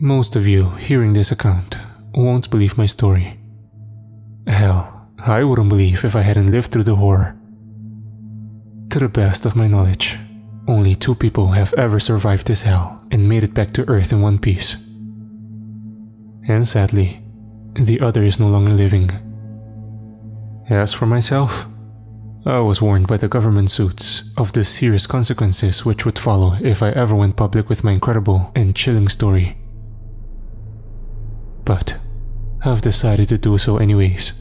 Most of you hearing this account won't believe my story. Hell, I wouldn't believe if I hadn't lived through the horror. To the best of my knowledge, only 2 people have ever survived this hell and made it back to Earth in one piece. And sadly, the other is no longer living. As for myself, I was warned by the government suits of the serious consequences which would follow if I ever went public with my incredible and chilling story. But I've decided to do so anyways,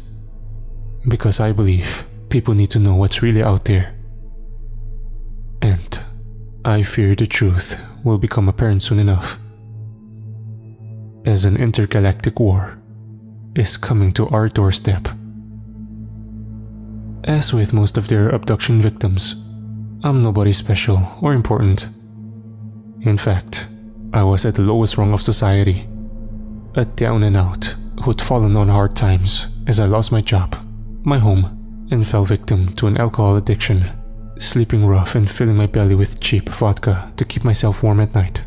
because I believe people need to know what's really out there. And I fear the truth will become apparent soon enough, as an intergalactic war is coming to our doorstep. As with most of their abduction victims, I'm nobody special or important. In fact, I was at the lowest rung of society, a down and out who'd fallen on hard times as I lost my job, my home, and fell victim to an alcohol addiction, sleeping rough and filling my belly with cheap vodka to keep myself warm at night.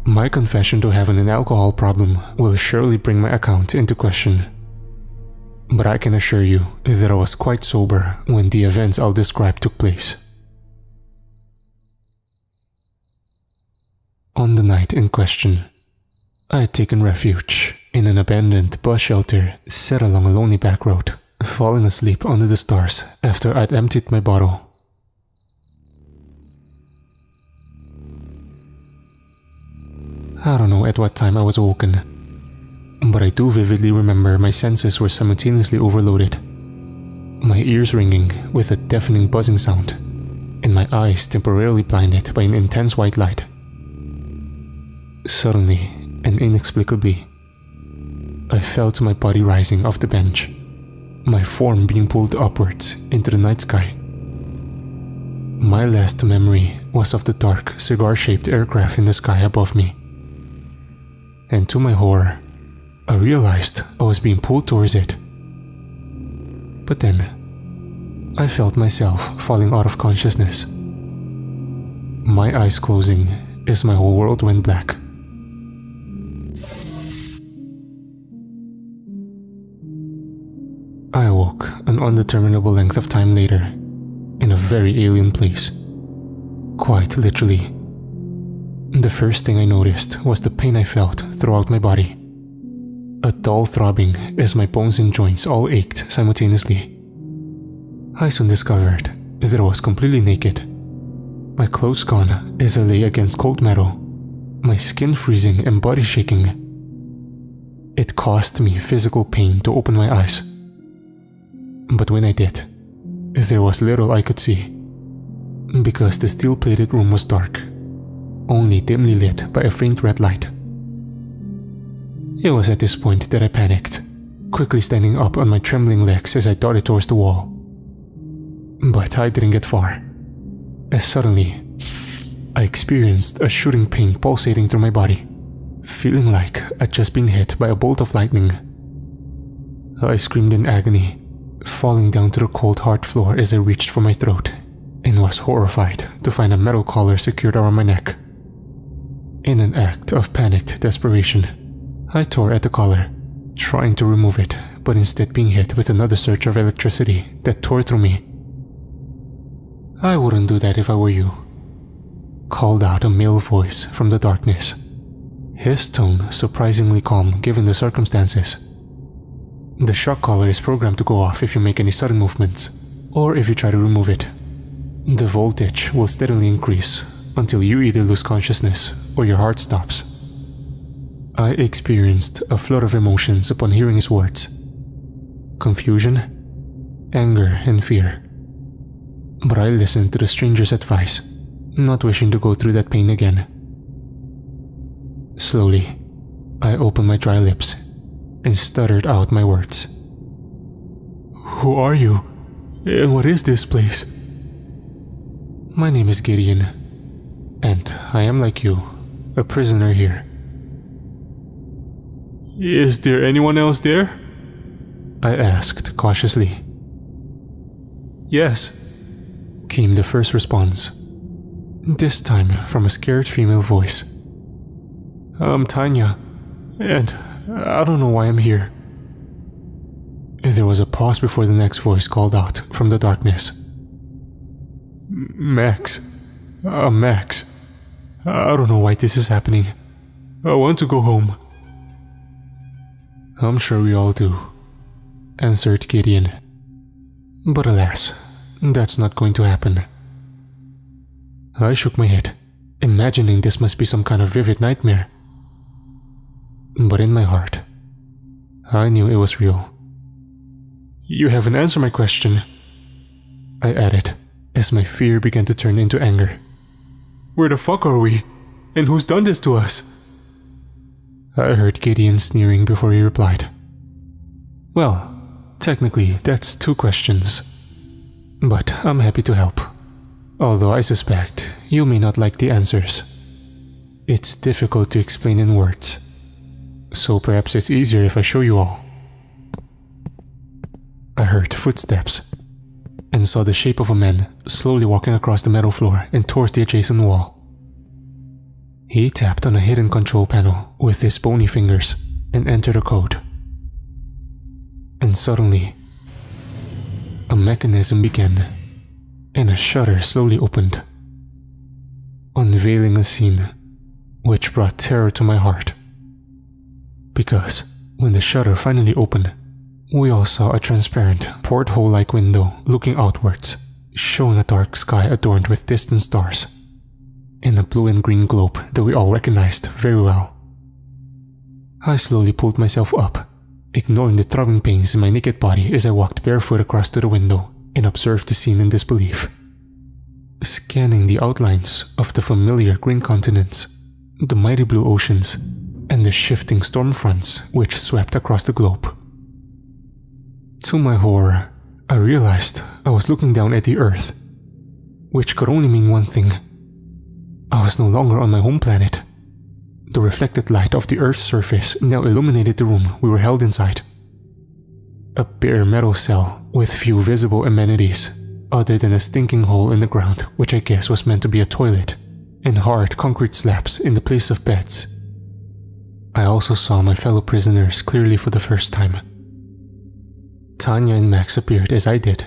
My confession to having an alcohol problem will surely bring my account into question. But I can assure you that I was quite sober when the events I'll describe took place. On the night in question, I had taken refuge in an abandoned bus shelter set along a lonely back road, falling asleep under the stars after I'd emptied my bottle. I don't know at what time I was awoken, but I do vividly remember my senses were simultaneously overloaded, my ears ringing with a deafening buzzing sound, and my eyes temporarily blinded by an intense white light. Suddenly and inexplicably, I felt my body rising off the bench, my form being pulled upwards into the night sky. My last memory was of the dark, cigar-shaped aircraft in the sky above me. And to my horror, I realized I was being pulled towards it. But then, I felt myself falling out of consciousness, my eyes closing as my whole world went black. I awoke an undeterminable length of time later, in a very alien place. Quite literally. The first thing I noticed was the pain I felt throughout my body. A dull throbbing as my bones and joints all ached simultaneously. I soon discovered that I was completely naked. My clothes gone as I lay against cold metal, my skin freezing and body shaking. It caused me physical pain to open my eyes. But when I did, there was little I could see, because the steel-plated room was dark, only dimly lit by a faint red light. It was at this point that I panicked, quickly standing up on my trembling legs as I darted towards the wall. But I didn't get far, as suddenly, I experienced a shooting pain pulsating through my body, feeling like I'd just been hit by a bolt of lightning. I screamed in agony, falling down to the cold hard floor as I reached for my throat, and was horrified to find a metal collar secured around my neck. In an act of panicked desperation, I tore at the collar, trying to remove it, but instead being hit with another surge of electricity that tore through me. "I wouldn't do that if I were you," called out a male voice from the darkness, his tone surprisingly calm given the circumstances. "The shock collar is programmed to go off if you make any sudden movements, or if you try to remove it. The voltage will steadily increase until you either lose consciousness or your heart stops." I experienced a flood of emotions upon hearing his words. Confusion, anger, and fear. But I listened to the stranger's advice, not wishing to go through that pain again. Slowly, I opened my dry lips and stuttered out my words. "Who are you? And what is this place?" "My name is Gideon, and I am like you, a prisoner here." "Is there anyone else there?" I asked cautiously. "Yes," came the first response, this time from a scared female voice. I'm Tanya, and I don't know why I'm here." There was a pause before the next voice called out from the darkness. "Max. Max. I don't know why this is happening. I want to go home." "I'm sure we all do," answered Gideon. "But alas, that's not going to happen." I shook my head, imagining this must be some kind of vivid nightmare. But in my heart, I knew it was real. "You haven't answered my question," I added, as my fear began to turn into anger. "Where the fuck are we? And who's done this to us?" I heard Gideon sneering before he replied. "Well, technically that's 2 questions. But I'm happy to help. Although I suspect you may not like the answers. It's difficult to explain in words. So perhaps it's easier if I show you all." I heard footsteps and saw the shape of a man slowly walking across the metal floor and towards the adjacent wall. He tapped on a hidden control panel with his bony fingers and entered a code. And suddenly, a mechanism began, and a shutter slowly opened, unveiling a scene which brought terror to my heart. Because when the shutter finally opened, we all saw a transparent porthole-like window looking outwards, showing a dark sky adorned with distant stars, and a blue and green globe that we all recognized very well. I slowly pulled myself up, ignoring the throbbing pains in my naked body as I walked barefoot across to the window and observed the scene in disbelief. Scanning the outlines of the familiar green continents, the mighty blue oceans, and the shifting storm fronts which swept across the globe. To my horror, I realized I was looking down at the Earth, which could only mean one thing. I was no longer on my home planet. The reflected light of the Earth's surface now illuminated the room we were held inside. A bare metal cell with few visible amenities, other than a stinking hole in the ground which I guess was meant to be a toilet, and hard concrete slabs in the place of beds. I also saw my fellow prisoners clearly for the first time. Tanya and Max appeared as I did,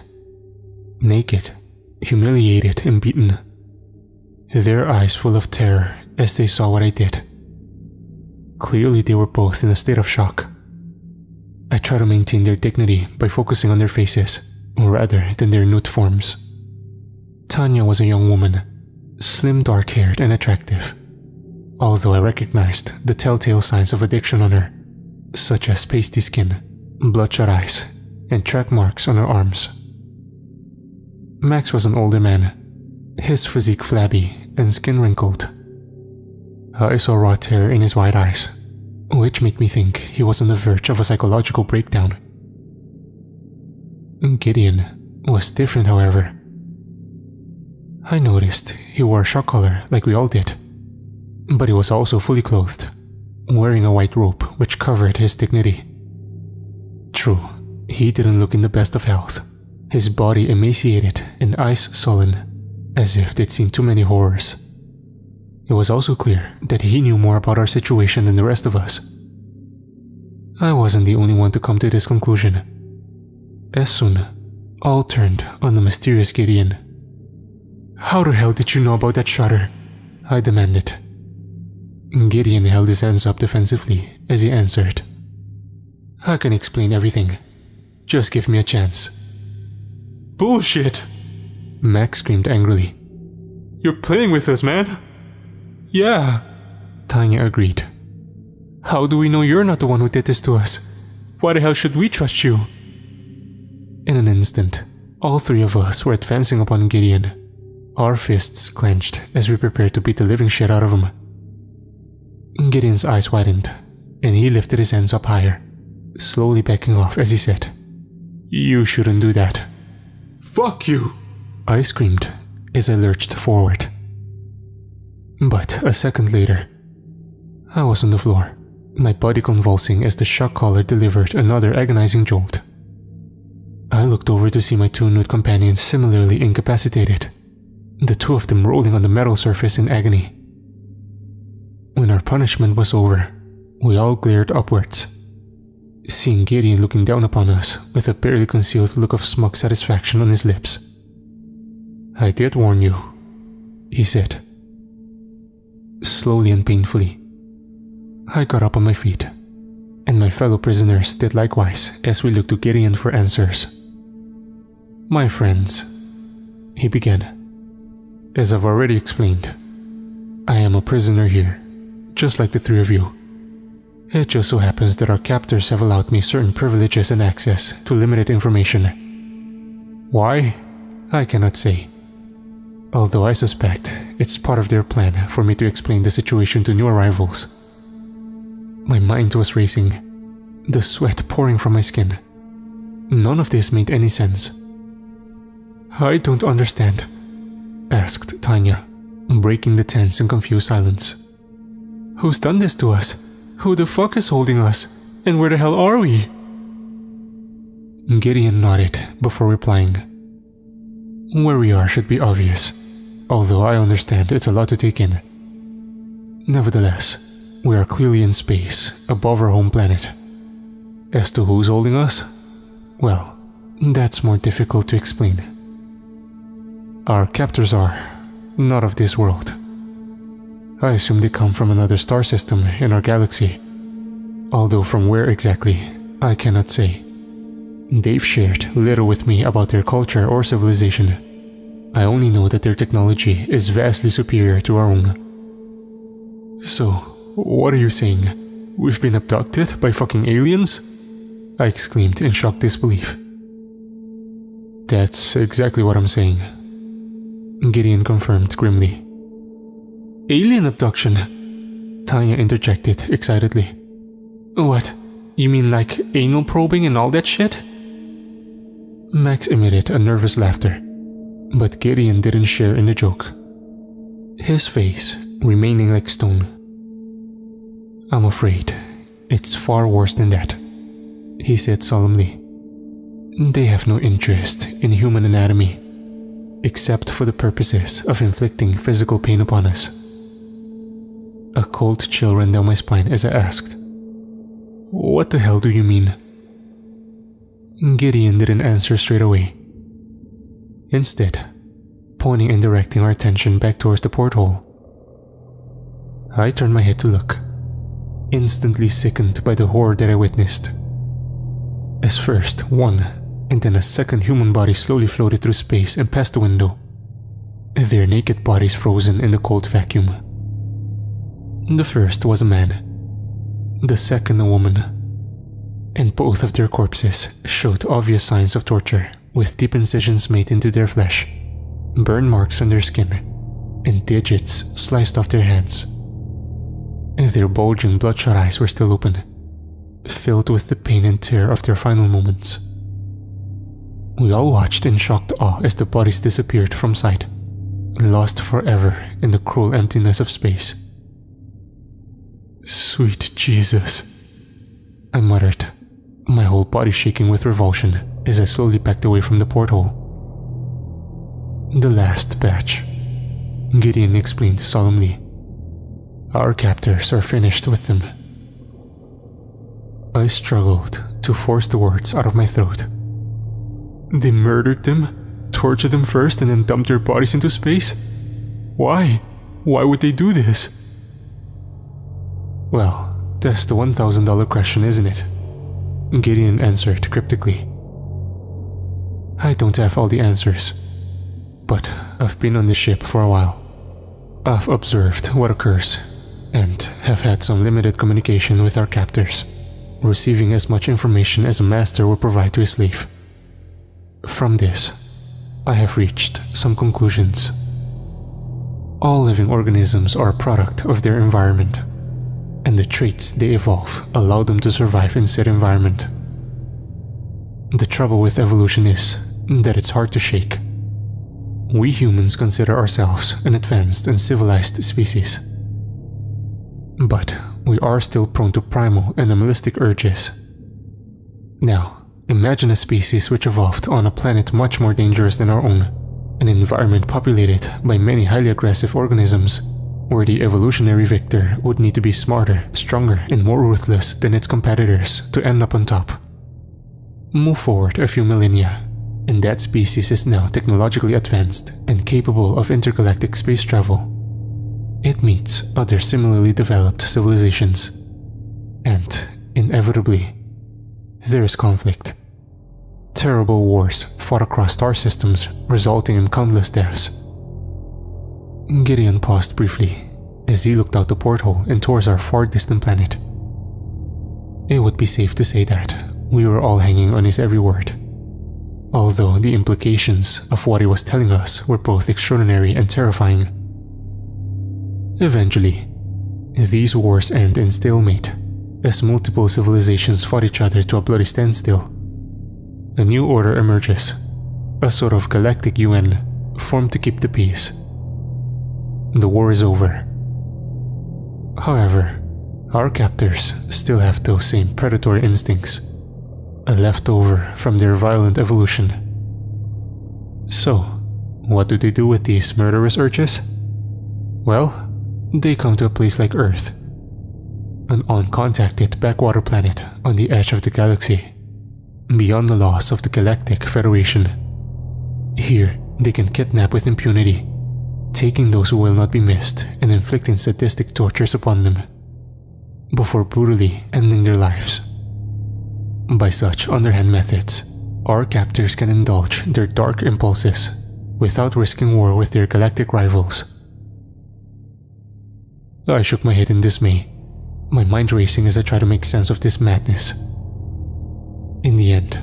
naked, humiliated and beaten, their eyes full of terror as they saw what I did. Clearly they were both in a state of shock. I tried to maintain their dignity by focusing on their faces, rather than their nude forms. Tanya was a young woman, slim, dark-haired and attractive, although I recognized the telltale signs of addiction on her, such as pasty skin, bloodshot eyes, and track marks on her arms. Max was an older man, his physique flabby and skin wrinkled. I saw raw terror in his wide eyes, which made me think he was on the verge of a psychological breakdown. Gideon was different, however. I noticed he wore a shock collar like we all did, but he was also fully clothed, wearing a white robe which covered his dignity. True, he didn't look in the best of health, his body emaciated and eyes sullen, as if they'd seen too many horrors. It was also clear that he knew more about our situation than the rest of us. I wasn't the only one to come to this conclusion. As soon, all turned on the mysterious Gideon. "How the hell did you know about that shutter?" I demanded. Gideon held his hands up defensively as he answered. "I can explain everything. Just give me a chance." "Bullshit!" Max screamed angrily. "You're playing with us, man." "Yeah," Tanya agreed. "How do we know you're not the one who did this to us? Why the hell should we trust you?" In an instant, all 3 of us were advancing upon Gideon, our fists clenched as we prepared to beat the living shit out of him. Gideon's eyes widened, and he lifted his hands up higher, slowly backing off as he said, "You shouldn't do that." "Fuck you!" I screamed as I lurched forward. But a second later, I was on the floor, my body convulsing as the shock collar delivered another agonizing jolt. I looked over to see my 2 nude companions similarly incapacitated, the 2 of them rolling on the metal surface in agony. When our punishment was over, we all glared upwards, seeing Gideon looking down upon us with a barely concealed look of smug satisfaction on his lips. "I did warn you," he said. Slowly and painfully, I got up on my feet, and my fellow prisoners did likewise as we looked to Gideon for answers. "My friends," he began, "as I've already explained, I am a prisoner here, just like the three of you. It just so happens that our captors have allowed me certain privileges and access to limited information. Why? I cannot say. Although I suspect it's part of their plan for me to explain the situation to new arrivals." My mind was racing, the sweat pouring from my skin. None of this made any sense. "I don't understand," asked Tanya, breaking the tense and confused silence. "Who's done this to us? Who the fuck is holding us? And where the hell are we?" Gideon nodded before replying. "Where we are should be obvious, although I understand it's a lot to take in. Nevertheless, we are clearly in space, above our home planet. As to who's holding us, well, that's more difficult to explain. Our captors are not of this world. I assume they come from another star system in our galaxy, although from where exactly, I cannot say. They've shared little with me about their culture or civilization. I only know that their technology is vastly superior to our own." "So, what are you saying? We've been abducted by fucking aliens?" I exclaimed in shocked disbelief. "That's exactly what I'm saying," Gideon confirmed grimly. "Alien abduction?" Tanya interjected excitedly. "What? You mean like anal probing and all that shit?" Max emitted a nervous laughter, but Gideon didn't share in the joke, his face remaining like stone. "I'm afraid it's far worse than that," he said solemnly. "They have no interest in human anatomy, except for the purposes of inflicting physical pain upon us." A cold chill ran down my spine as I asked, "What the hell do you mean?" Gideon didn't answer straight away. Instead, pointing and directing our attention back towards the porthole. I turned my head to look, instantly sickened by the horror that I witnessed. As first one, and then a second human body slowly floated through space and past the window, their naked bodies frozen in the cold vacuum. The first was a man, the second a woman, and both of their corpses showed obvious signs of torture, with deep incisions made into their flesh, burn marks on their skin, and digits sliced off their hands. Their bulging bloodshot eyes were still open, filled with the pain and terror of their final moments. We all watched in shocked awe as the bodies disappeared from sight, lost forever in the cruel emptiness of space. "Sweet Jesus," I muttered, my whole body shaking with revulsion as I slowly backed away from the porthole. "The last batch," Gideon explained solemnly. "Our captors are finished with them." I struggled to force the words out of my throat. "They murdered them, tortured them first, and then dumped their bodies into space? Why? Why would they do this?" "Well, that's the $1,000 question, isn't it?" Gideon answered cryptically. "I don't have all the answers, but I've been on the ship for a while. I've observed what occurs, and have had some limited communication with our captors, receiving as much information as a master would provide to a slave. From this, I have reached some conclusions. All living organisms are a product of their environment, and the traits they evolve allow them to survive in said environment. The trouble with evolution is that it's hard to shake. We humans consider ourselves an advanced and civilized species, but we are still prone to primal and animalistic urges. Now, imagine a species which evolved on a planet much more dangerous than our own, an environment populated by many highly aggressive organisms, where the evolutionary victor would need to be smarter, stronger, and more ruthless than its competitors to end up on top. Move forward a few millennia, and that species is now technologically advanced and capable of intergalactic space travel. It meets other similarly developed civilizations, and, inevitably, there is conflict. Terrible wars fought across star systems, resulting in countless deaths. Gideon paused briefly as he looked out the porthole and towards our far distant planet. It would be safe to say that we were all hanging on his every word, although the implications of what he was telling us were both extraordinary and terrifying. Eventually, these wars end in stalemate as multiple civilizations fought each other to a bloody standstill. A new order emerges, a sort of galactic UN formed to keep the peace. The war is over. However, our captors still have those same predatory instincts, a leftover from their violent evolution. So, what do they do with these murderous urges? Well, they come to a place like Earth, an uncontacted backwater planet on the edge of the galaxy, beyond the laws of the Galactic Federation. Here, they can kidnap with impunity, taking those who will not be missed and inflicting sadistic tortures upon them, before brutally ending their lives. By such underhand methods, our captors can indulge their dark impulses without risking war with their galactic rivals. I shook my head in dismay, my mind racing as I tried to make sense of this madness. In the end,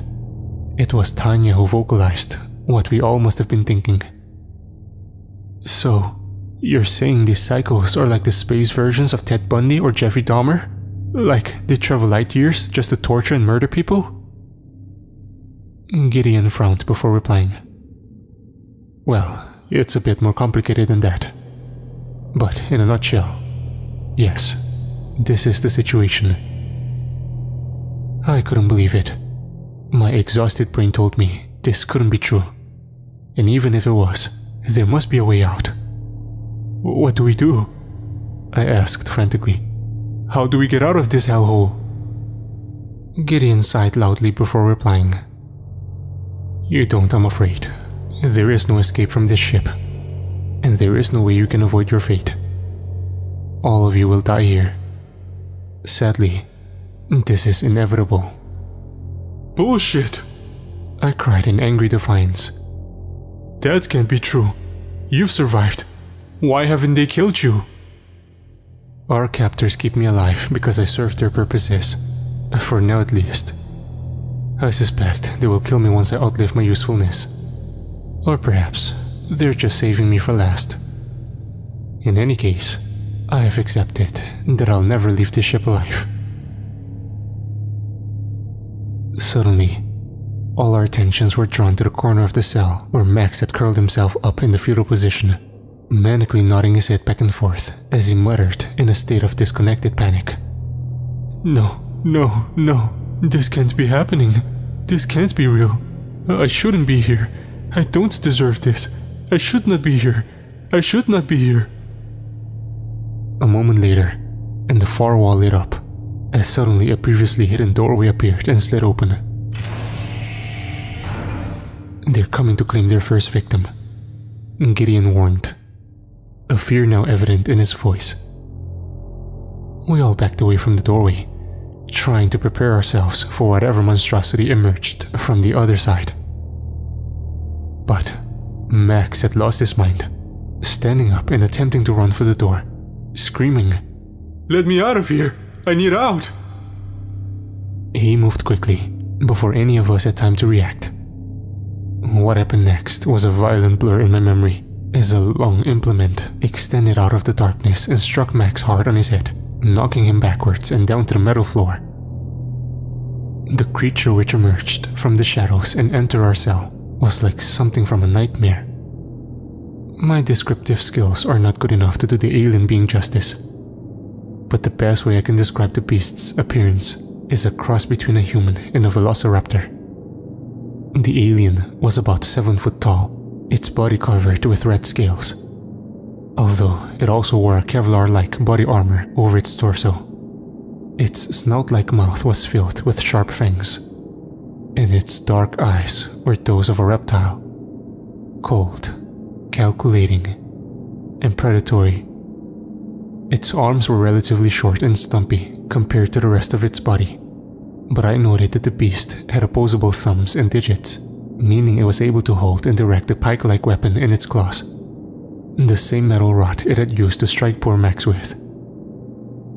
it was Tanya who vocalized what we all must have been thinking. So, you're saying these psychos are like the space versions of Ted Bundy or Jeffrey Dahmer? Like they travel light years just to torture and murder people? Gideon frowned before replying. Well, it's a bit more complicated than that. But in a nutshell, yes, this is the situation. I couldn't believe it. My exhausted brain told me this couldn't be true. And even if it was, there must be a way out. What do we do? I asked frantically. How do we get out of this hellhole? Gideon sighed loudly before replying. You don't, I'm afraid. There is no escape from this ship. And there is no way you can avoid your fate. All of you will die here. Sadly, this is inevitable. Bullshit! I cried in angry defiance. That can't be true. You've survived. Why haven't they killed you? Our captors keep me alive because I served their purposes, for now at least. I suspect they will kill me once I outlive my usefulness. Or perhaps they're just saving me for last. In any case, I have accepted that I'll never leave this ship alive. Suddenly, all our attentions were drawn to the corner of the cell where Max had curled himself up in the fetal position, manically nodding his head back and forth as he muttered in a state of disconnected panic. No, this can't be happening. This can't be real. I shouldn't be here. I don't deserve this. I should not be here. I should not be here. A moment later, and the far wall lit up, as suddenly a previously hidden doorway appeared and slid open. They're coming to claim their first victim, Gideon warned, a fear now evident in his voice. We all backed away from the doorway, trying to prepare ourselves for whatever monstrosity emerged from the other side. But Max had lost his mind, standing up and attempting to run for the door, screaming, "Let me out of here! I need out!" He moved quickly, before any of us had time to react. What happened next was a violent blur in my memory, as a long implement extended out of the darkness and struck Max hard on his head, knocking him backwards and down to the metal floor. The creature which emerged from the shadows and entered our cell was like something from a nightmare. My descriptive skills are not good enough to do the alien being justice, but the best way I can describe the beast's appearance is a cross between a human and a velociraptor. The alien was about 7 foot tall, its body covered with red scales. although it also wore a Kevlar-like body armor over its torso. Its snout-like mouth was filled with sharp fangs, and its dark eyes were those of a reptile. Cold, calculating, and predatory. Its arms were relatively short and stumpy compared to the rest of its body, but I noted that the beast had opposable thumbs and digits, meaning it was able to hold and direct the pike-like weapon in its claws, the same metal rod it had used to strike poor Max with.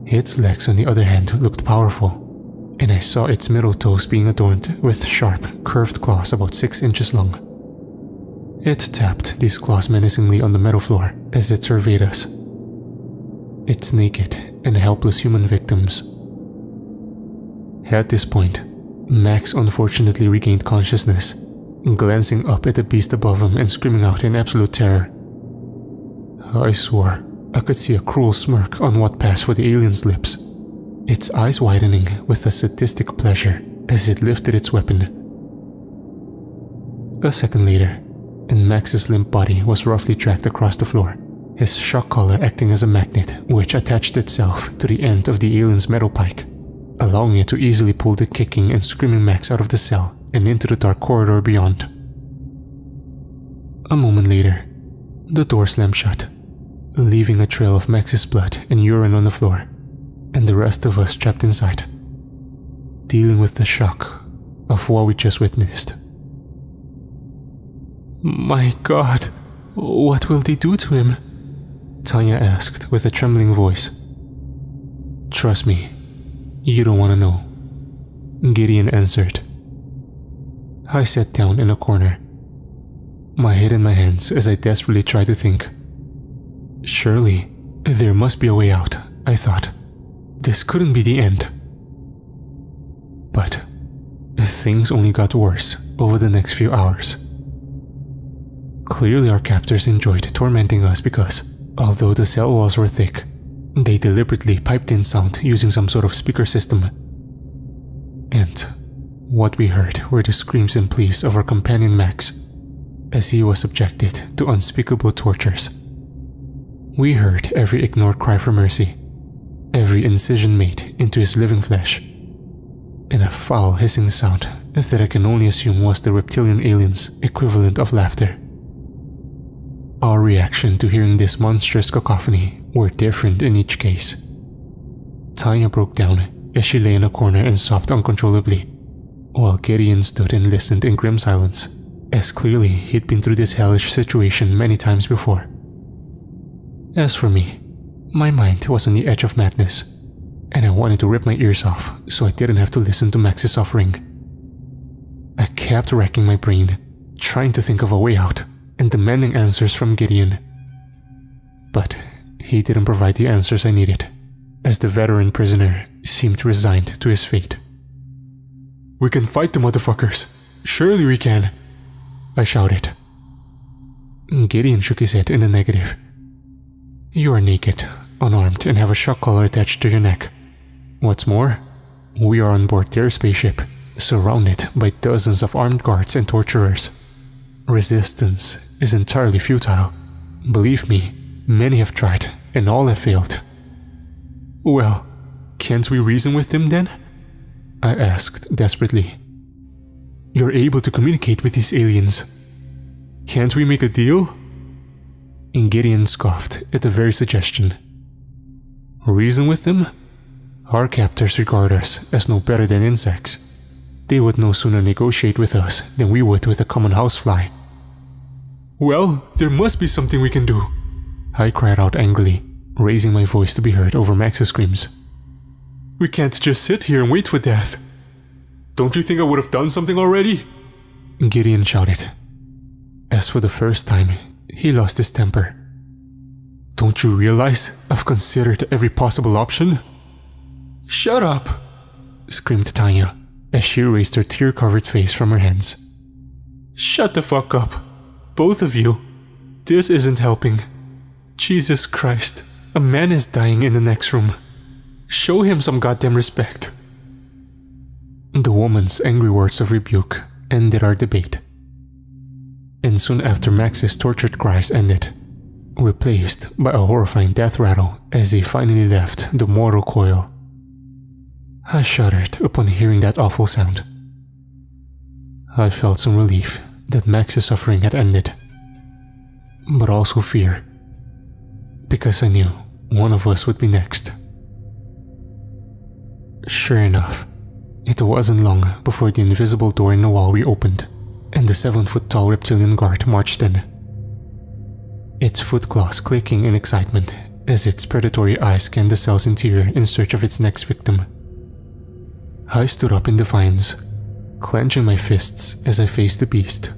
Its legs, on the other hand, looked powerful, and I saw its middle toes being adorned with sharp, curved claws about 6 inches long. It tapped these claws menacingly on the meadow floor as it surveyed us. Its naked and helpless human victims. At this point, Max unfortunately regained consciousness, glancing up at the beast above him and screaming out in absolute terror. I swore I could see a cruel smirk on what passed for the alien's lips, its eyes widening with a sadistic pleasure as it lifted its weapon. A second later, and Max's limp body was roughly dragged across the floor, his shock collar acting as a magnet which attached itself to the end of the alien's metal pike, allowing it to easily pull the kicking and screaming Max out of the cell and into the dark corridor beyond. A moment later, the door slammed shut, leaving a trail of Max's blood and urine on the floor, and the rest of us trapped inside, dealing with the shock of what we just witnessed. "My God, what will they do to him?" Tanya asked with a trembling voice. "Trust me, you don't want to know," Gideon answered. I sat down in a corner, my head in my hands as I desperately tried to think. Surely, there must be a way out, I thought. This couldn't be the end. But things only got worse over the next few hours. Clearly our captors enjoyed tormenting us because, although the cell walls were thick, they deliberately piped in sound using some sort of speaker system. And what we heard were the screams and pleas of our companion Max, as he was subjected to unspeakable tortures. We heard every ignored cry for mercy, every incision made into his living flesh, and a foul hissing sound that I can only assume was the reptilian alien's equivalent of laughter. Our reaction to hearing this monstrous cacophony were different in each case. Tanya broke down as she lay in a corner and sobbed uncontrollably, while Gideon stood and listened in grim silence, as clearly he'd been through this hellish situation many times before. As for me, my mind was on the edge of madness, and I wanted to rip my ears off so I didn't have to listen to Max's suffering. I kept racking my brain, trying to think of a way out and demanding answers from Gideon. But he didn't provide the answers I needed, as the veteran prisoner seemed resigned to his fate. "We can fight the motherfuckers. Surely we can," I shouted. Gideon shook his head in the negative. "You are naked, unarmed, and have a shock collar attached to your neck. What's more, we are on board their spaceship, surrounded by dozens of armed guards and torturers. Resistance is entirely futile. Believe me, many have tried, and all have failed." "Well, can't we reason with them then?" I asked desperately. "You're able to communicate with these aliens. Can't we make a deal?" Gideon scoffed at the very suggestion. "Reason with them? Our captors regard us as no better than insects. They would no sooner negotiate with us than we would with a common housefly." "Well, there must be something we can do," I cried out angrily, raising my voice to be heard over Max's screams. "We can't just sit here and wait for death. Don't you think I would have done something already?" Gideon shouted. As for the first time, he lost his temper. "Don't you realize I've considered every possible option?" "Shut up!" screamed Tanya as she erased her tear-covered face from her hands. "Shut the fuck up, both of you. This isn't helping. Jesus Christ, a man is dying in the next room. Show him some goddamn respect." The woman's angry words of rebuke ended our debate. And soon after Max's tortured cries ended, replaced by a horrifying death rattle as they finally left the mortal coil. I shuddered upon hearing that awful sound. I felt some relief that Max's suffering had ended, but also fear, because I knew one of us would be next. Sure enough, it wasn't long before the invisible door in the wall reopened and the 7-foot-tall reptilian guard marched in. Its footclaws clicking in excitement as its predatory eyes scanned the cell's interior in search of its next victim. I stood up in defiance, clenching my fists as I faced the beast.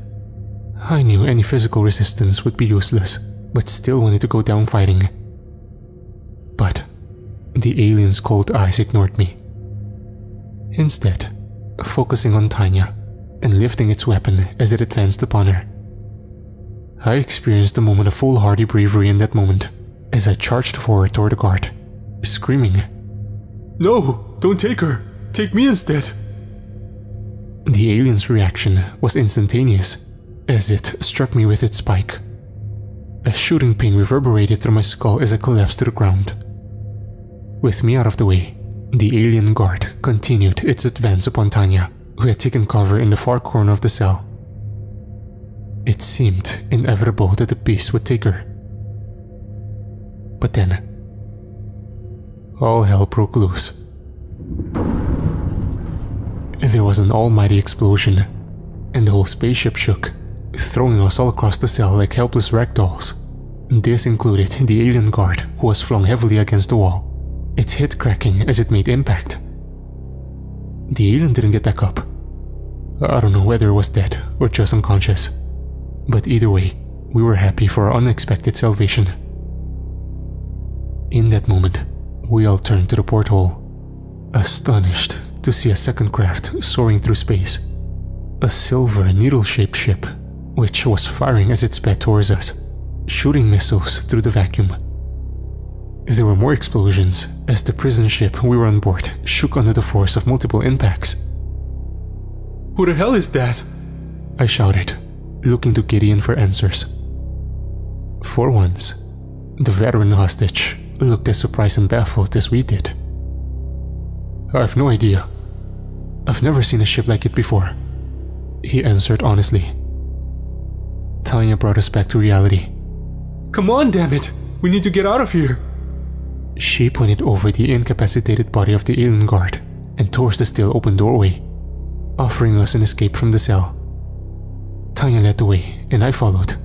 I knew any physical resistance would be useless, but still wanted to go down fighting. But the alien's cold eyes ignored me. Instead, focusing on Tanya and lifting its weapon as it advanced upon her. I experienced a moment of foolhardy bravery in that moment as I charged forward toward the guard, screaming, "No, don't take her! Take me instead!" The alien's reaction was instantaneous as it struck me with its spike. A shooting pain reverberated through my skull as I collapsed to the ground. With me out of the way, the alien guard continued its advance upon Tanya, who had taken cover in the far corner of the cell. It seemed inevitable that the beast would take her. But then, all hell broke loose. There was an almighty explosion, and the whole spaceship shook, throwing us all across the cell like helpless ragdolls. This included the alien guard, who was flung heavily against the wall, its head cracking as it made impact. The alien didn't get back up. I don't know whether it was dead or just unconscious, but either way, we were happy for our unexpected salvation. In that moment, we all turned to the porthole, astonished to see a second craft soaring through space, a silver needle-shaped ship, which was firing as it sped towards us, shooting missiles through the vacuum. There were more explosions as the prison ship we were on board shook under the force of multiple impacts. "Who the hell is that?" I shouted, looking to Gideon for answers. For once, the veteran hostage looked as surprised and baffled as we did. "I've no idea. I've never seen a ship like it before," he answered honestly. Tanya brought us back to reality. "Come on, damn it! We need to get out of here!" She pointed over the incapacitated body of the alien guard and towards the still open doorway, offering us an escape from the cell. Tanya led the way, and I followed.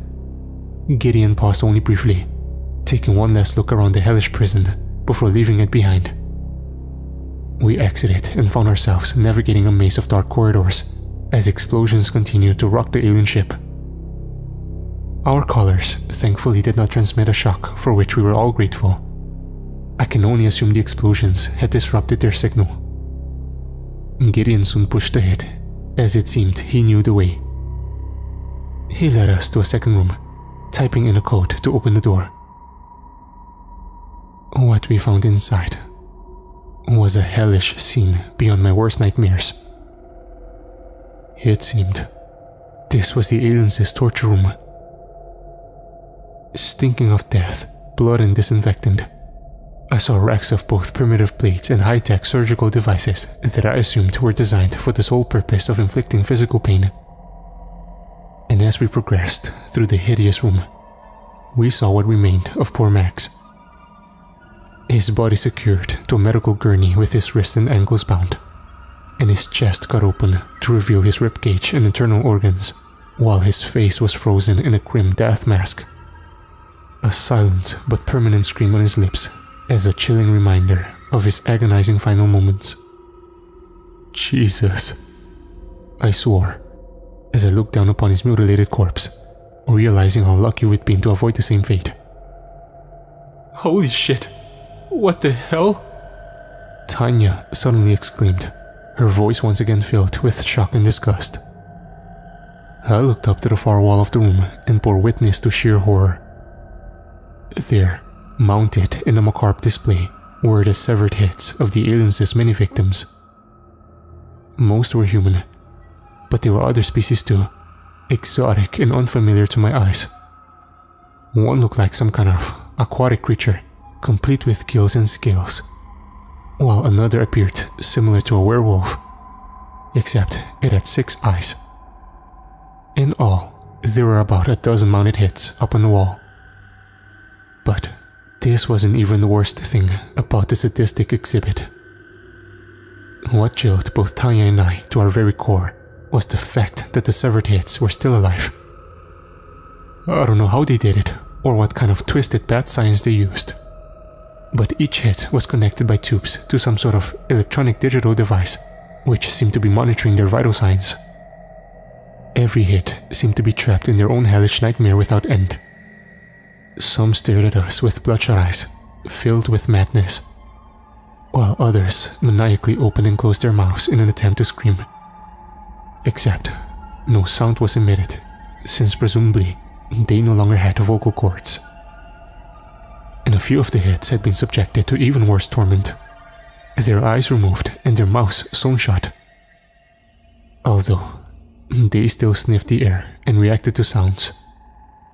Gideon paused only briefly, taking one last look around the hellish prison before leaving it behind. We exited and found ourselves navigating a maze of dark corridors as explosions continued to rock the alien ship. Our collars thankfully did not transmit a shock for which we were all grateful. I can only assume the explosions had disrupted their signal. Gideon soon pushed ahead, as it seemed he knew the way. He led us to a second room, typing in a code to open the door. What we found inside was a hellish scene beyond my worst nightmares. It seemed this was the aliens' torture room. Stinking of death, blood and disinfectant, I saw racks of both primitive blades and high-tech surgical devices that I assumed were designed for the sole purpose of inflicting physical pain. And as we progressed through the hideous room, we saw what remained of poor Max. His body secured to a medical gurney with his wrists and ankles bound, and his chest cut open to reveal his ribcage and internal organs, while his face was frozen in a grim death mask. A silent but permanent scream on his lips as a chilling reminder of his agonizing final moments. Jesus, I swore as I looked down upon his mutilated corpse, realizing how lucky we'd been to avoid the same fate. Holy shit, what the hell? Tanya suddenly exclaimed, her voice once again filled with shock and disgust. I looked up to the far wall of the room and bore witness to sheer horror. There, mounted in a macabre display, were the severed heads of the aliens' many victims. Most were human, but there were other species too, exotic and unfamiliar to my eyes. One looked like some kind of aquatic creature, complete with gills and scales, while another appeared similar to a werewolf, except it had 6 eyes. In all, there were about a dozen mounted heads up on the wall. But this wasn't even the worst thing about the sadistic exhibit. What chilled both Tanya and I to our very core was the fact that the severed heads were still alive. I don't know how they did it, or what kind of twisted bad science they used, but each head was connected by tubes to some sort of electronic digital device, which seemed to be monitoring their vital signs. Every head seemed to be trapped in their own hellish nightmare without end. Some stared at us with bloodshot eyes, filled with madness, while others maniacally opened and closed their mouths in an attempt to scream. Except, no sound was emitted, since presumably they no longer had vocal cords. And a few of the heads had been subjected to even worse torment, their eyes removed and their mouths sewn shut. Although, they still sniffed the air and reacted to sounds,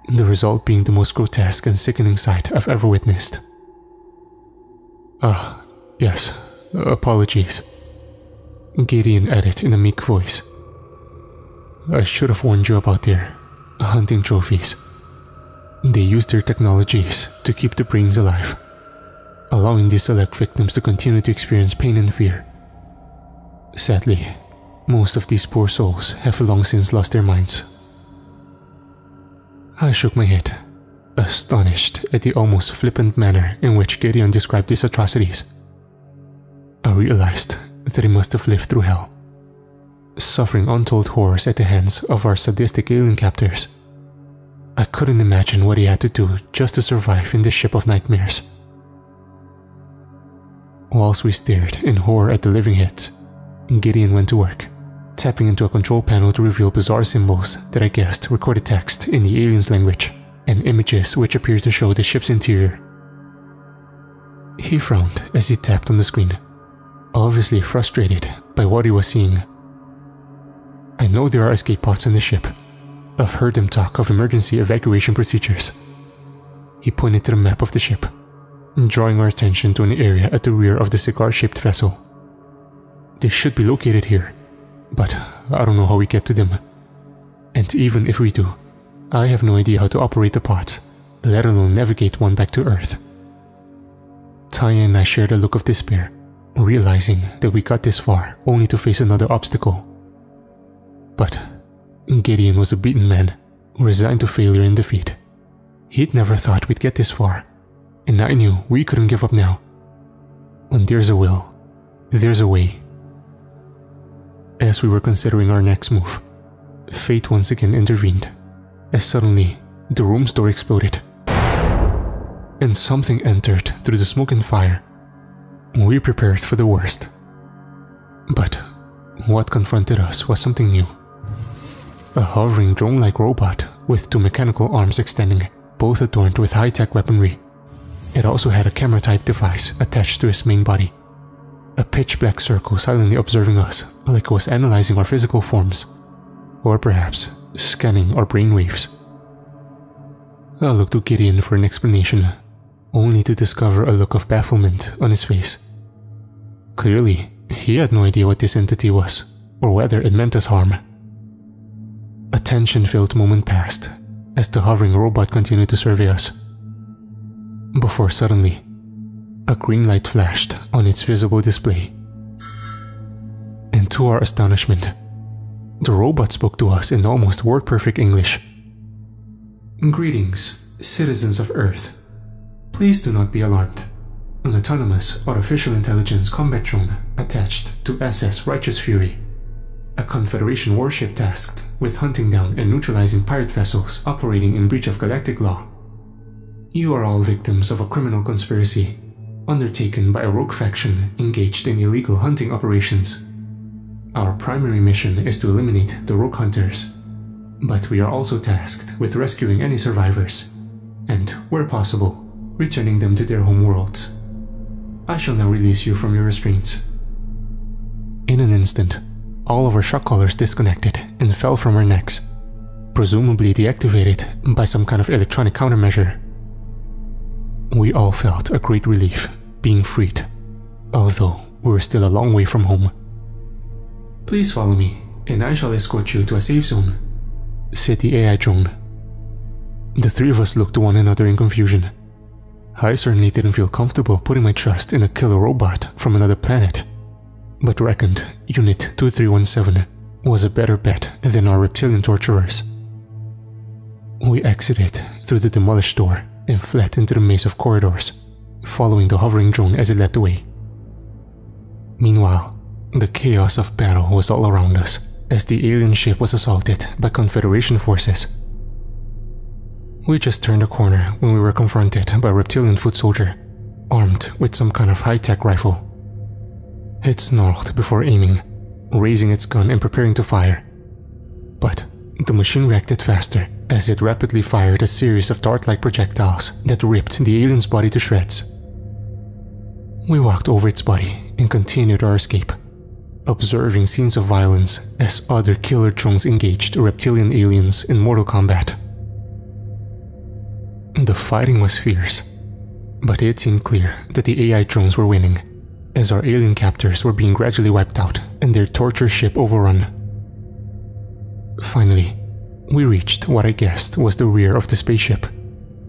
the result being the most grotesque and sickening sight I've ever witnessed. Yes, apologies, Gideon added in a meek voice. I should have warned you about their hunting trophies. They used their technologies to keep the brains alive, allowing these select victims to continue to experience pain and fear. Sadly, most of these poor souls have long since lost their minds. I shook my head, astonished at the almost flippant manner in which Gideon described these atrocities. I realized that he must have lived through hell, suffering untold horrors at the hands of our sadistic alien captors. I couldn't imagine what he had to do just to survive in this ship of nightmares. Whilst we stared in horror at the living heads, Gideon went to work, tapping into a control panel to reveal bizarre symbols that I guessed recorded text in the alien's language and images which appeared to show the ship's interior. He frowned as he tapped on the screen, obviously frustrated by what he was seeing. I know there are escape pods on the ship. I've heard them talk of emergency evacuation procedures. He pointed to the map of the ship, drawing our attention to an area at the rear of the cigar-shaped vessel. They should be located here, but I don't know how we get to them. And even if we do, I have no idea how to operate the pods, let alone navigate one back to Earth. Tanya and I shared a look of despair, realizing that we got this far only to face another obstacle. But Gideon was a beaten man, resigned to failure and defeat. He'd never thought we'd get this far, and I knew we couldn't give up now. When there's a will, there's a way. As we were considering our next move, fate once again intervened, as suddenly the room's door exploded, and something entered through the smoke and fire. We prepared for the worst. But what confronted us was something new. A hovering drone-like robot with 2 mechanical arms extending, both adorned with high-tech weaponry. It also had a camera-type device attached to its main body. A pitch-black circle silently observing us like it was analyzing our physical forms, or perhaps scanning our brainwaves. I looked to Gideon for an explanation, only to discover a look of bafflement on his face. Clearly, he had no idea what this entity was, or whether it meant us harm. A tension-filled moment passed as the hovering robot continued to survey us, before suddenly, a green light flashed on its visible display. And to our astonishment, the robot spoke to us in almost word-perfect English. "Greetings, citizens of Earth. Please do not be alarmed. An autonomous artificial intelligence combat drone attached to SS Righteous Fury, a Confederation warship tasked with hunting down and neutralizing pirate vessels operating in breach of galactic law. You are all victims of a criminal conspiracy undertaken by a rogue faction engaged in illegal hunting operations. Our primary mission is to eliminate the rogue hunters, but we are also tasked with rescuing any survivors and, where possible, returning them to their home worlds. I shall now release you from your restraints." In an instant, all of our shock collars disconnected and fell from our necks. presumably deactivated by some kind of electronic countermeasure. We all felt a great relief being freed, although we were still a long way from home. "Please follow me, and I shall escort you to a safe zone," said the AI drone. The three of us looked to one another in confusion. I certainly didn't feel comfortable putting my trust in a killer robot from another planet, but reckoned Unit 2317 was a better bet than our reptilian torturers. We exited through the demolished door and fled into the maze of corridors, following the hovering drone as it led the way. Meanwhile, the chaos of battle was all around us as the alien ship was assaulted by Confederation forces. We just turned a corner when we were confronted by a reptilian foot soldier, armed with some kind of high-tech rifle. It snarled before aiming, raising its gun and preparing to fire. But the machine reacted faster as it rapidly fired a series of dart-like projectiles that ripped the alien's body to shreds. We walked over its body and continued our escape, observing scenes of violence as other killer drones engaged reptilian aliens in mortal combat. The fighting was fierce, but it seemed clear that the AI drones were winning, as our alien captors were being gradually wiped out and their torture ship overrun. Finally, we reached what I guessed was the rear of the spaceship,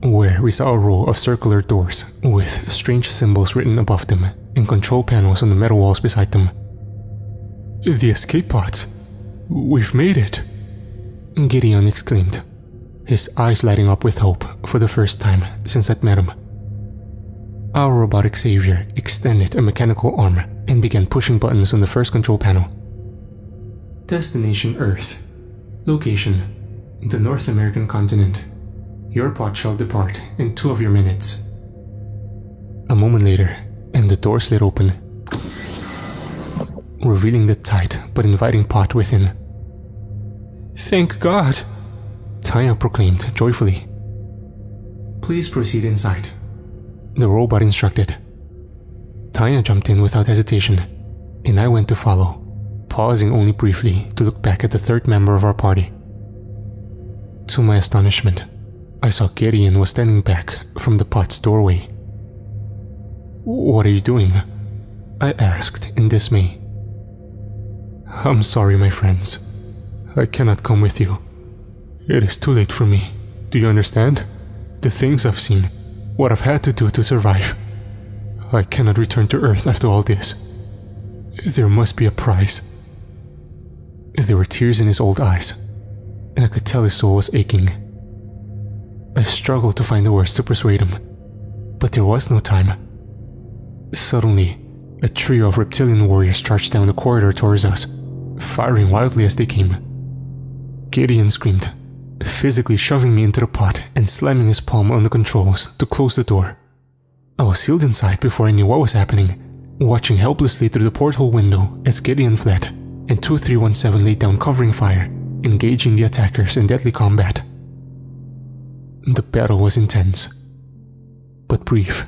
where we saw a row of circular doors with strange symbols written above them and control panels on the metal walls beside them. "The escape pods! We've made it!" Gideon exclaimed, his eyes lighting up with hope for the first time since I'd met him. Our robotic savior extended a mechanical arm and began pushing buttons on the first control panel. "Destination Earth. Location: the North American continent. Your pod shall depart in 2 of your minutes." A moment later, and the door slid open, revealing the tight but inviting pod within. "Thank God!" Tanya proclaimed joyfully. "Please proceed inside," the robot instructed. Tanya jumped in without hesitation, and I went to follow, pausing only briefly to look back at the third member of our party. To my astonishment, I saw Gideon was standing back from the pod's doorway. "What are you doing?" I asked in dismay. "I'm sorry, my friends. I cannot come with you. It is too late for me. Do you understand? The things I've seen, what I've had to do to survive. I cannot return to Earth after all this. There must be a price." There were tears in his old eyes, and I could tell his soul was aching. I struggled to find the words to persuade him, but there was no time. Suddenly, a trio of reptilian warriors charged down the corridor towards us, firing wildly as they came. Gideon screamed, physically shoving me into the pod and slamming his palm on the controls to close the door. I was sealed inside before I knew what was happening, watching helplessly through the porthole window as Gideon fled, and 2317 laid down covering fire, engaging the attackers in deadly combat. The battle was intense, but brief,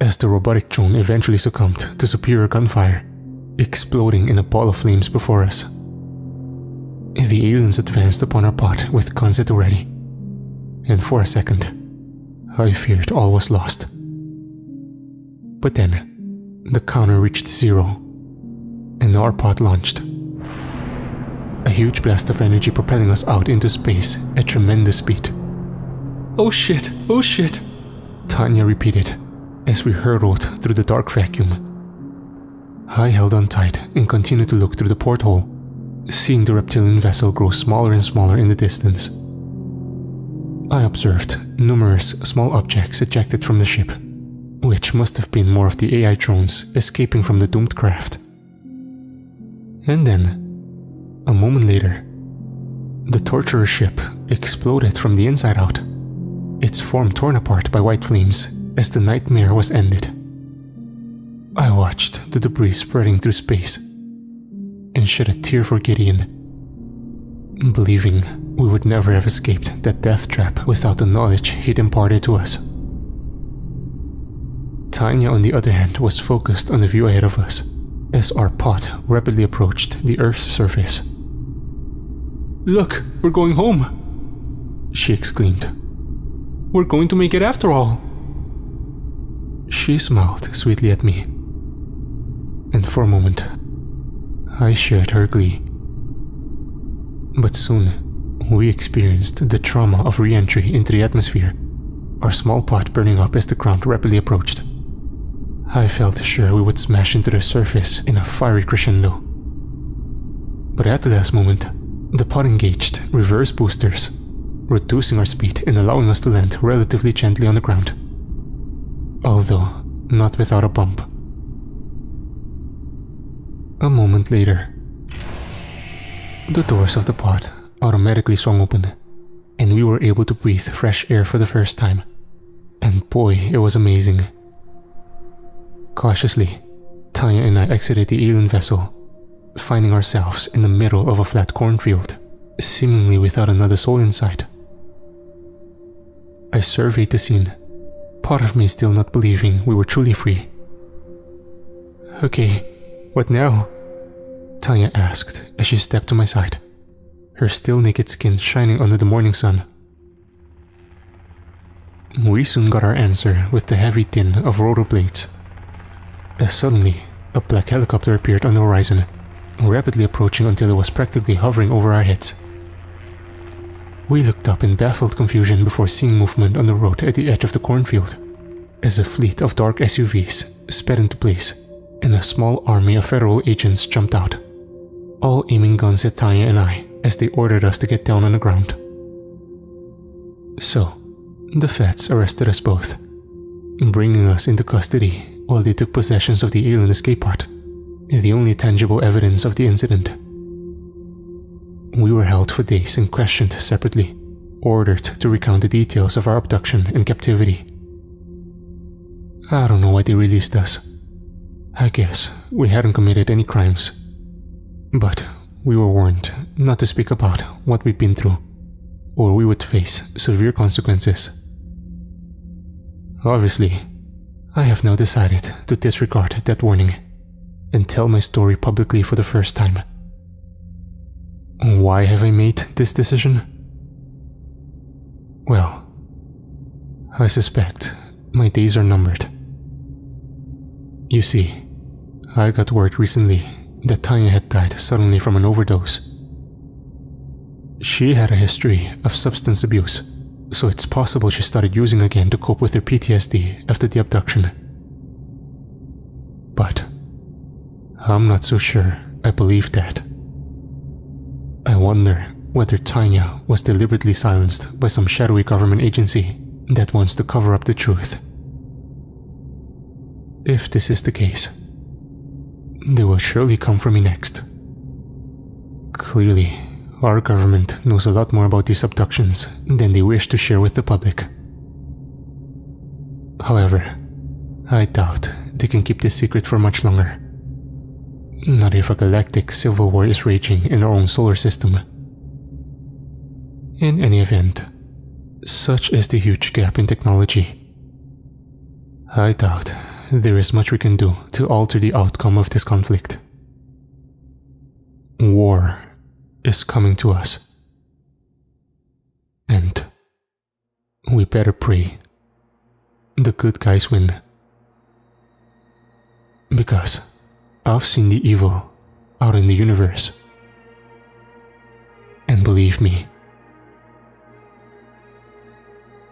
as the robotic drone eventually succumbed to superior gunfire, exploding in a ball of flames before us. The aliens advanced upon our pod with guns at the ready, and for a second, I feared all was lost. But then, the counter reached 0, and our pod launched. A huge blast of energy propelling us out into space at tremendous speed. "Oh shit, oh shit," Tanya repeated as we hurtled through the dark vacuum. I held on tight and continued to look through the porthole, seeing the reptilian vessel grow smaller and smaller in the distance. I observed numerous small objects ejected from the ship, which must have been more of the AI drones escaping from the doomed craft. And then, a moment later, the torturer ship exploded from the inside out, its form torn apart by white flames as the nightmare was ended. I watched the debris spreading through space and shed a tear for Gideon, believing we would never have escaped that death trap without the knowledge he'd imparted to us. Tanya, on the other hand, was focused on the view ahead of us as our pod rapidly approached the Earth's surface. "Look, we're going home," she exclaimed. "We're going to make it after all." She smiled sweetly at me, and for a moment, I shared her glee. But soon, we experienced the trauma of re-entry into the atmosphere, our small pot burning up as the ground rapidly approached. I felt sure we would smash into the surface in a fiery crescendo. But at the last moment, the pot engaged reverse boosters, reducing our speed and allowing us to land relatively gently on the ground. Although not without a bump. A moment later, the doors of the pot automatically swung open, and we were able to breathe fresh air for the first time. And boy, it was amazing. Cautiously, Tanya and I exited the alien vessel, finding ourselves in the middle of a flat cornfield, seemingly without another soul inside. I surveyed the scene, part of me still not believing we were truly free. "Okay, what now?" Tanya asked as she stepped to my side, her still naked skin shining under the morning sun. We soon got our answer with the heavy din of rotor blades, as suddenly a black helicopter appeared on the horizon, rapidly approaching until it was practically hovering over our heads. We looked up in baffled confusion before seeing movement on the road at the edge of the cornfield, as a fleet of dark SUVs sped into place, and a small army of federal agents jumped out, all aiming guns at Tanya and I as they ordered us to get down on the ground. So, the feds arrested us both, bringing us into custody while they took possession of the alien escape pod, the only tangible evidence of the incident. We were held for days and questioned separately, ordered to recount the details of our abduction and captivity. I don't know why they released us. I guess we hadn't committed any crimes. But we were warned not to speak about what we'd been through, or we would face severe consequences. Obviously, I have now decided to disregard that warning and tell my story publicly for the first time. Why have I made this decision? Well, I suspect my days are numbered. You see, I got word recently that Tanya had died suddenly from an overdose. She had a history of substance abuse, so it's possible she started using again to cope with her PTSD after the abduction. But I'm not so sure I believe that. I wonder whether Tanya was deliberately silenced by some shadowy government agency that wants to cover up the truth. If this is the case, they will surely come for me next. Clearly, our government knows a lot more about these abductions than they wish to share with the public. However, I doubt they can keep this secret for much longer. Not if a galactic civil war is raging in our own solar system. In any event, such is the huge gap in technology. I doubt there is much we can do to alter the outcome of this conflict. War is coming to us. And we better pray the good guys win. Because I've seen the evil out in the universe. And believe me,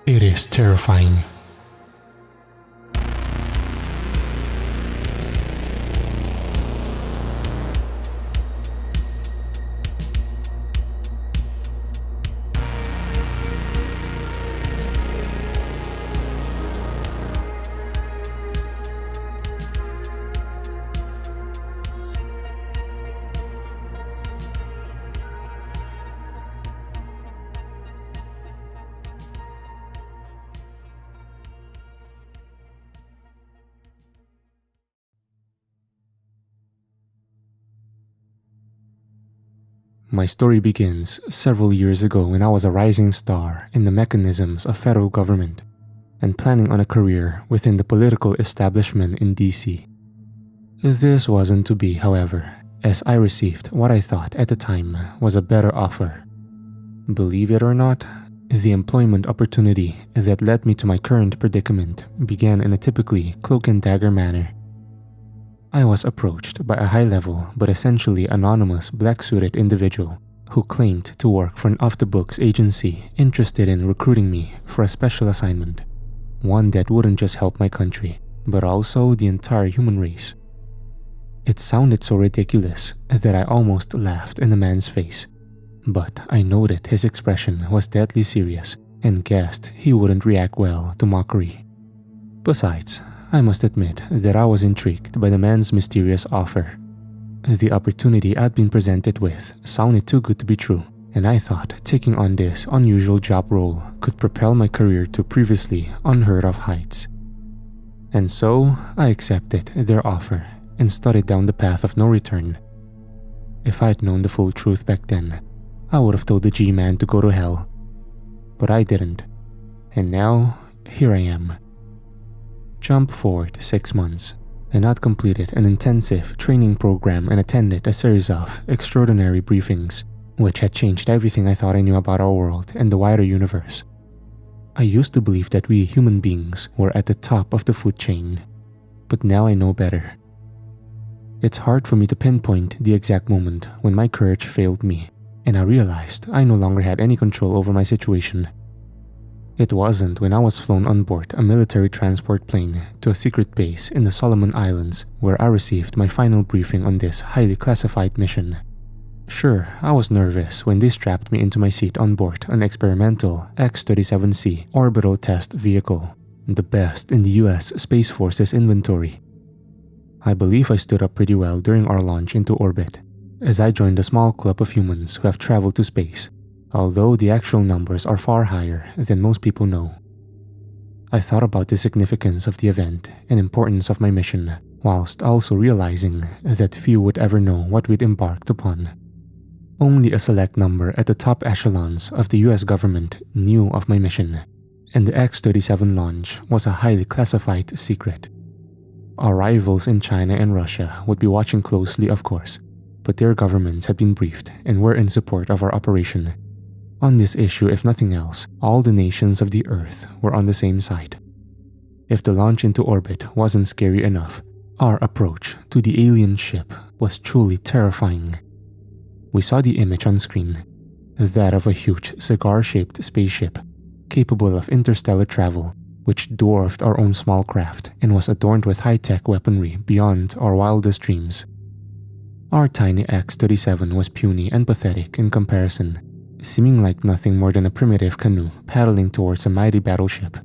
it is terrifying. My story begins several years ago when I was a rising star in the mechanisms of federal government and planning on a career within the political establishment in DC. This wasn't to be, however, as I received what I thought at the time was a better offer. Believe it or not, The employment opportunity that led me to my current predicament began in a typically cloak-and-dagger manner. I was approached by a high-level but essentially anonymous black-suited individual who claimed to work for an off-the-books agency interested in recruiting me for a special assignment, one that wouldn't just help my country, but also the entire human race. It sounded so ridiculous that I almost laughed in the man's face, but I noted his expression was deadly serious and guessed he wouldn't react well to mockery. Besides, I must admit that I was intrigued by the man's mysterious offer. The opportunity I'd been presented with sounded too good to be true, and I thought taking on this unusual job role could propel my career to previously unheard of heights. And so I accepted their offer and started down the path of no return. If I'd known the full truth back then, I would have told the G-Man to go to hell. But I didn't, and now here I am. Jump forward 6 months, and I'd completed an intensive training program and attended a series of extraordinary briefings, which had changed everything I thought I knew about our world and the wider universe. I used to believe that we human beings were at the top of the food chain, but now I know better. It's hard for me to pinpoint the exact moment when my courage failed me, and I realized I no longer had any control over my situation. It wasn't when I was flown on board a military transport plane to a secret base in the Solomon Islands where I received my final briefing on this highly classified mission. Sure, I was nervous when they strapped me into my seat on board an experimental X-37C orbital test vehicle, the best in the US Space Force's inventory. I believe I stood up pretty well during our launch into orbit, as I joined a small club of humans who have traveled to space, although the actual numbers are far higher than most people know. I thought about the significance of the event and importance of my mission, whilst also realizing that few would ever know what we'd embarked upon. Only a select number at the top echelons of the US government knew of my mission, and the X-37 launch was a highly classified secret. Our rivals in China and Russia would be watching closely, of course, but their governments had been briefed and were in support of our operation. On this issue, if nothing else, all the nations of the Earth were on the same side. If the launch into orbit wasn't scary enough, our approach to the alien ship was truly terrifying. We saw the image on screen, that of a huge cigar-shaped spaceship capable of interstellar travel, which dwarfed our own small craft and was adorned with high-tech weaponry beyond our wildest dreams. Our tiny X-37 was puny and pathetic in comparison, seeming like nothing more than a primitive canoe paddling towards a mighty battleship.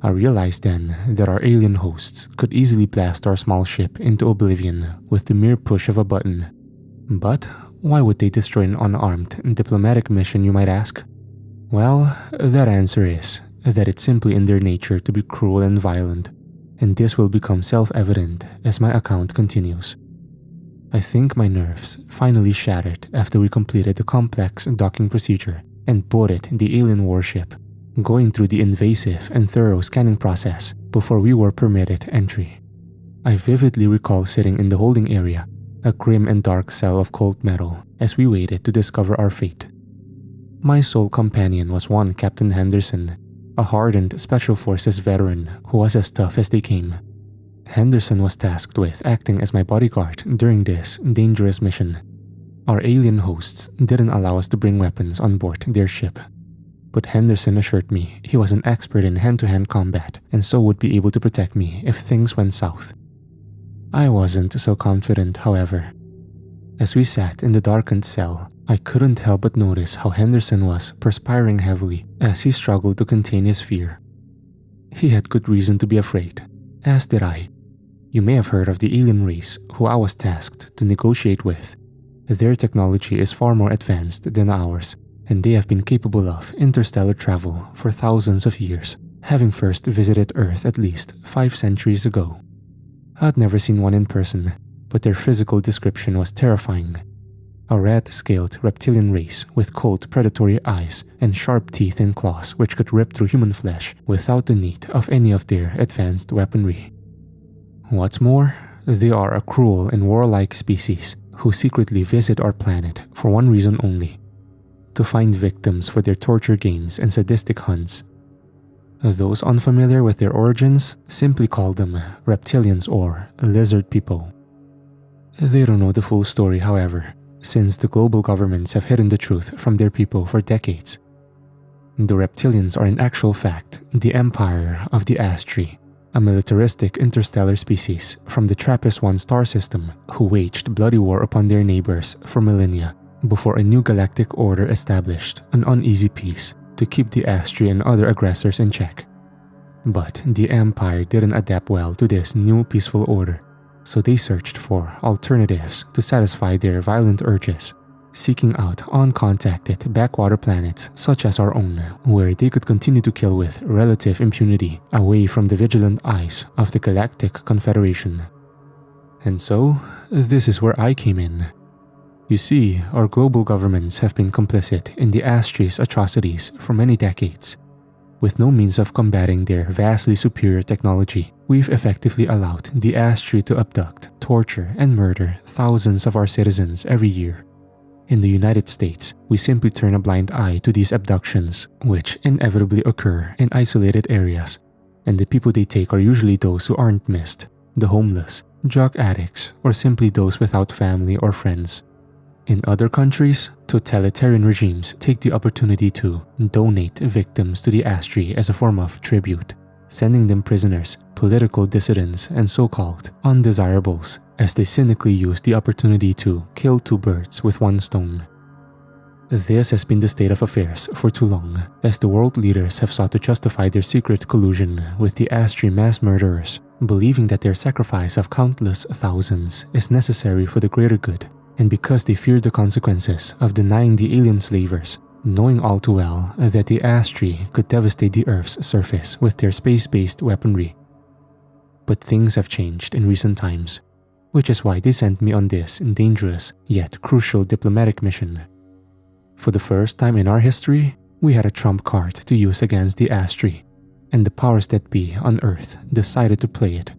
I realized then that our alien hosts could easily blast our small ship into oblivion with the mere push of a button. But why would they destroy an unarmed diplomatic mission, you might ask? Well, that answer is that it's simply in their nature to be cruel and violent, and this will become self-evident as my account continues. I think my nerves finally shattered after we completed the complex docking procedure and boarded the alien warship, going through the invasive and thorough scanning process before we were permitted entry. I vividly recall sitting in the holding area, a grim and dark cell of cold metal, as we waited to discover our fate. My sole companion was one Captain Henderson, a hardened Special Forces veteran who was as tough as they came. Henderson was tasked with acting as my bodyguard during this dangerous mission. Our alien hosts didn't allow us to bring weapons on board their ship, but Henderson assured me he was an expert in hand-to-hand combat and so would be able to protect me if things went south. I wasn't so confident, however. As we sat in the darkened cell, I couldn't help but notice how Henderson was perspiring heavily as he struggled to contain his fear. He had good reason to be afraid, as did I. You may have heard of the alien race who I was tasked to negotiate with. Their technology is far more advanced than ours, and they have been capable of interstellar travel for thousands of years, having first visited Earth at least 5 centuries ago. I'd never seen one in person, but their physical description was terrifying. A rat-scaled reptilian race with cold predatory eyes and sharp teeth and claws which could rip through human flesh without the need of any of their advanced weaponry. What's more, they are a cruel and warlike species who secretly visit our planet for one reason only: to find victims for their torture games and sadistic hunts. Those unfamiliar with their origins simply call them reptilians or lizard people. They don't know the full story, however, since the global governments have hidden the truth from their people for decades. The reptilians are in actual fact the empire of the Astri, a militaristic interstellar species from the TRAPPIST-1 star system who waged bloody war upon their neighbors for millennia before a new galactic order established an uneasy peace to keep the Astri and other aggressors in check. But the Empire didn't adapt well to this new peaceful order, so they searched for alternatives to satisfy their violent urges, seeking out uncontacted backwater planets such as our own, where they could continue to kill with relative impunity away from the vigilant eyes of the Galactic Confederation. And so, this is where I came in. You see, our global governments have been complicit in the Astri's atrocities for many decades. With no means of combating their vastly superior technology, we've effectively allowed the Astri to abduct, torture, and murder thousands of our citizens every year. In the United States, we simply turn a blind eye to these abductions, which inevitably occur in isolated areas, and the people they take are usually those who aren't missed, the homeless, drug addicts, or simply those without family or friends. In other countries, totalitarian regimes take the opportunity to donate victims to the Astri as a form of tribute, sending them prisoners, political dissidents, and so-called undesirables, as they cynically use the opportunity to kill two birds with one stone. This has been the state of affairs for too long, as the world leaders have sought to justify their secret collusion with the Astri mass murderers, believing that their sacrifice of countless thousands is necessary for the greater good, and because they feared the consequences of denying the alien slavers, knowing all too well that the Astri could devastate the Earth's surface with their space-based weaponry. But things have changed in recent times, which is why they sent me on this dangerous yet crucial diplomatic mission. For the first time in our history, we had a trump card to use against the Astri, and the powers that be on Earth decided to play it.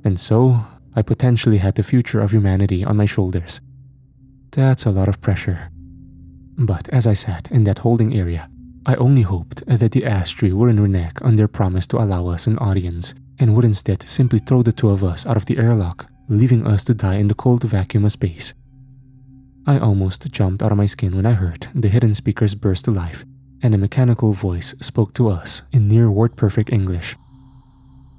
And so, I potentially had the future of humanity on my shoulders. That's a lot of pressure. But as I sat in that holding area, I only hoped that the Astri wouldn't renege on their promise to allow us an audience and would instead simply throw the two of us out of the airlock, leaving us to die in the cold vacuum of space. I almost jumped out of my skin when I heard the hidden speakers burst to life, and a mechanical voice spoke to us in near word-perfect English.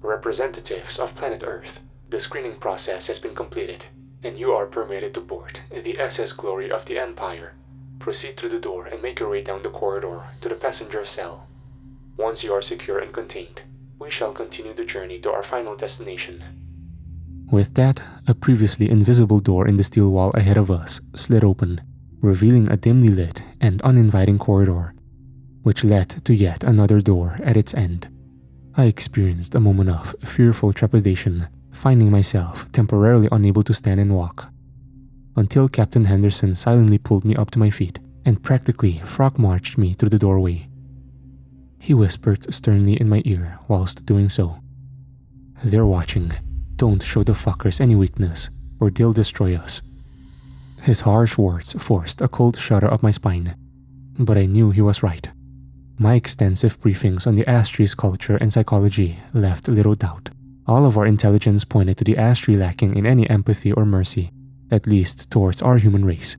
Representatives of planet Earth, the screening process has been completed, and you are permitted to board the SS Glory of the Empire. Proceed through the door and make your way down the corridor to the passenger cell. Once you are secure and contained, we shall continue the journey to our final destination. With that, a previously invisible door in the steel wall ahead of us slid open, revealing a dimly lit and uninviting corridor, which led to yet another door at its end. I experienced a moment of fearful trepidation, finding myself temporarily unable to stand and walk, until Captain Henderson silently pulled me up to my feet and practically frog-marched me through the doorway. He whispered sternly in my ear whilst doing so. "They're watching. Don't show the fuckers any weakness, or they'll destroy us." His harsh words forced a cold shudder up my spine, but I knew he was right. My extensive briefings on the Astri's culture and psychology left little doubt. All of our intelligence pointed to the Astri lacking in any empathy or mercy, at least towards our human race.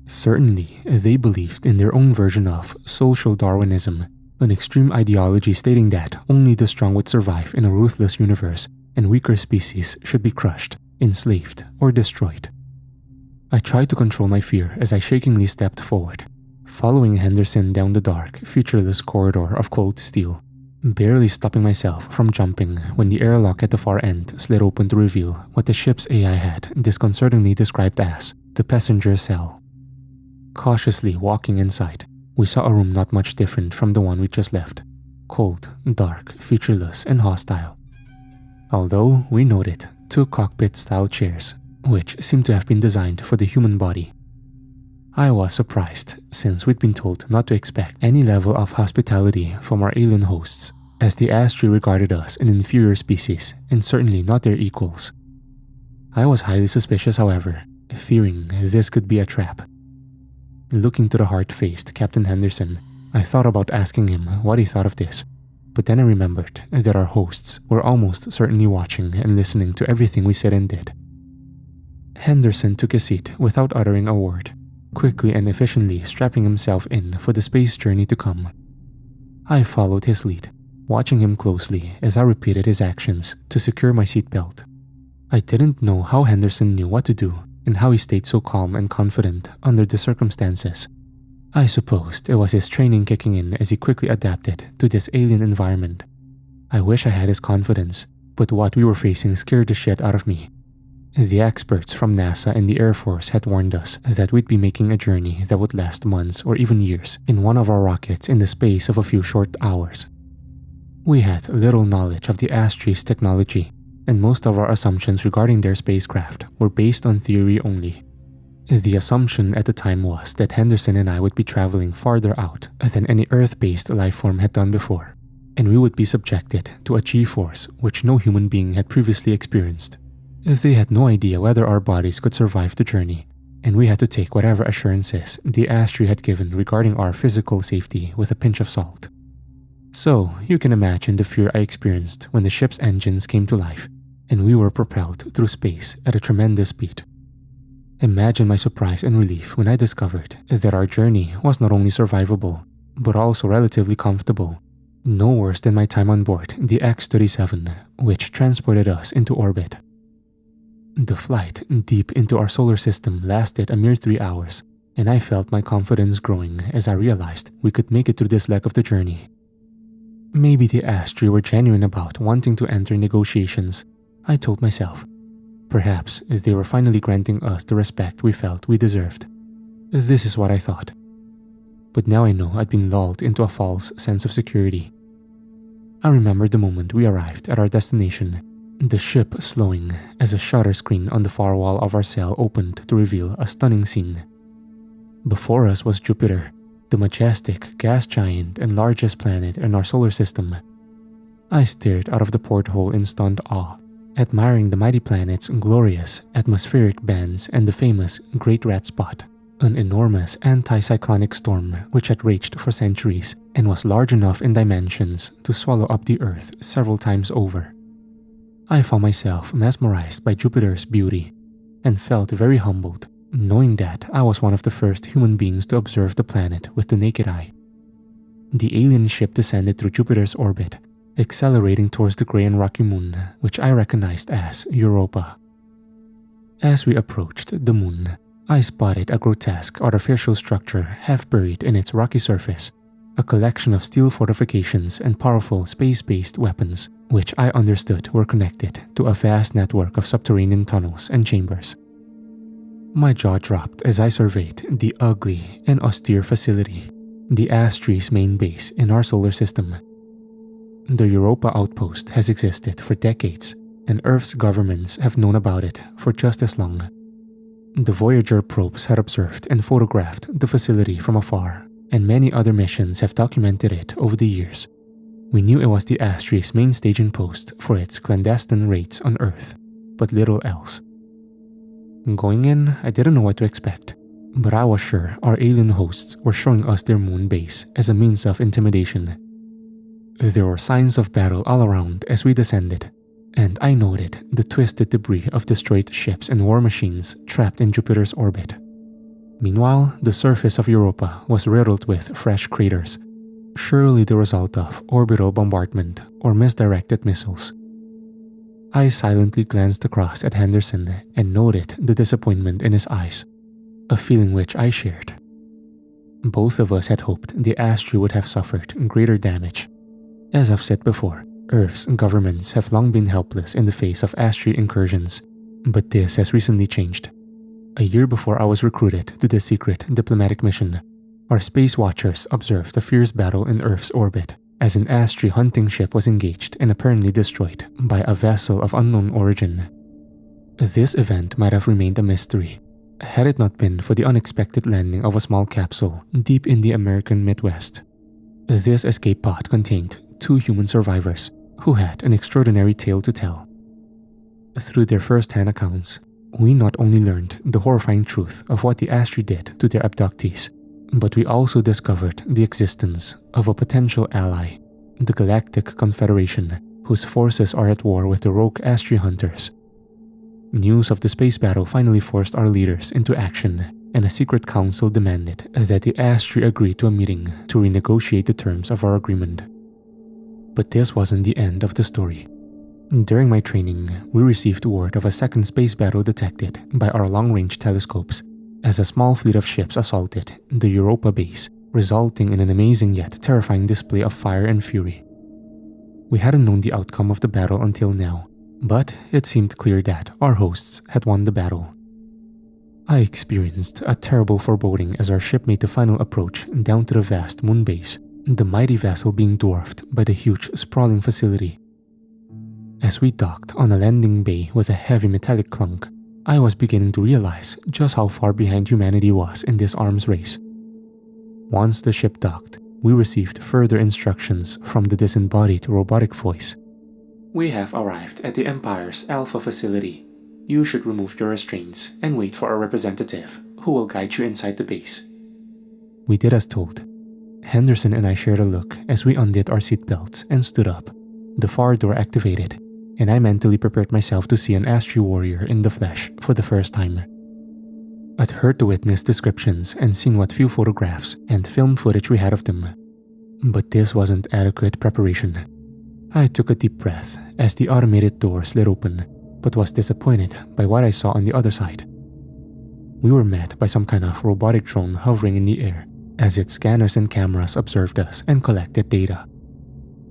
Certainly, they believed in their own version of social Darwinism, an extreme ideology stating that only the strong would survive in a ruthless universe and weaker species should be crushed, enslaved, or destroyed. I tried to control my fear as I shakingly stepped forward, following Henderson down the dark, featureless corridor of cold steel, barely stopping myself from jumping when the airlock at the far end slid open to reveal what the ship's AI had disconcertingly described as the passenger cell. Cautiously walking inside, we saw a room not much different from the one we just left, cold, dark, featureless, and hostile. Although we noted two cockpit-style chairs, which seemed to have been designed for the human body. I was surprised, since we'd been told not to expect any level of hospitality from our alien hosts, as the Astri regarded us an inferior species and certainly not their equals. I was highly suspicious, however, fearing this could be a trap. Looking to the hard-faced Captain Henderson, I thought about asking him what he thought of this, but then I remembered that our hosts were almost certainly watching and listening to everything we said and did. Henderson took a seat without uttering a word, quickly and efficiently strapping himself in for the space journey to come. I followed his lead, watching him closely as I repeated his actions to secure my seatbelt. I didn't know how Henderson knew what to do and how he stayed so calm and confident under the circumstances. I supposed it was his training kicking in as he quickly adapted to this alien environment. I wish I had his confidence, but what we were facing scared the shit out of me. The experts from NASA and the Air Force had warned us that we'd be making a journey that would last months or even years in one of our rockets in the space of a few short hours. We had little knowledge of the Astri's technology, and most of our assumptions regarding their spacecraft were based on theory only. The assumption at the time was that Henderson and I would be traveling farther out than any Earth-based lifeform had done before, and we would be subjected to a G-force which no human being had previously experienced. They had no idea whether our bodies could survive the journey, and we had to take whatever assurances the Astri had given regarding our physical safety with a pinch of salt. So, you can imagine the fear I experienced when the ship's engines came to life and we were propelled through space at a tremendous speed. Imagine my surprise and relief when I discovered that our journey was not only survivable, but also relatively comfortable, no worse than my time on board the X-37, which transported us into orbit. The flight deep into our solar system lasted a mere 3 hours, and I felt my confidence growing as I realized we could make it through this leg of the journey. Maybe the Astri were genuine about wanting to enter negotiations, I told myself. Perhaps they were finally granting us the respect we felt we deserved. This is what I thought. But now I know I'd been lulled into a false sense of security. I remember the moment we arrived at our destination, the ship slowing as a shutter screen on the far wall of our cell opened to reveal a stunning scene. Before us was Jupiter, the majestic gas giant and largest planet in our solar system. I stared out of the porthole in stunned awe, admiring the mighty planet's glorious atmospheric bands and the famous Great Red Spot, an enormous anticyclonic storm which had raged for centuries and was large enough in dimensions to swallow up the Earth several times over. I found myself mesmerized by Jupiter's beauty and felt very humbled, knowing that I was one of the first human beings to observe the planet with the naked eye. The alien ship descended through Jupiter's orbit, accelerating towards the gray and rocky moon, which I recognized as Europa. As we approached the moon, I spotted a grotesque artificial structure half buried in its rocky surface, a collection of steel fortifications and powerful space-based weapons, which I understood were connected to a vast network of subterranean tunnels and chambers. My jaw dropped as I surveyed the ugly and austere facility, the Astri's main base in our solar system. The Europa outpost has existed for decades, and Earth's governments have known about it for just as long. The Voyager probes had observed and photographed the facility from afar, and many other missions have documented it over the years. We knew it was the Astri's main staging post for its clandestine raids on Earth, but little else. Going in, I didn't know what to expect, but I was sure our alien hosts were showing us their moon base as a means of intimidation. There were signs of battle all around as we descended, and I noted the twisted debris of destroyed ships and war machines trapped in Jupiter's orbit. Meanwhile, the surface of Europa was riddled with fresh craters, surely the result of orbital bombardment or misdirected missiles. I silently glanced across at Henderson and noted the disappointment in his eyes, a feeling which I shared. Both of us had hoped the Astri would have suffered greater damage. As I've said before, Earth's governments have long been helpless in the face of Astri incursions, but this has recently changed. A year before I was recruited to this secret diplomatic mission, our space watchers observed a fierce battle in Earth's orbit as an Astri hunting ship was engaged and apparently destroyed by a vessel of unknown origin. This event might have remained a mystery had it not been for the unexpected landing of a small capsule deep in the American Midwest. This escape pod contained 2 human survivors who had an extraordinary tale to tell. Through their first-hand accounts, we not only learned the horrifying truth of what the Astri did to their abductees, But we also discovered the existence of a potential ally, the Galactic Confederation, whose forces are at war with the rogue Astri hunters. News of the space battle finally forced our leaders into action, and a secret council demanded that the Astri agree to a meeting to renegotiate the terms of our agreement. But this wasn't the end of the story. During my training, we received word of a second space battle detected by our long-range telescopes as a small fleet of ships assaulted the Europa base, resulting in an amazing yet terrifying display of fire and fury. We hadn't known the outcome of the battle until now, but it seemed clear that our hosts had won the battle. I experienced a terrible foreboding as our ship made the final approach down to the vast moon base, the mighty vessel being dwarfed by the huge sprawling facility. As we docked on a landing bay with a heavy metallic clunk, I was beginning to realize just how far behind humanity was in this arms race. Once the ship docked, we received further instructions from the disembodied robotic voice. "We have arrived at the Empire's Alpha facility. You should remove your restraints and wait for a representative who will guide you inside the base." We did as told. Henderson and I shared a look as we undid our seatbelts and stood up. The far door activated, and I mentally prepared myself to see an Astri warrior in the flesh for the first time. I'd heard the witness descriptions and seen what few photographs and film footage we had of them. But this wasn't adequate preparation. I took a deep breath as the automated door slid open, but was disappointed by what I saw on the other side. We were met by some kind of robotic drone hovering in the air as its scanners and cameras observed us and collected data.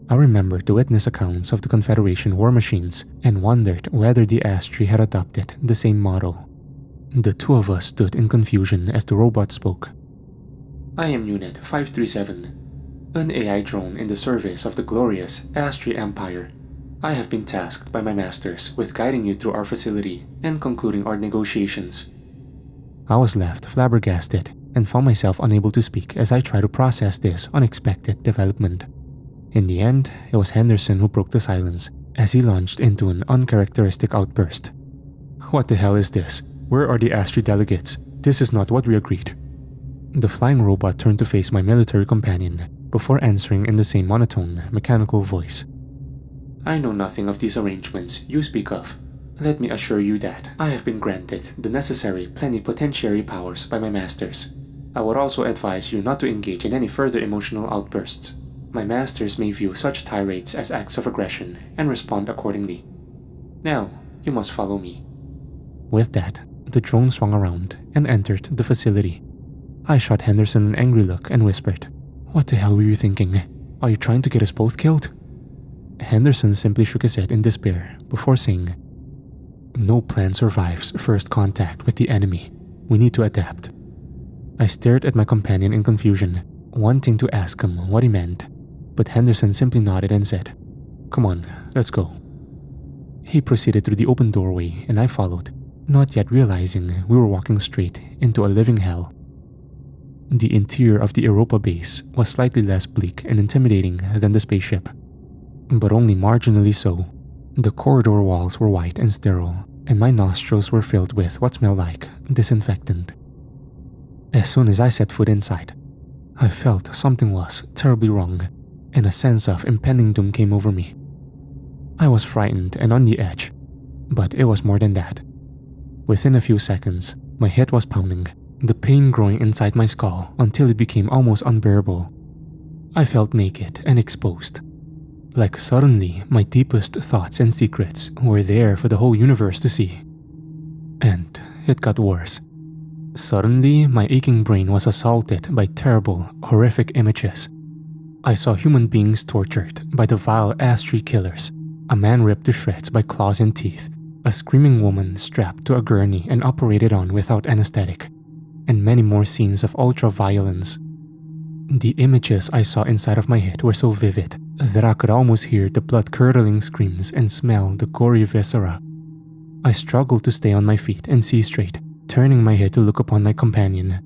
I remembered the witness accounts of the Confederation war machines and wondered whether the Astri had adopted the same model. The two of us stood in confusion as the robot spoke. "I am Unit 537, an AI drone in the service of the glorious Astri Empire. I have been tasked by my masters with guiding you through our facility and concluding our negotiations." I was left flabbergasted and found myself unable to speak as I tried to process this unexpected development. In the end, it was Henderson who broke the silence as he launched into an uncharacteristic outburst. "What the hell is this? Where are the Astri delegates? This is not what we agreed." The flying robot turned to face my military companion before answering in the same monotone, mechanical voice. "I know nothing of these arrangements you speak of. Let me assure you that I have been granted the necessary plenipotentiary powers by my masters. I would also advise you not to engage in any further emotional outbursts. My masters may view such tirades as acts of aggression and respond accordingly. Now, you must follow me." With that, the drone swung around and entered the facility. I shot Henderson an angry look and whispered, "What the hell were you thinking? Are you trying to get us both killed?" Henderson simply shook his head in despair before saying, "No plan survives first contact with the enemy. We need to adapt." I stared at my companion in confusion, wanting to ask him what he meant, but Henderson simply nodded and said, "Come on, let's go." He proceeded through the open doorway and I followed, not yet realizing we were walking straight into a living hell. The interior of the Europa base was slightly less bleak and intimidating than the spaceship, but only marginally so. The corridor walls were white and sterile, and my nostrils were filled with what smelled like disinfectant. As soon as I set foot inside, I felt something was terribly wrong, and a sense of impending doom came over me. I was frightened and on the edge, but it was more than that. Within a few seconds, my head was pounding, the pain growing inside my skull until it became almost unbearable. I felt naked and exposed. Like suddenly, my deepest thoughts and secrets were there for the whole universe to see. And it got worse. Suddenly, my aching brain was assaulted by terrible, horrific images. I saw human beings tortured by the vile Astri killers, a man ripped to shreds by claws and teeth, a screaming woman strapped to a gurney and operated on without anesthetic, and many more scenes of ultra-violence. The images I saw inside of my head were so vivid that I could almost hear the blood-curdling screams and smell the gory viscera. I struggled to stay on my feet and see straight, turning my head to look upon my companion.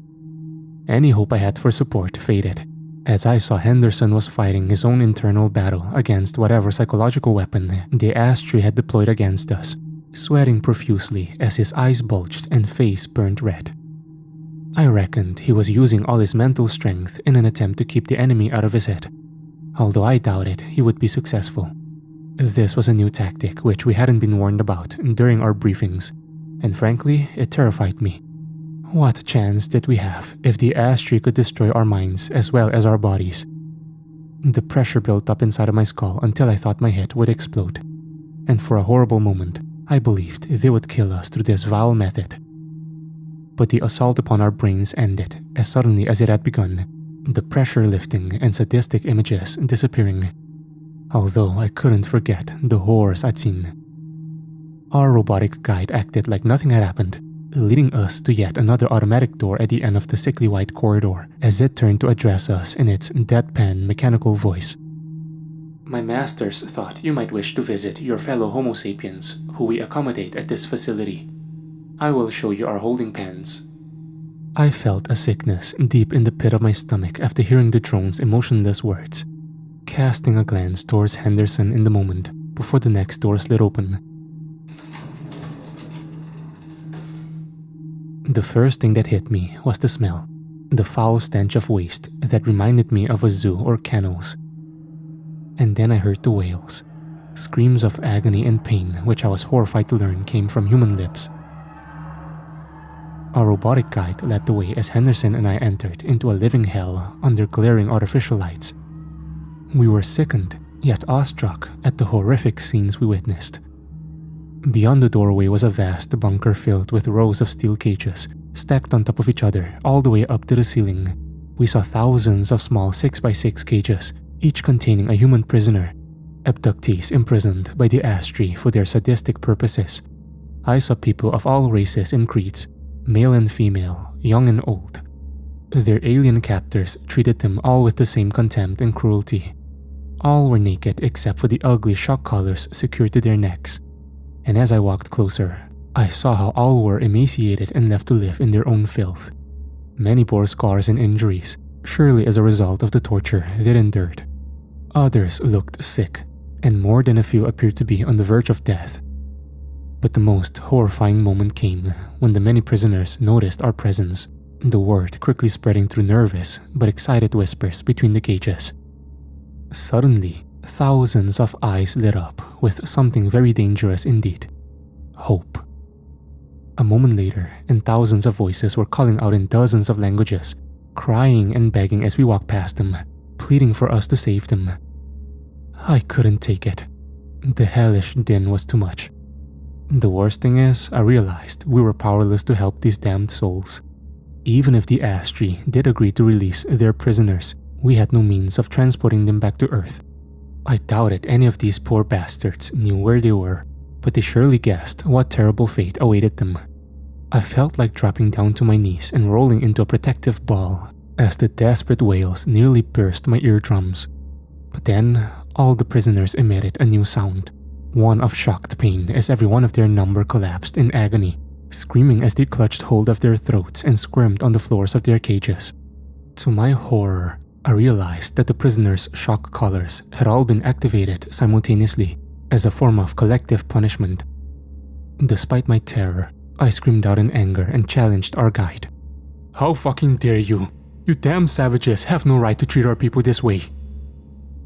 Any hope I had for support faded, as I saw Henderson was fighting his own internal battle against whatever psychological weapon the Astri had deployed against us, sweating profusely as his eyes bulged and face burned red. I reckoned he was using all his mental strength in an attempt to keep the enemy out of his head, although I doubted he would be successful. This was a new tactic which we hadn't been warned about during our briefings, and frankly, it terrified me. What chance did we have if the Astri could destroy our minds as well as our bodies? The pressure built up inside of my skull until I thought my head would explode, and for a horrible moment, I believed they would kill us through this vile method. But the assault upon our brains ended as suddenly as it had begun, the pressure lifting and sadistic images disappearing, although I couldn't forget the horrors I'd seen. Our robotic guide acted like nothing had happened, leading us to yet another automatic door at the end of the sickly white corridor as it turned to address us in its deadpan mechanical voice. My masters thought you might wish to visit your fellow Homo sapiens who we accommodate at this facility. I will show you our holding pens. I felt a sickness deep in the pit of my stomach after hearing the drone's emotionless words, casting a glance towards Henderson in the moment before the next door slid open. The first thing that hit me was the smell, the foul stench of waste that reminded me of a zoo or kennels. And then I heard the wails, screams of agony and pain which I was horrified to learn came from human lips. Our robotic guide led the way as Henderson and I entered into a living hell under glaring artificial lights. We were sickened, yet awestruck at the horrific scenes we witnessed. Beyond the doorway was a vast bunker filled with rows of steel cages, stacked on top of each other all the way up to the ceiling. We saw thousands of small 6x6 cages, each containing a human prisoner, abductees imprisoned by the Astri for their sadistic purposes. I saw people of all races and creeds, male and female, young and old. Their alien captors treated them all with the same contempt and cruelty. All were naked except for the ugly shock collars secured to their necks. And as I walked closer, I saw how all were emaciated and left to live in their own filth. Many bore scars and injuries, surely as a result of the torture they'd endured. Others looked sick, and more than a few appeared to be on the verge of death. But the most horrifying moment came when the many prisoners noticed our presence, the word quickly spreading through nervous but excited whispers between the cages. Suddenly, thousands of eyes lit up with something very dangerous indeed: hope. A moment later, and thousands of voices were calling out in dozens of languages, crying and begging as we walked past them, pleading for us to save them. I couldn't take it. The hellish din was too much. The worst thing is, I realized we were powerless to help these damned souls. Even if the Astri did agree to release their prisoners, we had no means of transporting them back to Earth. I doubted any of these poor bastards knew where they were, but they surely guessed what terrible fate awaited them. I felt like dropping down to my knees and rolling into a protective ball as the desperate wails nearly burst my eardrums. But then, all the prisoners emitted a new sound, one of shocked pain as every one of their number collapsed in agony, screaming as they clutched hold of their throats and squirmed on the floors of their cages. To my horror, I realized that the prisoners' shock collars had all been activated simultaneously as a form of collective punishment. Despite my terror, I screamed out in anger and challenged our guide. How fucking dare you? You damn savages have no right to treat our people this way.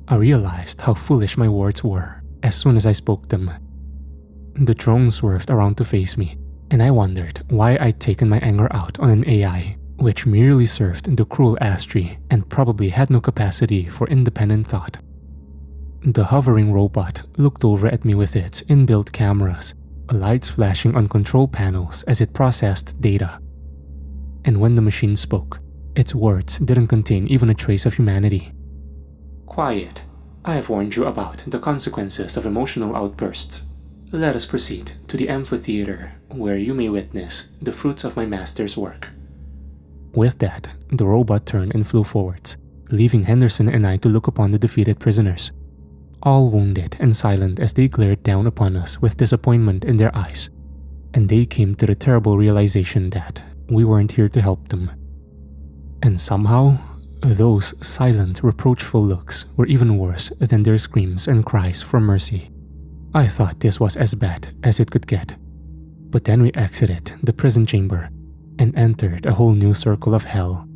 I realized how foolish my words were as soon as I spoke them. The drone swerved around to face me, and I wondered why I'd taken my anger out on an AI which merely served the cruel Astri and probably had no capacity for independent thought. The hovering robot looked over at me with its inbuilt cameras, lights flashing on control panels as it processed data. And when the machine spoke, its words didn't contain even a trace of humanity. Quiet. I have warned you about the consequences of emotional outbursts. Let us proceed to the amphitheater, where you may witness the fruits of my master's work. With that, the robot turned and flew forwards, leaving Henderson and I to look upon the defeated prisoners, all wounded and silent as they glared down upon us with disappointment in their eyes. And they came to the terrible realization that we weren't here to help them. And somehow, those silent, reproachful looks were even worse than their screams and cries for mercy. I thought this was as bad as it could get. But then we exited the prison chamber, and entered a whole new circle of hell.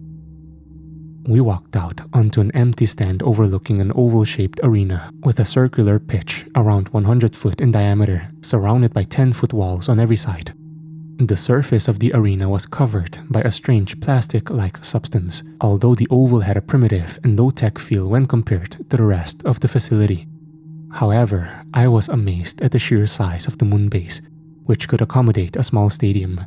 We walked out onto an empty stand overlooking an oval-shaped arena with a circular pitch around 100 foot in diameter, surrounded by 10-foot walls on every side. The surface of the arena was covered by a strange plastic-like substance, although the oval had a primitive and low-tech feel when compared to the rest of the facility. However, I was amazed at the sheer size of the moon base, which could accommodate a small stadium.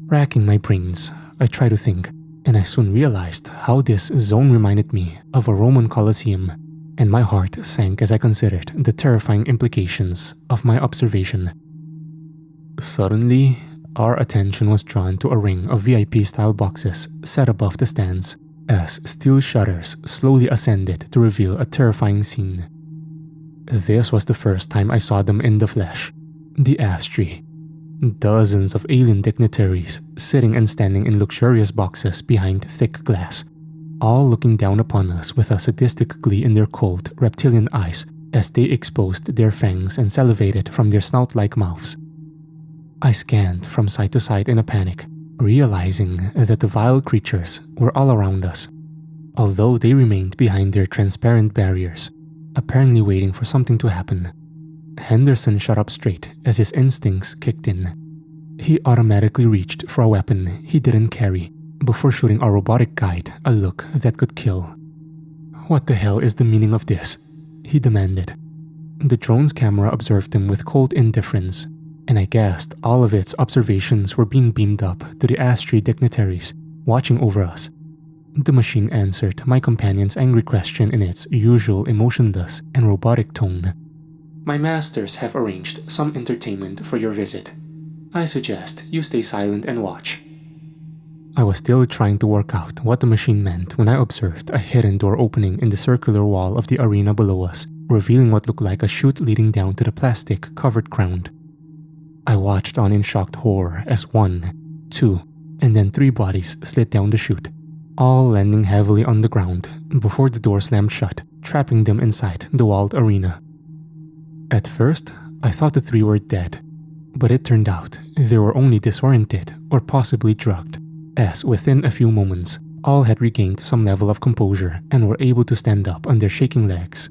Racking my brains, I tried to think, and I soon realized how this zone reminded me of a Roman Colosseum, and my heart sank as I considered the terrifying implications of my observation. Suddenly, our attention was drawn to a ring of VIP-style boxes set above the stands, as steel shutters slowly ascended to reveal a terrifying scene. This was the first time I saw them in the flesh. The Astri. Dozens of alien dignitaries sitting and standing in luxurious boxes behind thick glass, all looking down upon us with a sadistic glee in their cold, reptilian eyes as they exposed their fangs and salivated from their snout-like mouths. I scanned from side to side in a panic, realizing that the vile creatures were all around us, although they remained behind their transparent barriers, apparently waiting for something to happen. Henderson shut up straight as his instincts kicked in. He automatically reached for a weapon he didn't carry before shooting our robotic guide a look that could kill. "What the hell is the meaning of this?" he demanded. The drone's camera observed him with cold indifference, and I guessed all of its observations were being beamed up to the Astri dignitaries watching over us. The machine answered my companion's angry question in its usual emotionless and robotic tone. "My masters have arranged some entertainment for your visit. I suggest you stay silent and watch." I was still trying to work out what the machine meant when I observed a hidden door opening in the circular wall of the arena below us, revealing what looked like a chute leading down to the plastic-covered ground. I watched on in shocked horror as 1, 2, and then 3 bodies slid down the chute, all landing heavily on the ground before the door slammed shut, trapping them inside the walled arena. At first, I thought the 3 were dead, but it turned out they were only disoriented or possibly drugged, as within a few moments, all had regained some level of composure and were able to stand up on their shaking legs.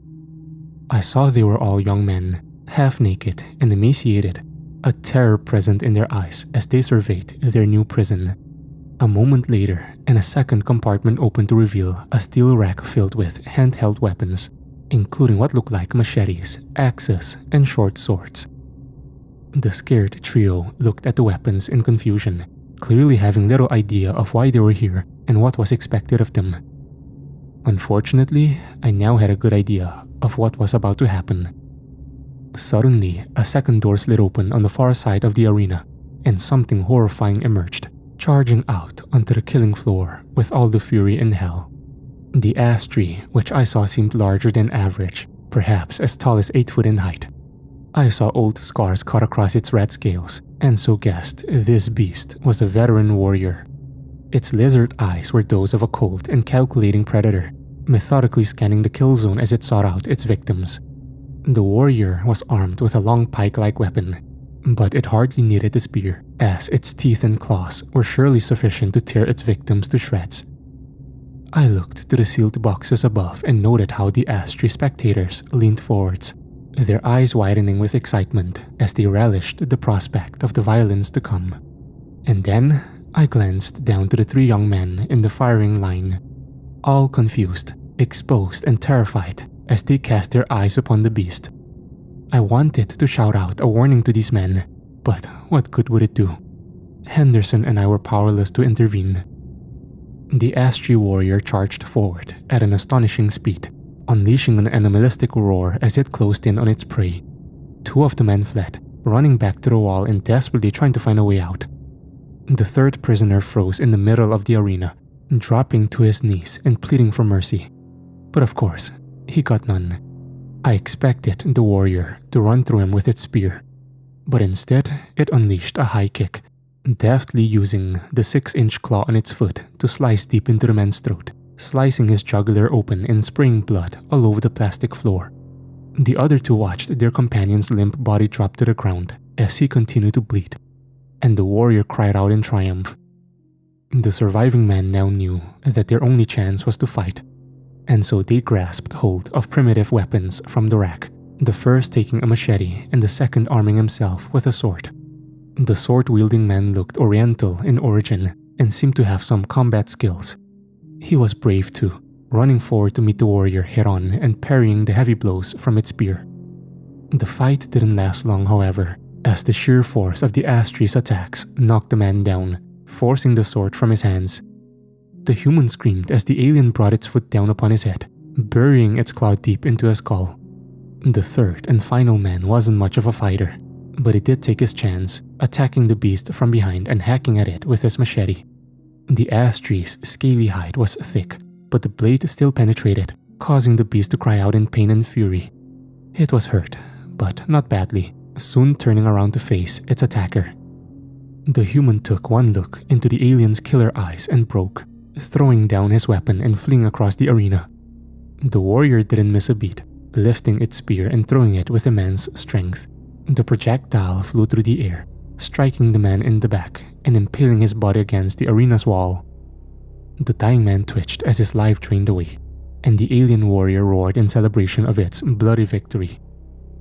I saw they were all young men, half naked and emaciated, a terror present in their eyes as they surveyed their new prison. A moment later, and a second compartment opened to reveal a steel rack filled with handheld weapons, including what looked like machetes, axes, and short swords. The scared trio looked at the weapons in confusion, clearly having little idea of why they were here and what was expected of them. Unfortunately, I now had a good idea of what was about to happen. Suddenly, a second door slid open on the far side of the arena, and something horrifying emerged, charging out onto the killing floor with all the fury in hell. The Astri, which I saw seemed larger than average, perhaps as tall as 8 foot in height. I saw old scars cut across its red scales, and so guessed this beast was a veteran warrior. Its lizard eyes were those of a cold and calculating predator, methodically scanning the kill zone as it sought out its victims. The warrior was armed with a long pike-like weapon, but it hardly needed a spear, as its teeth and claws were surely sufficient to tear its victims to shreds. I looked to the sealed boxes above and noted how the Astri spectators leaned forwards, their eyes widening with excitement as they relished the prospect of the violence to come. And then, I glanced down to the 3 young men in the firing line, all confused, exposed, and terrified as they cast their eyes upon the beast. I wanted to shout out a warning to these men, but what good would it do? Henderson and I were powerless to intervene. The Astri warrior charged forward at an astonishing speed, unleashing an animalistic roar as it closed in on its prey. 2 of the men fled, running back to the wall and desperately trying to find a way out. The 3rd prisoner froze in the middle of the arena, dropping to his knees and pleading for mercy. But of course, he got none. I expected the warrior to run through him with its spear, but instead it unleashed a high kick, deftly using the 6-inch claw on its foot to slice deep into the man's throat, slicing his jugular open and spraying blood all over the plastic floor. The other 2 watched their companion's limp body drop to the ground as he continued to bleed, and the warrior cried out in triumph. The surviving men now knew that their only chance was to fight, and so they grasped hold of primitive weapons from the rack, the first taking a machete and the second arming himself with a sword. The sword-wielding man looked oriental in origin and seemed to have some combat skills. He was brave too, running forward to meet the warrior head-on and parrying the heavy blows from its spear. The fight didn't last long, however, as the sheer force of the Astri's attacks knocked the man down, forcing the sword from his hands. The human screamed as the alien brought its foot down upon his head, burying its claw deep into his skull. The third and final man wasn't much of a fighter, but he did take his chance, attacking the beast from behind and hacking at it with his machete. The Astri's scaly hide was thick, but the blade still penetrated, causing the beast to cry out in pain and fury. It was hurt, but not badly, soon turning around to face its attacker. The human took one look into the alien's killer eyes and broke, throwing down his weapon and fleeing across the arena. The warrior didn't miss a beat, lifting its spear and throwing it with immense strength. The projectile flew through the air, striking the man in the back and impaling his body against the arena's wall. The dying man twitched as his life drained away, and the alien warrior roared in celebration of its bloody victory.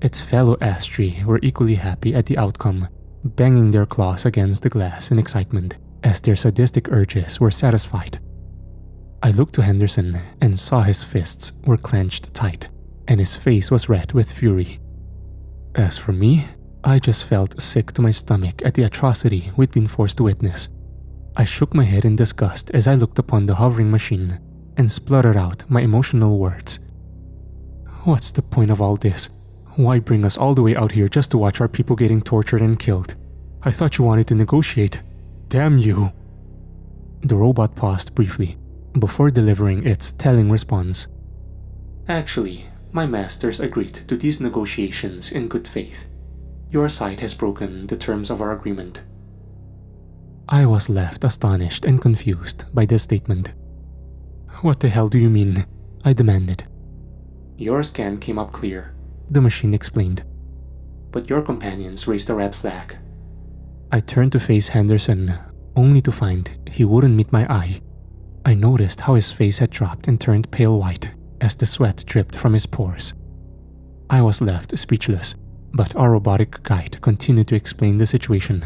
Its fellow Astri were equally happy at the outcome, banging their claws against the glass in excitement as their sadistic urges were satisfied. I looked to Henderson and saw his fists were clenched tight, and his face was red with fury. As for me, I just felt sick to my stomach at the atrocity we'd been forced to witness. I shook my head in disgust as I looked upon the hovering machine and spluttered out my emotional words. What's the point of all this? Why bring us all the way out here just to watch our people getting tortured and killed? I thought you wanted to negotiate. Damn you. The robot paused briefly before delivering its telling response. Actually, my masters agreed to these negotiations in good faith. Your side has broken the terms of our agreement. I was left astonished and confused by this statement. What the hell do you mean? I demanded. Your scan came up clear, the machine explained. But your companions raised a red flag. I turned to face Henderson, only to find he wouldn't meet my eye. I noticed how his face had dropped and turned pale white as the sweat dripped from his pores. I was left speechless, but our robotic guide continued to explain the situation.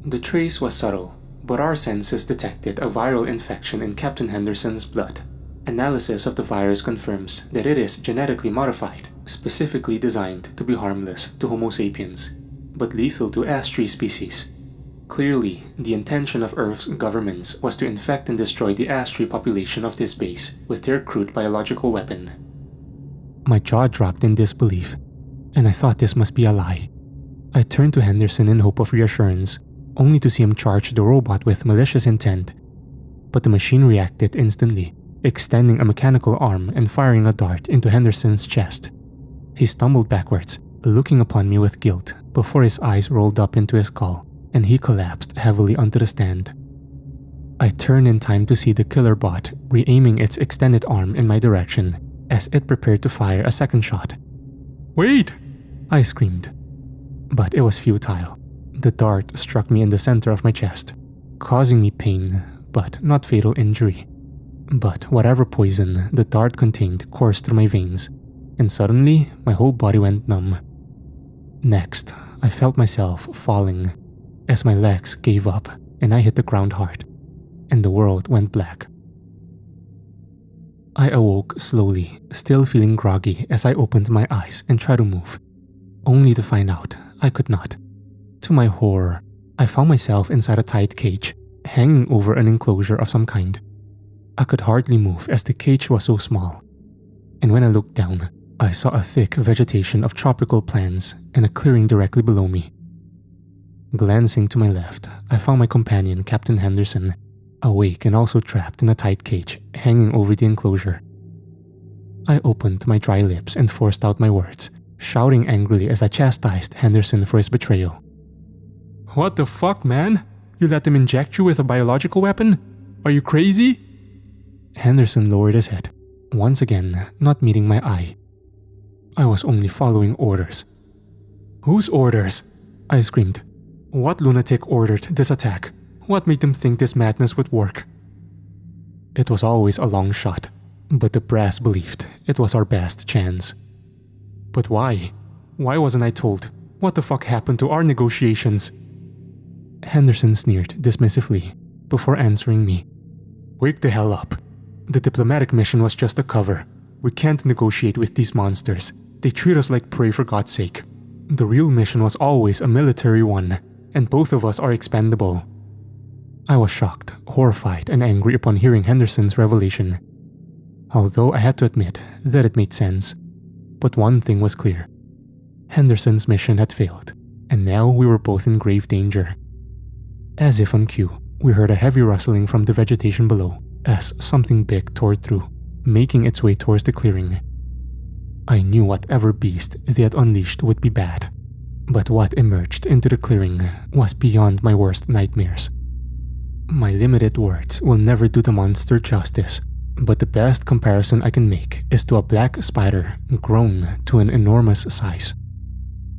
The trace was subtle, but our senses detected a viral infection in Captain Henderson's blood. Analysis of the virus confirms that it is genetically modified, specifically designed to be harmless to Homo sapiens, but lethal to Astri species. Clearly, the intention of Earth's governments was to infect and destroy the Astri population of this base with their crude biological weapon. My jaw dropped in disbelief, and I thought this must be a lie. I turned to Henderson in hope of reassurance, only to see him charge the robot with malicious intent. But the machine reacted instantly, extending a mechanical arm and firing a dart into Henderson's chest. He stumbled backwards, looking upon me with guilt before his eyes rolled up into his skull, and he collapsed heavily onto the stand. I turned in time to see the killer bot re-aiming its extended arm in my direction as it prepared to fire a second shot. Wait! I screamed. But it was futile. The dart struck me in the center of my chest, causing me pain, but not fatal injury. But whatever poison the dart contained coursed through my veins, and suddenly my whole body went numb. Next, I felt myself falling as my legs gave up and I hit the ground hard, and the world went black. I awoke slowly, still feeling groggy as I opened my eyes and tried to move, only to find out I could not. To my horror, I found myself inside a tight cage, hanging over an enclosure of some kind. I could hardly move as the cage was so small, and when I looked down, I saw a thick vegetation of tropical plants and a clearing directly below me. Glancing to my left, I found my companion, Captain Henderson, awake and also trapped in a tight cage hanging over the enclosure. I opened my dry lips and forced out my words, shouting angrily as I chastised Henderson for his betrayal. What the fuck, man? You let them inject you with a biological weapon? Are you crazy? Henderson lowered his head, once again not meeting my eye. I was only following orders. Whose orders? I screamed. What lunatic ordered this attack? What made them think this madness would work? It was always a long shot, but the brass believed it was our best chance. But why? Why wasn't I told? What the fuck happened to our negotiations? Henderson sneered dismissively before answering me. Wake the hell up. The diplomatic mission was just a cover. We can't negotiate with these monsters. They treat us like prey for God's sake. The real mission was always a military one, and both of us are expendable. I was shocked, horrified, and angry upon hearing Henderson's revelation. Although I had to admit that it made sense. But one thing was clear. Henderson's mission had failed, and now we were both in grave danger. As if on cue, we heard a heavy rustling from the vegetation below as something big tore through, making its way towards the clearing. I knew whatever beast they had unleashed would be bad, but what emerged into the clearing was beyond my worst nightmares. My limited words will never do the monster justice, but the best comparison I can make is to a black spider grown to an enormous size.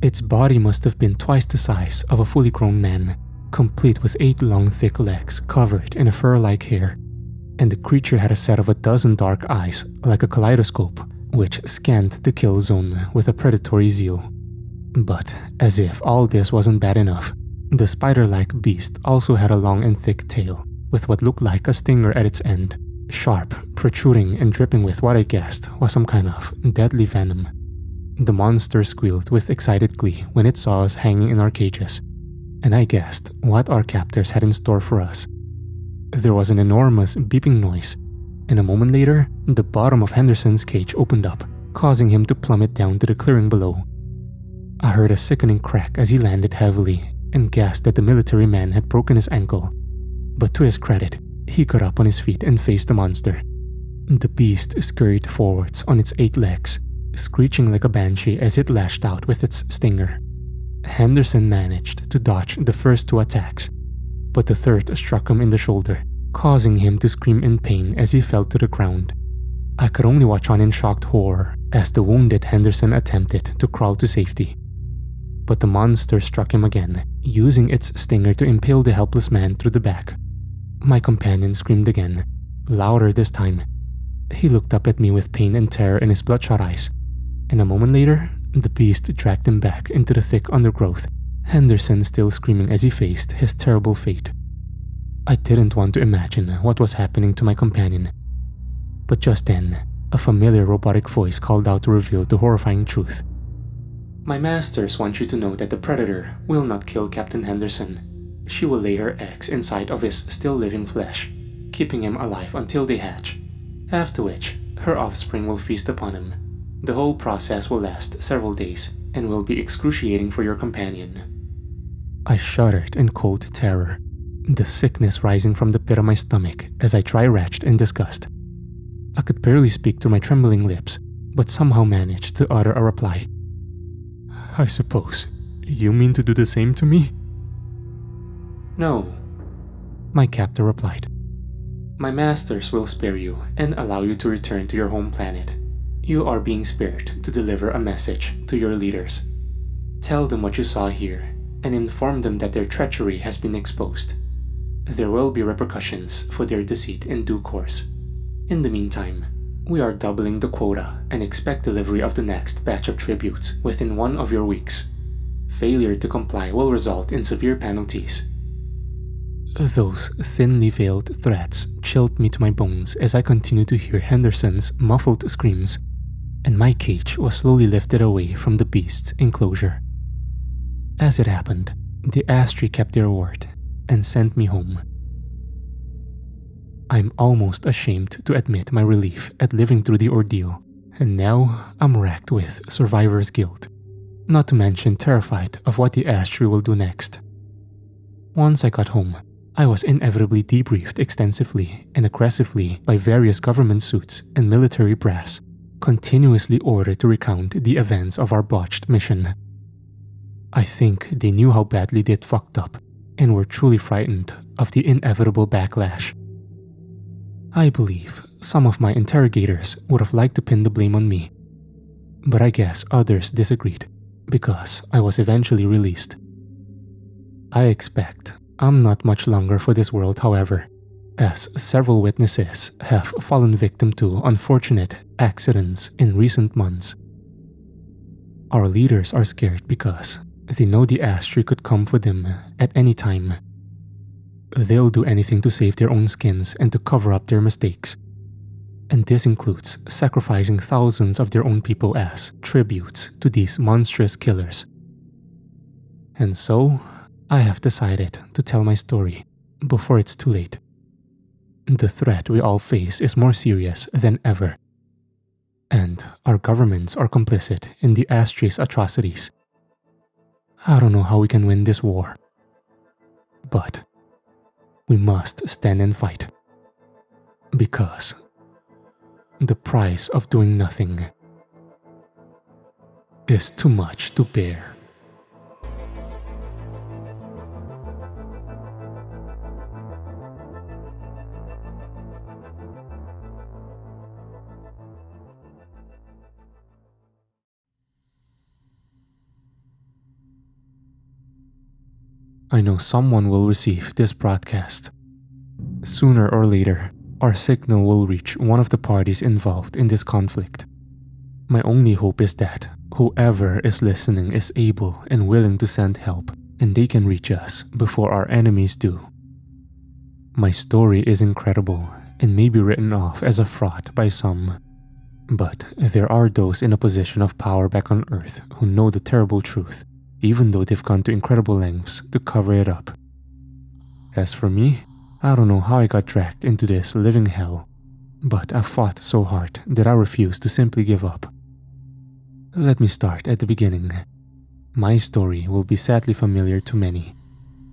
Its body must have been twice the size of a fully grown man, complete with 8 long thick legs covered in a fur-like hair, and the creature had a set of 12 dark eyes like a kaleidoscope, which scanned the kill zone with a predatory zeal. But as if all this wasn't bad enough, the spider-like beast also had a long and thick tail with what looked like a stinger at its end, sharp, protruding, and dripping with what I guessed was some kind of deadly venom. The monster squealed with excited glee when it saw us hanging in our cages, and I guessed what our captors had in store for us. There was an enormous beeping noise, and a moment later, the bottom of Henderson's cage opened up, causing him to plummet down to the clearing below. I heard a sickening crack as he landed heavily and guessed that the military man had broken his ankle, but to his credit, he got up on his feet and faced the monster. The beast scurried forwards on its 8 legs, screeching like a banshee as it lashed out with its stinger. Henderson managed to dodge the first 2 attacks, but the third struck him in the shoulder, causing him to scream in pain as he fell to the ground. I could only watch on in shocked horror as the wounded Henderson attempted to crawl to safety. But the monster struck him again, using its stinger to impale the helpless man through the back. My companion screamed again, louder this time. He looked up at me with pain and terror in his bloodshot eyes, and a moment later, the beast dragged him back into the thick undergrowth, Henderson still screaming as he faced his terrible fate. I didn't want to imagine what was happening to my companion. But just then, a familiar robotic voice called out to reveal the horrifying truth. My masters want you to know that the Predator will not kill Captain Henderson. She will lay her eggs inside of his still living flesh, keeping him alive until they hatch, after which her offspring will feast upon him. The whole process will last several days and will be excruciating for your companion. I shuddered in cold terror, the sickness rising from the pit of my stomach as I dry-retched in disgust. I could barely speak through my trembling lips, but somehow managed to utter a reply. I suppose you mean to do the same to me? No, my captor replied. My masters will spare you and allow you to return to your home planet. You are being spared to deliver a message to your leaders. Tell them what you saw here and inform them that their treachery has been exposed. There will be repercussions for their deceit in due course. In the meantime, we are doubling the quota and expect delivery of the next batch of tributes within 1 of your weeks. Failure to comply will result in severe penalties. Those thinly veiled threats chilled me to my bones as I continued to hear Henderson's muffled screams, and my cage was slowly lifted away from the beast's enclosure. As it happened, the Astri kept their word and sent me home. I'm almost ashamed to admit my relief at living through the ordeal, and now I'm racked with survivor's guilt, not to mention terrified of what the Astri will do next. Once I got home, I was inevitably debriefed extensively and aggressively by various government suits and military brass, continuously ordered to recount the events of our botched mission. I think they knew how badly they'd fucked up and were truly frightened of the inevitable backlash. I believe some of my interrogators would have liked to pin the blame on me, but I guess others disagreed because I was eventually released. I expect I'm not much longer for this world, however, as several witnesses have fallen victim to unfortunate accidents in recent months. Our leaders are scared because they know the Astri could come for them at any time. They'll do anything to save their own skins and to cover up their mistakes. And this includes sacrificing thousands of their own people as tributes to these monstrous killers. And so, I have decided to tell my story before it's too late. The threat we all face is more serious than ever. And our governments are complicit in the Astri's atrocities. I don't know how we can win this war. But we must stand and fight. Because the price of doing nothing is too much to bear. I know someone will receive this broadcast. Sooner or later, our signal will reach one of the parties involved in this conflict. My only hope is that whoever is listening is able and willing to send help, and they can reach us before our enemies do. My story is incredible and may be written off as a fraud by some, but there are those in a position of power back on Earth who know the terrible truth, even though they've gone to incredible lengths to cover it up. As for me, I don't know how I got dragged into this living hell, but I fought so hard that I refuse to simply give up. Let me start at the beginning. My story will be sadly familiar to many.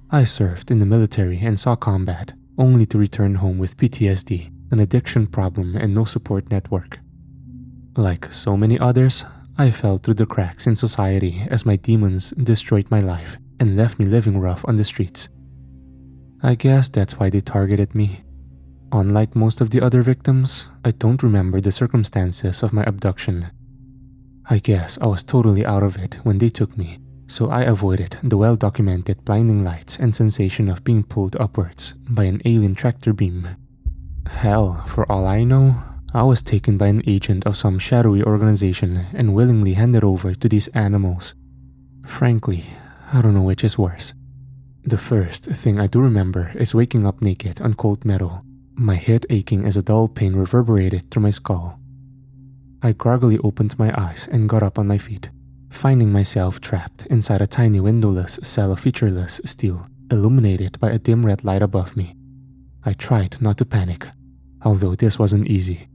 I served in the military and saw combat, only to return home with PTSD, an addiction problem, and no support network. Like so many others, I fell through the cracks in society as my demons destroyed my life and left me living rough on the streets. I guess that's why they targeted me. Unlike most of the other victims, I don't remember the circumstances of my abduction. I guess I was totally out of it when they took me, so I avoided the well-documented blinding lights and sensation of being pulled upwards by an alien tractor beam. Hell, for all I know, I was taken by an agent of some shadowy organization and willingly handed over to these animals. Frankly, I don't know which is worse. The first thing I do remember is waking up naked on cold metal, my head aching as a dull pain reverberated through my skull. I groggily opened my eyes and got up on my feet, finding myself trapped inside a tiny windowless cell of featureless steel, illuminated by a dim red light above me. I tried not to panic, although this wasn't easy.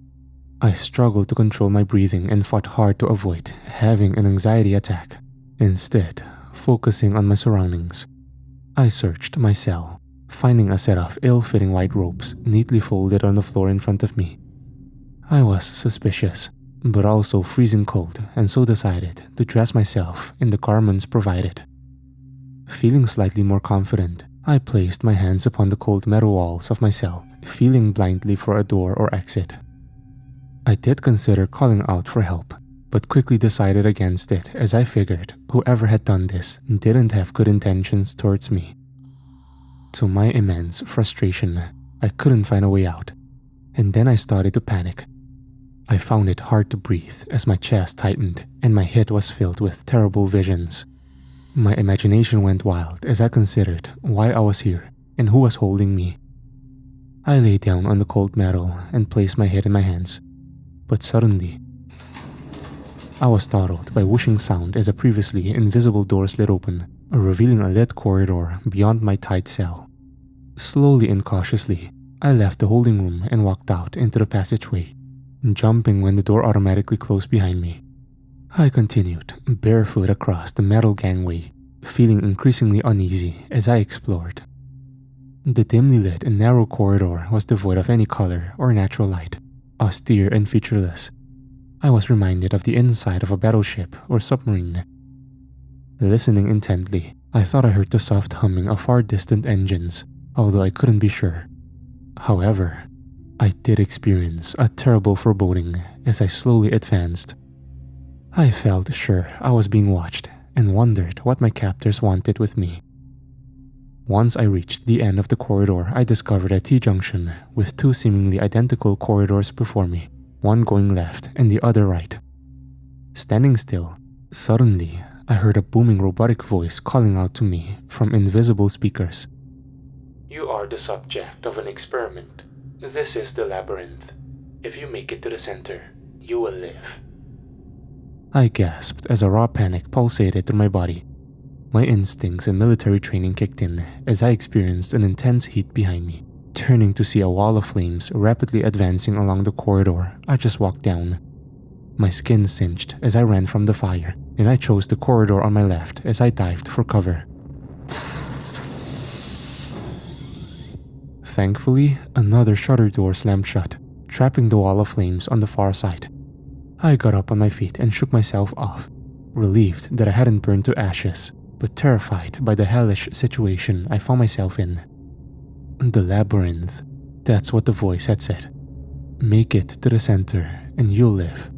I struggled to control my breathing and fought hard to avoid having an anxiety attack, instead focusing on my surroundings. I searched my cell, finding a set of ill-fitting white robes neatly folded on the floor in front of me. I was suspicious, but also freezing cold, and so decided to dress myself in the garments provided. Feeling slightly more confident, I placed my hands upon the cold metal walls of my cell, feeling blindly for a door or exit. I did consider calling out for help, but quickly decided against it as I figured whoever had done this didn't have good intentions towards me. To my immense frustration, I couldn't find a way out, and then I started to panic. I found it hard to breathe as my chest tightened and my head was filled with terrible visions. My imagination went wild as I considered why I was here and who was holding me. I lay down on the cold metal and placed my head in my hands. But suddenly, I was startled by whooshing sound as a previously invisible door slid open, revealing a lit corridor beyond my tight cell. Slowly and cautiously, I left the holding room and walked out into the passageway, jumping when the door automatically closed behind me. I continued barefoot across the metal gangway, feeling increasingly uneasy as I explored. The dimly lit and narrow corridor was devoid of any color or natural light, austere and featureless. I was reminded of the inside of a battleship or submarine. Listening intently, I thought I heard the soft humming of far-distant engines, although I couldn't be sure. However, I did experience a terrible foreboding as I slowly advanced. I felt sure I was being watched and wondered what my captors wanted with me. Once I reached the end of the corridor, I discovered a T-junction with two seemingly identical corridors before me, one going left and the other right. Standing still, suddenly I heard a booming robotic voice calling out to me from invisible speakers. "You are the subject of an experiment. This is the labyrinth. If you make it to the center, you will live." I gasped as a raw panic pulsated through my body. My instincts and military training kicked in as I experienced an intense heat behind me. Turning to see a wall of flames rapidly advancing along the corridor, I just walked down. My skin cinched as I ran from the fire, and I chose the corridor on my left as I dived for cover. Thankfully, another shutter door slammed shut, trapping the wall of flames on the far side. I got up on my feet and shook myself off, relieved that I hadn't burned to ashes, but terrified by the hellish situation I found myself in. The labyrinth, that's what the voice had said. Make it to the center and you'll live.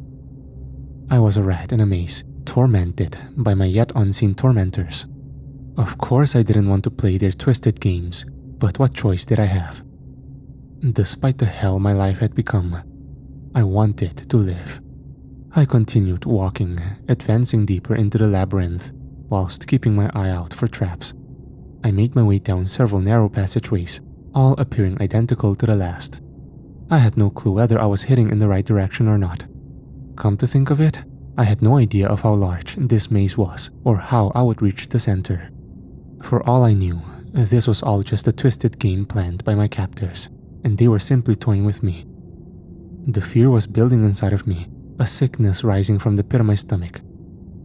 I was a rat in a maze, tormented by my yet unseen tormentors. Of course I didn't want to play their twisted games, but what choice did I have? Despite the hell my life had become, I wanted to live. I continued walking, advancing deeper into the labyrinth, whilst keeping my eye out for traps. I made my way down several narrow passageways, all appearing identical to the last. I had no clue whether I was heading in the right direction or not. Come to think of it, I had no idea of how large this maze was or how I would reach the center. For all I knew, this was all just a twisted game planned by my captors, and they were simply toying with me. The fear was building inside of me, a sickness rising from the pit of my stomach.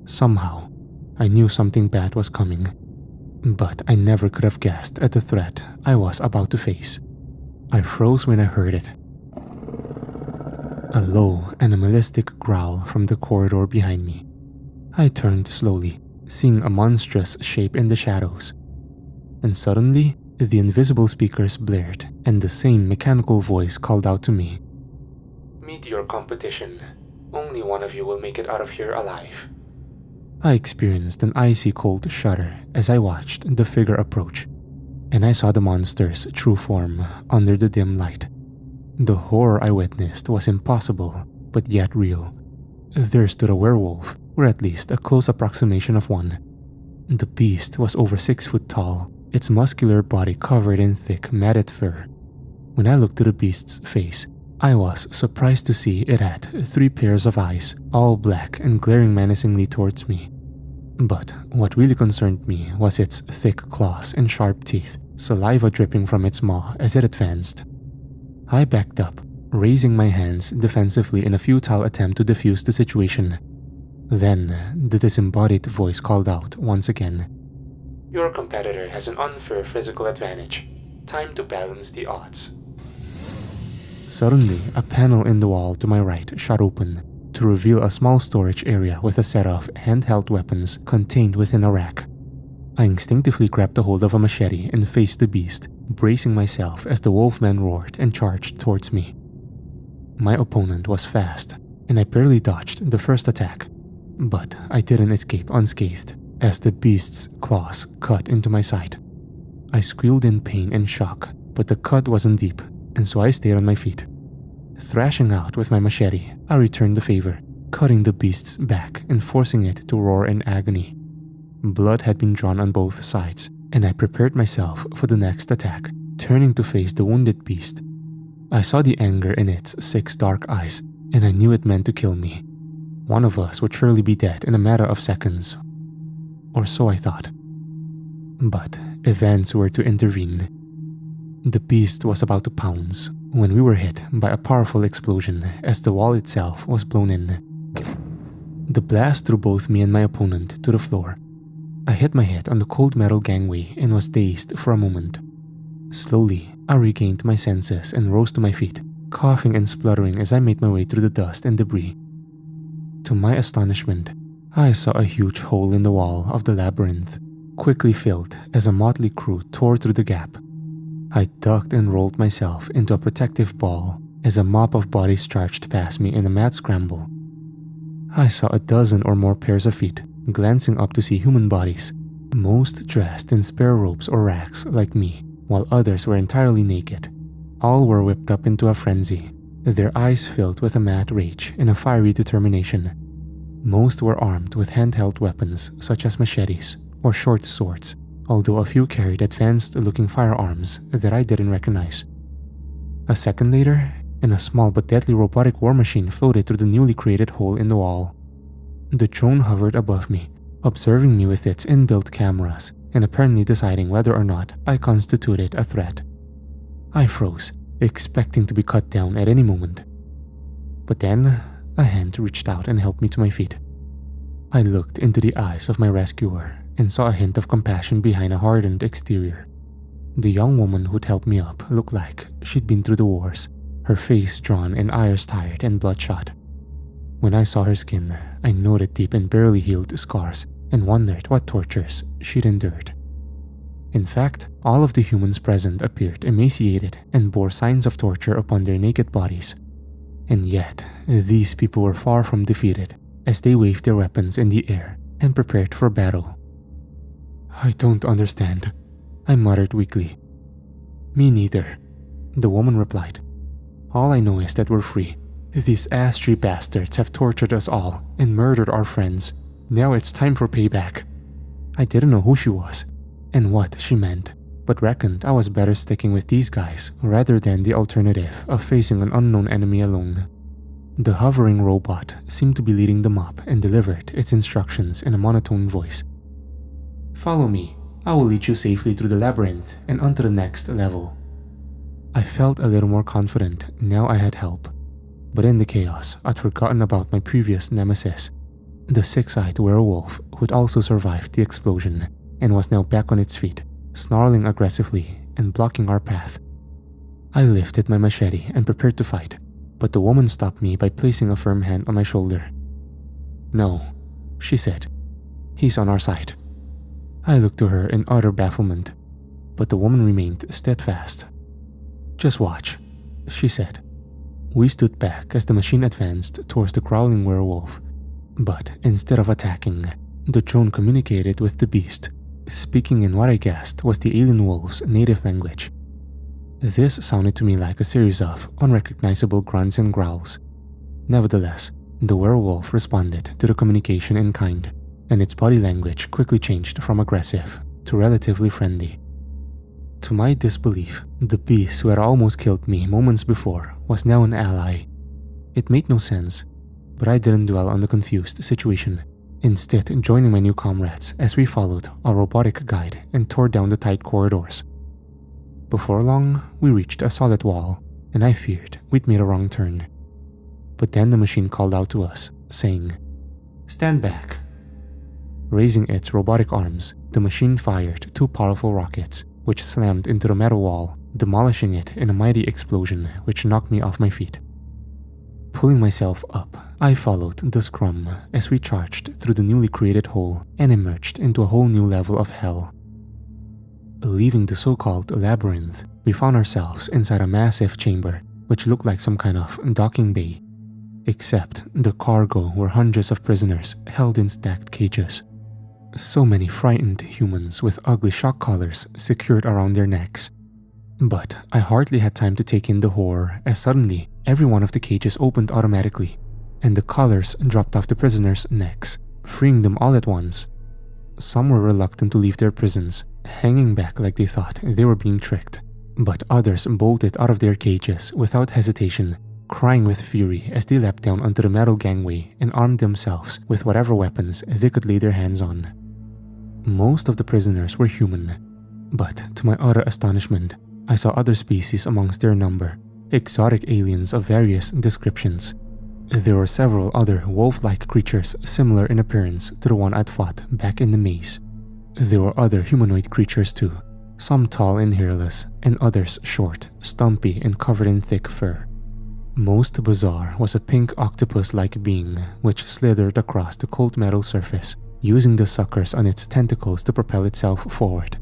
Somehow, I knew something bad was coming, but I never could have guessed at the threat I was about to face. I froze when I heard it. A low, animalistic growl from the corridor behind me. I turned slowly, seeing a monstrous shape in the shadows. And suddenly, the invisible speakers blared, and the same mechanical voice called out to me. "Meet your competition. Only one of you will make it out of here alive." I experienced an icy cold shudder as I watched the figure approach, and I saw the monster's true form under the dim light. The horror I witnessed was impossible, but yet real. There stood a werewolf, or at least a close approximation of one. The beast was over 6 foot tall, its muscular body covered in thick, matted fur. When I looked to the beast's face, I was surprised to see it had 3 pairs of eyes, all black and glaring menacingly towards me. But what really concerned me was its thick claws and sharp teeth, saliva dripping from its maw as it advanced. I backed up, raising my hands defensively in a futile attempt to defuse the situation. Then, the disembodied voice called out once again. "Your competitor has an unfair physical advantage. Time to balance the odds." Suddenly, a panel in the wall to my right shot open to reveal a small storage area with a set of handheld weapons contained within a rack. I instinctively grabbed a hold of a machete and faced the beast, bracing myself as the wolfman roared and charged towards me. My opponent was fast, and I barely dodged the first attack, but I didn't escape unscathed as the beast's claws cut into my side. I squealed in pain and shock, but the cut wasn't deep, and so I stayed on my feet. Thrashing out with my machete, I returned the favor, cutting the beast's back and forcing it to roar in agony. Blood had been drawn on both sides, and I prepared myself for the next attack, turning to face the wounded beast. I saw the anger in its 6 dark eyes, and I knew it meant to kill me. One of us would surely be dead in a matter of seconds. Or so I thought. But events were to intervene. The beast was about to pounce when we were hit by a powerful explosion as the wall itself was blown in. The blast threw both me and my opponent to the floor. I hit my head on the cold metal gangway and was dazed for a moment. Slowly, I regained my senses and rose to my feet, coughing and spluttering as I made my way through the dust and debris. To my astonishment, I saw a huge hole in the wall of the labyrinth, quickly filled as a motley crew tore through the gap. I ducked and rolled myself into a protective ball as a mop of bodies charged past me in a mad scramble. I saw a dozen or more pairs of feet, glancing up to see human bodies, Most dressed in spare robes or rags like me, while others were entirely naked. All were whipped up into a frenzy, their eyes filled with a mad rage and a fiery determination. Most were armed with handheld weapons such as machetes or short swords, although a few carried advanced-looking firearms that I didn't recognize. A second later, and a small but deadly robotic war machine floated through the newly created hole in the wall. The drone hovered above me, observing me with its inbuilt cameras and apparently deciding whether or not I constituted a threat. I froze, expecting to be cut down at any moment. But then, a hand reached out and helped me to my feet. I looked into the eyes of my rescuer and saw a hint of compassion behind a hardened exterior. The young woman who'd helped me up looked like she'd been through the wars, her face drawn and eyes tired and bloodshot. When I saw her skin, I noted deep and barely healed scars and wondered what tortures she'd endured. In fact, all of the humans present appeared emaciated and bore signs of torture upon their naked bodies. And yet, these people were far from defeated as they waved their weapons in the air and prepared for battle. "I don't understand," I muttered weakly. "Me neither," the woman replied. "All I know is that we're free. These Astri bastards have tortured us all and murdered our friends. Now it's time for payback." I didn't know who she was and what she meant, but reckoned I was better sticking with these guys rather than the alternative of facing an unknown enemy alone. The hovering robot seemed to be leading them up and delivered its instructions in a monotone voice. "Follow me. I will lead you safely through the labyrinth and onto the next level." I felt a little more confident now I had help, but in the chaos I'd forgotten about my previous nemesis, the six-eyed werewolf who'd also survived the explosion and was now back on its feet, snarling aggressively and blocking our path. I lifted my machete and prepared to fight, but the woman stopped me by placing a firm hand on my shoulder. "No," she said. "He's on our side." I looked to her in utter bafflement, but the woman remained steadfast. "Just watch," she said. We stood back as the machine advanced towards the growling werewolf, but instead of attacking, the drone communicated with the beast, speaking in what I guessed was the alien wolf's native language. This sounded to me like a series of unrecognizable grunts and growls. Nevertheless, the werewolf responded to the communication in kind, and its body language quickly changed from aggressive to relatively friendly. To my disbelief, the beast who had almost killed me moments before was now an ally. It made no sense, but I didn't dwell on the confused situation, instead joining my new comrades as we followed our robotic guide and tore down the tight corridors. Before long, we reached a solid wall, and I feared we'd made a wrong turn. But then the machine called out to us, saying, "Stand back." Raising its robotic arms, the machine fired two powerful rockets, which slammed into the metal wall, demolishing it in a mighty explosion which knocked me off my feet. Pulling myself up, I followed the scrum as we charged through the newly created hole and emerged into a whole new level of hell. Leaving the so-called labyrinth, we found ourselves inside a massive chamber which looked like some kind of docking bay, except the cargo were hundreds of prisoners held in stacked cages. So many frightened humans with ugly shock collars secured around their necks. But I hardly had time to take in the horror as suddenly every one of the cages opened automatically, and the collars dropped off the prisoners' necks, freeing them all at once. Some were reluctant to leave their prisons, hanging back like they thought they were being tricked, but others bolted out of their cages without hesitation, crying with fury as they leapt down onto the metal gangway and armed themselves with whatever weapons they could lay their hands on. Most of the prisoners were human, but to my utter astonishment, I saw other species amongst their number, exotic aliens of various descriptions. There were several other wolf-like creatures similar in appearance to the one I'd fought back in the maze. There were other humanoid creatures too, some tall and hairless, and others short, stumpy, and covered in thick fur. Most bizarre was a pink octopus-like being which slithered across the cold metal surface, using the suckers on its tentacles to propel itself forward.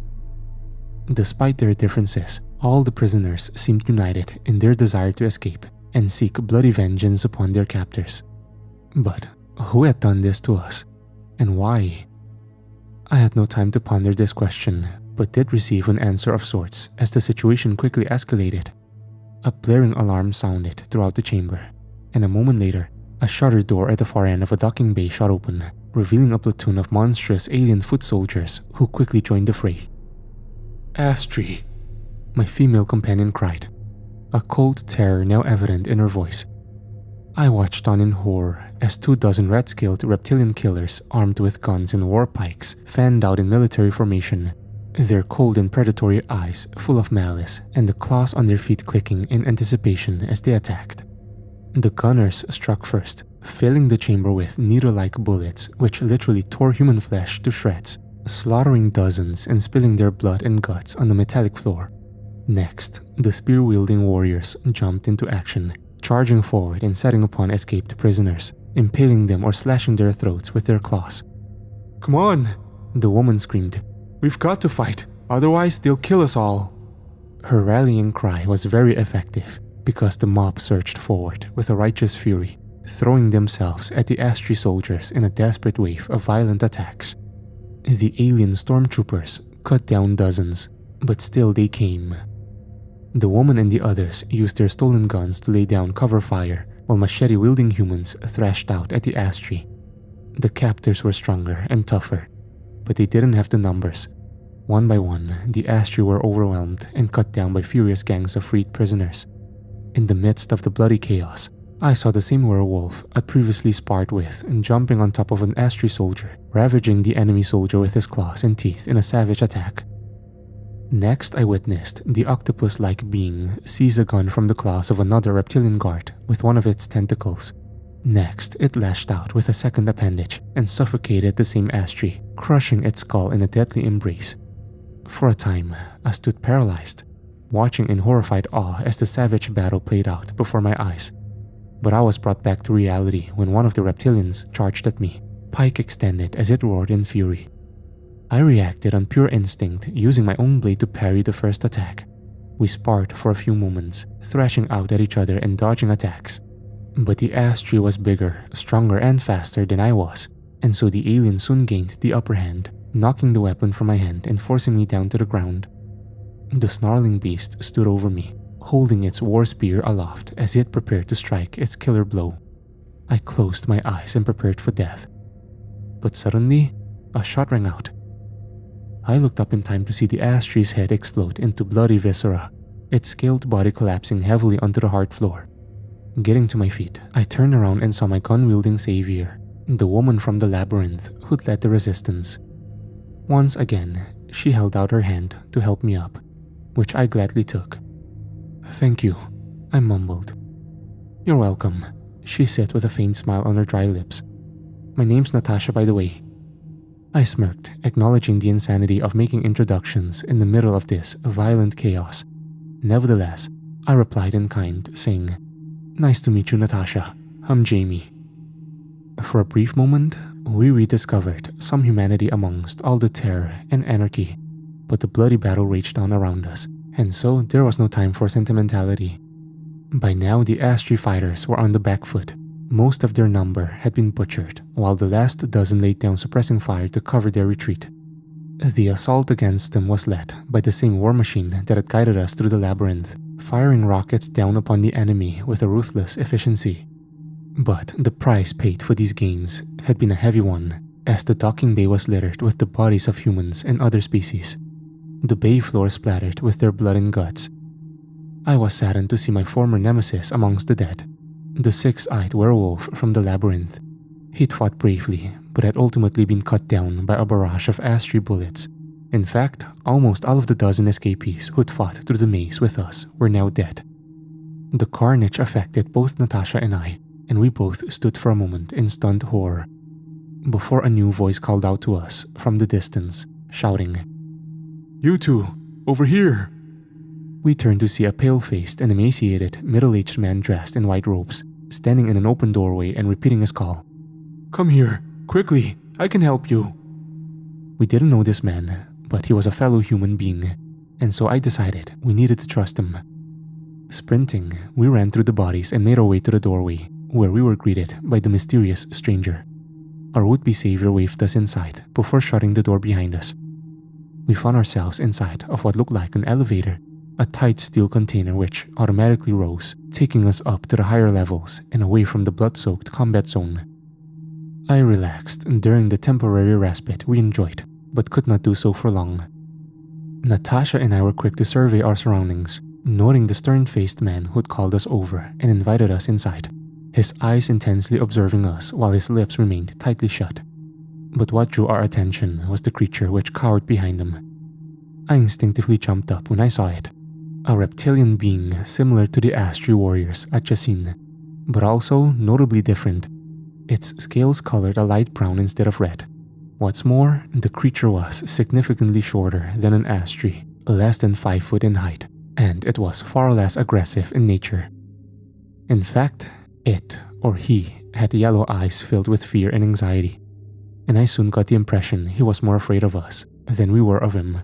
Despite their differences, all the prisoners seemed united in their desire to escape and seek bloody vengeance upon their captors. But who had done this to us? And why? I had no time to ponder this question, but did receive an answer of sorts as the situation quickly escalated. A blaring alarm sounded throughout the chamber, and a moment later, a shutter door at the far end of a docking bay shot open, revealing a platoon of monstrous alien foot soldiers who quickly joined the fray. "Astri," my female companion cried, a cold terror now evident in her voice. I watched on in horror as 24 red-scaled reptilian killers armed with guns and war pikes fanned out in military formation, their cold and predatory eyes full of malice and the claws on their feet clicking in anticipation as they attacked. The gunners struck first, filling the chamber with needle-like bullets which literally tore human flesh to shreds, slaughtering dozens and spilling their blood and guts on the metallic floor. Next, the spear-wielding warriors jumped into action, charging forward and setting upon escaped prisoners, impaling them or slashing their throats with their claws. "Come on," the woman screamed. "We've got to fight, otherwise they'll kill us all." Her rallying cry was very effective because the mob surged forward with a righteous fury, throwing themselves at the Astri soldiers in a desperate wave of violent attacks. The alien stormtroopers cut down dozens, but still they came. The woman and the others used their stolen guns to lay down cover fire while machete-wielding humans thrashed out at the Astri. The captors were stronger and tougher, but they didn't have the numbers. One by one, the Astri were overwhelmed and cut down by furious gangs of freed prisoners. In the midst of the bloody chaos, I saw the same werewolf I'd previously sparred with jumping on top of an Astri soldier, ravaging the enemy soldier with his claws and teeth in a savage attack. Next, I witnessed the octopus-like being seize a gun from the claws of another reptilian guard with one of its tentacles. Next, it lashed out with a second appendage and suffocated the same Astri, crushing its skull in a deadly embrace. For a time, I stood paralyzed, watching in horrified awe as the savage battle played out before my eyes. But I was brought back to reality when one of the reptilians charged at me, pike extended as it roared in fury. I reacted on pure instinct, using my own blade to parry the first attack. We sparred for a few moments, thrashing out at each other and dodging attacks. But the Astri was bigger, stronger and faster than I was, and so the alien soon gained the upper hand, knocking the weapon from my hand and forcing me down to the ground. The snarling beast stood over me, holding its war spear aloft as it prepared to strike its killer blow. I closed my eyes and prepared for death. But suddenly, a shot rang out. I looked up in time to see the Astri's head explode into bloody viscera, its scaled body collapsing heavily onto the hard floor. Getting to my feet, I turned around and saw my gun-wielding savior, the woman from the labyrinth who'd led the resistance. Once again, she held out her hand to help me up, which I gladly took. "Thank you," I mumbled. "You're welcome," she said with a faint smile on her dry lips. "My name's Natasha, by the way." I smirked, acknowledging the insanity of making introductions in the middle of this violent chaos. Nevertheless, I replied in kind, saying, "Nice to meet you, Natasha. I'm Jamie." For a brief moment, we rediscovered some humanity amongst all the terror and anarchy, but the bloody battle raged on around us, and so there was no time for sentimentality. By now, the Astri fighters were on the back foot. Most of their number had been butchered, while the last dozen laid down suppressing fire to cover their retreat. The assault against them was led by the same war machine that had guided us through the labyrinth, firing rockets down upon the enemy with a ruthless efficiency. But the price paid for these gains had been a heavy one, as the docking bay was littered with the bodies of humans and other species. The bay floor splattered with their blood and guts. I was saddened to see my former nemesis amongst the dead, the six-eyed werewolf from the labyrinth. He'd fought bravely, but had ultimately been cut down by a barrage of Astri bullets. In fact, almost all of the dozen escapees who'd fought through the maze with us were now dead. The carnage affected both Natasha and I, and we both stood for a moment in stunned horror, before a new voice called out to us from the distance, shouting, "You two, over here!" We turned to see a pale-faced and emaciated, middle-aged man dressed in white robes, standing in an open doorway and repeating his call. "Come here, quickly, I can help you." We didn't know this man, but he was a fellow human being, and so I decided we needed to trust him. Sprinting, we ran through the bodies and made our way to the doorway, where we were greeted by the mysterious stranger. our would-be savior waved us inside before shutting the door behind us. We found ourselves inside of what looked like an elevator, a tight steel container which automatically rose, taking us up to the higher levels and away from the blood-soaked combat zone. I relaxed during the temporary respite we enjoyed, but could not do so for long. Natasha and I were quick to survey our surroundings, noting the stern-faced man who'd called us over and invited us inside, his eyes intensely observing us while his lips remained tightly shut. But what drew our attention was the creature which cowered behind him. I instinctively jumped up when I saw it, a reptilian being similar to the Astri warriors I'd just seen, but also notably different. Its scales colored a light brown instead of red. What's more, the creature was significantly shorter than an Astri, less than 5 foot in height, and it was far less aggressive in nature. In fact, it, or he, had yellow eyes filled with fear and anxiety, and I soon got the impression he was more afraid of us than we were of him.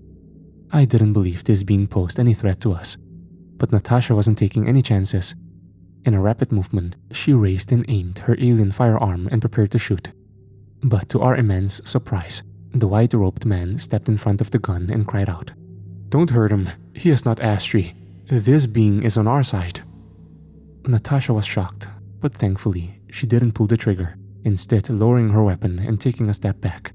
I didn't believe this being posed any threat to us, but Natasha wasn't taking any chances. In a rapid movement, she raised and aimed her alien firearm and prepared to shoot. But to our immense surprise, the white-robed man stepped in front of the gun and cried out, "Don't hurt him, he is not Astri. This being is on our side." Natasha was shocked, but thankfully, she didn't pull the trigger, instead lowering her weapon and taking a step back.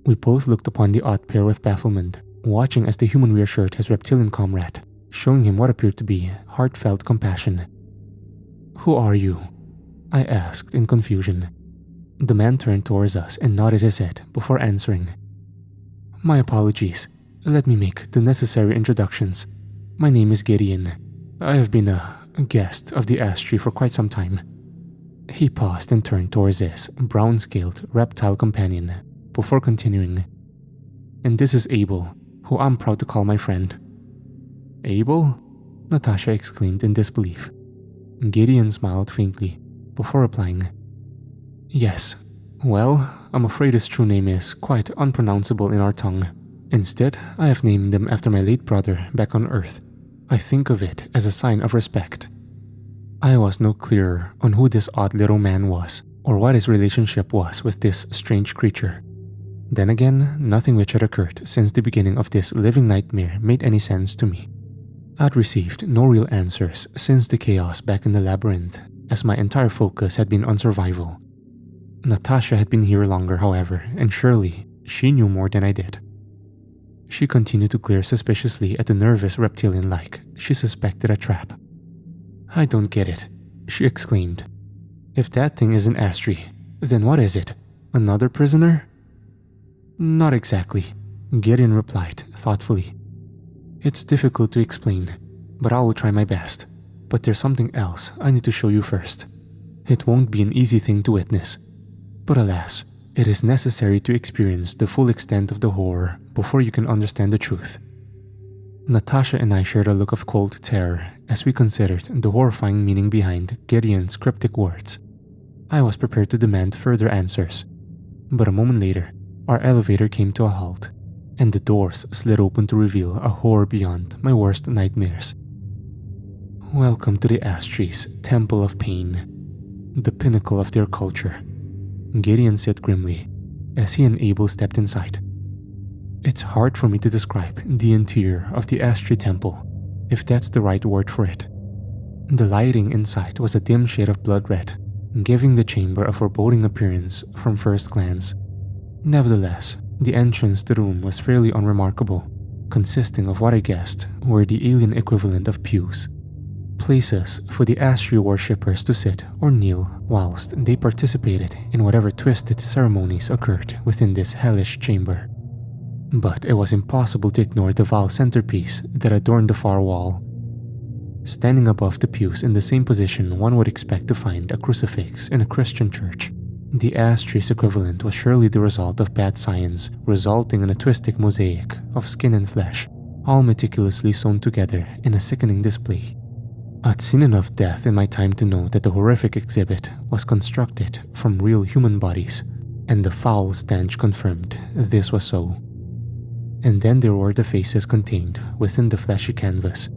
We both looked upon the odd pair with bafflement, watching as the human reassured his reptilian comrade, showing him what appeared to be heartfelt compassion. "Who are you?" I asked in confusion. The man turned towards us and nodded his head before answering. "My apologies. Let me make the necessary introductions. My name is Gideon. I have been a guest of the Astri for quite some time." He paused and turned towards his brown-scaled reptile companion before continuing. "And this is Abel, who I'm proud to call my friend." "Abel?" Natasha exclaimed in disbelief. Gideon smiled faintly before replying, "Yes. Well, I'm afraid his true name is quite unpronounceable in our tongue. Instead, I have named him after my late brother back on Earth. I think of it as a sign of respect." I was no clearer on who this odd little man was or what his relationship was with this strange creature. Then again, nothing which had occurred since the beginning of this living nightmare made any sense to me. I'd received no real answers since the chaos back in the labyrinth, as my entire focus had been on survival. Natasha had been here longer, however, and surely she knew more than I did. She continued to glare suspiciously at the nervous reptilian like she suspected a trap. "I don't get it," she exclaimed. "If that thing isn't Astri, then what is it? Another prisoner?" "Not exactly," Gideon replied thoughtfully. "It's difficult to explain, but I will try my best. But there's something else I need to show you first. It won't be an easy thing to witness, but alas, it is necessary to experience the full extent of the horror before you can understand the truth." Natasha and I shared a look of cold terror as we considered the horrifying meaning behind Gideon's cryptic words. I was prepared to demand further answers, but a moment later, our elevator came to a halt, and the doors slid open to reveal a horror beyond my worst nightmares. "Welcome to the Astri's Temple of Pain, the pinnacle of their culture," Gideon said grimly as he and Abel stepped inside. It's hard for me to describe the interior of the Astri temple, if that's the right word for it. The lighting inside was a dim shade of blood red, giving the chamber a foreboding appearance from first glance. Nevertheless, the entrance to the room was fairly unremarkable, consisting of what I guessed were the alien equivalent of pews, places for the Astri worshippers to sit or kneel whilst they participated in whatever twisted ceremonies occurred within this hellish chamber. But it was impossible to ignore the vile centerpiece that adorned the far wall. Standing above the pews in the same position one would expect to find a crucifix in a Christian church, the Astri's equivalent was surely the result of bad science, resulting in a twisted mosaic of skin and flesh, all meticulously sewn together in a sickening display. I'd seen enough death in my time to know that the horrific exhibit was constructed from real human bodies, and the foul stench confirmed this was so. And then there were the faces contained within the fleshy canvas.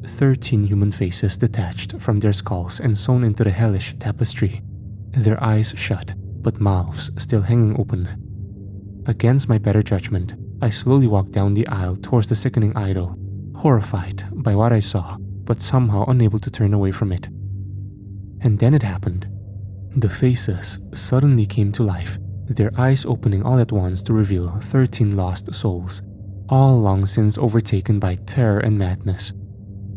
13 human faces detached from their skulls and sewn into the hellish tapestry, their eyes shut, but mouths still hanging open. Against my better judgment, I slowly walked down the aisle towards the sickening idol, horrified by what I saw, but somehow unable to turn away from it. And then it happened. The faces suddenly came to life, their eyes opening all at once to reveal 13 lost souls, all long since overtaken by terror and madness.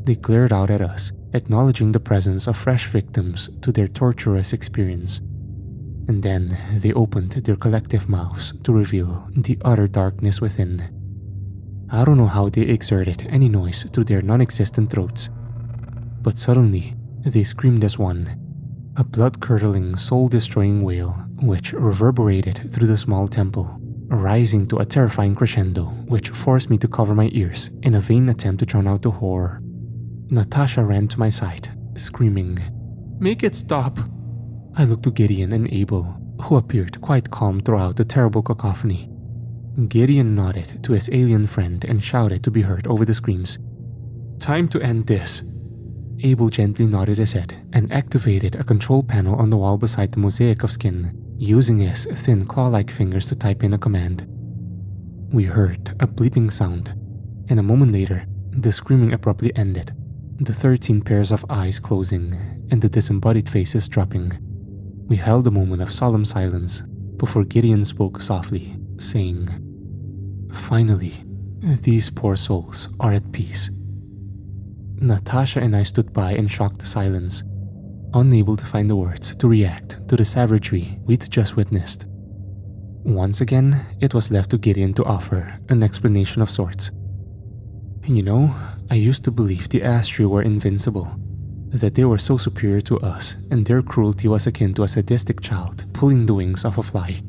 They glared out at us, acknowledging the presence of fresh victims to their torturous experience. And then they opened their collective mouths to reveal the utter darkness within. I don't know how they exerted any noise through their non-existent throats, but suddenly they screamed as one, a blood-curdling, soul-destroying wail which reverberated through the small temple, rising to a terrifying crescendo which forced me to cover my ears in a vain attempt to drown out the horror. Natasha ran to my side, screaming, "Make it stop!" I looked to Gideon and Abel, who appeared quite calm throughout the terrible cacophony. Gideon nodded to his alien friend and shouted to be heard over the screams, "Time to end this!" Abel gently nodded his head and activated a control panel on the wall beside the mosaic of skin, using his thin claw-like fingers to type in a command. We heard a bleeping sound, and a moment later, the screaming abruptly ended, the 13 pairs of eyes closing and the disembodied faces dropping. We held a moment of solemn silence before Gideon spoke softly, saying, "Finally, these poor souls are at peace." Natasha and I stood by in shocked silence, unable to find the words to react to the savagery we'd just witnessed. Once again, it was left to Gideon to offer an explanation of sorts. "You know, I used to believe the Astri were invincible, that they were so superior to us and their cruelty was akin to a sadistic child pulling the wings off a fly.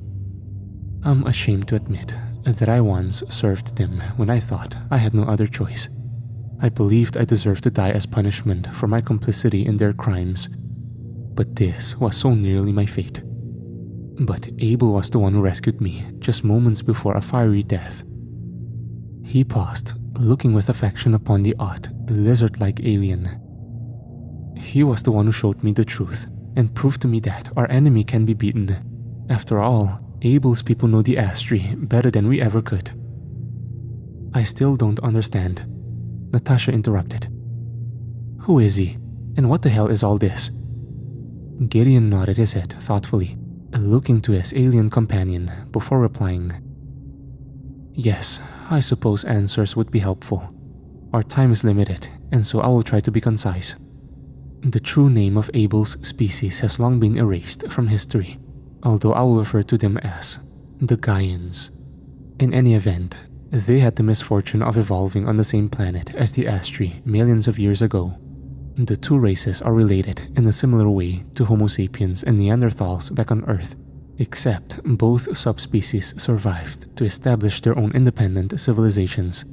I'm ashamed to admit that I once served them when I thought I had no other choice. I believed I deserved to die as punishment for my complicity in their crimes, but this was so nearly my fate. But Abel was the one who rescued me just moments before a fiery death." He paused, looking with affection upon the odd, lizard-like alien. "He was the one who showed me the truth and proved to me that our enemy can be beaten. After all, Abel's people know the Astri better than we ever could." "I still don't understand," Natasha interrupted. "Who is he? And what the hell is all this?" Gideon nodded his head thoughtfully, looking to his alien companion before replying. "Yes, I suppose answers would be helpful. Our time is limited, and so I will try to be concise. The true name of Abel's species has long been erased from history, although I will refer to them as the Gaians. In any event, they had the misfortune of evolving on the same planet as the Astri millions of years ago. The two races are related in a similar way to Homo sapiens and Neanderthals back on Earth, except both subspecies survived to establish their own independent civilizations.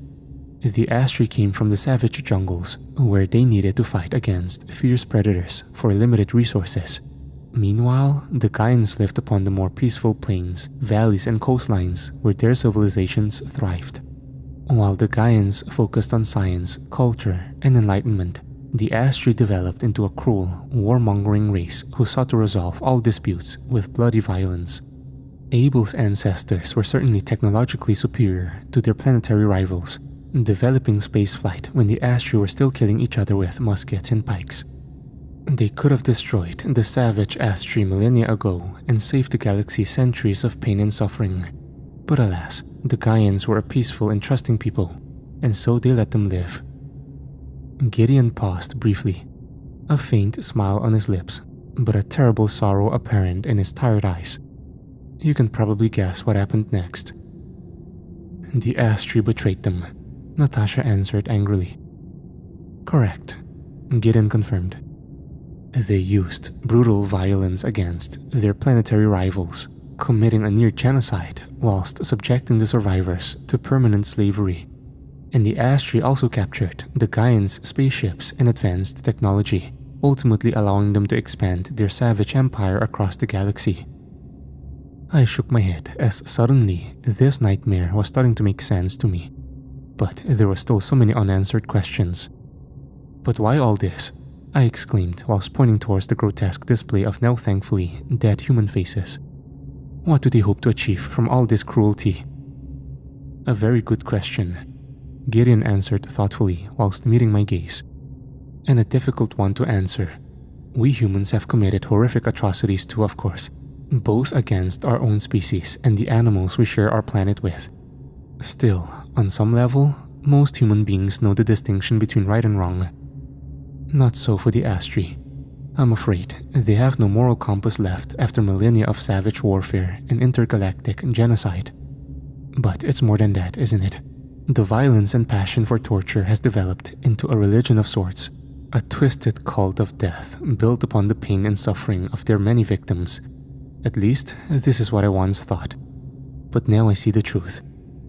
The Astri came from the savage jungles, where they needed to fight against fierce predators for limited resources. Meanwhile, the Gaians lived upon the more peaceful plains, valleys, and coastlines where their civilizations thrived. While the Gaians focused on science, culture, and enlightenment, the Astri developed into a cruel, warmongering race who sought to resolve all disputes with bloody violence. Abel's ancestors were certainly technologically superior to their planetary rivals, developing spaceflight when the Astri were still killing each other with muskets and pikes. They could have destroyed the savage Astri millennia ago and saved the galaxy centuries of pain and suffering. But alas, the Gaians were a peaceful and trusting people, and so they let them live. Gideon paused briefly, a faint smile on his lips, but a terrible sorrow apparent in his tired eyes. You can probably guess what happened next. The Astri betrayed them, Natasha answered angrily. Correct, Gideon confirmed. They used brutal violence against their planetary rivals, committing a near genocide whilst subjecting the survivors to permanent slavery. And the Astri also captured the Gaians' spaceships and advanced technology, ultimately allowing them to expand their savage empire across the galaxy. I shook my head as suddenly this nightmare was starting to make sense to me, but there were still so many unanswered questions. But why all this? I exclaimed whilst pointing towards the grotesque display of now thankfully dead human faces. What do they hope to achieve from all this cruelty? A very good question, Gideon answered thoughtfully whilst meeting my gaze. And a difficult one to answer. We humans have committed horrific atrocities too, of course, both against our own species and the animals we share our planet with. Still, on some level, most human beings know the distinction between right and wrong. Not so for the Astri. I'm afraid they have no moral compass left after millennia of savage warfare and intergalactic genocide. But it's more than that, isn't it? The violence and passion for torture has developed into a religion of sorts, a twisted cult of death built upon the pain and suffering of their many victims. At least, this is what I once thought. But now I see the truth.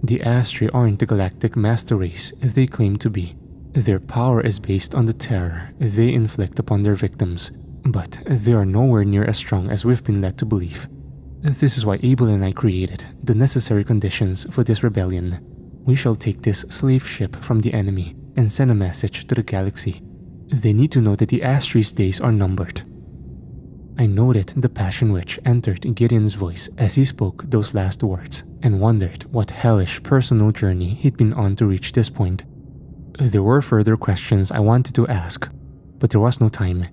The Astri aren't the galactic master race they claim to be. Their power is based on the terror they inflict upon their victims, but they are nowhere near as strong as we've been led to believe. This is why Abel and I created the necessary conditions for this rebellion. We shall take this slave ship from the enemy and send a message to the galaxy. They need to know that the Astri's days are numbered. I noted the passion which entered Gideon's voice as he spoke those last words and wondered what hellish personal journey he'd been on to reach this point. There were further questions I wanted to ask, but there was no time.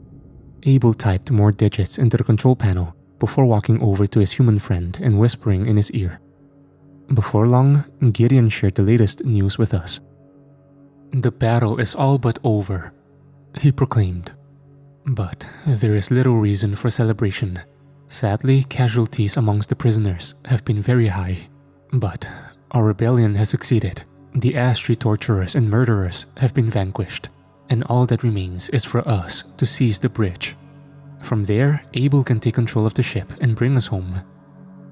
Abel typed more digits into the control panel before walking over to his human friend and whispering in his ear. Before long, Gideon shared the latest news with us. "The battle is all but over," he proclaimed. But there is little reason for celebration. Sadly, casualties amongst the prisoners have been very high. But our rebellion has succeeded. The Astri torturers and murderers have been vanquished, and all that remains is for us to seize the bridge. From there, Abel can take control of the ship and bring us home.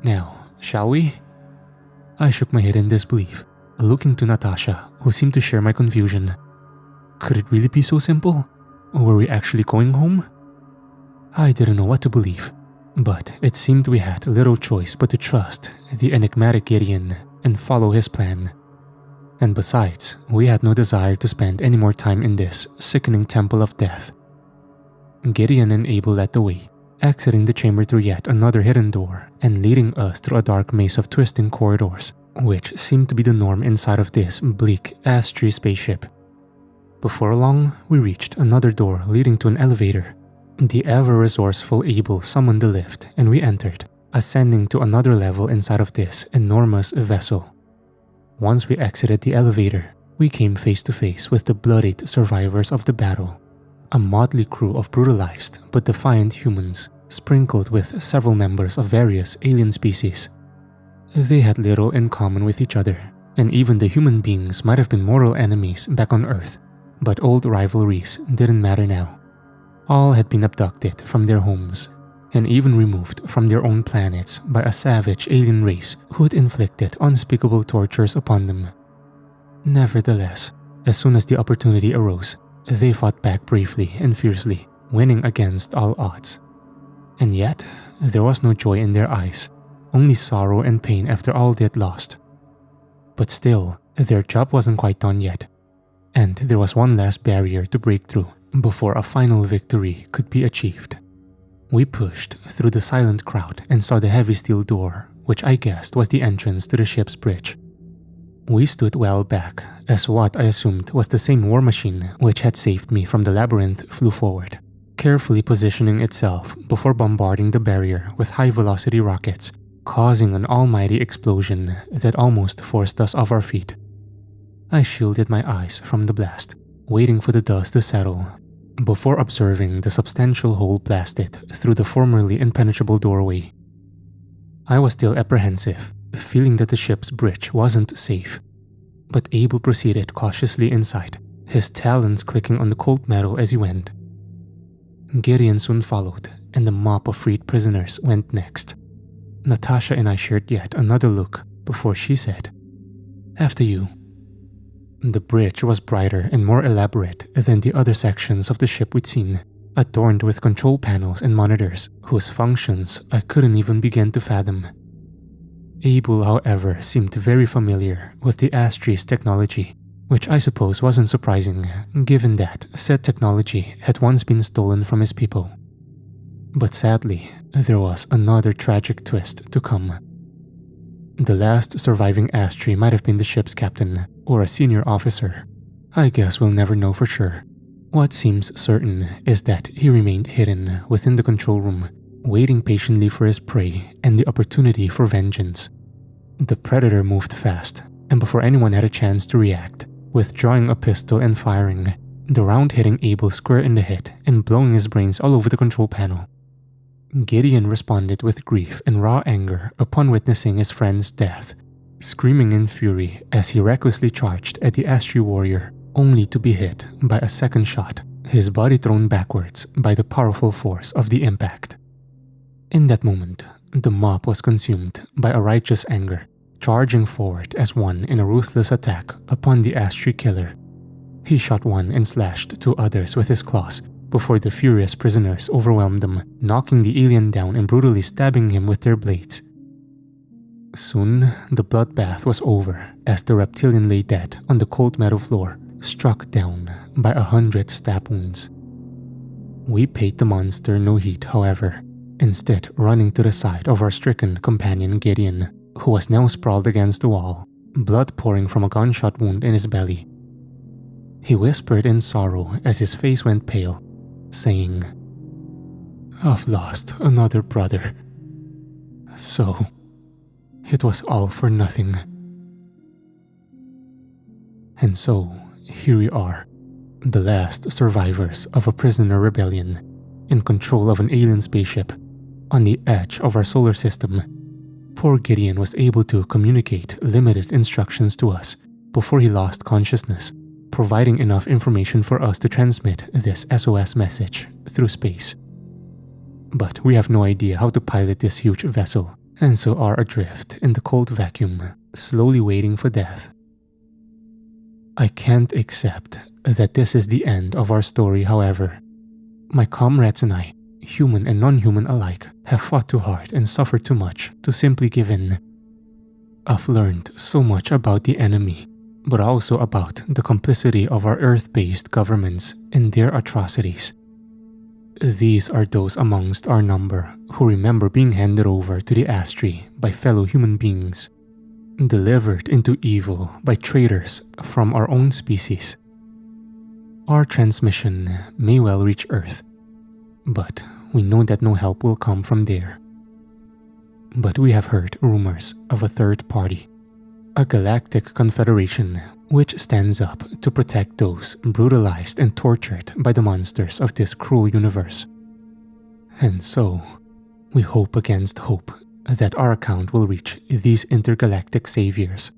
Now, shall we? I shook my head in disbelief, looking to Natasha, who seemed to share my confusion. Could it really be so simple? Were we actually going home? I didn't know what to believe, but it seemed we had little choice but to trust the enigmatic Gideon and follow his plan. And besides, we had no desire to spend any more time in this sickening temple of death. Gideon and Abel led the way, exiting the chamber through yet another hidden door and leading us through a dark maze of twisting corridors, which seemed to be the norm inside of this bleak Astri spaceship. Before long, we reached another door leading to an elevator. The ever-resourceful Abel summoned the lift and we entered, ascending to another level inside of this enormous vessel. Once we exited the elevator, we came face to face with the bloodied survivors of the battle. A motley crew of brutalized but defiant humans, sprinkled with several members of various alien species. They had little in common with each other, and even the human beings might have been mortal enemies back on Earth, but old rivalries didn't matter now. All had been abducted from their homes, and even removed from their own planets by a savage alien race who'd inflicted unspeakable tortures upon them. Nevertheless, as soon as the opportunity arose, they fought back bravely and fiercely, winning against all odds. And yet, there was no joy in their eyes, only sorrow and pain after all they had lost. But still, their job wasn't quite done yet, and there was one last barrier to break through before a final victory could be achieved. We pushed through the silent crowd and saw the heavy steel door, which I guessed was the entrance to the ship's bridge. We stood well back, as what I assumed was the same war machine which had saved me from the labyrinth flew forward, carefully positioning itself before bombarding the barrier with high-velocity rockets, causing an almighty explosion that almost forced us off our feet. I shielded my eyes from the blast, waiting for the dust to settle, before observing the substantial hole blasted through the formerly impenetrable doorway. I was still apprehensive, feeling that the ship's bridge wasn't safe, but Abel proceeded cautiously inside, his talons clicking on the cold metal as he went. Gideon soon followed, and the mob of freed prisoners went next. Natasha and I shared yet another look before she said, "After you." The bridge was brighter and more elaborate than the other sections of the ship we'd seen, adorned with control panels and monitors whose functions I couldn't even begin to fathom. Abel, however, seemed very familiar with the Astri's technology, which I suppose wasn't surprising given that said technology had once been stolen from his people. But sadly, there was another tragic twist to come. The last surviving Astri might have been the ship's captain or a senior officer. I guess we'll never know for sure. What seems certain is that he remained hidden within the control room, waiting patiently for his prey and the opportunity for vengeance. The predator moved fast, and before anyone had a chance to react, withdrawing a pistol and firing, the round hitting Abel square in the head and blowing his brains all over the control panel. Gideon responded with grief and raw anger upon witnessing his friend's death, screaming in fury as he recklessly charged at the Astri warrior, only to be hit by a second shot, his body thrown backwards by the powerful force of the impact. In that moment, the mob was consumed by a righteous anger, charging forward as one in a ruthless attack upon the Astri killer. He shot one and slashed two others with his claws before the furious prisoners overwhelmed them, knocking the alien down and brutally stabbing him with their blades. Soon, the bloodbath was over as the reptilian lay dead on the cold metal floor, struck down by 100 stab wounds. We paid the monster no heed, however, instead running to the side of our stricken companion Gideon, who was now sprawled against the wall, blood pouring from a gunshot wound in his belly. He whispered in sorrow as his face went pale, saying, "I've lost another brother. So, it was all for nothing." And so, here we are, the last survivors of a prisoner rebellion, in control of an alien spaceship, on the edge of our solar system. Poor Gideon was able to communicate limited instructions to us before he lost consciousness, providing enough information for us to transmit this SOS message through space. But we have no idea how to pilot this huge vessel, and so are adrift in the cold vacuum, slowly waiting for death. I can't accept that this is the end of our story, however. My comrades and I, human and non-human alike, have fought too hard and suffered too much to simply give in. I've learned so much about the enemy, but also about the complicity of our Earth-based governments in their atrocities. These are those amongst our number who remember being handed over to the Astri by fellow human beings, delivered into evil by traitors from our own species. Our transmission may well reach Earth, but we know that no help will come from there. But we have heard rumors of a third party, a galactic confederation which stands up to protect those brutalized and tortured by the monsters of this cruel universe. And so, we hope against hope that our account will reach these intergalactic saviors.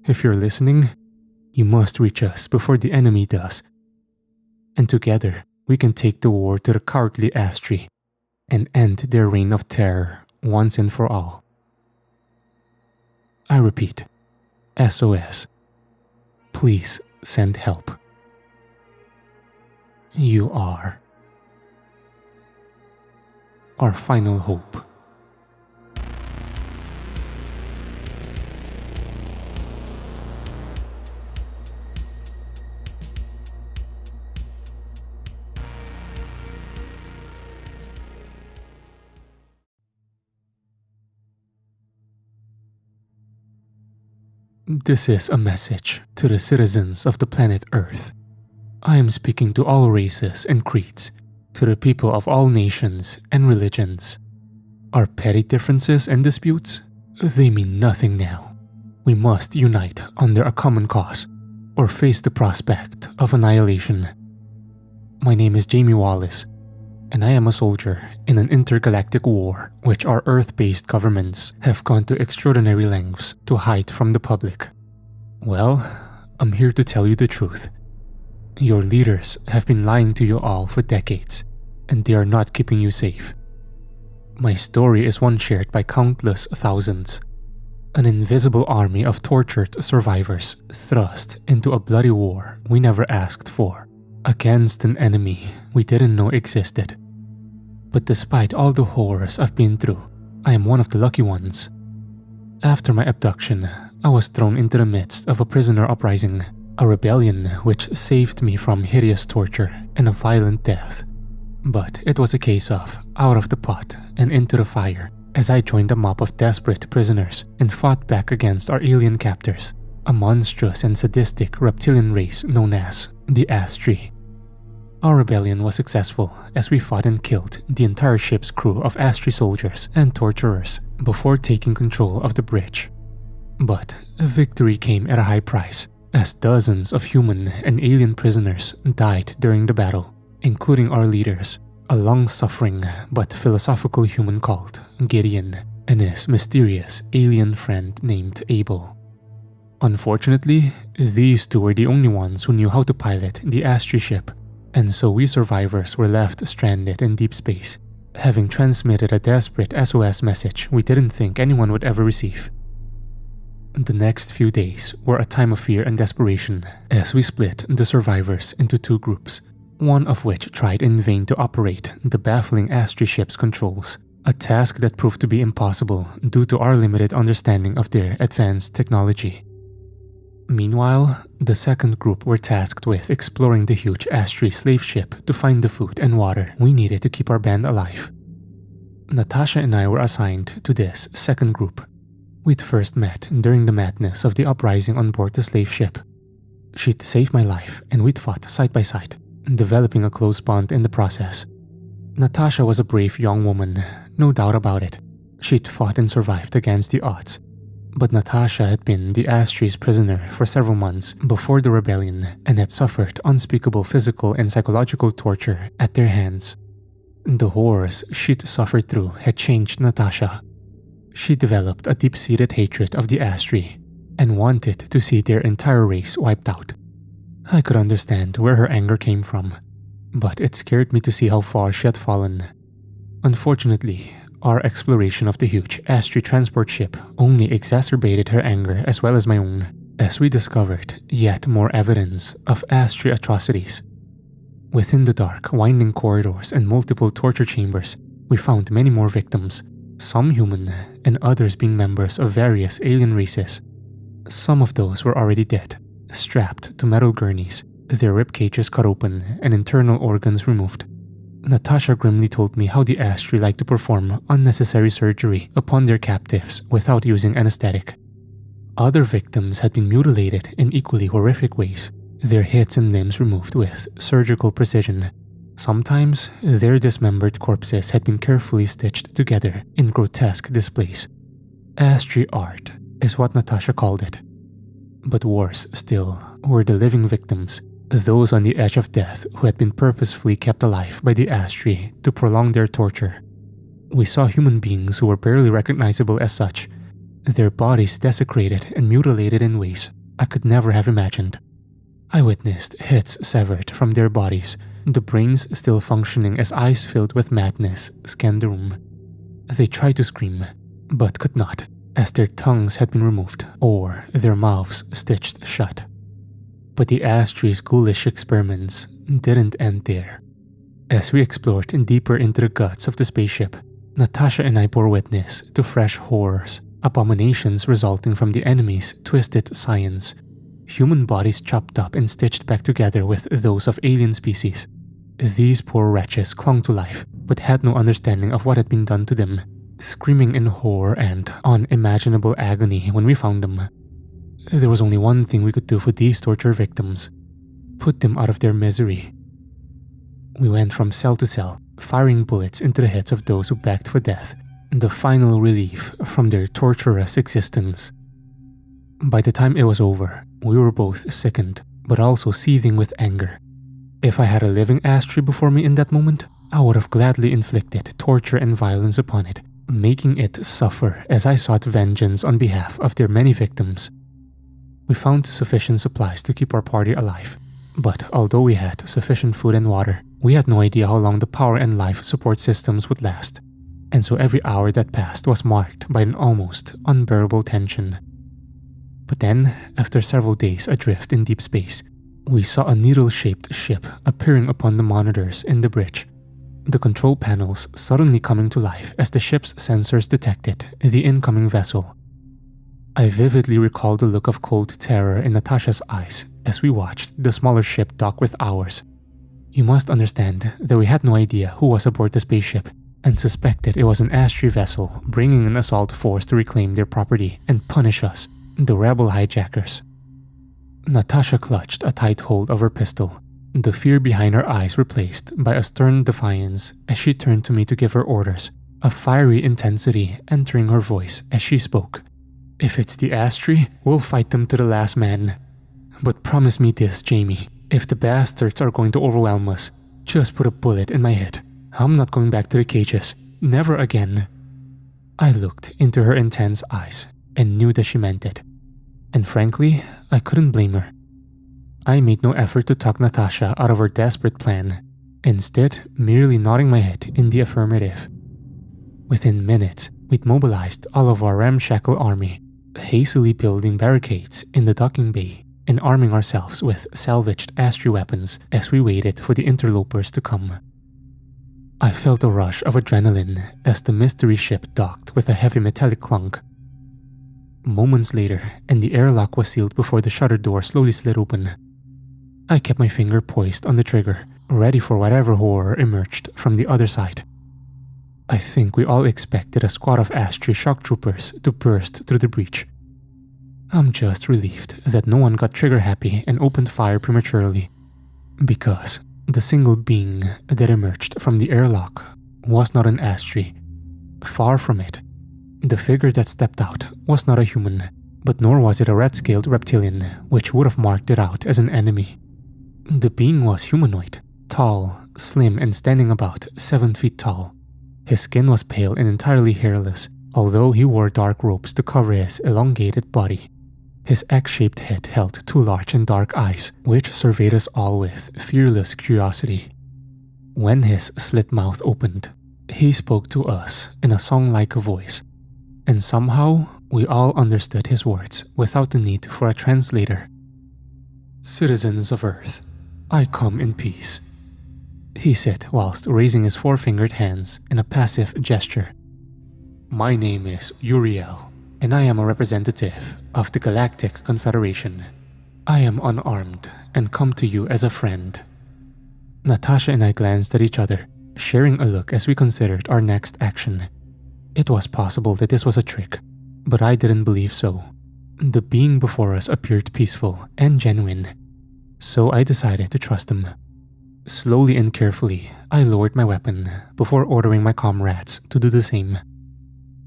If you're listening, you must reach us before the enemy does. And together, we can take the war to the cowardly Astri and end their reign of terror once and for all. I repeat, SOS. Please send help. You are our final hope. This is a message to the citizens of the planet Earth. I am speaking to all races and creeds, to the people of all nations and religions. Our petty differences and disputes, they mean nothing now. We must unite under a common cause, or face the prospect of annihilation. My name is Jamie Wallace, and I am a soldier in an intergalactic war which our Earth-based governments have gone to extraordinary lengths to hide from the public. Well, I'm here to tell you the truth. Your leaders have been lying to you all for decades, and they are not keeping you safe. My story is one shared by countless thousands. An invisible army of tortured survivors thrust into a bloody war we never asked for, against an enemy we didn't know existed. But despite all the horrors I've been through, I am one of the lucky ones. After my abduction, I was thrown into the midst of a prisoner uprising, a rebellion which saved me from hideous torture and a violent death. But it was a case of out of the pot and into the fire as I joined a mob of desperate prisoners and fought back against our alien captors, a monstrous and sadistic reptilian race known as the Astri. Our rebellion was successful as we fought and killed the entire ship's crew of Astri soldiers and torturers before taking control of the bridge. But victory came at a high price, as dozens of human and alien prisoners died during the battle, including our leaders, a long-suffering but philosophical human called Gideon and his mysterious alien friend named Abel. Unfortunately, these two were the only ones who knew how to pilot the Astri ship, and so we survivors were left stranded in deep space, having transmitted a desperate SOS message we didn't think anyone would ever receive. The next few days were a time of fear and desperation as we split the survivors into two groups, one of which tried in vain to operate the baffling Astri ship's controls, a task that proved to be impossible due to our limited understanding of their advanced technology. Meanwhile, the second group were tasked with exploring the huge Astri slave ship to find the food and water we needed to keep our band alive. Natasha and I were assigned to this second group. We'd first met during the madness of the uprising on board the slave ship. She'd saved my life and we'd fought side by side, developing a close bond in the process. Natasha was a brave young woman, no doubt about it. She'd fought and survived against the odds. But Natasha had been the Astri's prisoner for several months before the rebellion and had suffered unspeakable physical and psychological torture at their hands. The horrors she'd suffered through had changed Natasha. She developed a deep-seated hatred of the Astri and wanted to see their entire race wiped out. I could understand where her anger came from, but it scared me to see how far she had fallen. Unfortunately, our exploration of the huge Astri transport ship only exacerbated her anger as well as my own, as we discovered yet more evidence of Astri atrocities. Within the dark, winding corridors and multiple torture chambers, we found many more victims, some human and others being members of various alien races. Some of those were already dead, strapped to metal gurneys, their rib cages cut open and internal organs removed. Natasha grimly told me how the Astri like to perform unnecessary surgery upon their captives without using anesthetic. Other victims had been mutilated in equally horrific ways, their heads and limbs removed with surgical precision. Sometimes, their dismembered corpses had been carefully stitched together in grotesque displays. Astri art is what Natasha called it. But worse still were the living victims, those on the edge of death who had been purposefully kept alive by the Astri to prolong their torture. We saw human beings who were barely recognizable as such, their bodies desecrated and mutilated in ways I could never have imagined. I witnessed heads severed from their bodies, the brains still functioning as eyes filled with madness scanned the room. They tried to scream, but could not, as their tongues had been removed or their mouths stitched shut. But the Astri's ghoulish experiments didn't end there. As we explored deeper into the guts of the spaceship, Natasha and I bore witness to fresh horrors, abominations resulting from the enemy's twisted science. Human bodies chopped up and stitched back together with those of alien species. These poor wretches clung to life, but had no understanding of what had been done to them, screaming in horror and unimaginable agony when we found them. There was only one thing we could do for these torture victims: put them out of their misery. We went from cell to cell, firing bullets into the heads of those who begged for death, the final relief from their torturous existence. By the time it was over, we were both sickened, but also seething with anger. If I had a living Astri before me in that moment, I would have gladly inflicted torture and violence upon it, making it suffer as I sought vengeance on behalf of their many victims. We found sufficient supplies to keep our party alive, but although we had sufficient food and water, we had no idea how long the power and life support systems would last, and so every hour that passed was marked by an almost unbearable tension. But then, after several days adrift in deep space, we saw a needle-shaped ship appearing upon the monitors in the bridge, the control panels suddenly coming to life as the ship's sensors detected the incoming vessel. I vividly recall the look of cold terror in Natasha's eyes as we watched the smaller ship dock with ours. You must understand that we had no idea who was aboard the spaceship and suspected it was an Astri vessel bringing an assault force to reclaim their property and punish us, the rebel hijackers. Natasha clutched a tight hold of her pistol, the fear behind her eyes replaced by a stern defiance as she turned to me to give her orders, a fiery intensity entering her voice as she spoke. If it's the Astri, we'll fight them to the last man. But promise me this, Jamie. If the bastards are going to overwhelm us, just put a bullet in my head. I'm not going back to the cages. Never again. I looked into her intense eyes and knew that she meant it. And frankly, I couldn't blame her. I made no effort to talk Natasha out of her desperate plan, instead merely nodding my head in the affirmative. Within minutes, we'd mobilized all of our ramshackle army, hastily building barricades in the docking bay and arming ourselves with salvaged Astri weapons as we waited for the interlopers to come. I felt a rush of adrenaline as the mystery ship docked with a heavy metallic clunk. Moments later, and the airlock was sealed before the shutter door slowly slid open. I kept my finger poised on the trigger, ready for whatever horror emerged from the other side. I think we all expected a squad of Astri shock troopers to burst through the breach. I'm just relieved that no one got trigger happy and opened fire prematurely, because the single being that emerged from the airlock was not an Astri. Far from it. The figure that stepped out was not a human, but nor was it a red-scaled reptilian, which would have marked it out as an enemy. The being was humanoid, tall, slim, and standing about 7 feet tall. His skin was pale and entirely hairless, although he wore dark robes to cover his elongated body. His egg-shaped head held 2 large and dark eyes, which surveyed us all with fearless curiosity. When his slit mouth opened, he spoke to us in a song-like voice, and somehow we all understood his words without the need for a translator. "Citizens of Earth, I come in peace," he said whilst raising his 4-fingered hands in a passive gesture. "My name is Uriel, and I am a representative of the Galactic Confederation. I am unarmed and come to you as a friend." Natasha and I glanced at each other, sharing a look as we considered our next action. It was possible that this was a trick, but I didn't believe so. The being before us appeared peaceful and genuine, so I decided to trust him. Slowly and carefully, I lowered my weapon before ordering my comrades to do the same.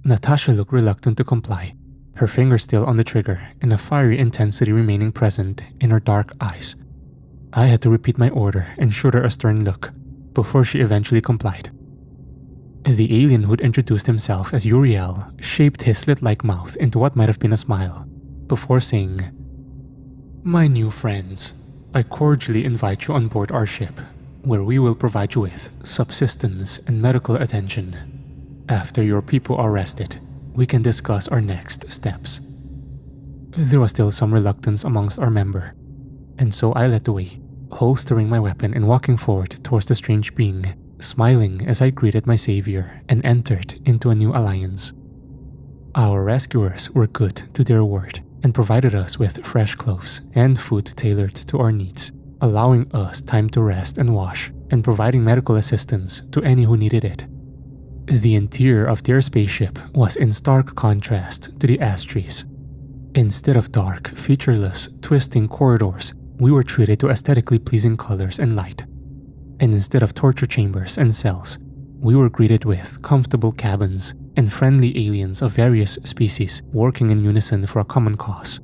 Natasha looked reluctant to comply, her finger still on the trigger and a fiery intensity remaining present in her dark eyes. I had to repeat my order and shoot her a stern look before she eventually complied. The alien who'd introduced himself as Uriel shaped his slit-like mouth into what might have been a smile before saying, "My new friends, I cordially invite you on board our ship, where we will provide you with subsistence and medical attention. After your people are rested, we can discuss our next steps." There was still some reluctance amongst our member, and so I led the way, holstering my weapon and walking forward towards the strange being, smiling as I greeted my savior and entered into a new alliance. Our rescuers were good to their word and provided us with fresh clothes and food tailored to our needs, allowing us time to rest and wash, and providing medical assistance to any who needed it. The interior of their spaceship was in stark contrast to the Astri's. Instead of dark, featureless, twisting corridors, we were treated to aesthetically pleasing colors and light. And instead of torture chambers and cells, we were greeted with comfortable cabins and friendly aliens of various species working in unison for a common cause.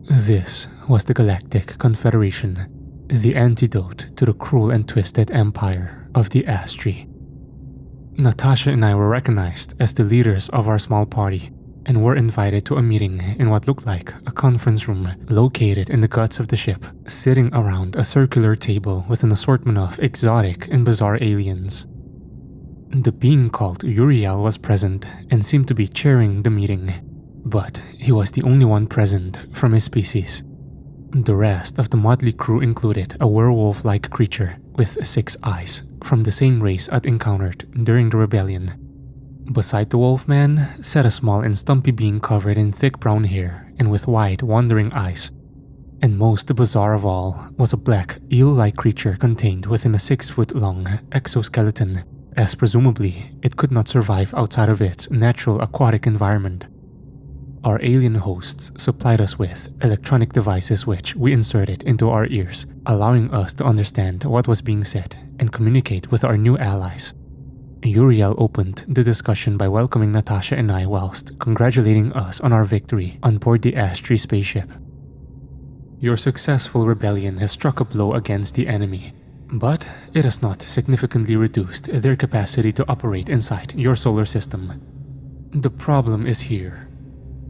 This was the Galactic Confederation, the antidote to the cruel and twisted empire of the Astri. Natasha and I were recognized as the leaders of our small party and were invited to a meeting in what looked like a conference room located in the guts of the ship, sitting around a circular table with an assortment of exotic and bizarre aliens. The being called Uriel was present and seemed to be chairing the meeting, but he was the only one present from his species. The rest of the motley crew included a werewolf-like creature with 6 eyes from the same race I'd encountered during the rebellion. Beside the wolfman sat a small and stumpy being covered in thick brown hair and with wide, wandering eyes. and most bizarre of all was a black, eel-like creature contained within a 6-foot-long exoskeleton, as presumably it could not survive outside of its natural aquatic environment. Our alien hosts supplied us with electronic devices which we inserted into our ears, allowing us to understand what was being said and communicate with our new allies. Uriel opened the discussion by welcoming Natasha and I whilst congratulating us on our victory on board the Astri spaceship. Your successful rebellion has struck a blow against the enemy, but it has not significantly reduced their capacity to operate inside your solar system. The problem is here.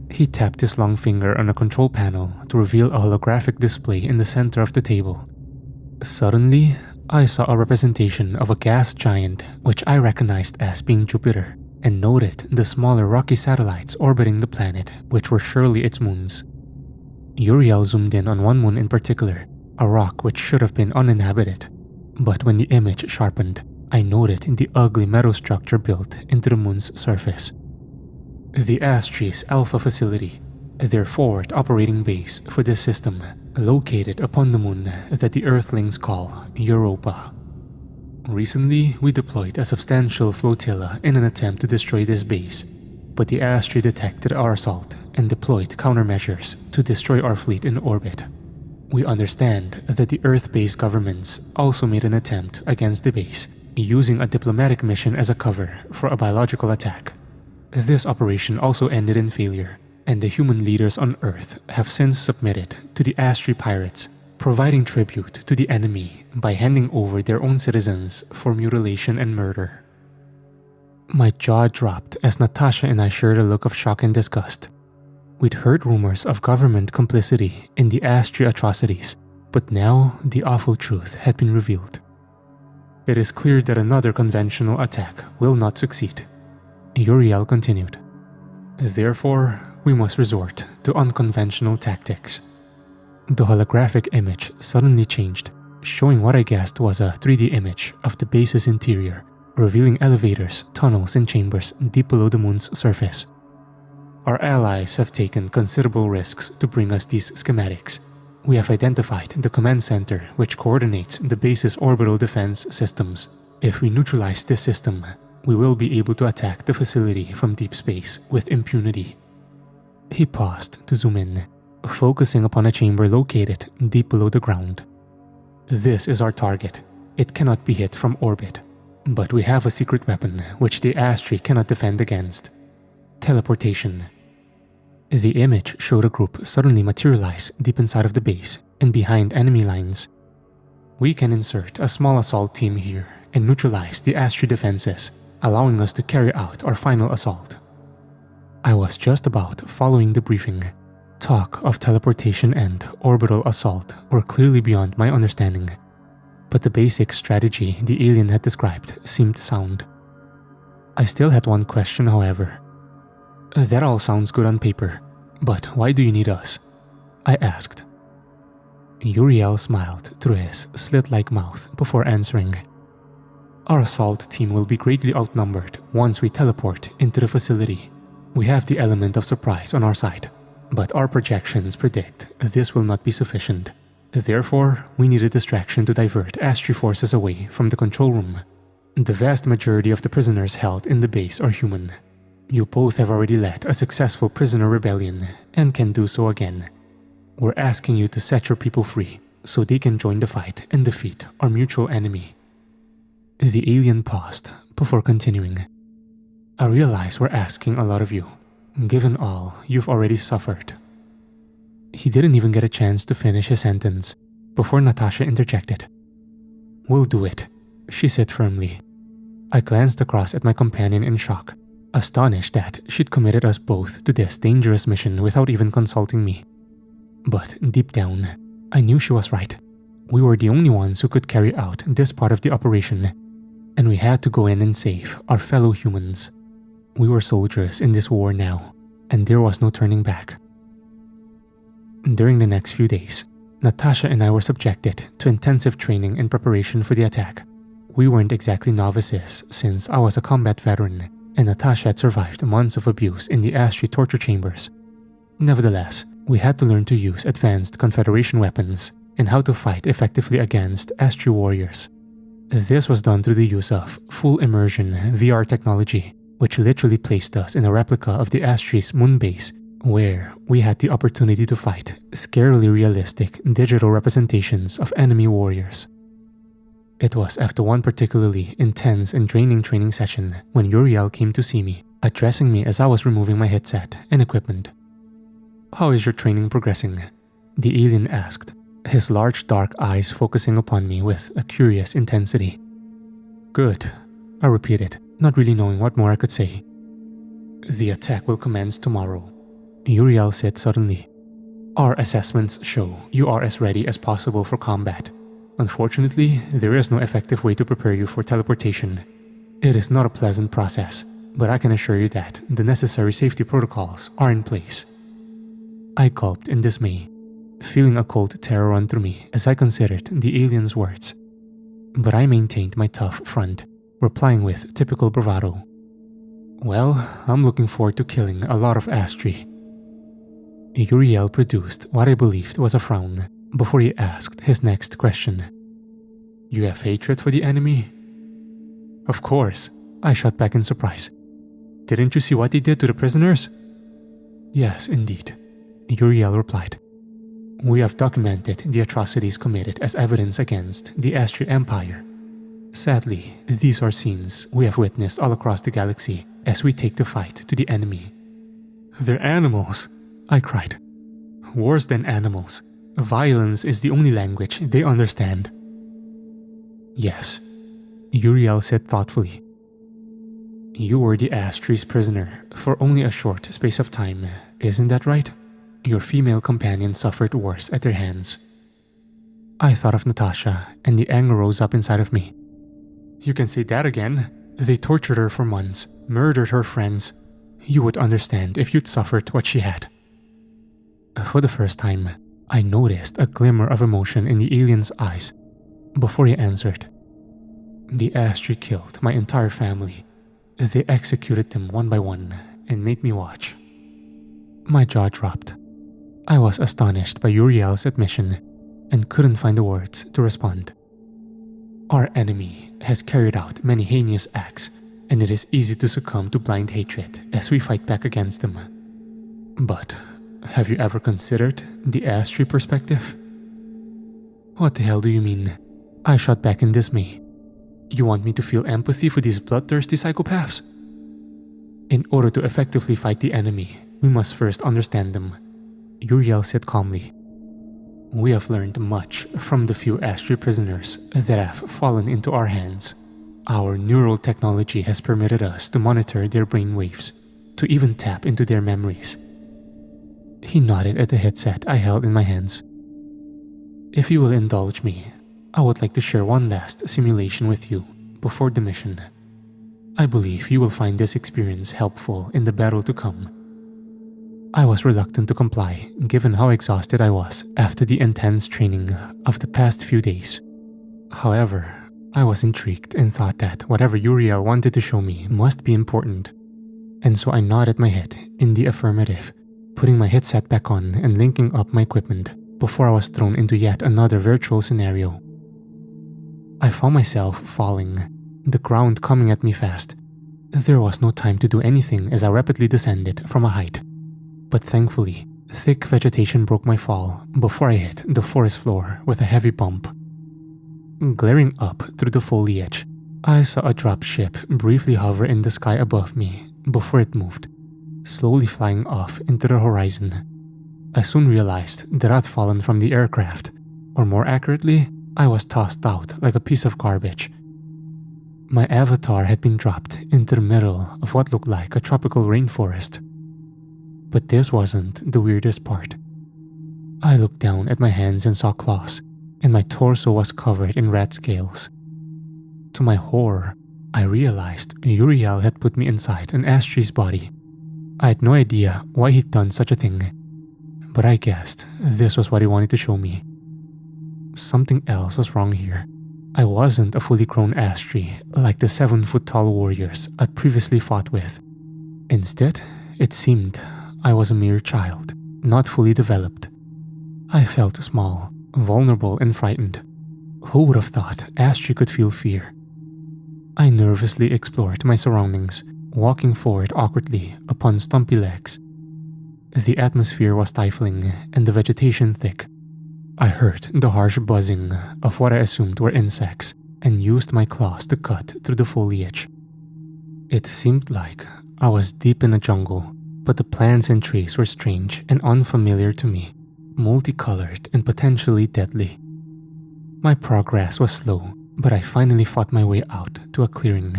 He tapped his long finger on a control panel to reveal a holographic display in the center of the table. Suddenly, I saw a representation of a gas giant which I recognized as being Jupiter, and noted the smaller rocky satellites orbiting the planet, which were surely its moons. Uriel zoomed in on one moon in particular, a rock which should have been uninhabited, but when the image sharpened, I noted the ugly metal structure built into the moon's surface. The Astri's Alpha facility, their forward operating base for this system, located upon the moon that the Earthlings call Europa. Recently, we deployed a substantial flotilla in an attempt to destroy this base, but the Astri detected our assault and deployed countermeasures to destroy our fleet in orbit. We understand that the Earth-based governments also made an attempt against the base, using a diplomatic mission as a cover for a biological attack. This operation also ended in failure, and the human leaders on Earth have since submitted to the Astri pirates, providing tribute to the enemy by handing over their own citizens for mutilation and murder. My jaw dropped as Natasha and I shared a look of shock and disgust. We'd heard rumors of government complicity in the Astri atrocities, but now the awful truth had been revealed. It is clear that another conventional attack will not succeed. Uriel continued. Therefore, we must resort to unconventional tactics. The holographic image suddenly changed, showing what I guessed was a 3D image of the base's interior, revealing elevators, tunnels, and chambers deep below the moon's surface. Our allies have taken considerable risks to bring us these schematics. We have identified the command center which coordinates the base's orbital defense systems. If we neutralize this system, we will be able to attack the facility from deep space with impunity. He paused to zoom in, focusing upon a chamber located deep below the ground. This is our target. It cannot be hit from orbit, but we have a secret weapon which the Astri cannot defend against. Teleportation. The image showed a group suddenly materialize deep inside of the base and behind enemy lines. We can insert a small assault team here and neutralize the Astri defenses, allowing us to carry out our final assault. I was just about following the briefing. Talk of teleportation and orbital assault were clearly beyond my understanding, but the basic strategy the alien had described seemed sound. I still had one question, however. That all sounds good on paper, but why do you need us? I asked. Uriel smiled through his slit-like mouth before answering. Our assault team will be greatly outnumbered once we teleport into the facility. We have the element of surprise on our side, but our projections predict this will not be sufficient. Therefore, we need a distraction to divert Astri forces away from the control room. The vast majority of the prisoners held in the base are human. You both have already led a successful prisoner rebellion and can do so again. We're asking you to set your people free so they can join the fight and defeat our mutual enemy. The alien paused before continuing. I realize we're asking a lot of you, given all you've already suffered. He didn't even get a chance to finish his sentence before Natasha interjected. We'll do it, she said firmly. I glanced across at my companion in shock, astonished that she'd committed us both to this dangerous mission without even consulting me. But deep down, I knew she was right. We were the only ones who could carry out this part of the operation, and we had to go in and save our fellow humans. We were soldiers in this war now, and there was no turning back. During the next few days, Natasha and I were subjected to intensive training in preparation for the attack. We weren't exactly novices since I was a combat veteran, and Natasha had survived months of abuse in the Astri torture chambers. Nevertheless, We had to learn to use advanced Confederation weapons and how to fight effectively against Astri warriors. This was done through the use of full immersion VR technology, which literally placed us in a replica of the Astri's moon base, where we had the opportunity to fight scarily realistic digital representations of enemy warriors. It was after one particularly intense and draining training session when Uriel came to see me, addressing me as I was removing my headset and equipment. "How is your training progressing?" the alien asked, his large dark eyes focusing upon me with a curious intensity. "Good," I repeated, not really knowing what more I could say. "The attack will commence tomorrow," Uriel said suddenly. "Our assessments show you are as ready as possible for combat. Unfortunately, there is no effective way to prepare you for teleportation. It is not a pleasant process, but I can assure you that the necessary safety protocols are in place." I gulped in dismay, feeling a cold terror run through me as I considered the alien's words. But I maintained my tough front, replying with typical bravado. "Well, I'm looking forward to killing a lot of Astri." Uriel produced what I believed was a frown before he asked his next question. "You have hatred for the enemy?" "Of course," I shot back in surprise. "Didn't you see what he did to the prisoners?" "Yes, indeed," Uriel replied. "We have documented the atrocities committed as evidence against the Astri Empire. Sadly, these are scenes we have witnessed all across the galaxy as we take the fight to the enemy." "They're animals," I cried. "Worse than animals. Violence is the only language they understand." "Yes," Uriel said thoughtfully. "You were the Astri's prisoner for only a short space of time, isn't that right? Your female companion suffered worse at their hands." I thought of Natasha, and the anger rose up inside of me. "You can say that again. They tortured her for months, murdered her friends. You would understand if you'd suffered what she had." For the first time, I noticed a glimmer of emotion in the alien's eyes before he answered. "The Astri killed my entire family. They executed them one by one and made me watch." My jaw dropped. I was astonished by Uriel's admission and couldn't find the words to respond. "Our enemy has carried out many heinous acts, and it is easy to succumb to blind hatred as we fight back against them. But have you ever considered the Astri perspective?" "What the hell do you mean?" I shot back in dismay. "You want me to feel empathy for these bloodthirsty psychopaths?" "In order to effectively fight the enemy, we must first understand them," Uriel said calmly. "We have learned much from the few Astri prisoners that have fallen into our hands. Our neural technology has permitted us to monitor their brainwaves, to even tap into their memories." He nodded at the headset I held in my hands. "If you will indulge me, I would like to share one last simulation with you before the mission. I believe you will find this experience helpful in the battle to come." I was reluctant to comply, given how exhausted I was after the intense training of the past few days. However, I was intrigued and thought that whatever Uriel wanted to show me must be important, and so I nodded my head in the affirmative, putting my headset back on and linking up my equipment before I was thrown into yet another virtual scenario. I found myself falling, the ground coming at me fast. There was no time to do anything as I rapidly descended from a height. But thankfully, thick vegetation broke my fall before I hit the forest floor with a heavy bump. Glaring up through the foliage, I saw a drop ship briefly hover in the sky above me before it moved, slowly flying off into the horizon. I soon realized that I'd fallen from the aircraft, or more accurately, I was tossed out like a piece of garbage. My avatar had been dropped into the middle of what looked like a tropical rainforest. But this wasn't the weirdest part. I looked down at my hands and saw claws, and my torso was covered in rat scales. To my horror, I realized Uriel had put me inside an Astri's body. I had no idea why he'd done such a thing, but I guessed this was what he wanted to show me. Something else was wrong here. I wasn't a fully grown Astri like the 7-foot-tall warriors I'd previously fought with. Instead, it seemed I was a mere child, not fully developed. I felt small, vulnerable, and frightened. Who would have thought Astri could feel fear? I nervously explored my surroundings, walking forward awkwardly upon stumpy legs. The atmosphere was stifling and the vegetation thick. I heard the harsh buzzing of what I assumed were insects and used my claws to cut through the foliage. It seemed like I was deep in a jungle, but the plants and trees were strange and unfamiliar to me, multicolored and potentially deadly. My progress was slow, but I finally fought my way out to a clearing.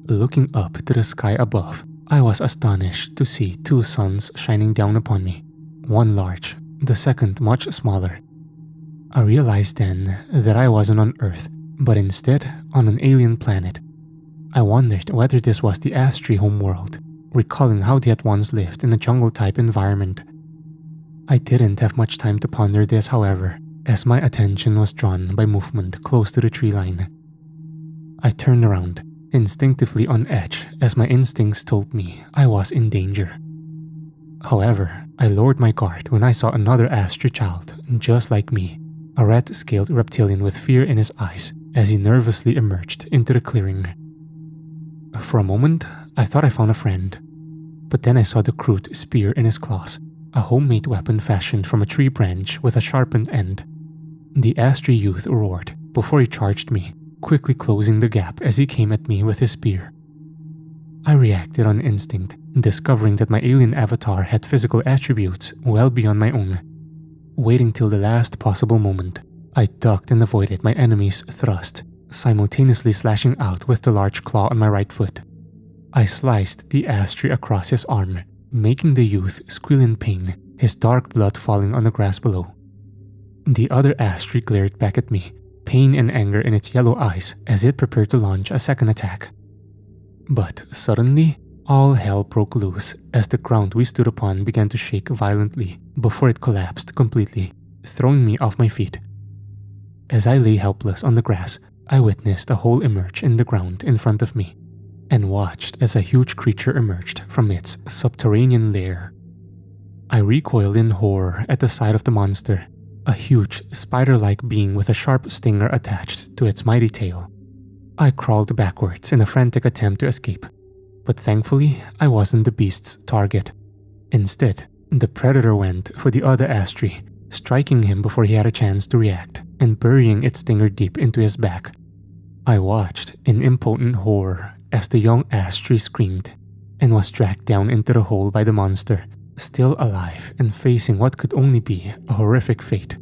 Looking up to the sky above, I was astonished to see two suns shining down upon me, one large, the second much smaller. I realized then that I wasn't on Earth, but instead on an alien planet. I wondered whether this was the Astri homeworld, recalling how they had once lived in a jungle-type environment. I didn't have much time to ponder this, however, as my attention was drawn by movement close to the tree line. I turned around, instinctively on edge as my instincts told me I was in danger. However, I lowered my guard when I saw another Astri child, just like me, a red-scaled reptilian with fear in his eyes as he nervously emerged into the clearing. For a moment, I thought I found a friend, but then I saw the crude spear in his claws, a homemade weapon fashioned from a tree branch with a sharpened end. The Astri youth roared before he charged me, quickly closing the gap as he came at me with his spear. I reacted on instinct, discovering that my alien avatar had physical attributes well beyond my own. Waiting till the last possible moment, I ducked and avoided my enemy's thrust, simultaneously slashing out with the large claw on my right foot. I sliced the Astri across his arm, making the youth squeal in pain, his dark blood falling on the grass below. The other Astri glared back at me, pain and anger in its yellow eyes as it prepared to launch a second attack. But suddenly, all hell broke loose as the ground we stood upon began to shake violently before it collapsed completely, throwing me off my feet. As I lay helpless on the grass, I witnessed a hole emerge in the ground in front of me and watched as a huge creature emerged from its subterranean lair. I recoiled in horror at the sight of the monster, a huge, spider-like being with a sharp stinger attached to its mighty tail. I crawled backwards in a frantic attempt to escape, but thankfully I wasn't the beast's target. Instead, the predator went for the other Astri, striking him before he had a chance to react and burying its stinger deep into his back. I watched in impotent horror as the young Astri screamed and was dragged down into the hole by the monster, still alive and facing what could only be a horrific fate.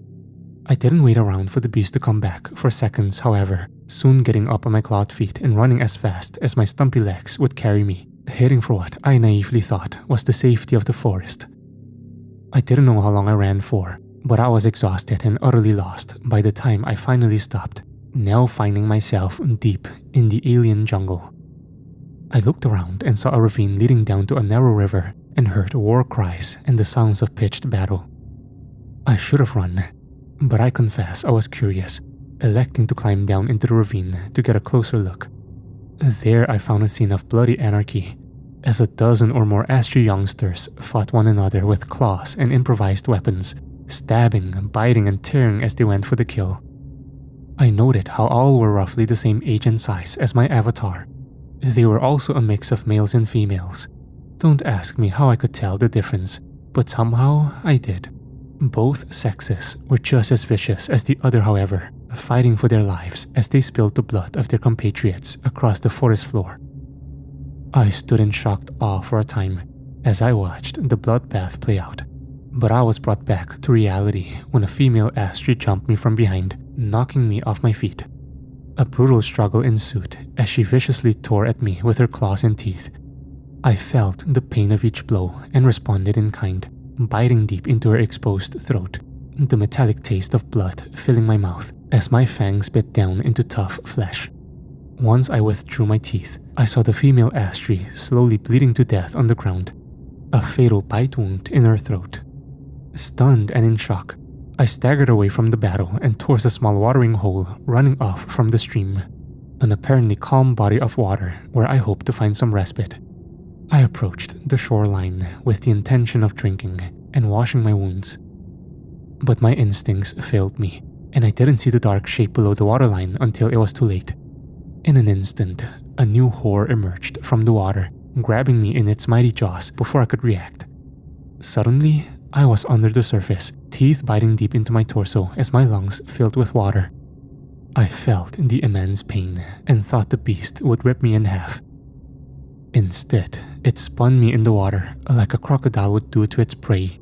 I didn't wait around for the beast to come back for seconds, however, soon getting up on my clawed feet and running as fast as my stumpy legs would carry me, heading for what I naively thought was the safety of the forest. I didn't know how long I ran for, but I was exhausted and utterly lost by the time I finally stopped, now finding myself deep in the alien jungle. I looked around and saw a ravine leading down to a narrow river and heard war cries and the sounds of pitched battle. I should have run, but I confess I was curious, electing to climb down into the ravine to get a closer look. There I found a scene of bloody anarchy, as a dozen or more Astri youngsters fought one another with claws and improvised weapons, stabbing, biting, and tearing as they went for the kill. I noted how all were roughly the same age and size as my avatar. They were also a mix of males and females. Don't ask me how I could tell the difference, but somehow I did. Both sexes were just as vicious as the other, however, fighting for their lives as they spilled the blood of their compatriots across the forest floor. I stood in shocked awe for a time as I watched the bloodbath play out, but I was brought back to reality when a female Astri jumped me from behind, knocking me off my feet. A brutal struggle ensued as she viciously tore at me with her claws and teeth. I felt the pain of each blow and responded in kind, biting deep into her exposed throat, the metallic taste of blood filling my mouth as my fangs bit down into tough flesh. Once I withdrew my teeth, I saw the female Astri slowly bleeding to death on the ground, a fatal bite wound in her throat. Stunned and in shock, I staggered away from the battle and towards a small watering hole running off from the stream, an apparently calm body of water where I hoped to find some respite. I approached the shoreline with the intention of drinking and washing my wounds. But my instincts failed me, and I didn't see the dark shape below the waterline until it was too late. In an instant, a new horror emerged from the water, grabbing me in its mighty jaws before I could react. Suddenly, I was under the surface, teeth biting deep into my torso as my lungs filled with water. I felt the immense pain and thought the beast would rip me in half. Instead, it spun me in the water like a crocodile would do to its prey,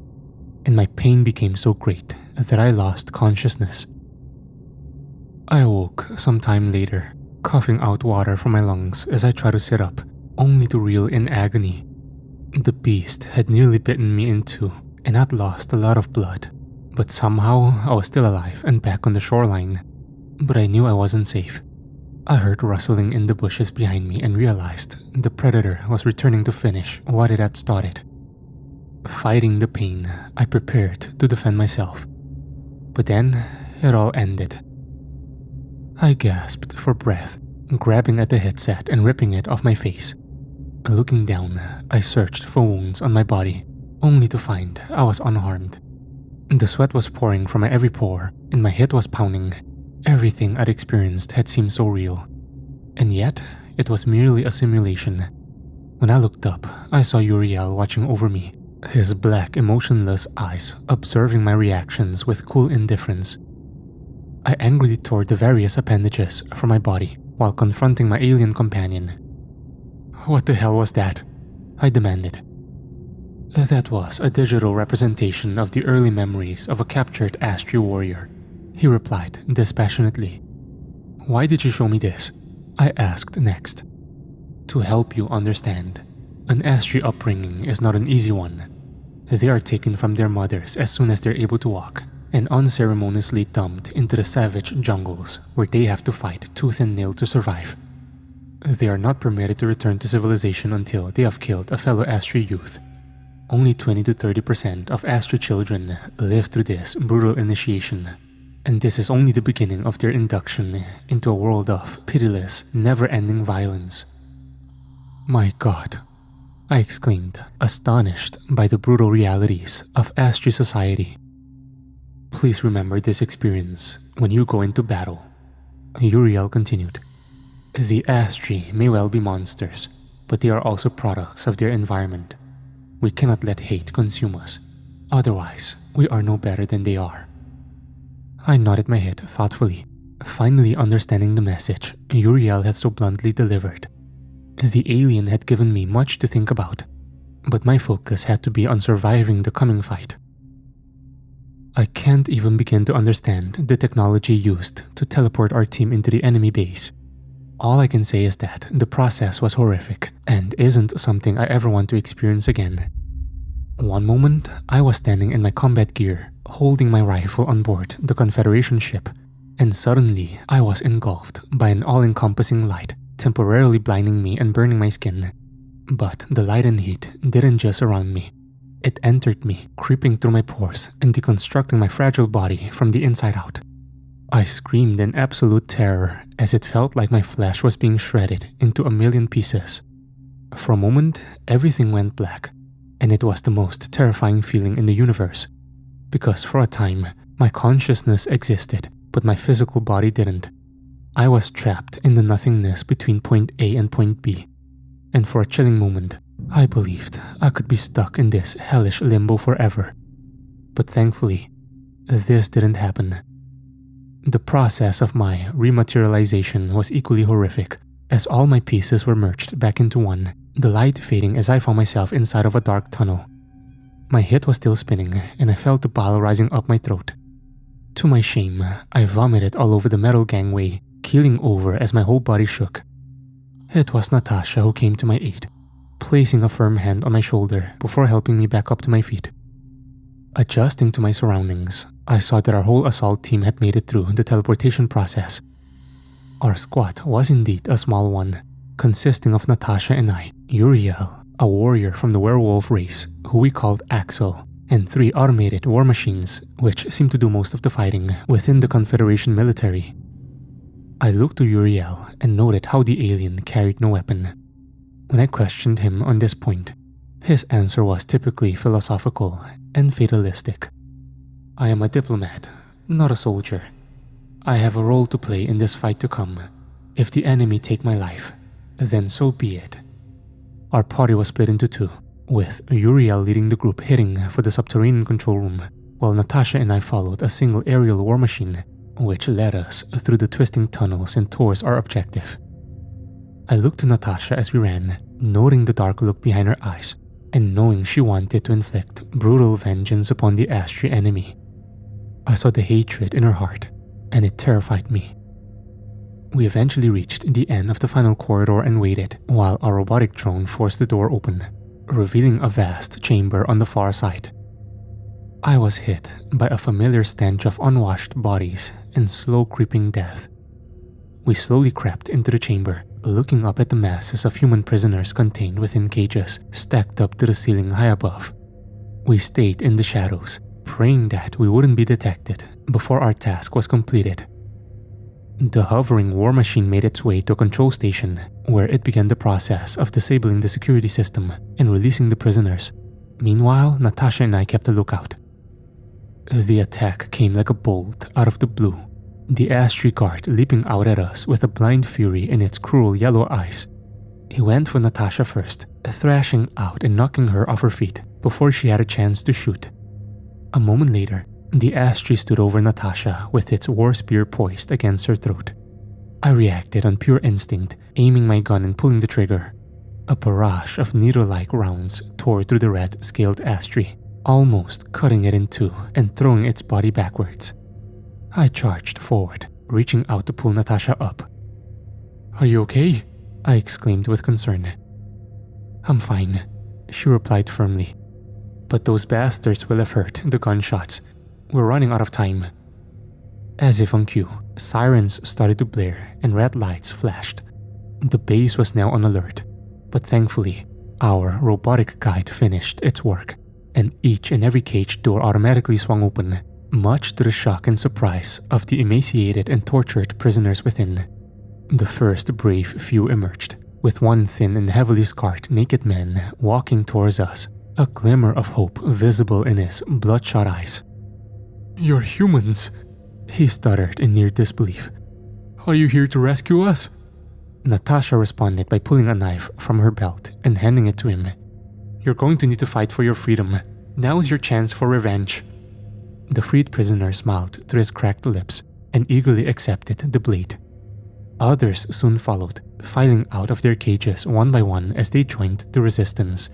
and my pain became so great that I lost consciousness. I awoke some time later, coughing out water from my lungs as I tried to sit up, only to reel in agony. The beast had nearly bitten me in two, and I'd lost a lot of blood, but somehow I was still alive and back on the shoreline. But I knew I wasn't safe. I heard rustling in the bushes behind me and realized the predator was returning to finish what it had started. Fighting the pain, I prepared to defend myself. But then, it all ended. I gasped for breath, grabbing at the headset and ripping it off my face. Looking down, I searched for wounds on my body, only to find I was unharmed. The sweat was pouring from my every pore, and my head was pounding. Everything I'd experienced had seemed so real, and yet it was merely a simulation. When I looked up, I saw Uriel watching over me, his black, emotionless eyes observing my reactions with cool indifference. I angrily tore the various appendages from my body while confronting my alien companion. "What the hell was that?" I demanded. "That was a digital representation of the early memories of a captured Astri warrior," he replied dispassionately. "Why did you show me this?" I asked next. "To help you understand. An Astri upbringing is not an easy one. They are taken from their mothers as soon as they're able to walk, and unceremoniously dumped into the savage jungles where they have to fight tooth and nail to survive. They are not permitted to return to civilization until they have killed a fellow Astri youth. Only 20 to 30% of Astri children live through this brutal initiation, and this is only the beginning of their induction into a world of pitiless, never-ending violence." "My God," I exclaimed, astonished by the brutal realities of Astri society. "Please remember this experience when you go into battle," Uriel continued. "The Astri may well be monsters, but they are also products of their environment. We cannot let hate consume us, otherwise we are no better than they are." I nodded my head thoughtfully, finally understanding the message Uriel had so bluntly delivered. The alien had given me much to think about, but my focus had to be on surviving the coming fight. I can't even begin to understand the technology used to teleport our team into the enemy base. All I can say is that the process was horrific and isn't something I ever want to experience again. One moment, I was standing in my combat gear, holding my rifle on board the Confederation ship, and suddenly I was engulfed by an all-encompassing light, temporarily blinding me and burning my skin. But the light and heat didn't just surround me. It entered me, creeping through my pores and deconstructing my fragile body from the inside out. I screamed in absolute terror as it felt like my flesh was being shredded into a million pieces. For a moment, everything went black, and it was the most terrifying feeling in the universe, because for a time, my consciousness existed, but my physical body didn't. I was trapped in the nothingness between point A and point B, and for a chilling moment, I believed I could be stuck in this hellish limbo forever. But thankfully, this didn't happen. The process of my rematerialization was equally horrific, as all my pieces were merged back into one, the light fading as I found myself inside of a dark tunnel. My head was still spinning, and I felt the bile rising up my throat. To my shame, I vomited all over the metal gangway, keeling over as my whole body shook. It was Natasha who came to my aid, placing a firm hand on my shoulder before helping me back up to my feet. Adjusting to my surroundings, I saw that our whole assault team had made it through the teleportation process. Our squad was indeed a small one, consisting of Natasha and I, Uriel, a warrior from the werewolf race who we called Axel, and 3 automated war machines which seemed to do most of the fighting within the Confederation military. I looked to Uriel and noted how the alien carried no weapon. When I questioned him on this point, His answer was typically philosophical and fatalistic. I am a diplomat, not a soldier. I have a role to play in this fight to come. If the enemy take my life, then so be it. Our party was split into two, with Uriel leading the group heading for the subterranean control room, while Natasha and I followed a single aerial war machine, which led us through the twisting tunnels and towards our objective. I looked to Natasha as we ran, noting the dark look behind her eyes, and knowing she wanted to inflict brutal vengeance upon the Astri enemy. I saw the hatred in her heart, and it terrified me. We eventually reached the end of the final corridor and waited while our robotic drone forced the door open, revealing a vast chamber on the far side. I was hit by a familiar stench of unwashed bodies and slow creeping death. We slowly crept into the chamber, looking up at the masses of human prisoners contained within cages stacked up to the ceiling high above. We stayed in the shadows, praying that we wouldn't be detected before our task was completed. The hovering war machine made its way to a control station, where it began the process of disabling the security system and releasing the prisoners. Meanwhile, Natasha and I kept a lookout. The attack came like a bolt out of the blue, the Astri guard leaping out at us with a blind fury in its cruel yellow eyes. He went for Natasha first, thrashing out and knocking her off her feet before she had a chance to shoot. A moment later, the Astri stood over Natasha with its war spear poised against her throat. I reacted on pure instinct, aiming my gun and pulling the trigger. A barrage of needle-like rounds tore through the red-scaled Astri, almost cutting it in two and throwing its body backwards. I charged forward, reaching out to pull Natasha up. "Are you okay?" I exclaimed with concern. "I'm fine," she replied firmly. "But those bastards will have heard the gunshots. We're running out of time." As if on cue, sirens started to blare and red lights flashed. The base was now on alert, but thankfully, our robotic guide finished its work, and each and every cage door automatically swung open, much to the shock and surprise of the emaciated and tortured prisoners within. The first brave few emerged, with one thin and heavily scarred naked man walking towards us, a glimmer of hope visible in his bloodshot eyes. "You're humans," he stuttered in near disbelief. "Are you here to rescue us?" Natasha responded by pulling a knife from her belt and handing it to him. "You're going to need to fight for your freedom. Now's your chance for revenge." The freed prisoner smiled through his cracked lips and eagerly accepted the blade. Others soon followed, filing out of their cages one by one as they joined the resistance.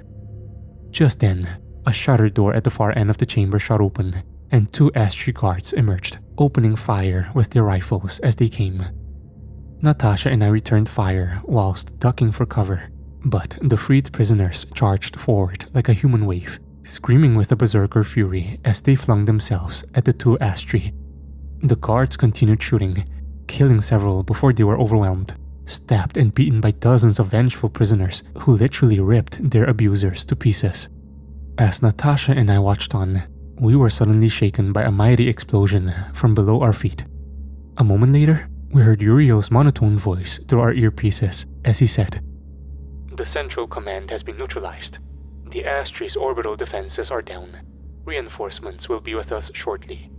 Just then, a shutter door at the far end of the chamber shot open, and two Astri guards emerged, opening fire with their rifles as they came. Natasha and I returned fire whilst ducking for cover, but the freed prisoners charged forward like a human wave, screaming with a berserker fury as they flung themselves at the two Astri. The guards continued shooting, killing several before they were overwhelmed, stabbed and beaten by dozens of vengeful prisoners who literally ripped their abusers to pieces. As Natasha and I watched on, we were suddenly shaken by a mighty explosion from below our feet. A moment later, we heard Uriel's monotone voice through our earpieces as he said, "The central command has been neutralized. The Astri's orbital defenses are down. Reinforcements will be with us shortly."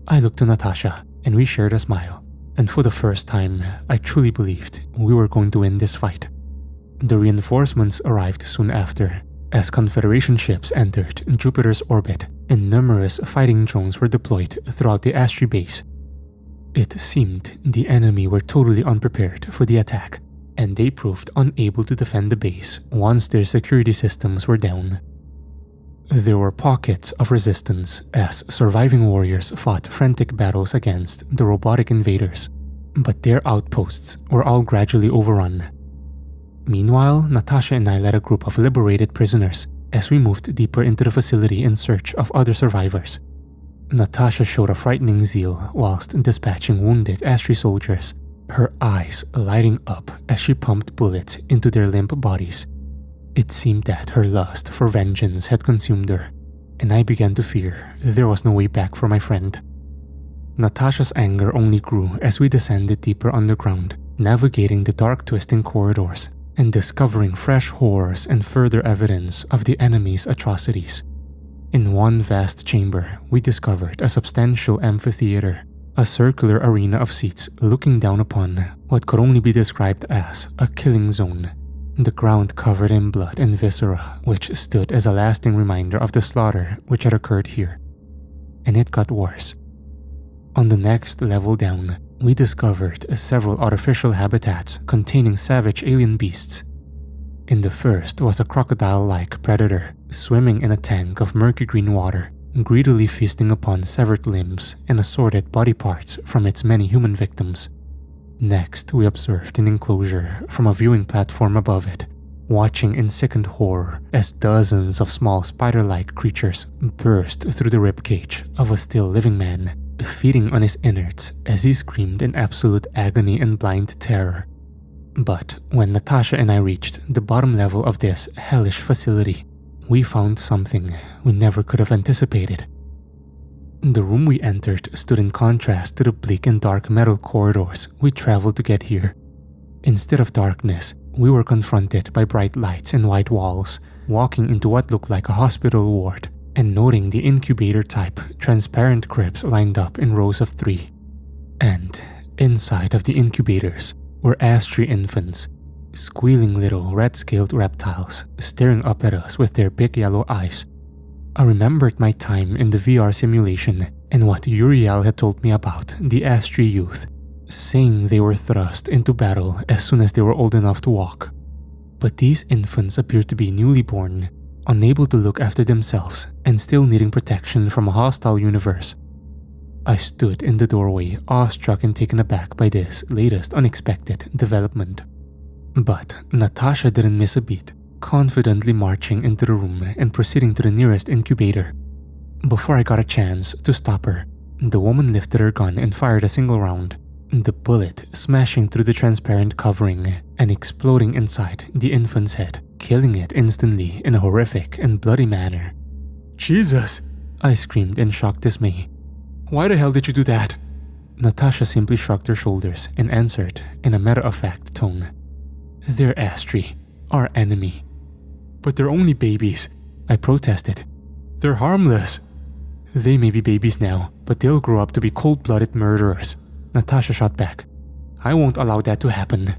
I looked to Natasha, and we shared a smile, and for the first time, I truly believed we were going to win this fight. The reinforcements arrived soon after, as Confederation ships entered Jupiter's orbit and numerous fighting drones were deployed throughout the Astri base. It seemed the enemy were totally unprepared for the attack, and they proved unable to defend the base once their security systems were down. There were pockets of resistance as surviving warriors fought frantic battles against the robotic invaders, but their outposts were all gradually overrun. Meanwhile, Natasha and I led a group of liberated prisoners as we moved deeper into the facility in search of other survivors. Natasha showed a frightening zeal whilst dispatching wounded Astri soldiers, her eyes lighting up as she pumped bullets into their limp bodies. It seemed that her lust for vengeance had consumed her, and I began to fear there was no way back for my friend. Natasha's anger only grew as we descended deeper underground, navigating the dark twisting corridors and discovering fresh horrors and further evidence of the enemy's atrocities. In one vast chamber, we discovered a substantial amphitheater, a circular arena of seats looking down upon what could only be described as a killing zone. The ground covered in blood and viscera, which stood as a lasting reminder of the slaughter which had occurred here. And it got worse. On the next level down, we discovered several artificial habitats containing savage alien beasts. In the first was a crocodile-like predator swimming in a tank of murky green water, greedily feasting upon severed limbs and assorted body parts from its many human victims. Next, we observed an enclosure from a viewing platform above it, watching in sickened horror as dozens of small spider-like creatures burst through the ribcage of a still living man, feeding on his innards as he screamed in absolute agony and blind terror. But when Natasha and I reached the bottom level of this hellish facility, we found something we never could have anticipated. The room we entered stood in contrast to the bleak and dark metal corridors we traveled to get here. Instead of darkness, we were confronted by bright lights and white walls, walking into what looked like a hospital ward, and noting the incubator-type transparent cribs lined up in rows of 3. And inside of the incubators were Astri infants, squealing little red-scaled reptiles staring up at us with their big yellow eyes. I remembered my time in the VR simulation and what Uriel had told me about the Astri youth, saying they were thrust into battle as soon as they were old enough to walk. But these infants appeared to be newly born, unable to look after themselves and still needing protection from a hostile universe. I stood in the doorway, awestruck and taken aback by this latest unexpected development. But Natasha didn't miss a beat, confidently marching into the room and proceeding to the nearest incubator. Before I got a chance to stop her, the woman lifted her gun and fired a single round, the bullet smashing through the transparent covering and exploding inside the infant's head, killing it instantly in a horrific and bloody manner. Jesus! I screamed in shocked dismay. Why the hell did you do that? Natasha simply shrugged her shoulders and answered in a matter-of-fact tone. They're Astri, our enemy. But they're only babies, I protested. They're harmless. They may be babies now, but they'll grow up to be cold-blooded murderers, Natasha shot back. I won't allow that to happen.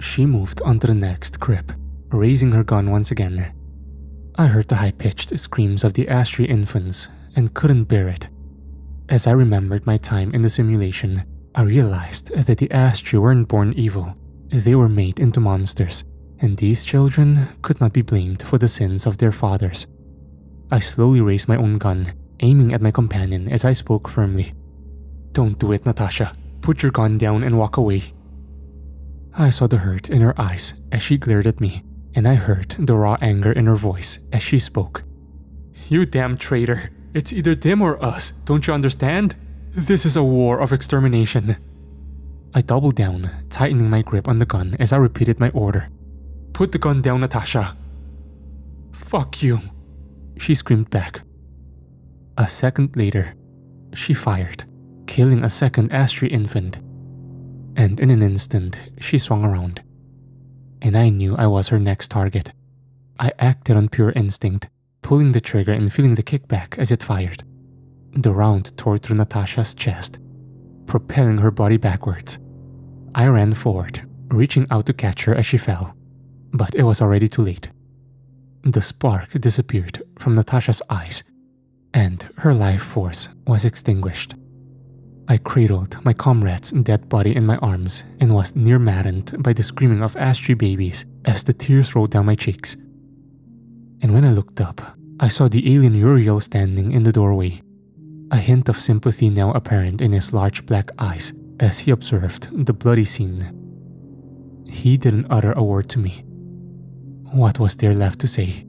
She moved onto the next crib, raising her gun once again. I heard the high-pitched screams of the Astri infants and couldn't bear it. As I remembered my time in the simulation, I realized that the Astri weren't born evil. They were made into monsters, and these children could not be blamed for the sins of their fathers. I slowly raised my own gun, aiming at my companion as I spoke firmly. Don't do it, Natasha. Put your gun down and walk away. I saw the hurt in her eyes as she glared at me, and I heard the raw anger in her voice as she spoke. You damn traitor. It's either them or us, don't you understand? This is a war of extermination. I doubled down, tightening my grip on the gun as I repeated my order. Put the gun down, Natasha. Fuck you, she screamed back. A second later, she fired, killing a second Astri infant. And in an instant, she swung around. And I knew I was her next target. I acted on pure instinct, pulling the trigger and feeling the kickback as it fired. The round tore through Natasha's chest, propelling her body backwards. I ran forward, reaching out to catch her as she fell, but it was already too late. The spark disappeared from Natasha's eyes, and her life force was extinguished. I cradled my comrade's dead body in my arms and was near maddened by the screaming of Astri babies as the tears rolled down my cheeks. And when I looked up, I saw the alien Uriel standing in the doorway, a hint of sympathy now apparent in his large black eyes as he observed the bloody scene. He didn't utter a word to me. What was there left to say?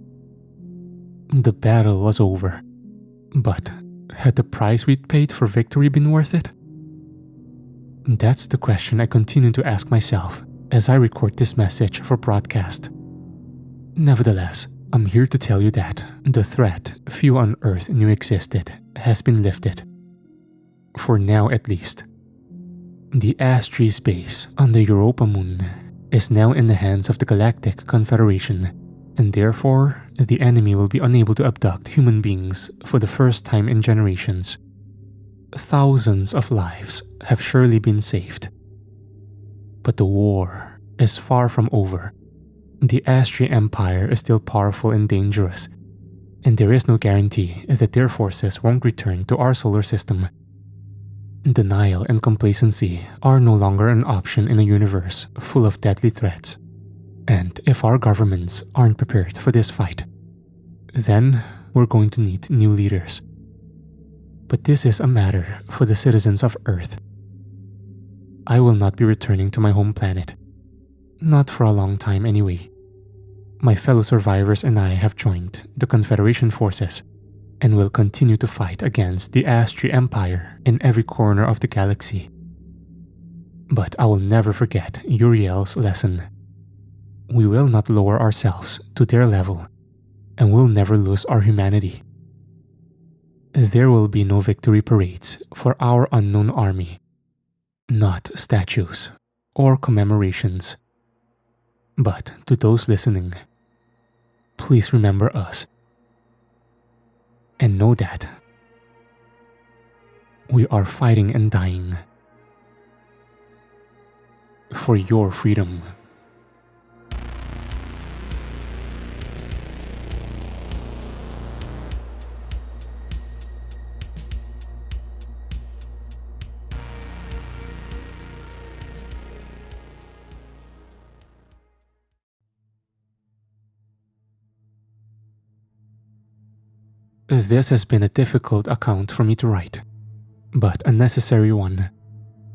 The battle was over, but had the price we'd paid for victory been worth it? That's the question I continue to ask myself as I record this message for broadcast. Nevertheless, I'm here to tell you that the threat few on Earth knew existed has been lifted. For now at least. The Astri base on the Europa moon is now in the hands of the Galactic Confederation, and therefore, the enemy will be unable to abduct human beings for the first time in generations. Thousands of lives have surely been saved. But the war is far from over. The Astri Empire is still powerful and dangerous, and there is no guarantee that their forces won't return to our solar system. Denial and complacency are no longer an option in a universe full of deadly threats. And if our governments aren't prepared for this fight, then we're going to need new leaders. But this is a matter for the citizens of Earth. I will not be returning to my home planet. Not for a long time anyway. My fellow survivors and I have joined the Confederation forces and will continue to fight against the Astri Empire in every corner of the galaxy. But I will never forget Uriel's lesson. We will not lower ourselves to their level, and we'll never lose our humanity. There will be no victory parades for our unknown army, not statues or commemorations. But to those listening, please remember us. And know that we are fighting and dying for your freedom. This has been a difficult account for me to write, but a necessary one.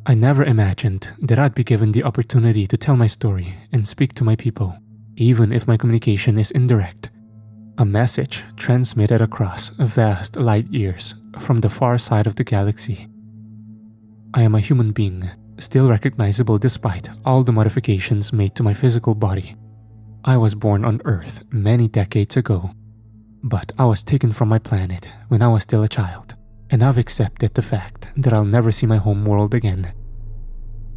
I never imagined that I'd be given the opportunity to tell my story and speak to my people, even if my communication is indirect. A message transmitted across vast light years from the far side of the galaxy. I am a human being, still recognizable despite all the modifications made to my physical body. I was born on Earth many decades ago, but I was taken from my planet when I was still a child, and I've accepted the fact that I'll never see my home world again.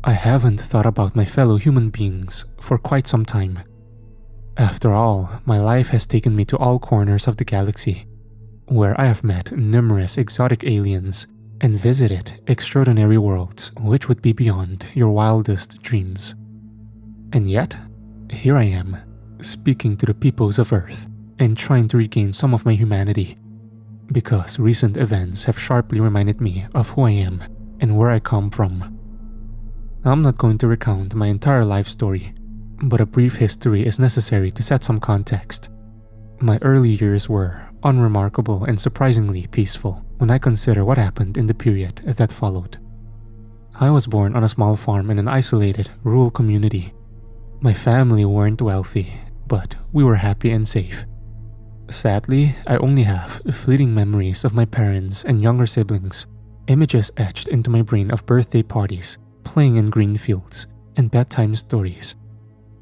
I haven't thought about my fellow human beings for quite some time. After all, my life has taken me to all corners of the galaxy, where I have met numerous exotic aliens and visited extraordinary worlds which would be beyond your wildest dreams. And yet, here I am, speaking to the peoples of Earth and trying to regain some of my humanity, because recent events have sharply reminded me of who I am and where I come from. I'm not going to recount my entire life story, but a brief history is necessary to set some context. My early years were unremarkable and surprisingly peaceful when I consider what happened in the period that followed. I was born on a small farm in an isolated, rural community. My family weren't wealthy, but we were happy and safe. Sadly, I only have fleeting memories of my parents and younger siblings, images etched into my brain of birthday parties, playing in green fields, and bedtime stories.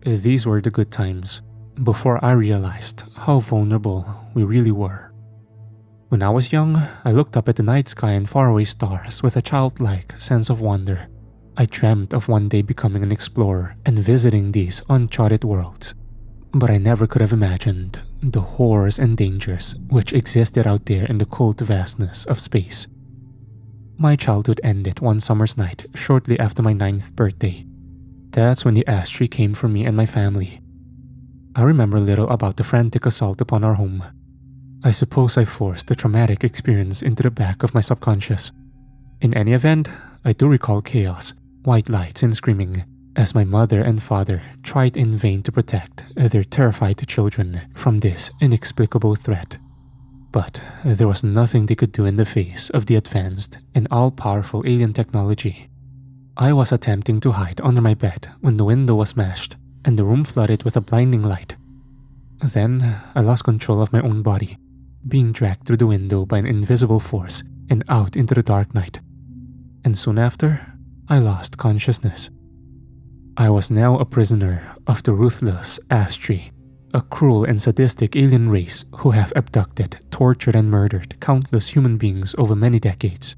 These were the good times, before I realized how vulnerable we really were. When I was young, I looked up at the night sky and faraway stars with a childlike sense of wonder. I dreamt of one day becoming an explorer and visiting these uncharted worlds. But I never could have imagined the horrors and dangers which existed out there in the cold vastness of space. My childhood ended one summer's night shortly after my 9th birthday. That's when the Astri came for me and my family. I remember little about the frantic assault upon our home. I suppose I forced the traumatic experience into the back of my subconscious. In any event, I do recall chaos, white lights and screaming, as my mother and father tried in vain to protect their terrified children from this inexplicable threat. But there was nothing they could do in the face of the advanced and all-powerful alien technology. I was attempting to hide under my bed when the window was smashed and the room flooded with a blinding light. Then I lost control of my own body, being dragged through the window by an invisible force and out into the dark night. And soon after, I lost consciousness. I was now a prisoner of the ruthless Astri, a cruel and sadistic alien race who have abducted, tortured, and murdered countless human beings over many decades.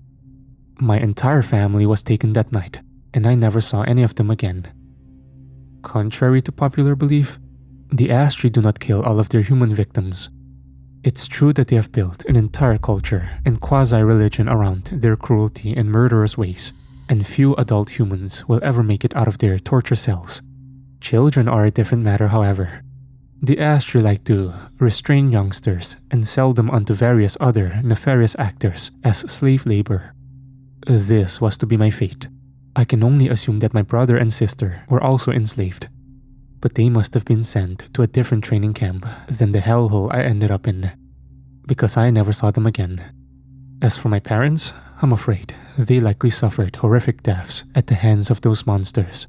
My entire family was taken that night, and I never saw any of them again. Contrary to popular belief, the Astri do not kill all of their human victims. It's true that they have built an entire culture and quasi-religion around their cruelty and murderous ways, and few adult humans will ever make it out of their torture cells. Children are a different matter, however. The Astri like to restrain youngsters and sell them onto various other nefarious actors as slave labor. This was to be my fate. I can only assume that my brother and sister were also enslaved, but they must have been sent to a different training camp than the hellhole I ended up in, because I never saw them again. As for my parents, I'm afraid they likely suffered horrific deaths at the hands of those monsters.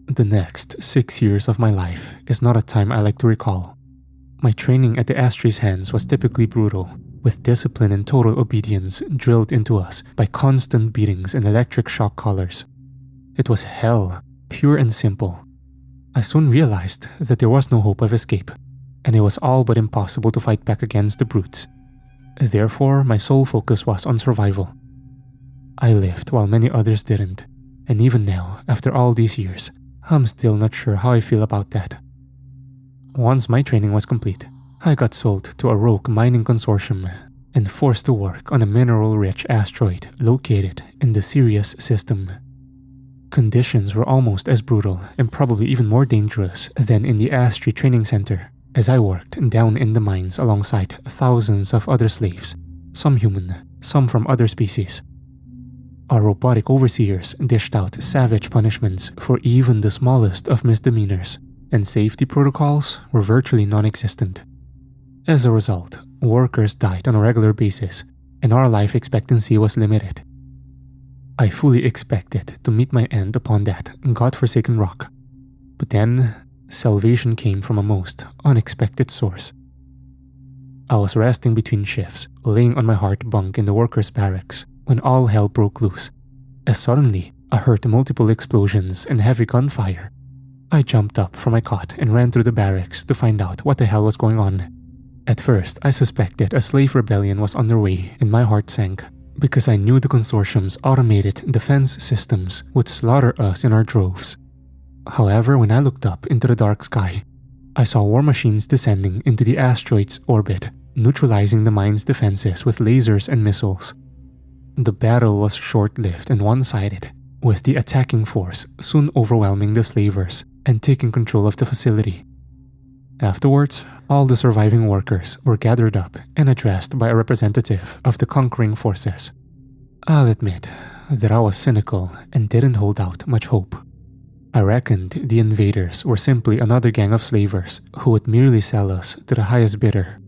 The next 6 years of my life is not a time I like to recall. My training at the Astri's hands was typically brutal, with discipline and total obedience drilled into us by constant beatings and electric shock collars. It was hell, pure and simple. I soon realized that there was no hope of escape, and it was all but impossible to fight back against the brutes. Therefore, my sole focus was on survival. I lived while many others didn't, and even now, after all these years, I'm still not sure how I feel about that. Once my training was complete, I got sold to a rogue mining consortium and forced to work on a mineral-rich asteroid located in the Sirius system. Conditions were almost as brutal and probably even more dangerous than in the Astri training center, as I worked down in the mines alongside thousands of other slaves, some human, some from other species. Our robotic overseers dished out savage punishments for even the smallest of misdemeanors, and safety protocols were virtually non-existent. As a result, workers died on a regular basis, and our life expectancy was limited. I fully expected to meet my end upon that godforsaken rock, but then salvation came from a most unexpected source. I was resting between shifts, laying on my hard bunk in the workers' barracks, when all hell broke loose, as suddenly I heard multiple explosions and heavy gunfire. I jumped up from my cot and ran through the barracks to find out what the hell was going on. At first, I suspected a slave rebellion was underway, and my heart sank, because I knew the consortium's automated defense systems would slaughter us in our droves. However, when I looked up into the dark sky, I saw war machines descending into the asteroid's orbit, neutralizing the mine's defenses with lasers and missiles. The battle was short-lived and one-sided, with the attacking force soon overwhelming the slavers and taking control of the facility. Afterwards, all the surviving workers were gathered up and addressed by a representative of the conquering forces. I'll admit that I was cynical and didn't hold out much hope. I reckoned the invaders were simply another gang of slavers who would merely sell us to the highest bidder.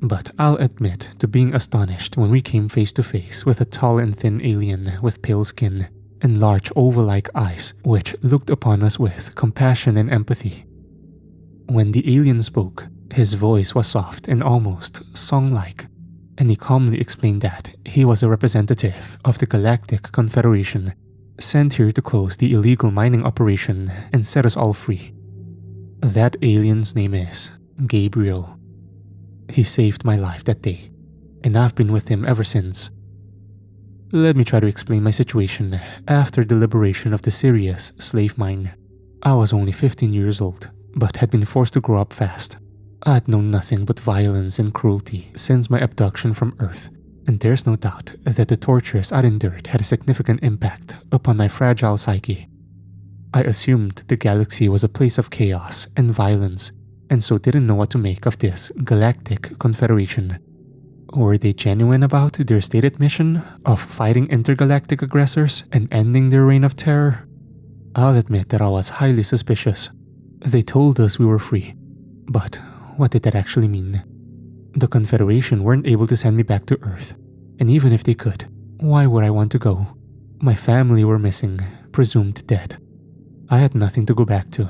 But I'll admit to being astonished when we came face to face with a tall and thin alien with pale skin and large oval-like eyes which looked upon us with compassion and empathy. When the alien spoke, his voice was soft and almost song-like, and he calmly explained that he was a representative of the Galactic Confederation, sent here to close the illegal mining operation and set us all free. That alien's name is Gabriel. He saved my life that day, and I've been with him ever since. Let me try to explain my situation after the liberation of the Sirius slave mine. I was only 15 years old, but had been forced to grow up fast. I had known nothing but violence and cruelty since my abduction from Earth, and there's no doubt that the tortures I'd endured had a significant impact upon my fragile psyche. I assumed the galaxy was a place of chaos and violence, and so didn't know what to make of this Galactic Confederation. Were they genuine about their stated mission of fighting intergalactic aggressors and ending their reign of terror? I'll admit that I was highly suspicious. They told us we were free, but what did that actually mean? The Confederation weren't able to send me back to Earth, and even if they could, why would I want to go? My family were missing, presumed dead. I had nothing to go back to.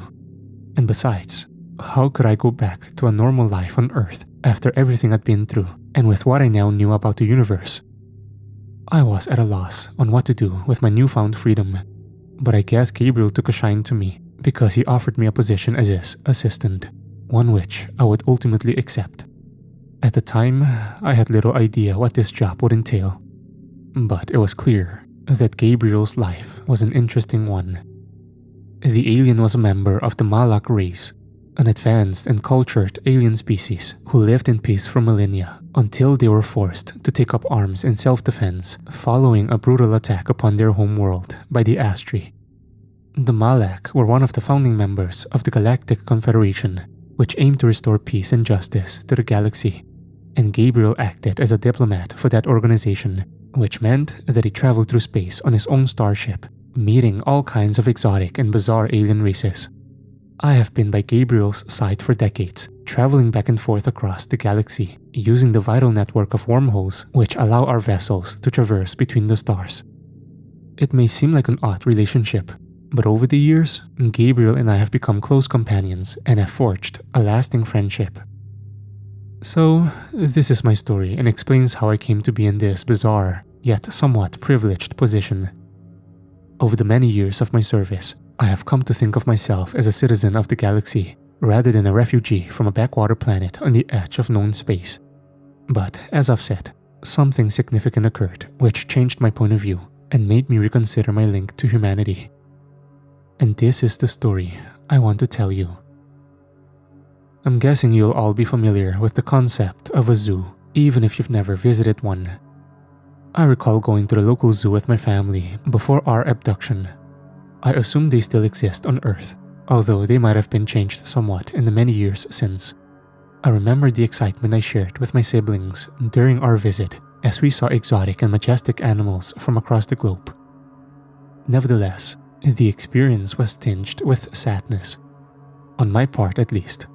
And besides, how could I go back to a normal life on Earth after everything I'd been through and with what I now knew about the universe? I was at a loss on what to do with my newfound freedom, but I guess Gabriel took a shine to me because he offered me a position as his assistant, one which I would ultimately accept. At the time, I had little idea what this job would entail, but it was clear that Gabriel's life was an interesting one. The alien was a member of the Malak race, an advanced and cultured alien species who lived in peace for millennia until they were forced to take up arms in self-defense following a brutal attack upon their home world by the Astri. The Malak were one of the founding members of the Galactic Confederation, which aimed to restore peace and justice to the galaxy, and Gabriel acted as a diplomat for that organization, which meant that he traveled through space on his own starship, meeting all kinds of exotic and bizarre alien races. I have been by Gabriel's side for decades, traveling back and forth across the galaxy, using the vital network of wormholes which allow our vessels to traverse between the stars. It may seem like an odd relationship, but over the years, Gabriel and I have become close companions and have forged a lasting friendship. So, this is my story and explains how I came to be in this bizarre, yet somewhat privileged position. Over the many years of my service, I have come to think of myself as a citizen of the galaxy, rather than a refugee from a backwater planet on the edge of known space. But, as I've said, something significant occurred which changed my point of view and made me reconsider my link to humanity. And this is the story I want to tell you. I'm guessing you'll all be familiar with the concept of a zoo, even if you've never visited one. I recall going to the local zoo with my family before our abduction. I assume they still exist on Earth, although they might have been changed somewhat in the many years since. I remember the excitement I shared with my siblings during our visit as we saw exotic and majestic animals from across the globe. Nevertheless, the experience was tinged with sadness. On my part at least.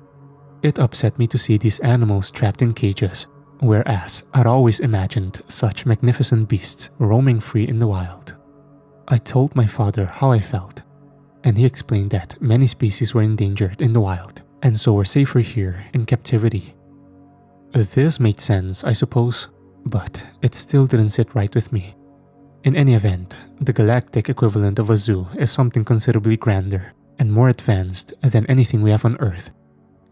It upset me to see these animals trapped in cages, whereas I'd always imagined such magnificent beasts roaming free in the wild. I told my father how I felt, and he explained that many species were endangered in the wild, and so were safer here in captivity. This made sense, I suppose, but it still didn't sit right with me. In any event, the galactic equivalent of a zoo is something considerably grander and more advanced than anything we have on Earth.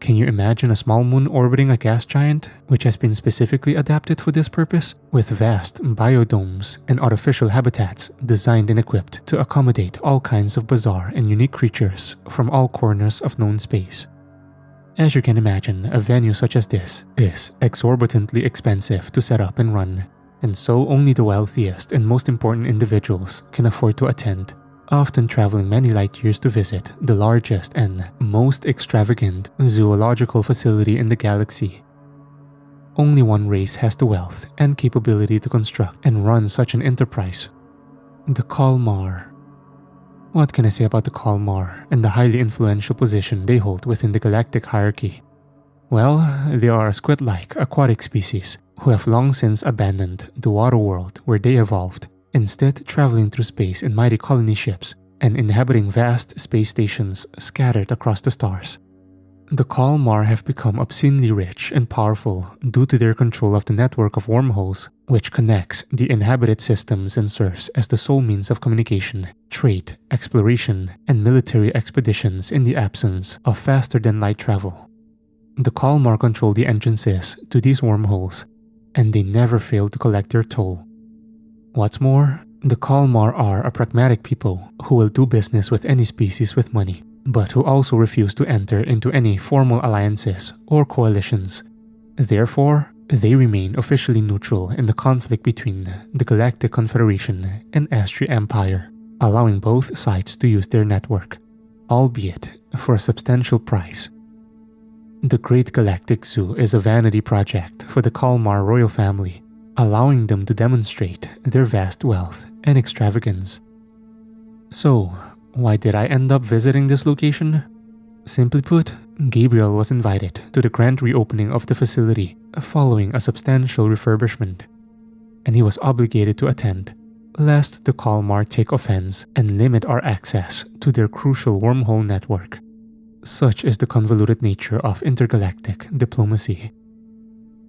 Can you imagine a small moon orbiting a gas giant, which has been specifically adapted for this purpose, with vast biodomes and artificial habitats designed and equipped to accommodate all kinds of bizarre and unique creatures from all corners of known space? As you can imagine, a venue such as this is exorbitantly expensive to set up and run, and so only the wealthiest and most important individuals can afford to attend, often traveling many light years to visit the largest and most extravagant zoological facility in the galaxy. Only one race has the wealth and capability to construct and run such an enterprise: the Kalmar. What can I say about the Kalmar and the highly influential position they hold within the galactic hierarchy? Well, they are a squid-like aquatic species who have long since abandoned the water world where they evolved, instead traveling through space in mighty colony ships and inhabiting vast space stations scattered across the stars. The Kalmar have become obscenely rich and powerful due to their control of the network of wormholes which connects the inhabited systems and serves as the sole means of communication, trade, exploration, and military expeditions in the absence of faster-than-light travel. The Kalmar control the entrances to these wormholes, and they never fail to collect their toll. What's more, the Kalmar are a pragmatic people who will do business with any species with money, but who also refuse to enter into any formal alliances or coalitions. Therefore, they remain officially neutral in the conflict between the Galactic Confederation and Astri Empire, allowing both sides to use their network, albeit for a substantial price. The Great Galactic Zoo is a vanity project for the Kalmar royal family, allowing them to demonstrate their vast wealth and extravagance. So, why did I end up visiting this location? Simply put, Gabriel was invited to the grand reopening of the facility following a substantial refurbishment, and he was obligated to attend, lest the Kalmar take offense and limit our access to their crucial wormhole network. Such is the convoluted nature of intergalactic diplomacy.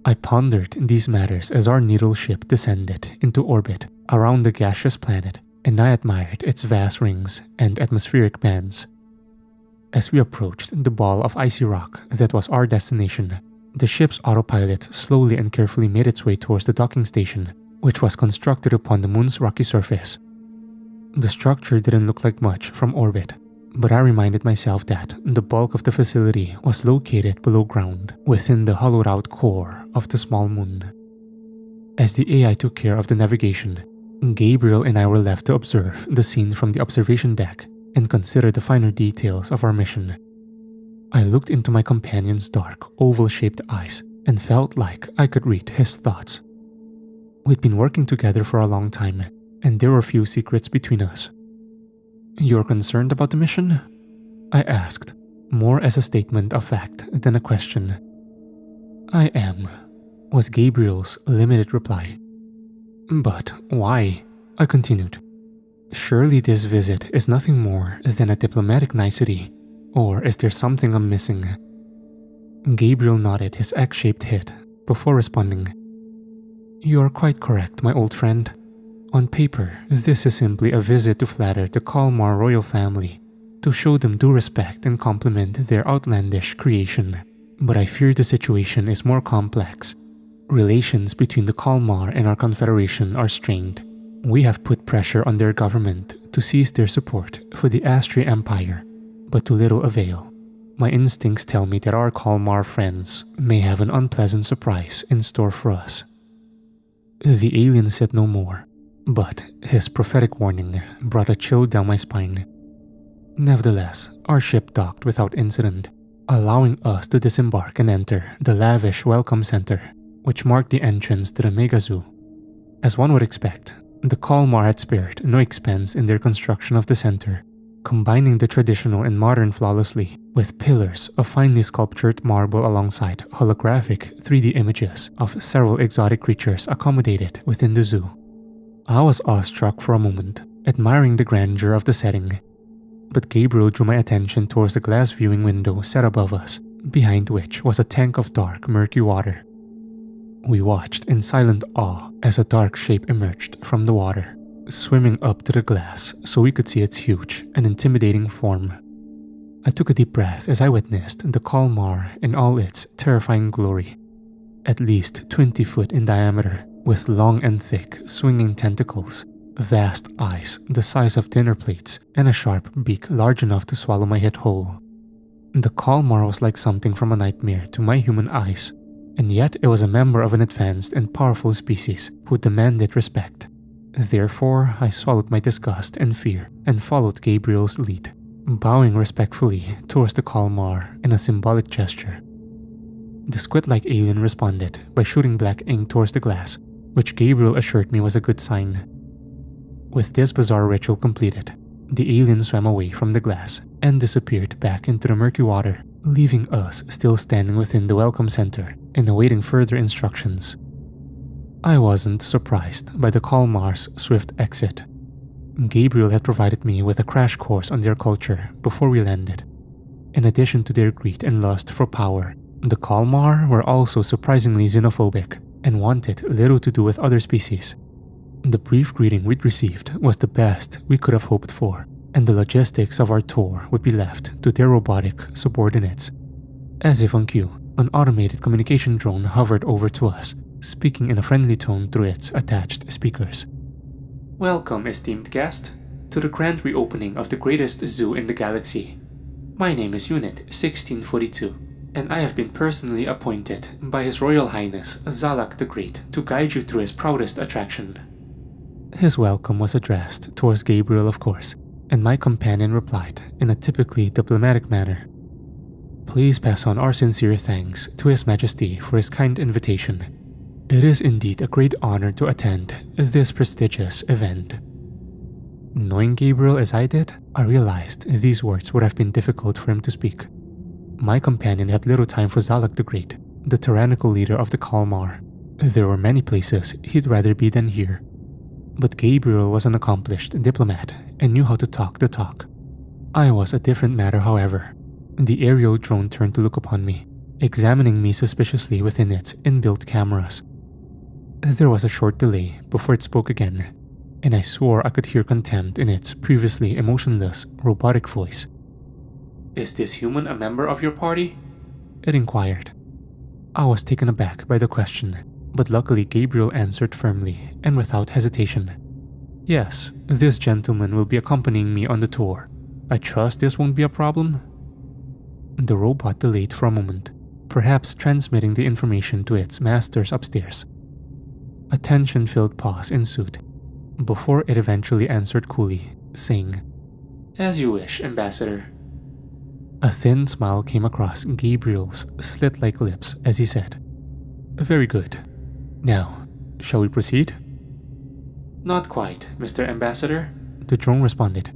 I pondered these matters as our needle ship descended into orbit around the gaseous planet, and I admired its vast rings and atmospheric bands. As we approached the ball of icy rock that was our destination, the ship's autopilot slowly and carefully made its way towards the docking station, which was constructed upon the moon's rocky surface. The structure didn't look like much from orbit, but I reminded myself that the bulk of the facility was located below ground, within the hollowed-out core of the small moon. As the AI took care of the navigation, Gabriel and I were left to observe the scene from the observation deck and consider the finer details of our mission. I looked into my companion's dark, oval-shaped eyes and felt like I could read his thoughts. We'd been working together for a long time, and there were few secrets between us. "You're concerned about the mission?" I asked, more as a statement of fact than a question. "I am," was Gabriel's limited reply. "But why?" I continued. "Surely this visit is nothing more than a diplomatic nicety, or is there something I'm missing?" Gabriel nodded his egg-shaped head before responding. "You're quite correct, my old friend. On paper, this is simply a visit to flatter the Kalmar royal family, to show them due respect and compliment their outlandish creation. But I fear the situation is more complex. Relations between the Kalmar and our confederation are strained. We have put pressure on their government to cease their support for the Astri Empire, but to little avail. My instincts tell me that our Kalmar friends may have an unpleasant surprise in store for us." The alien said no more, but his prophetic warning brought a chill down my spine. Nevertheless, our ship docked without incident, allowing us to disembark and enter the lavish welcome center, which marked the entrance to the mega zoo. As one would expect, the Kalmar had spared no expense in their construction of the center, combining the traditional and modern flawlessly, with pillars of finely sculptured marble alongside holographic 3D images of several exotic creatures accommodated within the zoo. I was awestruck for a moment, admiring the grandeur of the setting. But Gabriel drew my attention towards the glass viewing window set above us, behind which was a tank of dark, murky water. We watched in silent awe as a dark shape emerged from the water, swimming up to the glass so we could see its huge and intimidating form. I took a deep breath as I witnessed the Kalmar in all its terrifying glory. At least 20 foot in diameter, with long and thick, swinging tentacles, vast eyes the size of dinner plates, and a sharp beak large enough to swallow my head whole. The Kalmar was like something from a nightmare to my human eyes, and yet it was a member of an advanced and powerful species who demanded respect. Therefore, I swallowed my disgust and fear and followed Gabriel's lead, bowing respectfully towards the Kalmar in a symbolic gesture. The squid-like alien responded by shooting black ink towards the glass, which Gabriel assured me was a good sign. With this bizarre ritual completed, the alien swam away from the glass and disappeared back into the murky water, leaving us still standing within the welcome center and awaiting further instructions. I wasn't surprised by the Kalmar's swift exit. Gabriel had provided me with a crash course on their culture before we landed. In addition to their greed and lust for power, the Kalmar were also surprisingly xenophobic and wanted little to do with other species. The brief greeting we'd received was the best we could have hoped for, and the logistics of our tour would be left to their robotic subordinates. As if on cue, an automated communication drone hovered over to us, speaking in a friendly tone through its attached speakers. "Welcome, esteemed guest, to the grand reopening of the greatest zoo in the galaxy. My name is Unit 1642, and I have been personally appointed by His Royal Highness Zalak the Great to guide you through his proudest attraction." His welcome was addressed towards Gabriel, of course, and my companion replied in a typically diplomatic manner. "Please pass on our sincere thanks to His Majesty for his kind invitation. It is indeed a great honor to attend this prestigious event." Knowing Gabriel as I did, I realized these words would have been difficult for him to speak. My companion had little time for Zalak the Great, the tyrannical leader of the Kalmar. There were many places he'd rather be than here. But Gabriel was an accomplished diplomat and knew how to talk the talk. I was a different matter, however. The aerial drone turned to look upon me, examining me suspiciously within its inbuilt cameras. There was a short delay before it spoke again, and I swore I could hear contempt in its previously emotionless, robotic voice. "Is this human a member of your party?" it inquired. I was taken aback by the question, but luckily Gabriel answered firmly and without hesitation. "Yes, this gentleman will be accompanying me on the tour. I trust this won't be a problem? The robot delayed for a moment, perhaps transmitting the information to its masters upstairs. A tension-filled pause ensued, before it eventually answered coolly, saying, "As you wish, Ambassador." A thin smile came across Gabriel's slit-like lips as he said, "Very good. Now, shall we proceed?" "Not quite, Mr. Ambassador," the drone responded.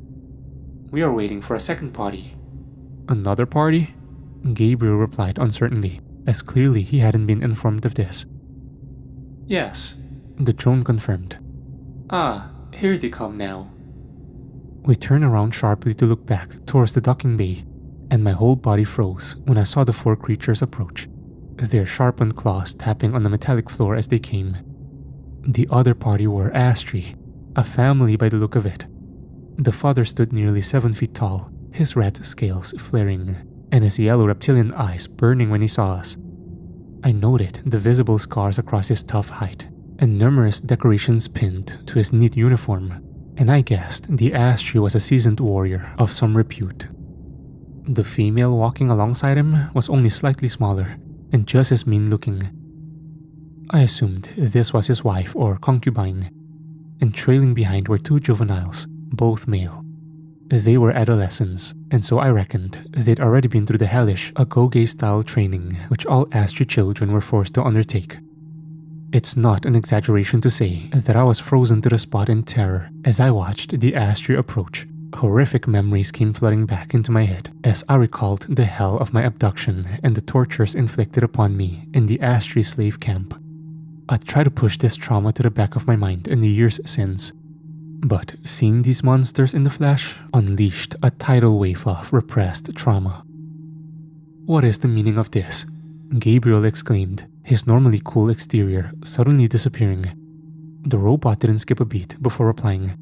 "We are waiting for a second party." "Another party?" Gabriel replied uncertainly, as clearly he hadn't been informed of this. "Yes," the drone confirmed. "Ah, here they come now." We turned around sharply to look back towards the docking bay, and my whole body froze when I saw the 4 creatures approach, their sharpened claws tapping on the metallic floor as they came. The other party were Astri, a family by the look of it. The father stood nearly 7 feet tall, his red scales flaring, and his yellow reptilian eyes burning when he saw us. I noted the visible scars across his tough hide, and numerous decorations pinned to his neat uniform, and I guessed the Astri was a seasoned warrior of some repute. The female walking alongside him was only slightly smaller, and just as mean-looking. I assumed this was his wife or concubine, and trailing behind were 2 juveniles, both male. They were adolescents, and so I reckoned they'd already been through the hellish Agoge-style training which all Astri children were forced to undertake. It's not an exaggeration to say that I was frozen to the spot in terror as I watched the Astri approach. Horrific memories came flooding back into my head as I recalled the hell of my abduction and the tortures inflicted upon me in the Astri slave camp. I'd tried to push this trauma to the back of my mind in the years since, but seeing these monsters in the flesh unleashed a tidal wave of repressed trauma. "What is the meaning of this?" Gabriel exclaimed, his normally cool exterior suddenly disappearing. The robot didn't skip a beat before replying,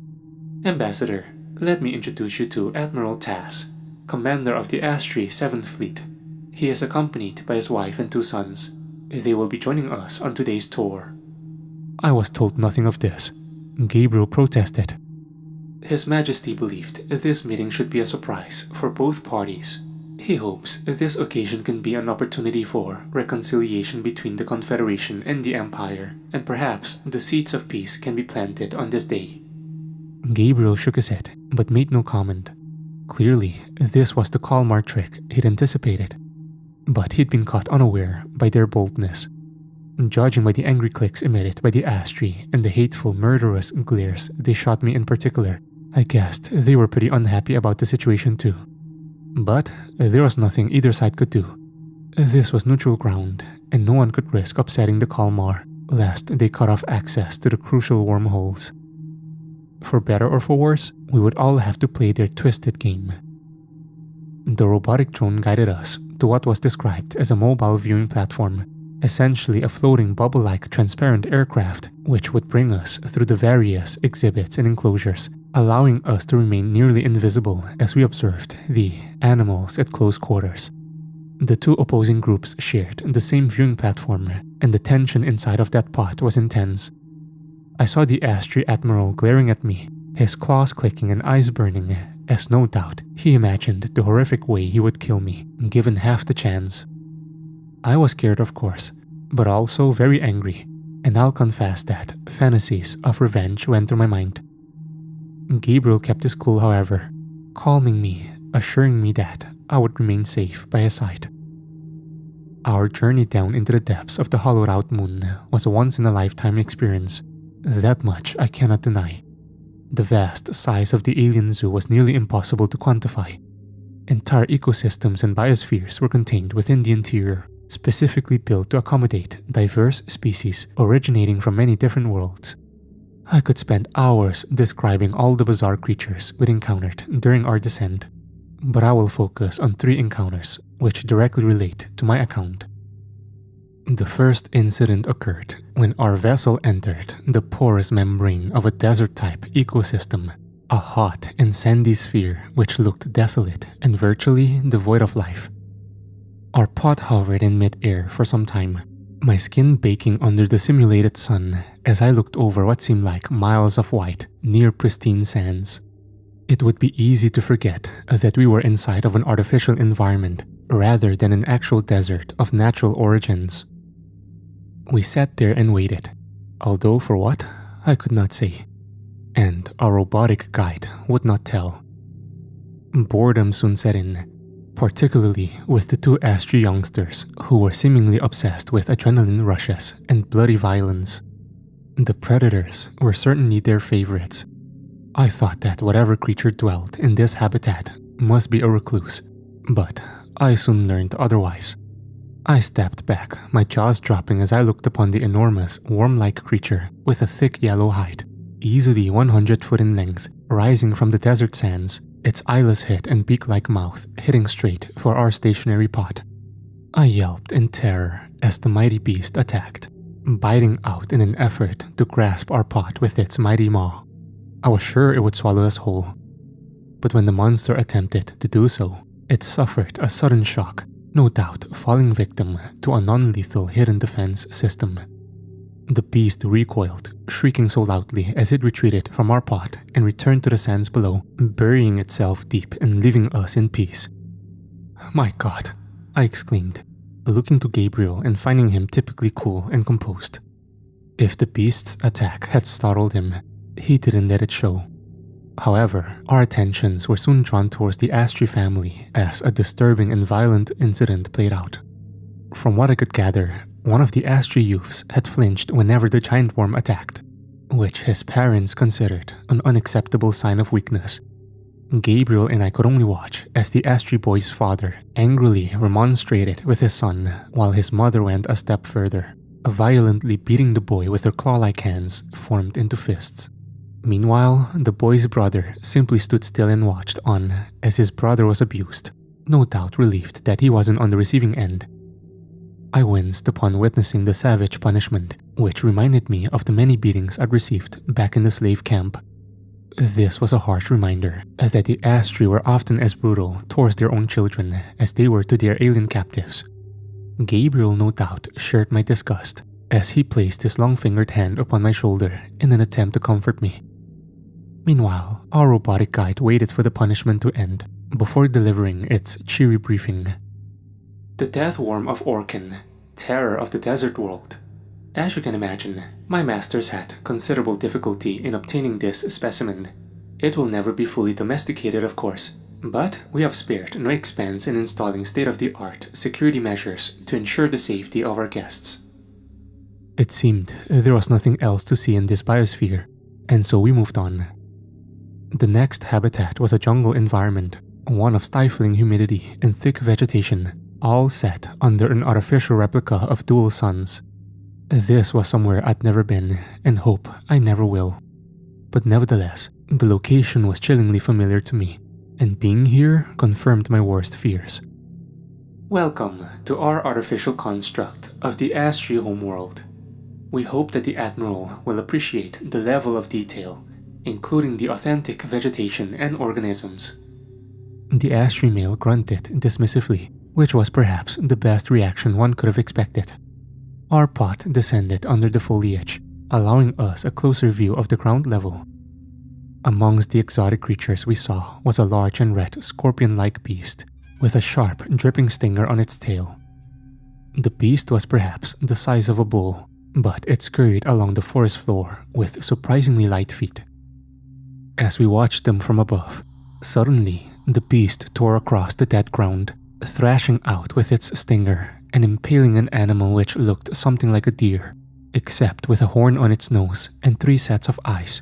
"Ambassador, let me introduce you to Admiral Tas, commander of the Astri 7th Fleet. He is accompanied by his wife and 2 sons. They will be joining us on today's tour." I was told nothing of this. Gabriel protested. "His Majesty believed this meeting should be a surprise for both parties. He hopes this occasion can be an opportunity for reconciliation between the Confederation and the Empire, and perhaps the seeds of peace can be planted on this day." Gabriel shook his head, but made no comment. Clearly, this was the Kalmar trick he'd anticipated, but he'd been caught unaware by their boldness. Judging by the angry clicks emitted by the Astri and the hateful, murderous glares they shot me in particular, I guessed they were pretty unhappy about the situation too. But there was nothing either side could do. This was neutral ground, and no one could risk upsetting the Kalmar, lest they cut off access to the crucial wormholes. For better or for worse, we would all have to play their twisted game. The robotic drone guided us to what was described as a mobile viewing platform, essentially a floating bubble-like transparent aircraft which would bring us through the various exhibits and enclosures, allowing us to remain nearly invisible as we observed the animals at close quarters. The 2 opposing groups shared the same viewing platform, and the tension inside of that pod was intense. I saw the Astri Admiral glaring at me, his claws clicking and eyes burning, as no doubt he imagined the horrific way he would kill me, given half the chance. I was scared, of course, but also very angry, and I'll confess that fantasies of revenge went through my mind. Gabriel kept his cool, however, calming me, assuring me that I would remain safe by his side. Our journey down into the depths of the hollowed-out moon was a once-in-a-lifetime experience. That much I cannot deny. The vast size of the alien zoo was nearly impossible to quantify. Entire ecosystems and biospheres were contained within the interior, specifically built to accommodate diverse species originating from many different worlds. I could spend hours describing all the bizarre creatures we'd encountered during our descent, but I will focus on 3 encounters which directly relate to my account. The first incident occurred when our vessel entered the porous membrane of a desert-type ecosystem, a hot and sandy sphere which looked desolate and virtually devoid of life. Our pod hovered in mid-air for some time, my skin baking under the simulated sun as I looked over what seemed like miles of white, near pristine sands. It would be easy to forget that we were inside of an artificial environment rather than an actual desert of natural origins. We sat there and waited, although for what, I could not say, and our robotic guide would not tell. Boredom soon set in, particularly with the two Astri youngsters who were seemingly obsessed with adrenaline rushes and bloody violence. The predators were certainly their favorites. I thought that whatever creature dwelt in this habitat must be a recluse, but I soon learned otherwise. I stepped back, my jaws dropping as I looked upon the enormous, worm-like creature with a thick yellow hide, easily 100 foot in length, rising from the desert sands, its eyeless head and beak-like mouth hitting straight for our stationary pot. I yelped in terror as the mighty beast attacked, biting out in an effort to grasp our pot with its mighty maw. I was sure it would swallow us whole. But when the monster attempted to do so, it suffered a sudden shock, no doubt falling victim to a non-lethal hidden defense system. The beast recoiled, shrieking so loudly as it retreated from our pot and returned to the sands below, burying itself deep and leaving us in peace. "My God," I exclaimed, looking to Gabriel and finding him typically cool and composed. If the beast's attack had startled him, he didn't let it show. However, our attentions were soon drawn towards the Astri family as a disturbing and violent incident played out. From what I could gather, one of the Astri youths had flinched whenever the giant worm attacked, which his parents considered an unacceptable sign of weakness. Gabriel and I could only watch as the Astri boy's father angrily remonstrated with his son while his mother went a step further, violently beating the boy with her claw-like hands formed into fists. Meanwhile, the boy's brother simply stood still and watched on as his brother was abused, no doubt relieved that he wasn't on the receiving end. I winced upon witnessing the savage punishment, which reminded me of the many beatings I'd received back in the slave camp. This was a harsh reminder that the Astri were often as brutal towards their own children as they were to their alien captives. Gabriel no doubt shared my disgust as he placed his long-fingered hand upon my shoulder in an attempt to comfort me. Meanwhile, our robotic guide waited for the punishment to end before delivering its cheery briefing. "The death worm of Orkin, terror of the desert world. As you can imagine, my masters had considerable difficulty in obtaining this specimen. It will never be fully domesticated, of course, but we have spared no expense in installing state-of-the-art security measures to ensure the safety of our guests." It seemed there was nothing else to see in this biosphere, and so we moved on. The next habitat was a jungle environment, one of stifling humidity and thick vegetation, all set under an artificial replica of dual suns. This was somewhere I'd never been and hope I never will. But nevertheless, the location was chillingly familiar to me, and being here confirmed my worst fears. "Welcome to our artificial construct of the Astri homeworld. We hope that the Admiral will appreciate the level of detail, including the authentic vegetation and organisms." The Astri male grunted dismissively, which was perhaps the best reaction one could have expected. Our pot descended under the foliage, allowing us a closer view of the ground level. Amongst the exotic creatures we saw was a large and red scorpion-like beast with a sharp, dripping stinger on its tail. The beast was perhaps the size of a bull, but it scurried along the forest floor with surprisingly light feet. As we watched them from above, suddenly the beast tore across the dead ground, thrashing out with its stinger and impaling an animal which looked something like a deer, except with a horn on its nose and 3 sets of eyes.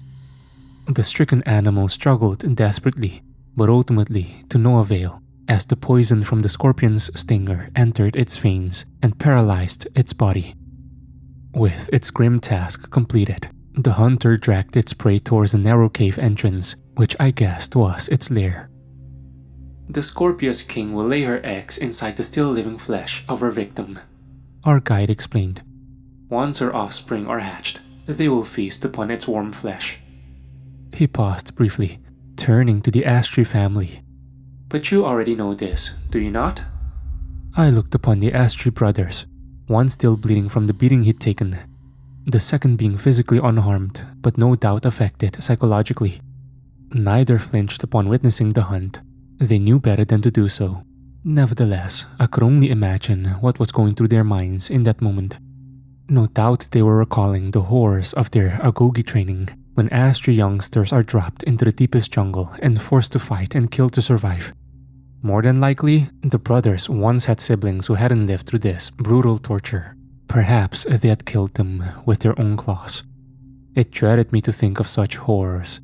The stricken animal struggled desperately, but ultimately to no avail, as the poison from the scorpion's stinger entered its veins and paralyzed its body. With its grim task completed, the hunter dragged its prey towards a narrow cave entrance, which I guessed was its lair. "The Scorpius King will lay her eggs inside the still-living flesh of her victim," our guide explained. "Once her offspring are hatched, they will feast upon its warm flesh." He paused briefly, turning to the Astri family. "But you already know this, do you not?" I looked upon the Astri brothers, one still bleeding from the beating he'd taken, the second being physically unharmed, but no doubt affected psychologically. Neither flinched upon witnessing the hunt. They knew better than to do so. Nevertheless, I could only imagine what was going through their minds in that moment. No doubt they were recalling the horrors of their agoge training, when Astri youngsters are dropped into the deepest jungle and forced to fight and kill to survive. More than likely, the brothers once had siblings who hadn't lived through this brutal torture. Perhaps they had killed them with their own claws. It dreaded me to think of such horrors.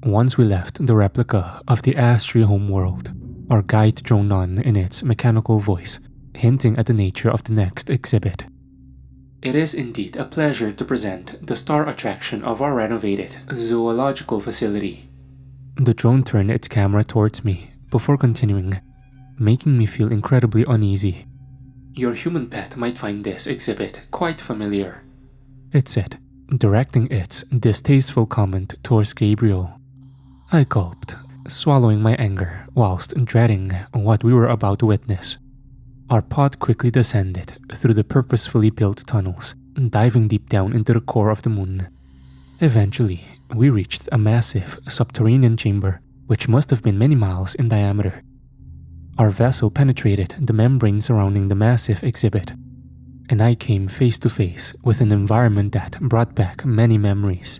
Once we left the replica of the Astri homeworld, our guide droned on in its mechanical voice, hinting at the nature of the next exhibit. It is indeed a pleasure to present the star attraction of our renovated zoological facility. The drone turned its camera towards me before continuing, making me feel incredibly uneasy. Your human pet might find this exhibit quite familiar, it said, directing its distasteful comment towards Gabriel. I gulped, swallowing my anger whilst dreading what we were about to witness. Our pod quickly descended through the purposefully built tunnels, diving deep down into the core of the moon. Eventually, we reached a massive subterranean chamber which must have been many miles in diameter. Our vessel penetrated the membrane surrounding the massive exhibit, and I came face to face with an environment that brought back many memories.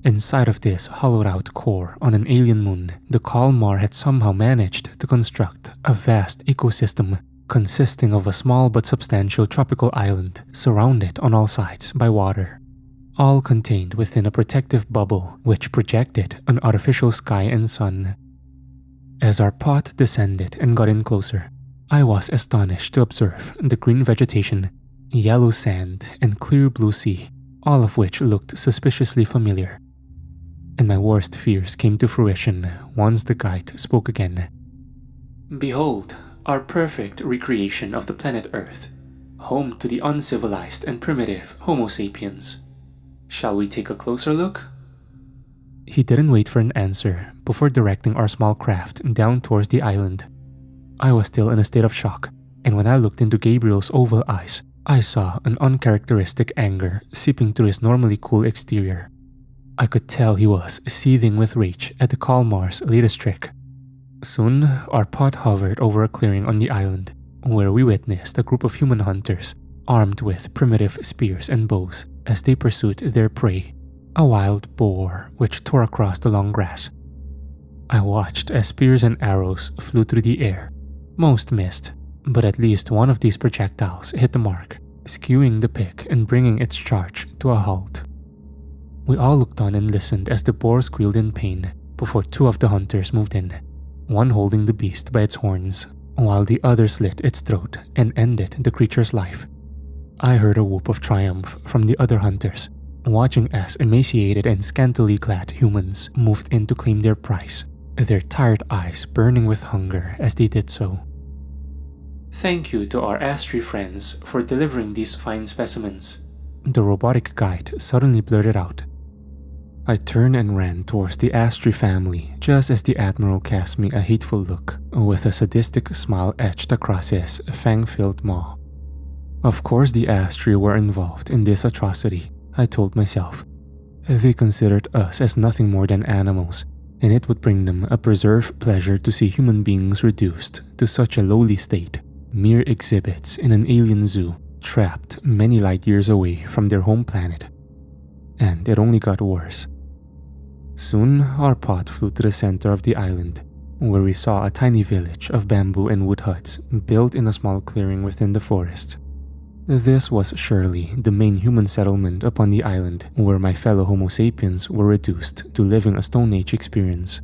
Inside of this hollowed-out core on an alien moon, the Kalmar had somehow managed to construct a vast ecosystem consisting of a small but substantial tropical island surrounded on all sides by water, all contained within a protective bubble which projected an artificial sky and sun. As our pod descended and got in closer, I was astonished to observe the green vegetation, yellow sand, and clear blue sea, all of which looked suspiciously familiar. And my worst fears came to fruition once the guide spoke again. Behold, our perfect recreation of the planet Earth, home to the uncivilized and primitive Homo sapiens. Shall we take a closer look? He didn't wait for an answer before directing our small craft down towards the island. I was still in a state of shock, and when I looked into Gabriel's oval eyes, I saw an uncharacteristic anger seeping through his normally cool exterior. I could tell he was seething with rage at the Kalmar's latest trick. Soon, our pod hovered over a clearing on the island, where we witnessed a group of human hunters armed with primitive spears and bows as they pursued their prey, a wild boar which tore across the long grass. I watched as spears and arrows flew through the air. Most missed, but at least one of these projectiles hit the mark, skewing the pick and bringing its charge to a halt. We all looked on and listened as the boar squealed in pain before two of the hunters moved in, one holding the beast by its horns, while the other slit its throat and ended the creature's life. I heard a whoop of triumph from the other hunters, watching as emaciated and scantily clad humans moved in to claim their prize, their tired eyes burning with hunger as they did so. Thank you to our Astri friends for delivering these fine specimens, the robotic guide suddenly blurted out. I turned and ran towards the Astri family just as the Admiral cast me a hateful look with a sadistic smile etched across his fang-filled maw. Of course the Astri were involved in this atrocity, I told myself. They considered us as nothing more than animals, and it would bring them a preserved pleasure to see human beings reduced to such a lowly state, mere exhibits in an alien zoo, trapped many light years away from their home planet. And it only got worse. Soon, our pod flew to the center of the island, where we saw a tiny village of bamboo and wood huts built in a small clearing within the forest. This was surely the main human settlement upon the island, where my fellow Homo sapiens were reduced to living a Stone Age experience.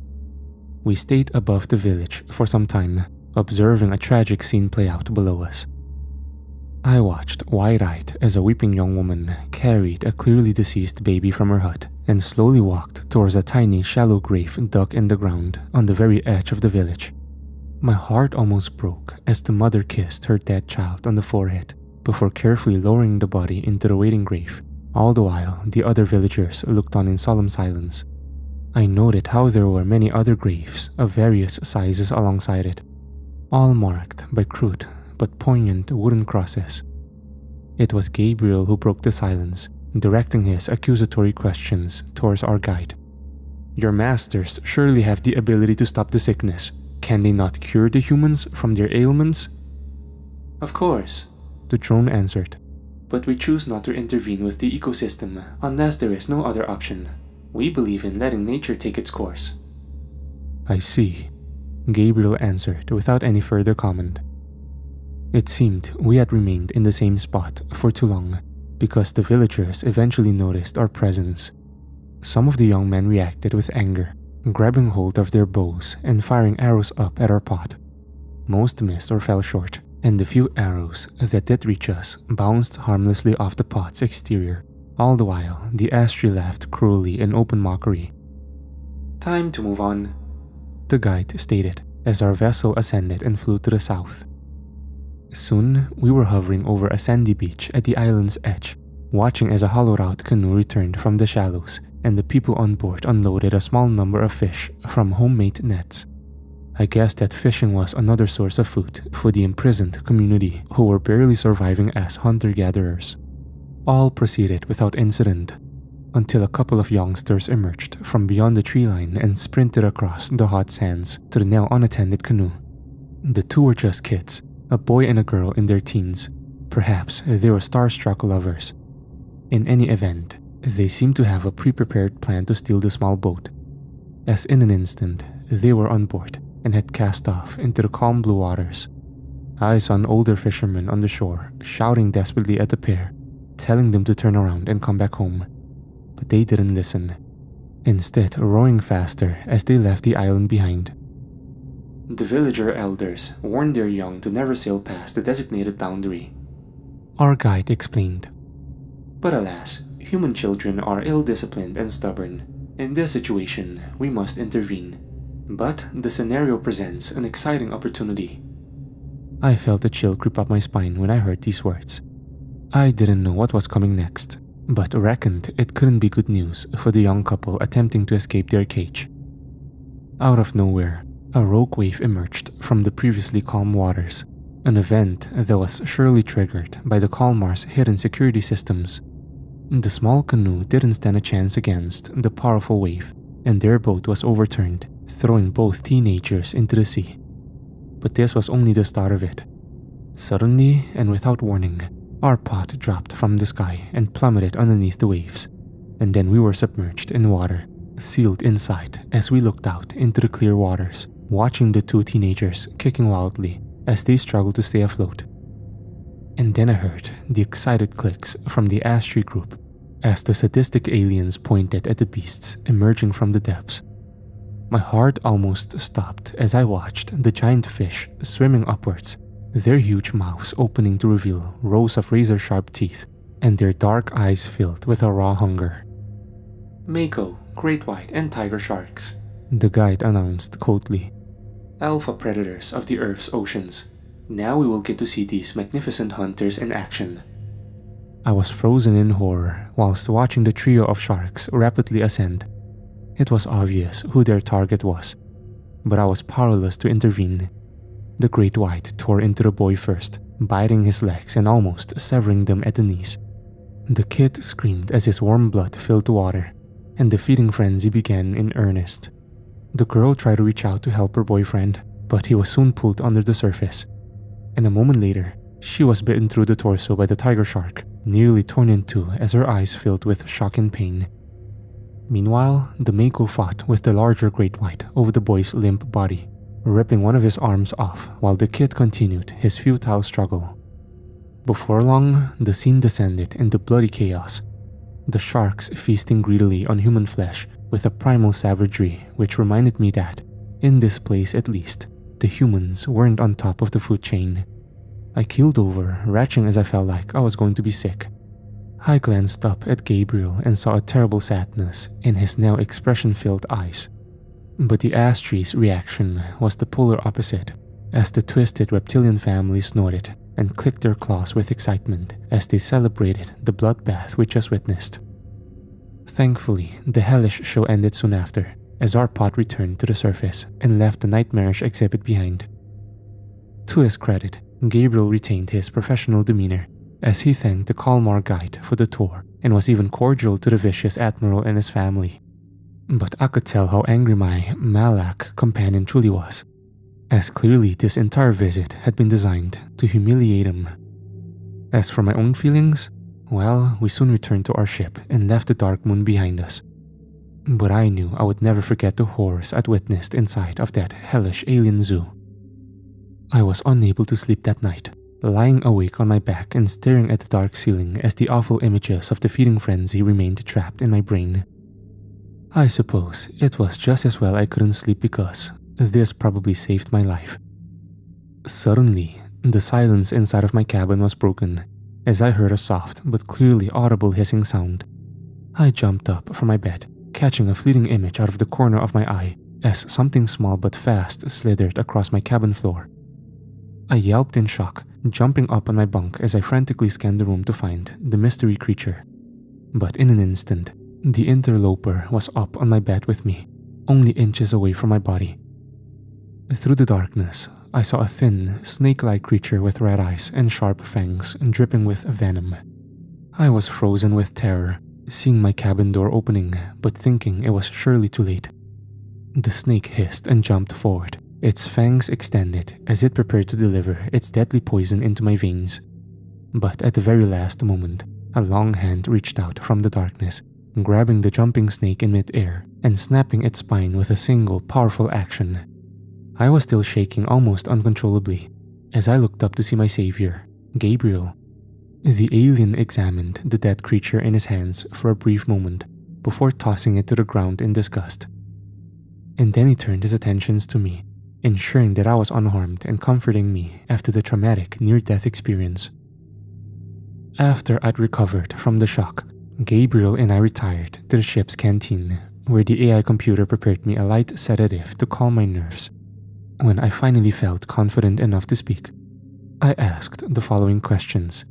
We stayed above the village for some time, observing a tragic scene play out below us. I watched wide-eyed as a weeping young woman carried a clearly deceased baby from her hut and slowly walked towards a tiny shallow grave dug in the ground on the very edge of the village. My heart almost broke as the mother kissed her dead child on the forehead before carefully lowering the body into the waiting grave. All the while, the other villagers looked on in solemn silence. I noted how there were many other graves of various sizes alongside it, all marked by crude but poignant wooden crosses. It was Gabriel who broke the silence, directing his accusatory questions towards our guide. Your masters surely have the ability to stop the sickness. Can they not cure the humans from their ailments? Of course, the drone answered. But we choose not to intervene with the ecosystem unless there is no other option. We believe in letting nature take its course. I see, Gabriel answered without any further comment. It seemed we had remained in the same spot for too long, because the villagers eventually noticed our presence. Some of the young men reacted with anger, grabbing hold of their bows and firing arrows up at our pot. Most missed or fell short, and the few arrows that did reach us bounced harmlessly off the pot's exterior. All the while, the Astri laughed cruelly in open mockery. Time to move on, the guide stated as our vessel ascended and flew to the south. Soon, we were hovering over a sandy beach at the island's edge, watching as a hollowed-out canoe returned from the shallows, and the people on board unloaded a small number of fish from homemade nets. I guess that fishing was another source of food for the imprisoned community who were barely surviving as hunter-gatherers. All proceeded without incident, until a couple of youngsters emerged from beyond the tree line and sprinted across the hot sands to the now unattended canoe. The two were just kids, a boy and a girl in their teens. Perhaps they were starstruck lovers. In any event, they seemed to have a pre-prepared plan to steal the small boat. As in an instant, they were on board and had cast off into the calm blue waters. I saw an older fisherman on the shore shouting desperately at the pair, telling them to turn around and come back home. But they didn't listen, instead rowing faster as they left the island behind. The villager elders warned their young to never sail past the designated boundary, our guide explained. But alas, human children are ill-disciplined and stubborn. In this situation, we must intervene. But the scenario presents an exciting opportunity. I felt a chill creep up my spine when I heard these words. I didn't know what was coming next, but reckoned it couldn't be good news for the young couple attempting to escape their cage. Out of nowhere, a rogue wave emerged from the previously calm waters, an event that was surely triggered by the Kalmar's hidden security systems. The small canoe didn't stand a chance against the powerful wave, and their boat was overturned, throwing both teenagers into the sea. But this was only the start of it. Suddenly, and without warning, our pot dropped from the sky and plummeted underneath the waves, and then we were submerged in water, sealed inside as we looked out into the clear waters, watching the two teenagers kicking wildly as they struggled to stay afloat. And then I heard the excited clicks from the Astri group as the sadistic aliens pointed at the beasts emerging from the depths. My heart almost stopped as I watched the giant fish swimming upwards, their huge mouths opening to reveal rows of razor-sharp teeth and their dark eyes filled with a raw hunger. Mako, great white, and tiger sharks, the guide announced coldly. Alpha predators of the Earth's oceans. Now we will get to see these magnificent hunters in action. I was frozen in horror whilst watching the trio of sharks rapidly ascend. It was obvious who their target was, but I was powerless to intervene. The great white tore into the boy first, biting his legs and almost severing them at the knees. The kid screamed as his warm blood filled the water, and the feeding frenzy began in earnest. The girl tried to reach out to help her boyfriend, but he was soon pulled under the surface. And a moment later, she was bitten through the torso by the tiger shark, nearly torn in two as her eyes filled with shock and pain. Meanwhile, the Mako fought with the larger great white over the boy's limp body, ripping one of his arms off while the kid continued his futile struggle. Before long, the scene descended into bloody chaos, the sharks feasting greedily on human flesh with a primal savagery which reminded me that, in this place at least, the humans weren't on top of the food chain. I keeled over, retching as I felt like I was going to be sick. I glanced up at Gabriel and saw a terrible sadness in his now expression-filled eyes. But the Astri's reaction was the polar opposite, as the twisted reptilian family snorted and clicked their claws with excitement as they celebrated the bloodbath we just witnessed. Thankfully, the hellish show ended soon after, as our pot returned to the surface and left the nightmarish exhibit behind. To his credit, Gabriel retained his professional demeanor as he thanked the Kalmar guide for the tour and was even cordial to the vicious admiral and his family. But I could tell how angry my Malak companion truly was, as clearly this entire visit had been designed to humiliate him. As for my own feelings, well, we soon returned to our ship and left the dark moon behind us. But I knew I would never forget the horrors I'd witnessed inside of that hellish alien zoo. I was unable to sleep that night, lying awake on my back and staring at the dark ceiling as the awful images of the feeding frenzy remained trapped in my brain. I suppose it was just as well I couldn't sleep because this probably saved my life. Suddenly, the silence inside of my cabin was broken as I heard a soft but clearly audible hissing sound. I jumped up from my bed, catching a fleeting image out of the corner of my eye as something small but fast slithered across my cabin floor. I yelped in shock, jumping up on my bunk as I frantically scanned the room to find the mystery creature. But in an instant, the interloper was up on my bed with me, only inches away from my body. Through the darkness, I saw a thin, snake-like creature with red eyes and sharp fangs dripping with venom. I was frozen with terror, seeing my cabin door opening, but thinking it was surely too late. The snake hissed and jumped forward, its fangs extended as it prepared to deliver its deadly poison into my veins. But at the very last moment, a long hand reached out from the darkness, grabbing the jumping snake in mid-air and snapping its spine with a single powerful action. I was still shaking almost uncontrollably as I looked up to see my savior, Gabriel. The alien examined the dead creature in his hands for a brief moment before tossing it to the ground in disgust. And then he turned his attentions to me, ensuring that I was unharmed and comforting me after the traumatic near-death experience. After I'd recovered from the shock, Gabriel and I retired to the ship's canteen, where the AI computer prepared me a light sedative to calm my nerves. When I finally felt confident enough to speak, I asked the following questions.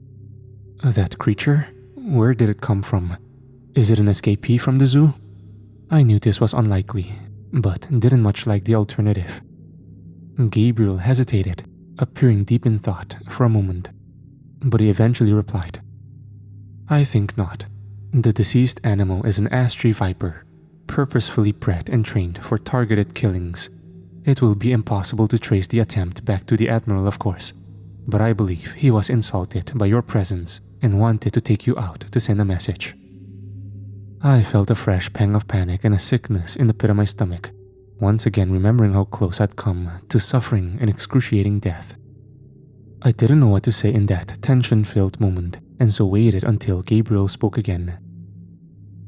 That creature? Where did it come from? Is it an escapee from the zoo? I knew this was unlikely, but didn't much like the alternative. Gabriel hesitated, appearing deep in thought for a moment, but he eventually replied, I think not. The deceased animal is an Astri viper, purposefully bred and trained for targeted killings. It will be impossible to trace the attempt back to the Admiral, of course, but I believe he was insulted by your presence and wanted to take you out to send a message. I felt a fresh pang of panic and a sickness in the pit of my stomach, once again remembering how close I'd come to suffering an excruciating death. I didn't know what to say in that tension-filled moment, and so waited until Gabriel spoke again.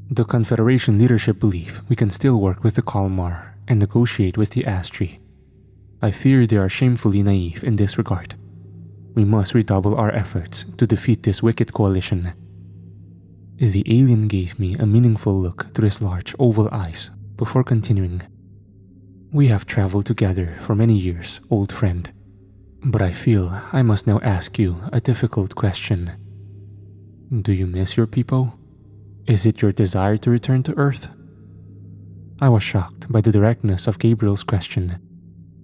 The Confederation leadership believe we can still work with the Kalmar and negotiate with the Astri. I fear they are shamefully naive in this regard. We must redouble our efforts to defeat this wicked coalition. The alien gave me a meaningful look through his large oval eyes before continuing. We have traveled together for many years, old friend. But I feel I must now ask you a difficult question. Do you miss your people? Is it your desire to return to Earth? I was shocked by the directness of Gabriel's question,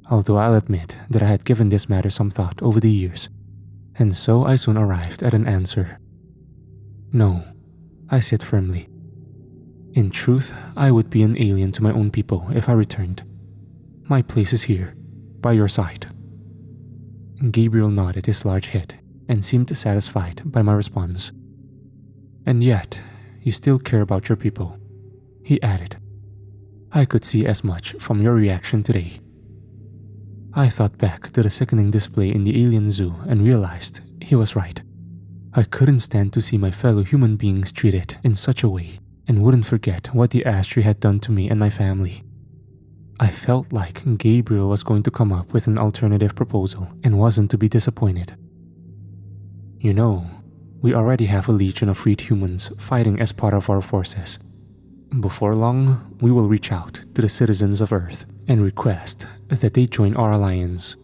although I'll admit that I had given this matter some thought over the years, and so I soon arrived at an answer. No, I said firmly. In truth, I would be an alien to my own people if I returned. My place is here, by your side. Gabriel nodded his large head and seemed satisfied by my response. And yet, you still care about your people, he added. I could see as much from your reaction today. I thought back to the sickening display in the alien zoo and realized he was right. I couldn't stand to see my fellow human beings treated in such a way and wouldn't forget what the Astri had done to me and my family. I felt like Gabriel was going to come up with an alternative proposal and wasn't to be disappointed. You know, we already have a legion of freed humans fighting as part of our forces. Before long, we will reach out to the citizens of Earth and request that they join our alliance.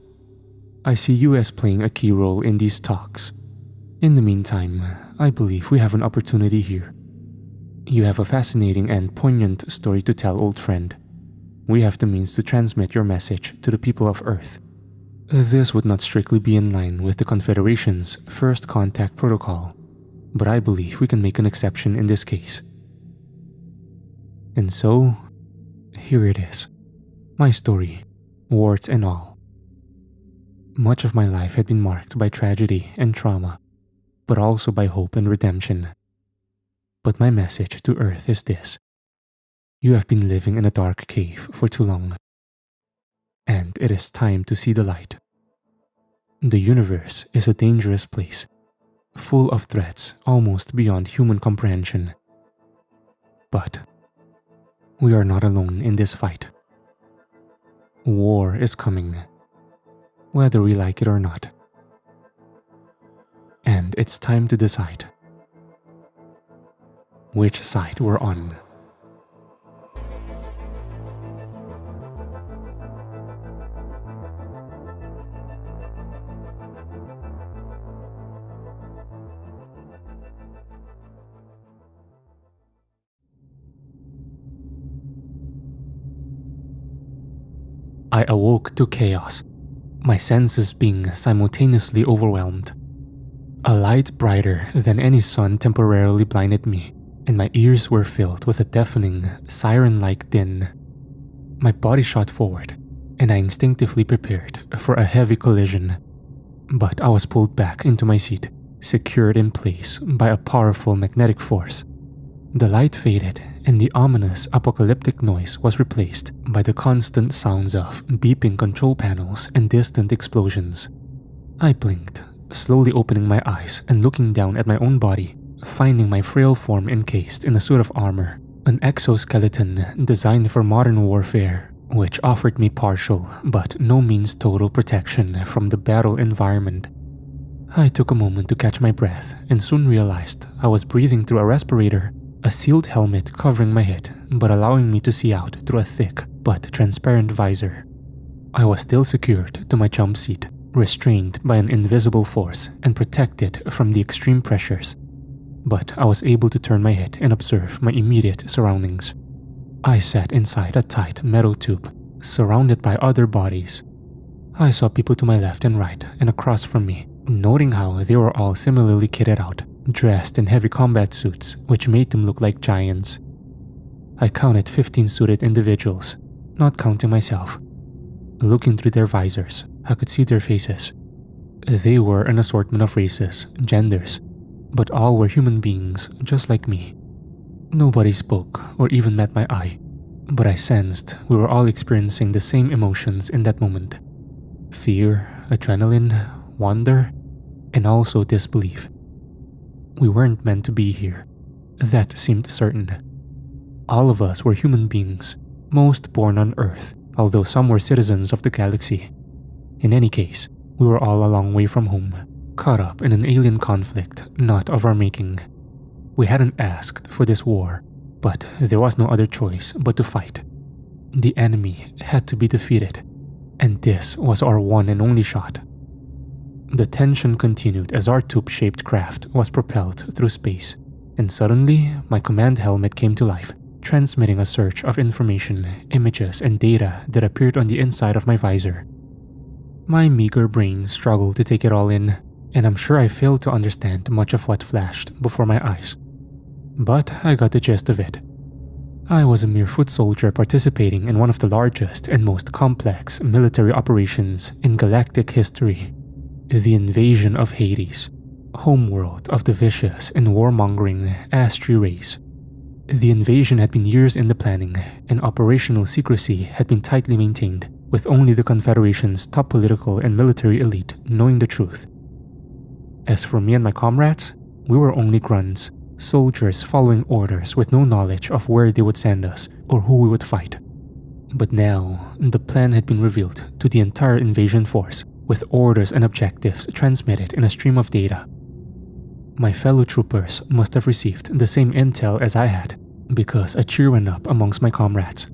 I see you as playing a key role in these talks. In the meantime, I believe we have an opportunity here. You have a fascinating and poignant story to tell, old friend. We have the means to transmit your message to the people of Earth. This would not strictly be in line with the Confederation's First Contact Protocol, but I believe we can make an exception in this case. And so, here it is. My story, warts and all. Much of my life had been marked by tragedy and trauma, but also by hope and redemption. But my message to Earth is this. You have been living in a dark cave for too long, and it is time to see the light. The universe is a dangerous place, full of threats almost beyond human comprehension. But we are not alone in this fight. War is coming, whether we like it or not. And it's time to decide which side we're on. I awoke to chaos, my senses being simultaneously overwhelmed. A light brighter than any sun temporarily blinded me, and my ears were filled with a deafening, siren-like din. My body shot forward, and I instinctively prepared for a heavy collision. But I was pulled back into my seat, secured in place by a powerful magnetic force. The light faded, and the ominous apocalyptic noise was replaced by the constant sounds of beeping control panels and distant explosions. I blinked, slowly opening my eyes and looking down at my own body, finding my frail form encased in a suit of armor, an exoskeleton designed for modern warfare, which offered me partial but no means total protection from the battle environment. I took a moment to catch my breath and soon realized I was breathing through a respirator, a sealed helmet covering my head but allowing me to see out through a thick but transparent visor. I was still secured to my jump seat, restrained by an invisible force and protected from the extreme pressures. But I was able to turn my head and observe my immediate surroundings. I sat inside a tight metal tube, surrounded by other bodies. I saw people to my left and right and across from me, noting how they were all similarly kitted out, dressed in heavy combat suits which made them look like giants. I counted 15 suited individuals, not counting myself. Looking through their visors, I could see their faces. They were an assortment of races, genders, but all were human beings just like me. Nobody spoke or even met my eye, but I sensed we were all experiencing the same emotions in that moment. Fear, adrenaline, wonder, and also disbelief. We weren't meant to be here. That seemed certain. All of us were human beings, most born on Earth, although some were citizens of the galaxy. In any case, we were all a long way from home, caught up in an alien conflict not of our making. We hadn't asked for this war, but there was no other choice but to fight. The enemy had to be defeated, and this was our one and only shot. The tension continued as our tube-shaped craft was propelled through space, and suddenly my command helmet came to life, transmitting a surge of information, images, and data that appeared on the inside of my visor. My meager brain struggled to take it all in, and I'm sure I failed to understand much of what flashed before my eyes. But I got the gist of it. I was a mere foot soldier participating in one of the largest and most complex military operations in galactic history. The invasion of Hades, homeworld of the vicious and warmongering Astri race. The invasion had been years in the planning, and operational secrecy had been tightly maintained, with only the Confederation's top political and military elite knowing the truth. As for me and my comrades, we were only grunts, soldiers following orders with no knowledge of where they would send us or who we would fight. But now, the plan had been revealed to the entire invasion force, with orders and objectives transmitted in a stream of data. My fellow troopers must have received the same intel as I had, because a cheer went up amongst my comrades.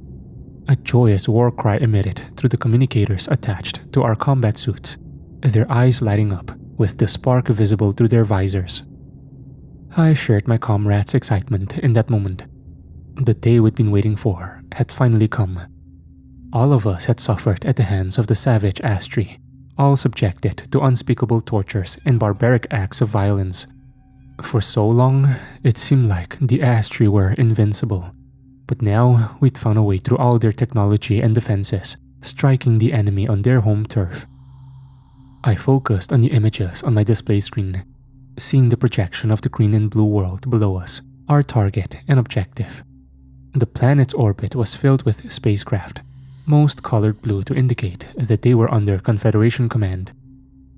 A joyous war cry emitted through the communicators attached to our combat suits, their eyes lighting up with the spark visible through their visors. I shared my comrades' excitement in that moment. The day we'd been waiting for had finally come. All of us had suffered at the hands of the savage Astri, all subjected to unspeakable tortures and barbaric acts of violence. For so long, it seemed like the Astri were invincible, But now we'd found a way through all their technology and defenses, striking the enemy on their home turf. I focused on the images on my display screen, seeing the projection of the green and blue world below us, our target and objective. The planet's orbit was filled with spacecraft, most colored blue to indicate that they were under Confederation command.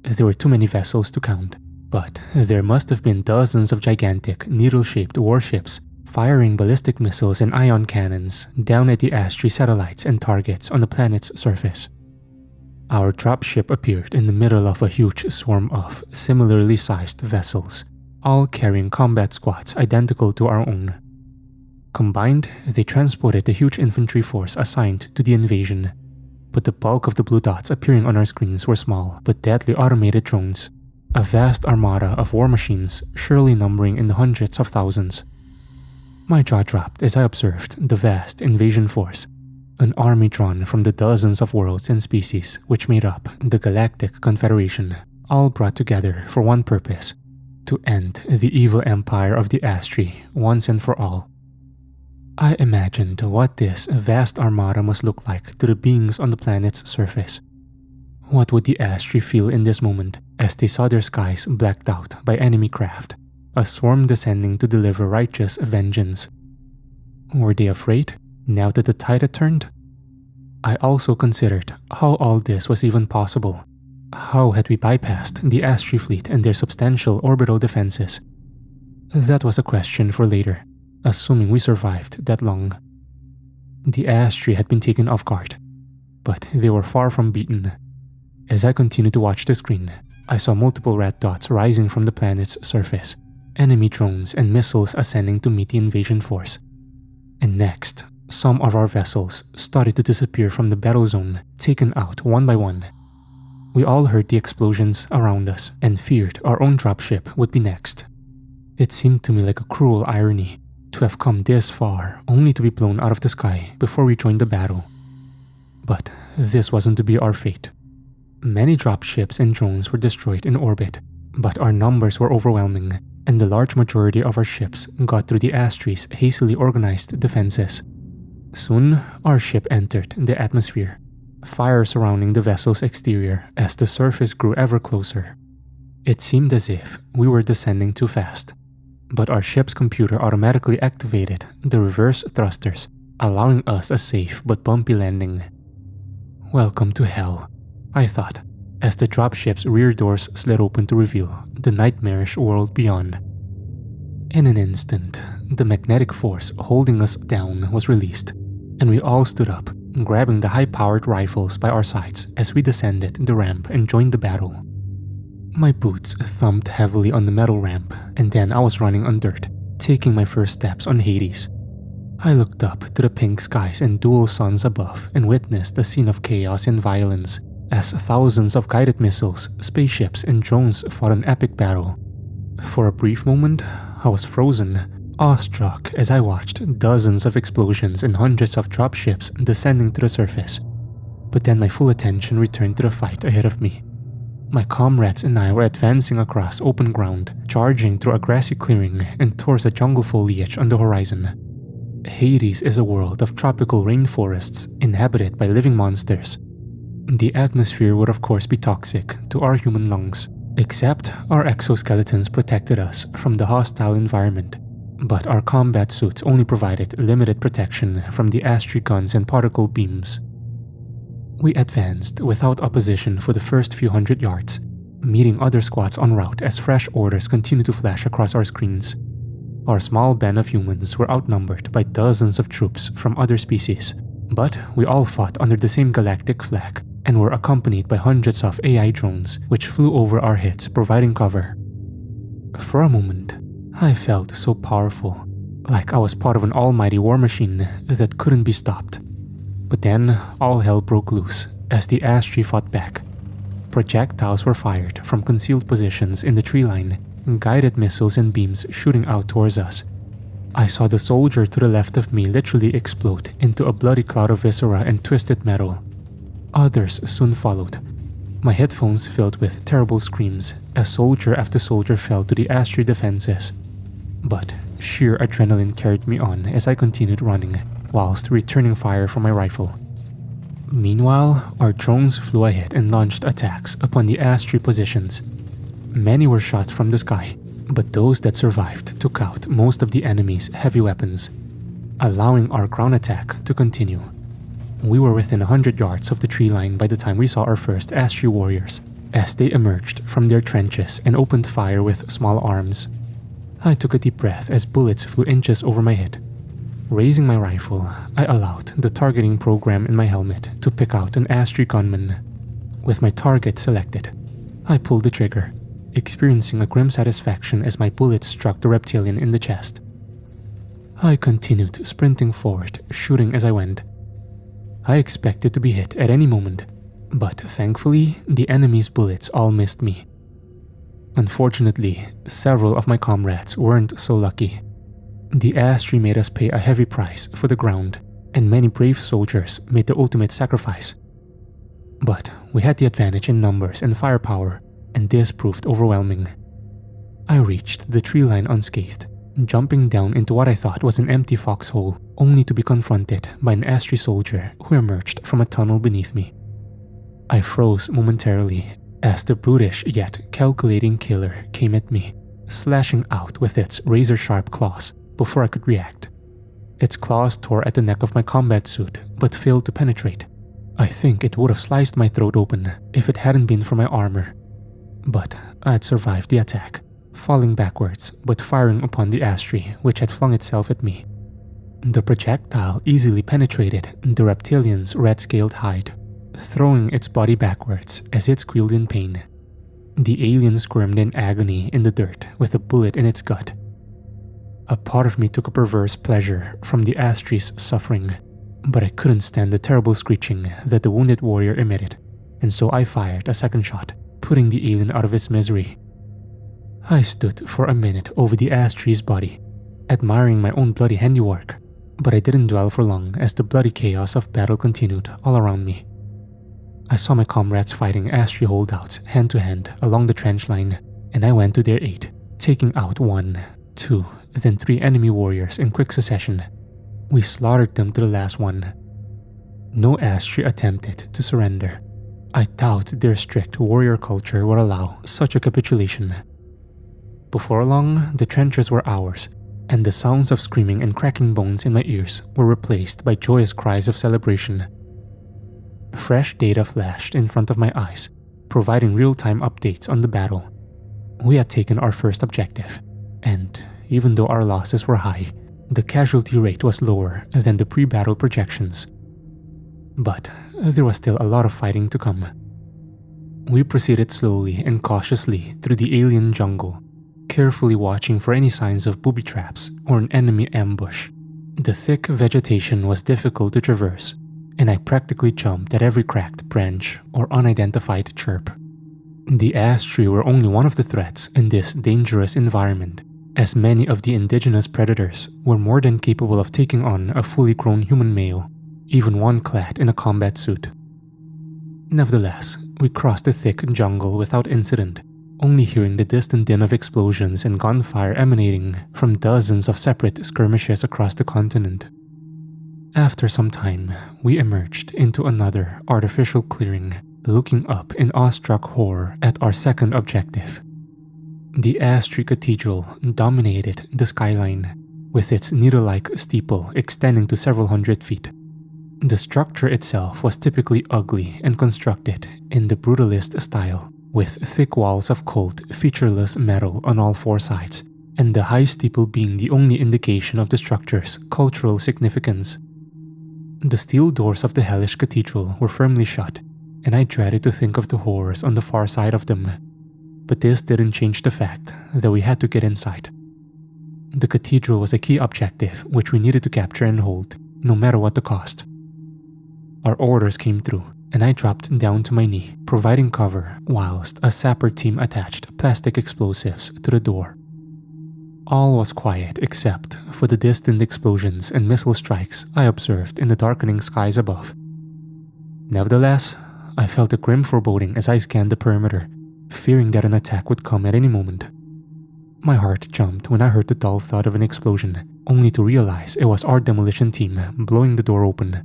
There were too many vessels to count, but there must have been dozens of gigantic, needle-shaped warships firing ballistic missiles and ion cannons down at the Astri satellites and targets on the planet's surface. Our dropship appeared in the middle of a huge swarm of similarly sized vessels, all carrying combat squads identical to our own. Combined, they transported the huge infantry force assigned to the invasion, but the bulk of the blue dots appearing on our screens were small but deadly automated drones, a vast armada of war machines surely numbering in the hundreds of thousands. My jaw dropped as I observed the vast invasion force, an army drawn from the dozens of worlds and species which made up the Galactic Confederation, all brought together for one purpose: to end the evil empire of the Astri once and for all. I imagined what this vast armada must look like to the beings on the planet's surface. What would the Astri feel in this moment as they saw their skies blacked out by enemy craft, a swarm descending to deliver righteous vengeance? Were they afraid, now that the tide had turned? I also considered how all this was even possible. How had we bypassed the Astri fleet and their substantial orbital defenses? That was a question for later, assuming we survived that long. The Astri had been taken off guard, but they were far from beaten. As I continued to watch the screen, I saw multiple red dots rising from the planet's surface, enemy drones and missiles ascending to meet the invasion force. And next, some of our vessels started to disappear from the battle zone, taken out one by one. We all heard the explosions around us and feared our own dropship would be next. It seemed to me like a cruel irony to have come this far only to be blown out of the sky before we joined the battle. But this wasn't to be our fate. Many dropships and drones were destroyed in orbit, but our numbers were overwhelming, and the large majority of our ships got through the Astri's hastily organized defenses. Soon, our ship entered the atmosphere, fire surrounding the vessel's exterior as the surface grew ever closer. It seemed as if we were descending too fast, but our ship's computer automatically activated the reverse thrusters, allowing us a safe but bumpy landing. Welcome to hell, I thought, as the dropship's rear doors slid open to reveal the nightmarish world beyond. In an instant, the magnetic force holding us down was released, and we all stood up, grabbing the high-powered rifles by our sides as we descended the ramp and joined the battle. My boots thumped heavily on the metal ramp, and then I was running on dirt, taking my first steps on Hades. I looked up to the pink skies and dual suns above and witnessed a scene of chaos and violence as thousands of guided missiles, spaceships, and drones fought an epic battle. For a brief moment, I was frozen, awestruck as I watched dozens of explosions and hundreds of dropships descending to the surface. But then my full attention returned to the fight ahead of me. My comrades and I were advancing across open ground, charging through a grassy clearing and towards the jungle foliage on the horizon. Hades is a world of tropical rainforests inhabited by living monsters. The atmosphere would of course be toxic to our human lungs, except our exoskeletons protected us from the hostile environment, but our combat suits only provided limited protection from the Astri guns and particle beams. We advanced without opposition for the first few hundred yards, meeting other squads en route as fresh orders continued to flash across our screens. Our small band of humans were outnumbered by dozens of troops from other species, but we all fought under the same galactic flag and were accompanied by hundreds of AI drones which flew over our heads providing cover. For a moment, I felt so powerful, like I was part of an almighty war machine that couldn't be stopped. But then all hell broke loose as the Astri fought back. Projectiles were fired from concealed positions in the tree line, guided missiles and beams shooting out towards us. I saw the soldier to the left of me literally explode into a bloody cloud of viscera and twisted metal. Others soon followed, my headphones filled with terrible screams as soldier after soldier fell to the Astri defenses. But sheer adrenaline carried me on as I continued running, whilst returning fire from my rifle. Meanwhile, our drones flew ahead and launched attacks upon the Astri positions. Many were shot from the sky, but those that survived took out most of the enemy's heavy weapons, allowing our ground attack to continue. We were within 100 yards of the tree line by the time we saw our first Astri warriors, as they emerged from their trenches and opened fire with small arms. I took a deep breath as bullets flew inches over my head. Raising my rifle, I allowed the targeting program in my helmet to pick out an Astri gunman. With my target selected, I pulled the trigger, experiencing a grim satisfaction as my bullet struck the reptilian in the chest. I continued sprinting forward, shooting as I went. I expected to be hit at any moment, but thankfully, the enemy's bullets all missed me. Unfortunately, several of my comrades weren't so lucky. The Astri made us pay a heavy price for the ground, and many brave soldiers made the ultimate sacrifice. But we had the advantage in numbers and firepower, and this proved overwhelming. I reached the tree line unscathed, jumping down into what I thought was an empty foxhole, only to be confronted by an Astri soldier who emerged from a tunnel beneath me. I froze momentarily as the brutish yet calculating killer came at me, slashing out with its razor-sharp claws before I could react. Its claws tore at the neck of my combat suit but failed to penetrate. I think it would have sliced my throat open if it hadn't been for my armor. But I had survived the attack, falling backwards but firing upon the Astri which had flung itself at me. The projectile easily penetrated the reptilian's red-scaled hide, throwing its body backwards as it squealed in pain. The alien squirmed in agony in the dirt with a bullet in its gut. A part of me took a perverse pleasure from the Astri's suffering, but I couldn't stand the terrible screeching that the wounded warrior emitted, and so I fired a second shot, putting the alien out of its misery. I stood for a minute over the Astri's body, admiring my own bloody handiwork, but I didn't dwell for long as the bloody chaos of battle continued all around me. I saw my comrades fighting Astri holdouts hand to hand along the trench line, and I went to their aid, taking out 1, 2, then 3 enemy warriors in quick succession. We slaughtered them to the last one. No Astri attempted to surrender. I doubt their strict warrior culture would allow such a capitulation. Before long, the trenches were ours, and the sounds of screaming and cracking bones in my ears were replaced by joyous cries of celebration. Fresh data flashed in front of my eyes, providing real-time updates on the battle. We had taken our first objective, and even though our losses were high, the casualty rate was lower than the pre-battle projections. But there was still a lot of fighting to come. We proceeded slowly and cautiously through the alien jungle, carefully watching for any signs of booby traps or an enemy ambush. The thick vegetation was difficult to traverse, and I practically jumped at every cracked branch or unidentified chirp. The Astri were only one of the threats in this dangerous environment, as many of the indigenous predators were more than capable of taking on a fully grown human male, even one clad in a combat suit. Nevertheless, we crossed the thick jungle without incident, only hearing the distant din of explosions and gunfire emanating from dozens of separate skirmishes across the continent. After some time, we emerged into another artificial clearing, looking up in awestruck horror at our second objective. The Astri Cathedral dominated the skyline, with its needle-like steeple extending to several hundred feet. The structure itself was typically ugly and constructed in the brutalist style, with thick walls of cold, featureless metal on all 4 sides, and the high steeple being the only indication of the structure's cultural significance. The steel doors of the hellish cathedral were firmly shut, and I dreaded to think of the horrors on the far side of them. But this didn't change the fact that we had to get inside. The cathedral was a key objective which we needed to capture and hold, no matter what the cost. Our orders came through, and I dropped down to my knee, providing cover whilst a sapper team attached plastic explosives to the door. All was quiet except for the distant explosions and missile strikes I observed in the darkening skies above. Nevertheless, I felt a grim foreboding as I scanned the perimeter, fearing that an attack would come at any moment. My heart jumped when I heard the dull thud of an explosion, only to realize it was our demolition team blowing the door open.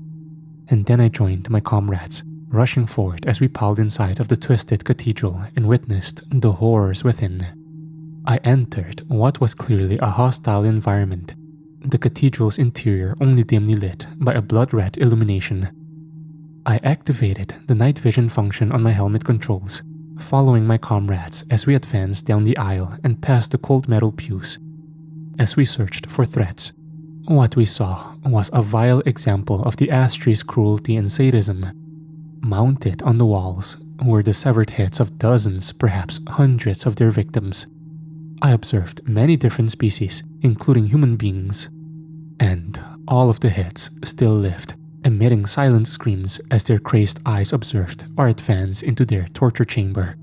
And then I joined my comrades, rushing forward as we piled inside of the twisted cathedral and witnessed the horrors within. I entered what was clearly a hostile environment, the cathedral's interior only dimly lit by a blood-red illumination. I activated the night vision function on my helmet controls, following my comrades as we advanced down the aisle and past the cold metal pews. As we searched for threats, what we saw was a vile example of the Astri's cruelty and sadism. Mounted on the walls were the severed heads of dozens, perhaps hundreds of their victims. I observed many different species, including human beings, and all of the heads still lived, emitting silent screams as their crazed eyes observed our advance into their torture chamber.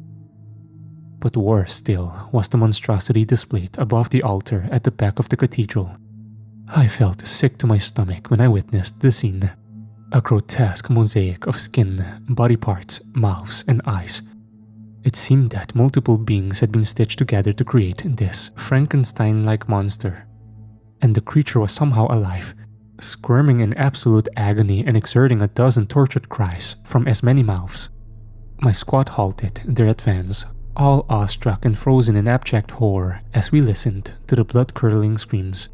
But worse still was the monstrosity displayed above the altar at the back of the cathedral. I felt sick to my stomach when I witnessed the scene. A grotesque mosaic of skin, body parts, mouths, and eyes. It seemed that multiple beings had been stitched together to create this Frankenstein-like monster. And the creature was somehow alive, squirming in absolute agony and exerting a dozen tortured cries from as many mouths. My squad halted their advance, all awestruck and frozen in abject horror as we listened to the blood-curdling screams.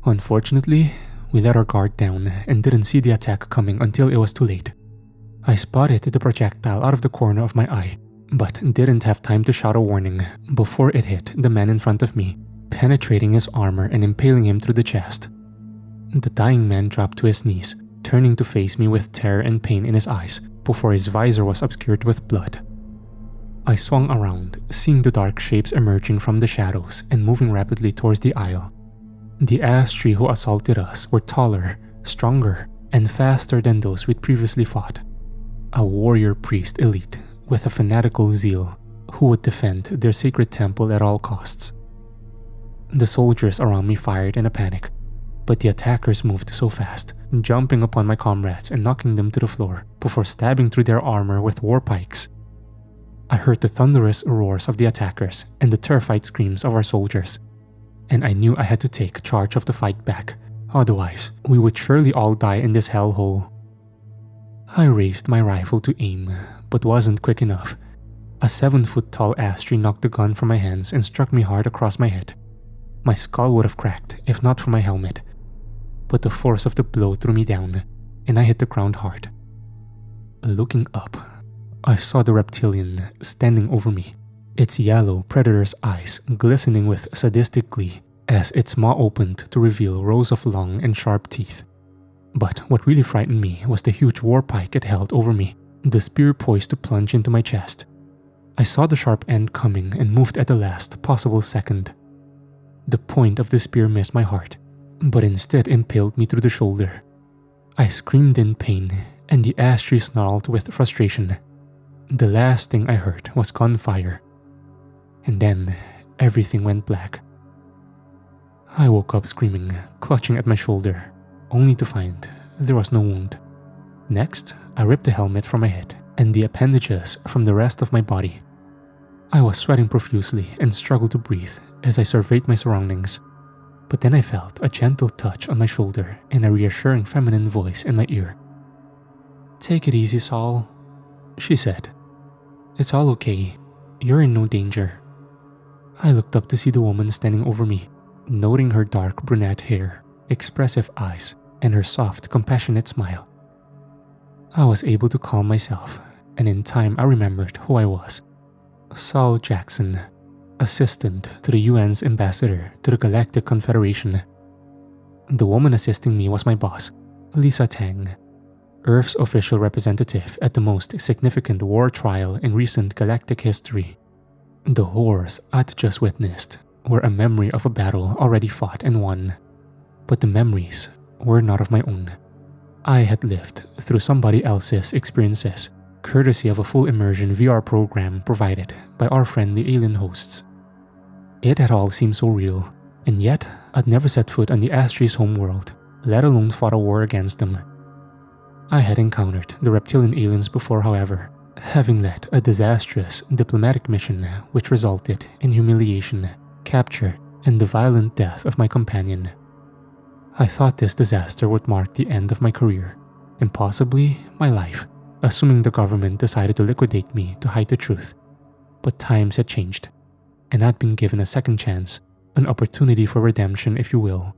Unfortunately, we let our guard down and didn't see the attack coming until it was too late. I spotted the projectile out of the corner of my eye, but didn't have time to shout a warning before it hit the man in front of me, penetrating his armor and impaling him through the chest. The dying man dropped to his knees, turning to face me with terror and pain in his eyes before his visor was obscured with blood. I swung around, seeing the dark shapes emerging from the shadows and moving rapidly towards the aisle. The Astri who assaulted us were taller, stronger, and faster than those we'd previously fought. A warrior priest elite with a fanatical zeal who would defend their sacred temple at all costs. The soldiers around me fired in a panic, but the attackers moved so fast, jumping upon my comrades and knocking them to the floor before stabbing through their armor with war pikes. I heard the thunderous roars of the attackers and the terrified screams of our soldiers, and I knew I had to take charge of the fight back, otherwise we would surely all die in this hellhole. I raised my rifle to aim, but wasn't quick enough. A 7-foot-tall Astri knocked the gun from my hands and struck me hard across my head. My skull would have cracked if not for my helmet, but the force of the blow threw me down, and I hit the ground hard. Looking up, I saw the reptilian standing over me, its yellow predator's eyes glistening with sadistic glee as its maw opened to reveal rows of long and sharp teeth. But what really frightened me was the huge war pike it held over me, the spear poised to plunge into my chest. I saw the sharp end coming and moved at the last possible second. The point of the spear missed my heart, but instead impaled me through the shoulder. I screamed in pain, and the Astri snarled with frustration. The last thing I heard was gunfire. And then, everything went black. I woke up screaming, clutching at my shoulder, only to find there was no wound. Next, I ripped the helmet from my head and the appendages from the rest of my body. I was sweating profusely and struggled to breathe as I surveyed my surroundings. But then I felt a gentle touch on my shoulder and a reassuring feminine voice in my ear. "Take it easy, Saul," she said. "It's all okay. You're in no danger." I looked up to see the woman standing over me, noting her dark brunette hair, expressive eyes, and her soft, compassionate smile. I was able to calm myself, and in time I remembered who I was. Saul Jackson, assistant to the UN's ambassador to the Galactic Confederation. The woman assisting me was my boss, Lisa Tang, Earth's official representative at the most significant war trial in recent galactic history. The horrors I'd just witnessed were a memory of a battle already fought and won, but the memories were not of my own. I had lived through somebody else's experiences, courtesy of a full immersion VR program provided by our friendly alien hosts. It had all seemed so real, and yet I'd never set foot on the Astri's homeworld, let alone fought a war against them. I had encountered the reptilian aliens before, however, having led a disastrous diplomatic mission which resulted in humiliation, capture, and the violent death of my companion. I thought this disaster would mark the end of my career, and possibly my life, assuming the government decided to liquidate me to hide the truth. But times had changed, and I'd been given a second chance, an opportunity for redemption if you will.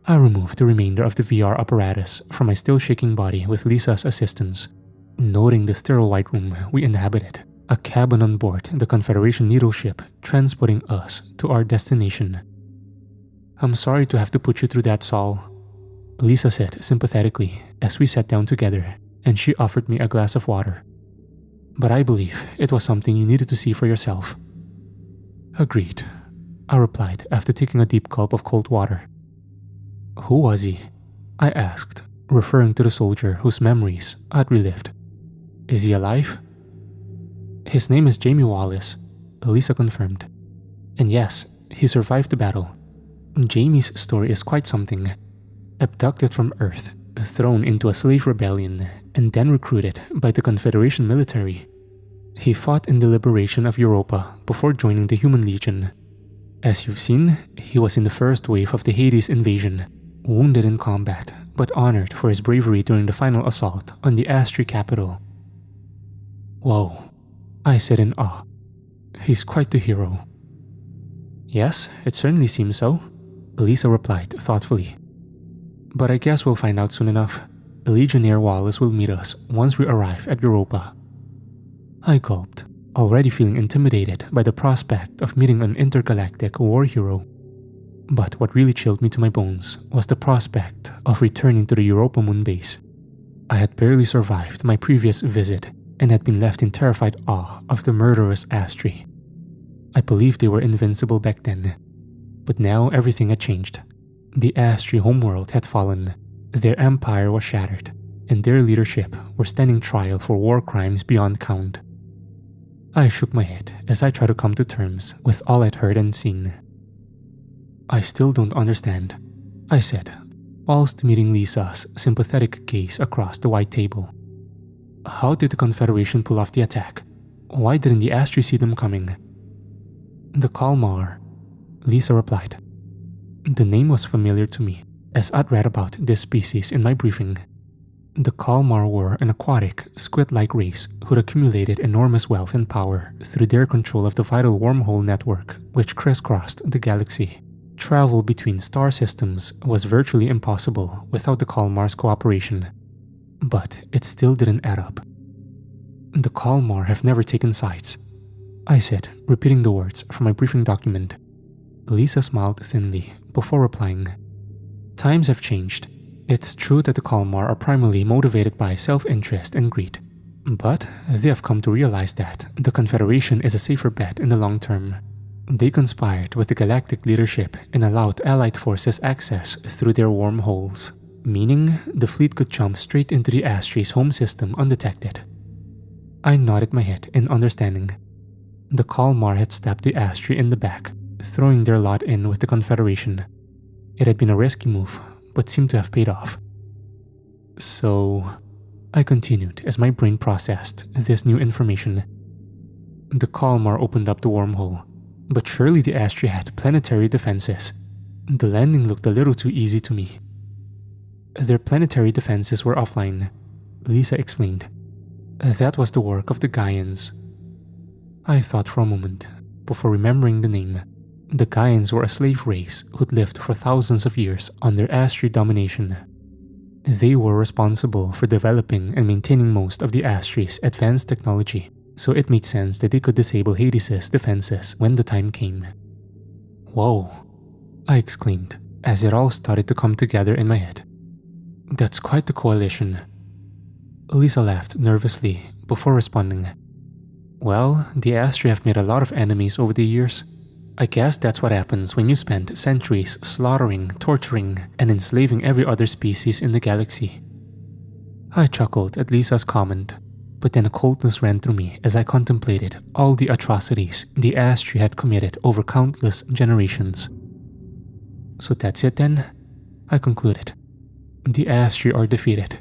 I removed the remainder of the VR apparatus from my still shaking body with Lisa's assistance, noting the sterile white room we inhabited, a cabin on board the Confederation needle ship transporting us to our destination. "I'm sorry to have to put you through that, Saul," Lisa said sympathetically as we sat down together, and she offered me a glass of water. "But I believe it was something you needed to see for yourself." "Agreed," I replied after taking a deep gulp of cold water. "Who was he?" I asked, referring to the soldier whose memories I'd relived. "Is he alive?" "His name is Jamie Wallace," Lisa confirmed. "And yes, he survived the battle. Jamie's story is quite something. Abducted from Earth, thrown into a slave rebellion, and then recruited by the Confederation military. He fought in the liberation of Europa before joining the Human Legion. As you've seen, he was in the first wave of the Hades invasion, wounded in combat, but honored for his bravery during the final assault on the Astri capital." "Whoa," I said in awe. "He's quite the hero." "Yes, it certainly seems so," Lisa replied thoughtfully. "But I guess we'll find out soon enough. Legionnaire Wallace will meet us once we arrive at Europa." I gulped, already feeling intimidated by the prospect of meeting an intergalactic war hero. But what really chilled me to my bones was the prospect of returning to the Europa moon base. I had barely survived my previous visit and had been left in terrified awe of the murderous Astri. I believed they were invincible back then, but now everything had changed. The Astri homeworld had fallen, their empire was shattered, and their leadership were standing trial for war crimes beyond count. I shook my head as I tried to come to terms with all I'd heard and seen. "I still don't understand," I said, whilst meeting Lisa's sympathetic gaze across the white table. "How did the Confederation pull off the attack? Why didn't the Astri see them coming?" "The Kalmar," Lisa replied. The name was familiar to me, as I'd read about this species in my briefing. The Kalmar were an aquatic, squid-like race who'd accumulated enormous wealth and power through their control of the vital wormhole network which crisscrossed the galaxy. Travel between star systems was virtually impossible without the Kalmar's cooperation. But it still didn't add up. "The Kalmar have never taken sides," I said, repeating the words from my briefing document. Lisa smiled thinly before replying. "Times have changed. It's true that the Kalmar are primarily motivated by self-interest and greed, but they have come to realize that the Confederation is a safer bet in the long term. They conspired with the galactic leadership and allowed Allied forces access through their wormholes, meaning the fleet could jump straight into the Astri's home system undetected." I nodded my head in understanding. The Kalmar had stabbed the Astri in the back, throwing their lot in with the Confederation. It had been a risky move, but seemed to have paid off. "So," I continued as my brain processed this new information. "The Kalmar opened up the wormhole, but surely the Astri had planetary defenses. The landing looked a little too easy to me." "Their planetary defenses were offline," Lisa explained. "That was the work of the Gaians." I thought for a moment, before remembering the name. The Gaians were a slave race who'd lived for thousands of years under Astri domination. They were responsible for developing and maintaining most of the Astri's advanced technology, so it made sense that they could disable Hades' defenses when the time came. "Whoa," I exclaimed, as it all started to come together in my head. "That's quite the coalition." Lisa laughed nervously before responding. "Well, the Astri have made a lot of enemies over the years. I guess that's what happens when you spend centuries slaughtering, torturing, and enslaving every other species in the galaxy." I chuckled at Lisa's comment, but then a coldness ran through me as I contemplated all the atrocities the Astri had committed over countless generations. "So that's it then?" I concluded. "The Astri are defeated."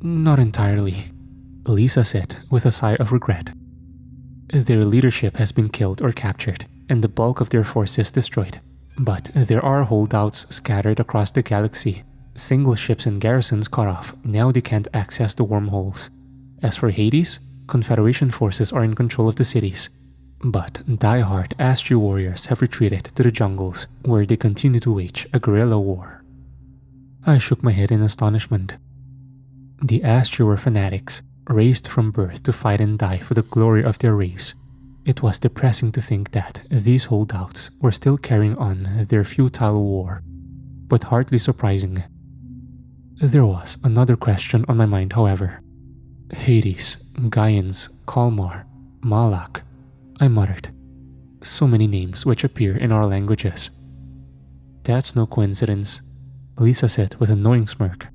"Not entirely," Lisa said with a sigh of regret. "Their leadership has been killed or captured, and the bulk of their forces destroyed. but there are holdouts scattered across the galaxy. Single ships and garrisons cut off, now they can't access the wormholes. As for Hades, Confederation forces are in control of the cities, but die-hard Astri warriors have retreated to the jungles, where they continue to wage a guerrilla war. I shook my head in astonishment. The Astri were fanatics, raised from birth to fight and die for the glory of their race. It was depressing to think that these holdouts were still carrying on their futile war, but hardly surprising. There was another question on my mind, however. Hades, Gaians, Kalmar, Malak, I muttered. So many names which appear in our languages. That's no coincidence, Lisa said with a knowing smirk.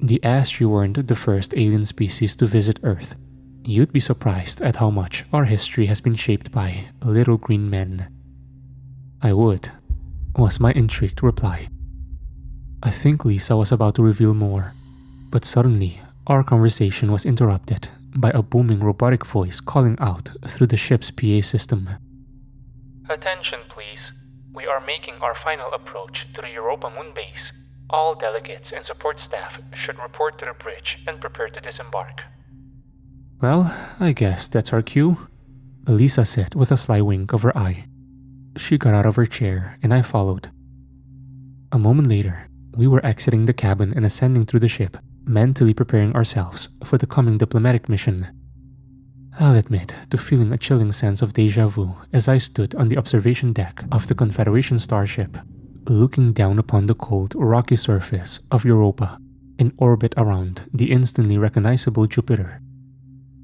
The Astri weren't the first alien species to visit Earth. You'd be surprised at how much our history has been shaped by little green men. I would, was my intrigued reply. I think Lisa was about to reveal more, but suddenly our conversation was interrupted by a booming robotic voice calling out through the ship's PA system. Attention please. We are making our final approach to the Europa Moon base. All delegates and support staff should report to the bridge and prepare to disembark. Well, I guess that's our cue, Lisa said with a sly wink of her eye. She got out of her chair and I followed. A moment later, we were exiting the cabin and ascending through the ship, mentally preparing ourselves for the coming diplomatic mission. I'll admit to feeling a chilling sense of déjà vu as I stood on the observation deck of the Confederation starship, looking down upon the cold, rocky surface of Europa in orbit around the instantly recognizable Jupiter.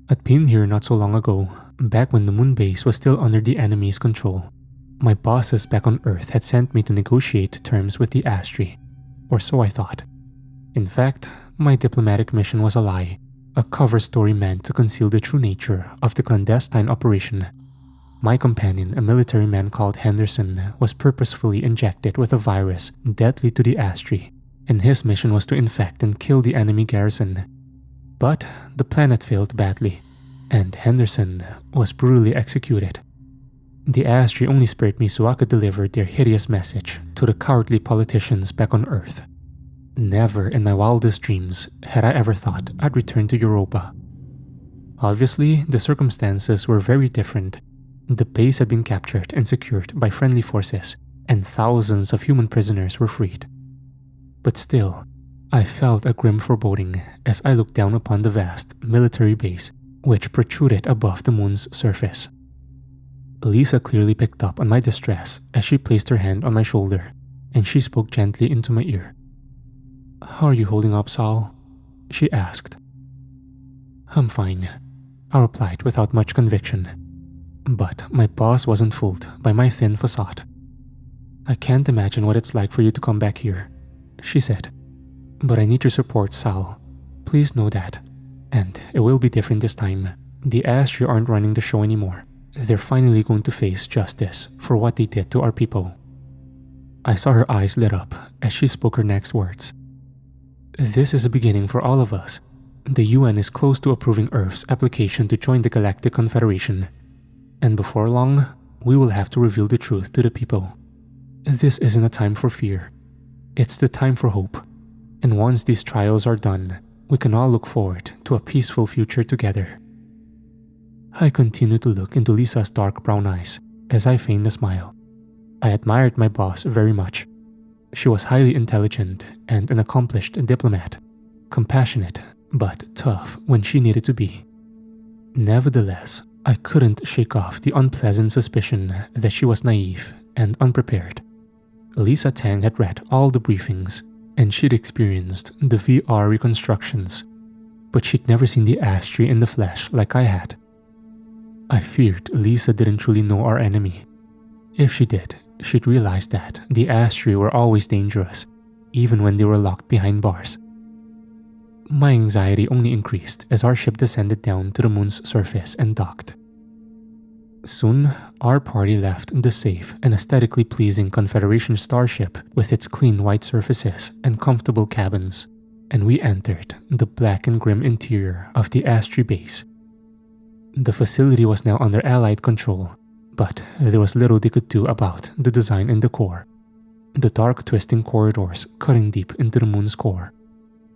I'd been here not so long ago, back when the moon base was still under the enemy's control. My bosses back on Earth had sent me to negotiate terms with the Astri, or so I thought. In fact, my diplomatic mission was a lie, a cover story meant to conceal the true nature of the clandestine operation. My companion, a military man called Henderson, was purposefully injected with a virus deadly to the Astri, and his mission was to infect and kill the enemy garrison. But the plan had failed badly, and Henderson was brutally executed. The Astri only spared me so I could deliver their hideous message to the cowardly politicians back on Earth. Never in my wildest dreams had I ever thought I'd return to Europa. Obviously, the circumstances were very different. The base had been captured and secured by friendly forces, and thousands of human prisoners were freed. But still, I felt a grim foreboding as I looked down upon the vast military base which protruded above the moon's surface. Lisa clearly picked up on my distress as she placed her hand on my shoulder, and she spoke gently into my ear. "How are you holding up, Sal?" she asked. "I'm fine," I replied without much conviction. But my boss wasn't fooled by my thin facade. "I can't imagine what it's like for you to come back here," she said. "But I need your support, Sal. Please know that. And it will be different this time. The Astri aren't running the show anymore. They're finally going to face justice for what they did to our people." I saw her eyes lit up as she spoke her next words. "This is a beginning for all of us. The UN is close to approving Earth's application to join the Galactic Confederation. And before long, we will have to reveal the truth to the people. This isn't a time for fear. It's the time for hope. And once these trials are done, we can all look forward to a peaceful future together." I continued to look into Lisa's dark brown eyes as I feigned a smile. I admired my boss very much. She was highly intelligent and an accomplished diplomat, compassionate but tough when she needed to be. Nevertheless, I couldn't shake off the unpleasant suspicion that she was naive and unprepared. Lisa Tang had read all the briefings, and she'd experienced the VR reconstructions, but she'd never seen the Astri in the flesh like I had. I feared Lisa didn't truly know our enemy. If she did, she'd realize that the Astri were always dangerous, even when they were locked behind bars. My anxiety only increased as our ship descended down to the moon's surface and docked. Soon, our party left the safe and aesthetically pleasing Confederation starship with its clean white surfaces and comfortable cabins, and we entered the black and grim interior of the Astri base. The facility was now under Allied control, but there was little they could do about the design and decor. The dark twisting corridors cutting deep into the moon's core.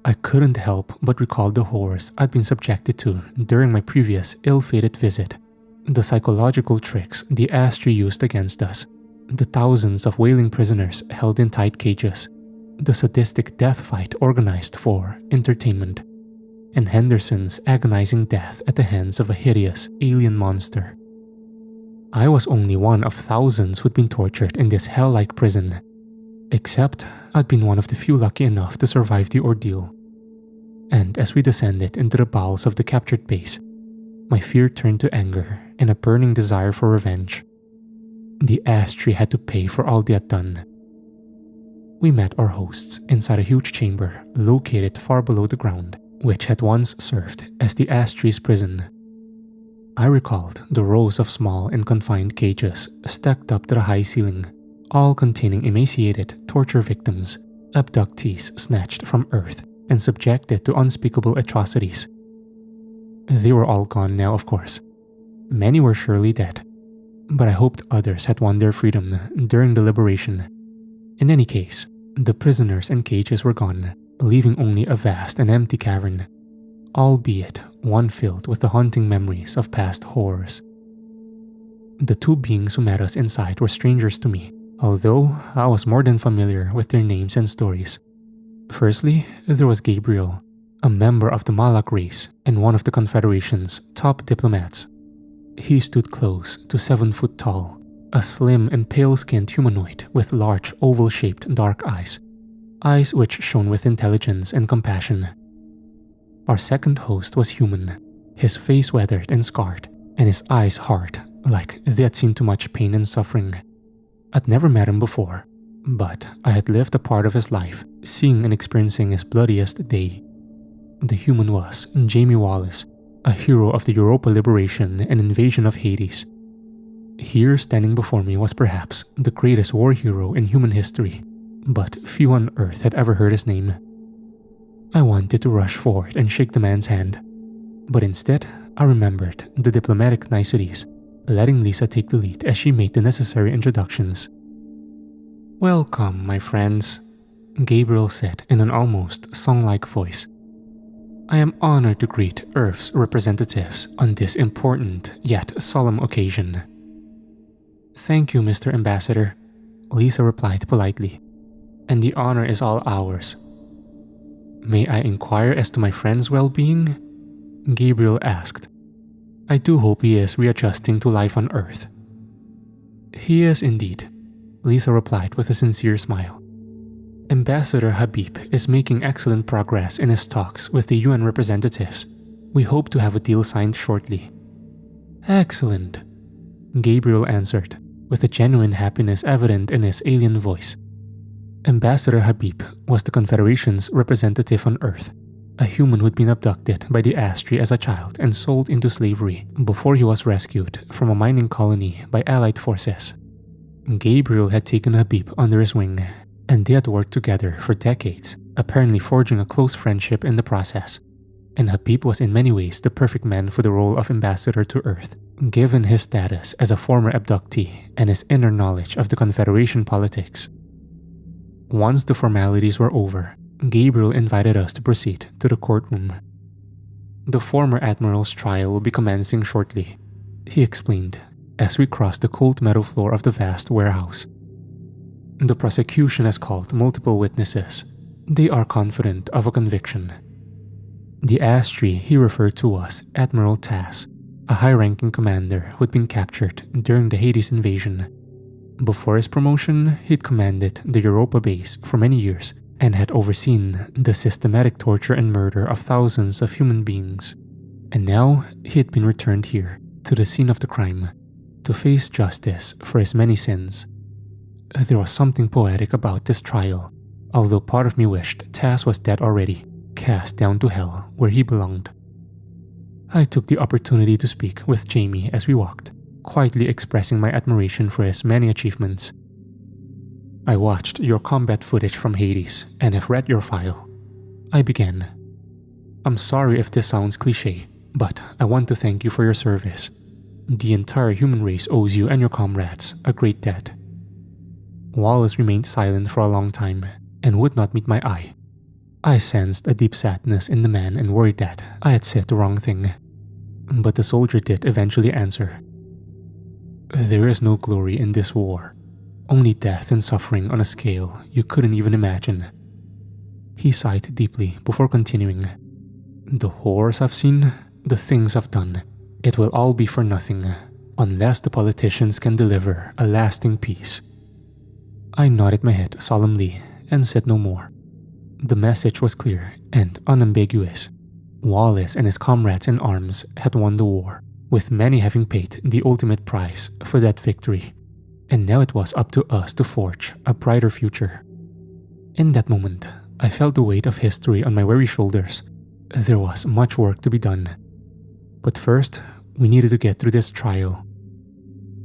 I couldn't help but recall the horrors I'd been subjected to during my previous ill-fated visit. The psychological tricks the Astri used against us. The thousands of wailing prisoners held in tight cages. The sadistic death fight organized for entertainment. And Henderson's agonizing death at the hands of a hideous alien monster. I was only one of thousands who'd been tortured in this hell-like prison. Except I'd been one of the few lucky enough to survive the ordeal. And as we descended into the bowels of the captured base, my fear turned to anger and a burning desire for revenge. The Astri had to pay for all they had done. We met our hosts inside a huge chamber located far below the ground, which had once served as the Astri's prison. I recalled the rows of small and confined cages stacked up to the high ceiling, all containing emaciated torture victims, abductees snatched from Earth and subjected to unspeakable atrocities. They were all gone now, of course. Many were surely dead, but I hoped others had won their freedom during the liberation. In any case, the prisoners and cages were gone, leaving only a vast and empty cavern, albeit one filled with the haunting memories of past horrors. The two beings who met us inside were strangers to me, although I was more than familiar with their names and stories. Firstly, there was Gabriel, a member of the Malak race and one of the Confederation's top diplomats. He stood close to 7 foot tall, a slim and pale-skinned humanoid with large oval-shaped dark eyes which shone with intelligence and compassion. Our second host was human, his face weathered and scarred, and his eyes hard, like they had seen too much pain and suffering. I'd never met him before, but I had lived a part of his life, seeing and experiencing his bloodiest day. The human was Jamie Wallace, a hero of the Europa liberation and invasion of Hades. Here standing before me was perhaps the greatest war hero in human history, but few on Earth had ever heard his name. I wanted to rush forward and shake the man's hand, but instead I remembered the diplomatic niceties, letting Lisa take the lead as she made the necessary introductions. "Welcome, my friends," Gabriel said in an almost song-like voice. "I am honored to greet Earth's representatives on this important yet solemn occasion." "Thank you, Mr. Ambassador," Lisa replied politely, "and the honor is all ours." "May I inquire as to my friend's well-being?" Gabriel asked. "I do hope he is readjusting to life on Earth." "He is indeed," Lisa replied with a sincere smile. "Ambassador Habib is making excellent progress in his talks with the UN representatives. We hope to have a deal signed shortly." "Excellent," Gabriel answered, with a genuine happiness evident in his alien voice. Ambassador Habib was the Confederation's representative on Earth, a human who'd been abducted by the Astri as a child and sold into slavery before he was rescued from a mining colony by Allied forces. Gabriel had taken Habib under his wing, and they had worked together for decades, apparently forging a close friendship in the process. And Habib was in many ways the perfect man for the role of ambassador to Earth, given his status as a former abductee and his inner knowledge of the Confederation politics. Once the formalities were over, Gabriel invited us to proceed to the courtroom. "The former admiral's trial will be commencing shortly," he explained as we crossed the cold metal floor of the vast warehouse. "The prosecution has called multiple witnesses. They are confident of a conviction." The Astri he referred to was Admiral Tass, a high-ranking commander who had been captured during the Hades invasion. Before his promotion, he'd commanded the Europa base for many years and had overseen the systematic torture and murder of thousands of human beings. And now he had been returned here, to the scene of the crime, to face justice for his many sins. There was something poetic about this trial, although part of me wished Tass was dead already, cast down to hell where he belonged. I took the opportunity to speak with Jamie as we walked, quietly expressing my admiration for his many achievements. "I watched your combat footage from Hades and have read your file," I began. "I'm sorry if this sounds cliché, but I want to thank you for your service. The entire human race owes you and your comrades a great debt." Wallace remained silent for a long time and would not meet my eye. I sensed a deep sadness in the man and worried that I had said the wrong thing. But the soldier did eventually answer. "There is no glory in this war, only death and suffering on a scale you couldn't even imagine." He sighed deeply before continuing. "The horrors I've seen, the things I've done, it will all be for nothing unless the politicians can deliver a lasting peace." I nodded my head solemnly and said no more. The message was clear and unambiguous. Wallace and his comrades in arms had won the war, with many having paid the ultimate price for that victory, and now it was up to us to forge a brighter future. In that moment, I felt the weight of history on my weary shoulders. There was much work to be done. But first, we needed to get through this trial.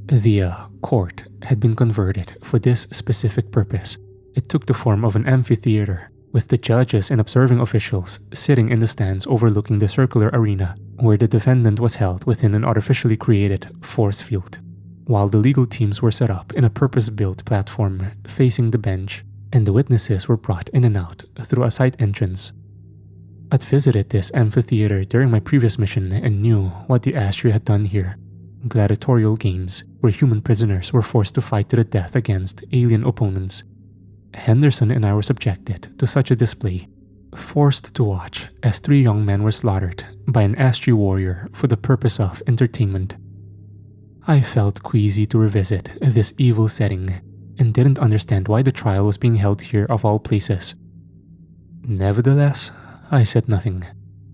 The court had been converted for this specific purpose. It took the form of an amphitheater, with the judges and observing officials sitting in the stands overlooking the circular arena where the defendant was held within an artificially created force field, while the legal teams were set up in a purpose-built platform facing the bench, and the witnesses were brought in and out through a side entrance. I'd visited this amphitheater during my previous mission and knew what the Astri had done here. Gladiatorial games where human prisoners were forced to fight to the death against alien opponents. Henderson and I were subjected to such a display, forced to watch as 3 young men were slaughtered by an Astri warrior for the purpose of entertainment. I felt queasy to revisit this evil setting and didn't understand why the trial was being held here of all places. Nevertheless, I said nothing,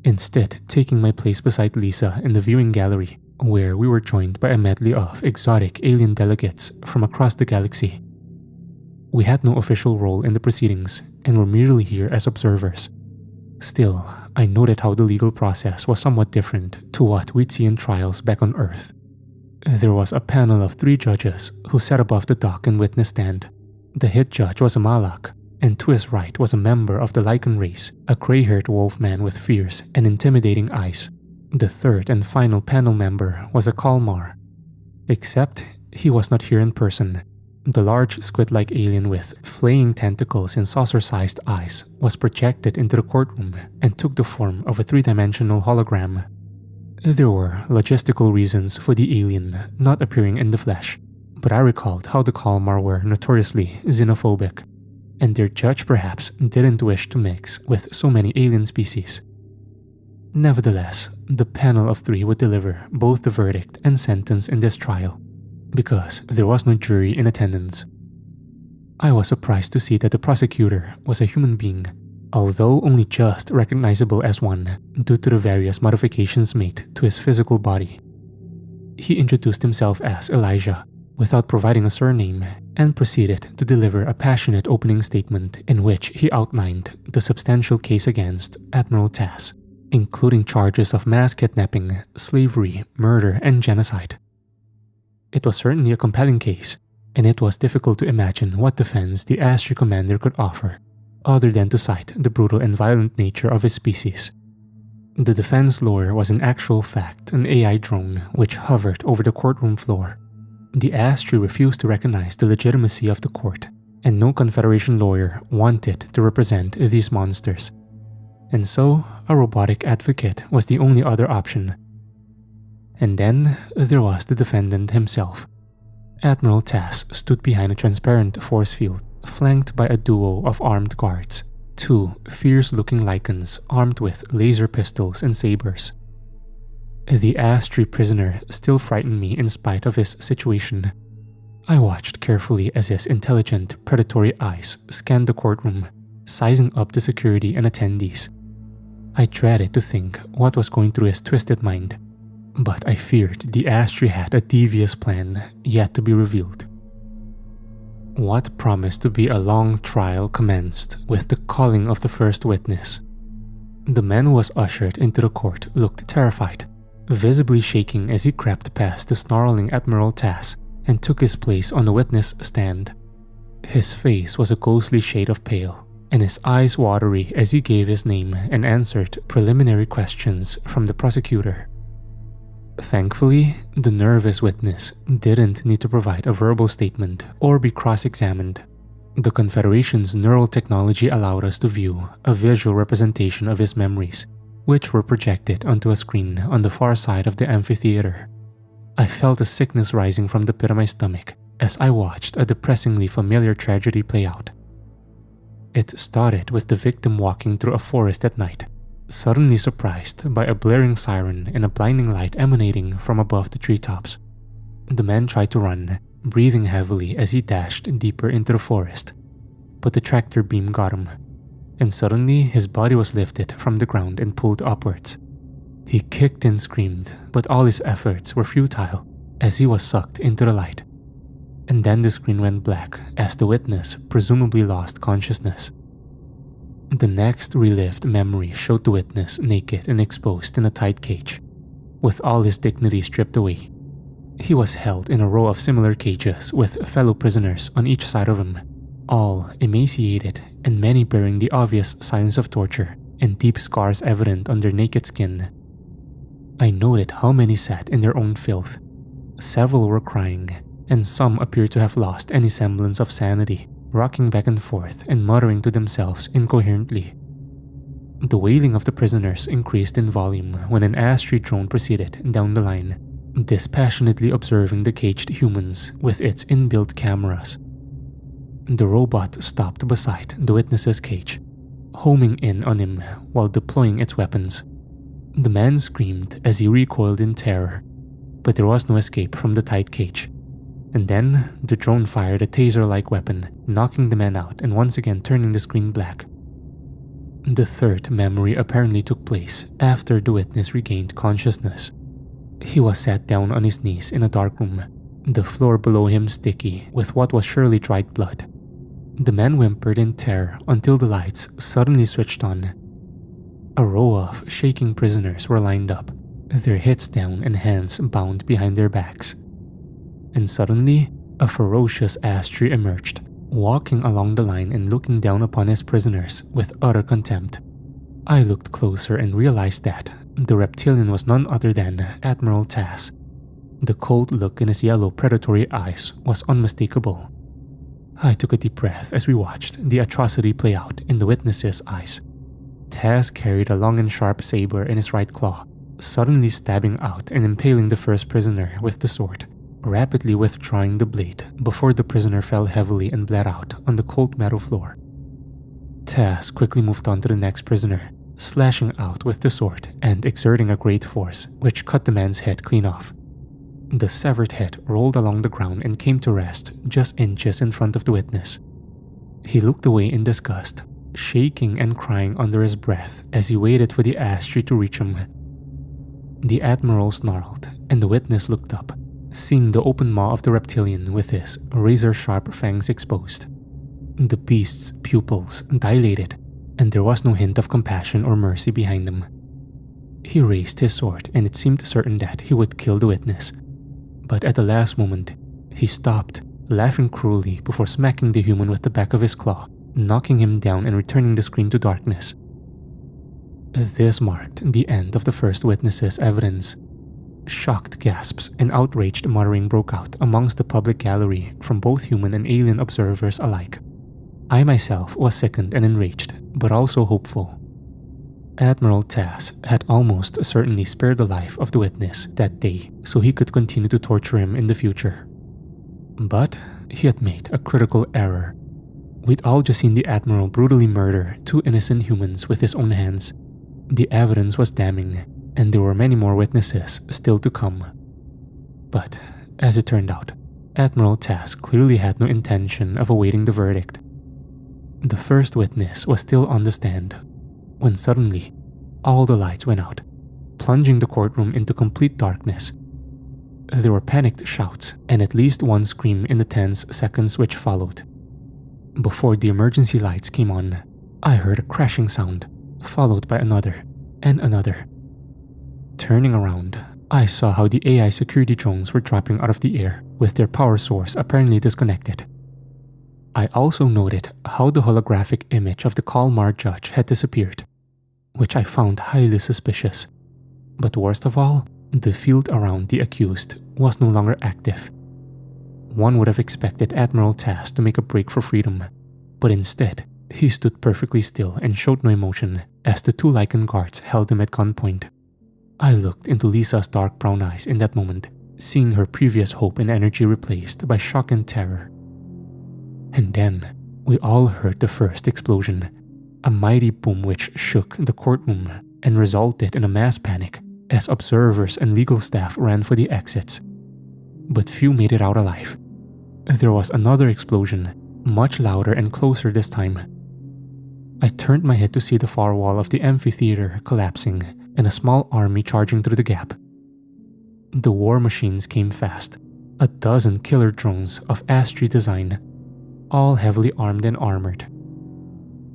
instead taking my place beside Lisa in the viewing gallery, where we were joined by a medley of exotic alien delegates from across the galaxy. We had no official role in the proceedings and were merely here as observers. Still, I noted how the legal process was somewhat different to what we'd see in trials back on Earth. There was a panel of 3 judges who sat above the dock and witness stand. The head judge was a Malak, and to his right was a member of the Lycan race, a grey-haired wolf man with fierce and intimidating eyes. The third and final panel member was a Kalmar, except he was not here in person. The large squid-like alien with flaying tentacles and saucer-sized eyes was projected into the courtroom and took the form of a 3-dimensional hologram. There were logistical reasons for the alien not appearing in the flesh, but I recalled how the Kalmar were notoriously xenophobic, and their judge perhaps didn't wish to mix with so many alien species. Nevertheless, the panel of 3 would deliver both the verdict and sentence in this trial, because there was no jury in attendance. I was surprised to see that the prosecutor was a human being, although only just recognizable as one due to the various modifications made to his physical body. He introduced himself as Elijah without providing a surname and proceeded to deliver a passionate opening statement in which he outlined the substantial case against Admiral Tass, including charges of mass kidnapping, slavery, murder, and genocide. It was certainly a compelling case, and it was difficult to imagine what defense the Astri commander could offer, other than to cite the brutal and violent nature of his species. The defense lawyer was in actual fact an AI drone which hovered over the courtroom floor. The Astri refused to recognize the legitimacy of the court, and no Confederation lawyer wanted to represent these monsters. And so, a robotic advocate was the only other option. And then, there was the defendant himself. Admiral Tass stood behind a transparent force field, flanked by a duo of armed guards, 2 fierce-looking Lycans armed with laser pistols and sabers. The Astri prisoner still frightened me in spite of his situation. I watched carefully as his intelligent, predatory eyes scanned the courtroom, sizing up the security and attendees. I dreaded to think what was going through his twisted mind, but I feared the Astri had a devious plan yet to be revealed. What promised to be a long trial commenced with the calling of the first witness. The man who was ushered into the court looked terrified, visibly shaking as he crept past the snarling Admiral Tass and took his place on the witness stand. His face was a ghostly shade of pale, and his eyes watery as he gave his name and answered preliminary questions from the prosecutor. Thankfully, the nervous witness didn't need to provide a verbal statement or be cross-examined. The Confederation's neural technology allowed us to view a visual representation of his memories, which were projected onto a screen on the far side of the amphitheater. I felt a sickness rising from the pit of my stomach as I watched a depressingly familiar tragedy play out. It started with the victim walking through a forest at night, suddenly surprised by a blaring siren and a blinding light emanating from above the treetops. The man tried to run, breathing heavily as he dashed deeper into the forest, but the tractor beam got him, and suddenly his body was lifted from the ground and pulled upwards. He kicked and screamed, but all his efforts were futile as he was sucked into the light. And then the screen went black as the witness presumably lost consciousness. The next relived memory showed the witness naked and exposed in a tight cage, with all his dignity stripped away. He was held in a row of similar cages with fellow prisoners on each side of him, all emaciated and many bearing the obvious signs of torture and deep scars evident on their naked skin. I noted how many sat in their own filth. Several were crying, and some appeared to have lost any semblance of sanity, rocking back and forth and muttering to themselves incoherently. The wailing of the prisoners increased in volume when an Astri drone proceeded down the line, dispassionately observing the caged humans with its inbuilt cameras. The robot stopped beside the witness's cage, homing in on him while deploying its weapons. The man screamed as he recoiled in terror, but there was no escape from the tight cage. And then, the drone fired a taser-like weapon, knocking the man out and once again turning the screen black. The third memory apparently took place after the witness regained consciousness. He was sat down on his knees in a dark room, the floor below him sticky with what was surely dried blood. The man whimpered in terror until the lights suddenly switched on. A row of shaking prisoners were lined up, their heads down and hands bound behind their backs. And suddenly, a ferocious Astri emerged, walking along the line and looking down upon his prisoners with utter contempt. I looked closer and realized that the reptilian was none other than Admiral Taz. The cold look in his yellow predatory eyes was unmistakable. I took a deep breath as we watched the atrocity play out in the witness's eyes. Taz carried a long and sharp saber in his right claw, suddenly stabbing out and impaling the first prisoner with the sword, rapidly withdrawing the blade before the prisoner fell heavily and bled out on the cold meadow floor. Taz quickly moved on to the next prisoner, slashing out with the sword and exerting a great force which cut the man's head clean off. The severed head rolled along the ground and came to rest just inches in front of the witness. He looked away in disgust, shaking and crying under his breath as he waited for the Astri to reach him. The Admiral snarled, and the witness looked up, seeing the open maw of the reptilian with his razor-sharp fangs exposed. The beast's pupils dilated, and there was no hint of compassion or mercy behind them. He raised his sword, and it seemed certain that he would kill the witness. But at the last moment, he stopped, laughing cruelly before smacking the human with the back of his claw, knocking him down and returning the screen to darkness. This marked the end of the first witness's evidence. Shocked gasps and outraged muttering broke out amongst the public gallery from both human and alien observers alike. I myself was sickened and enraged, but also hopeful. Admiral Taz had almost certainly spared the life of the witness that day so he could continue to torture him in the future. But he had made a critical error. We'd all just seen the Admiral brutally murder two innocent humans with his own hands. The evidence was damning, and there were many more witnesses still to come. But, as it turned out, Admiral Taz clearly had no intention of awaiting the verdict. The first witness was still on the stand, when suddenly, all the lights went out, plunging the courtroom into complete darkness. There were panicked shouts and at least one scream in the tense seconds which followed. Before the emergency lights came on, I heard a crashing sound, followed by another and another. Turning around, I saw how the AI security drones were dropping out of the air with their power source apparently disconnected. I also noted how the holographic image of the Kalmar judge had disappeared, which I found highly suspicious. But worst of all, The field around the accused was no longer active. One would have expected Admiral Tas to make a break for freedom, but instead, he stood perfectly still and showed no emotion as the two Lycan guards held him at gunpoint. I looked into Lisa's dark brown eyes in that moment, seeing her previous hope and energy replaced by shock and terror. And then, we all heard the first explosion, a mighty boom which shook the courtroom and resulted in a mass panic as observers and legal staff ran for the exits. But few made it out alive. There was another explosion, much louder and closer this time. I turned my head to see the far wall of the amphitheater collapsing and a small army charging through the gap. The war machines came fast, a dozen killer drones of Astri design, all heavily armed and armored.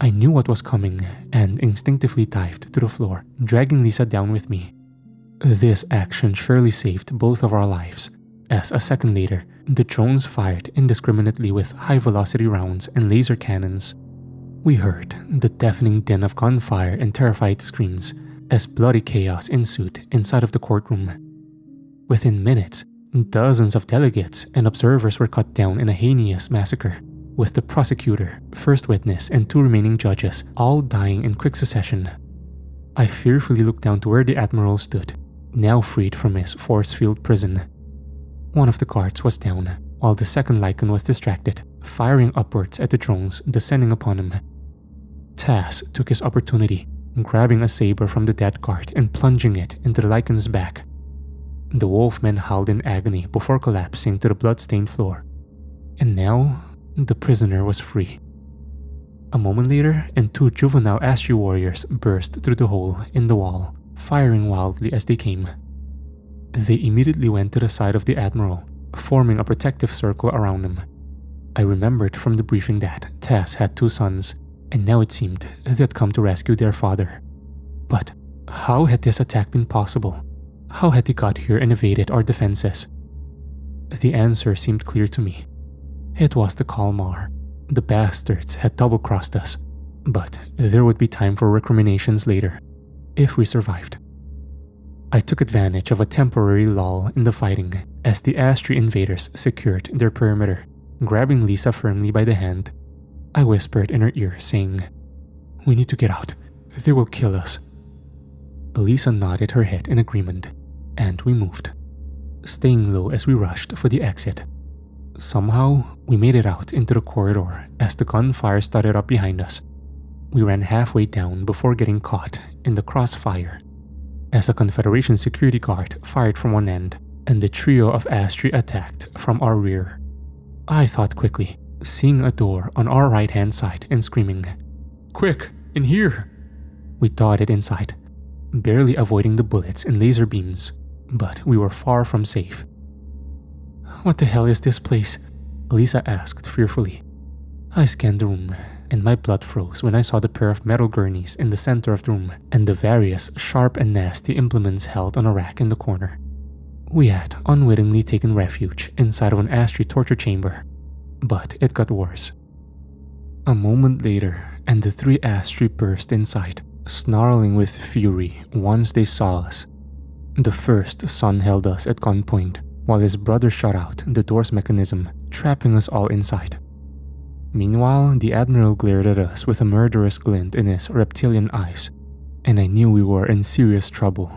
I knew what was coming and instinctively dived to the floor, dragging Lisa down with me. This action surely saved both of our lives, as a second later, the drones fired indiscriminately with high-velocity rounds and laser cannons. We heard the deafening din of gunfire and terrified screams as bloody chaos ensued inside of the courtroom. Within minutes, dozens of delegates and observers were cut down in a heinous massacre, with the prosecutor, first witness, and two remaining judges all dying in quick succession. I fearfully looked down to where the Admiral stood, now freed from his force-field prison. One of the guards was down, while the second Lycan was distracted, firing upwards at the drones descending upon him. Tas took his opportunity, grabbing a saber from the dead guard and plunging it into the Lycan's back. The wolfman howled in agony before collapsing to the blood-stained floor. And now, the prisoner was free. A moment later, and two juvenile Astri warriors burst through the hole in the wall, firing wildly as they came. They immediately went to the side of the Admiral, forming a protective circle around him. I remembered from the briefing that Tas had two sons, and now it seemed they had come to rescue their father. But how had this attack been possible? How had they got here and evaded our defenses? The answer seemed clear to me. It was the Kalmar. The bastards had double-crossed us, but there would be time for recriminations later, if we survived. I took advantage of a temporary lull in the fighting as the Astri invaders secured their perimeter, grabbing Lisa firmly by the hand. I whispered in her ear, saying, "We need to get out. They will kill us." Lisa nodded her head in agreement, and we moved, staying low as we rushed for the exit. Somehow, we made it out into the corridor as the gunfire started up behind us. We ran halfway down before getting caught in the crossfire, as a Confederation security guard fired from one end and the trio of Astri attacked from our rear. I thought quickly, seeing a door on our right-hand side and screaming, "Quick, in here!" We darted inside, barely avoiding the bullets and laser beams, but we were far from safe. "What the hell is this place?" Lisa asked fearfully. I scanned the room, and my blood froze when I saw the pair of metal gurneys in the center of the room and the various sharp and nasty implements held on a rack in the corner. We had unwittingly taken refuge inside of an Astri torture chamber, but it got worse. A moment later, and the three Astri burst inside, snarling with fury once they saw us. The first son held us at gunpoint, while his brother shot out the door's mechanism, trapping us all inside. Meanwhile, the Admiral glared at us with a murderous glint in his reptilian eyes, and I knew we were in serious trouble.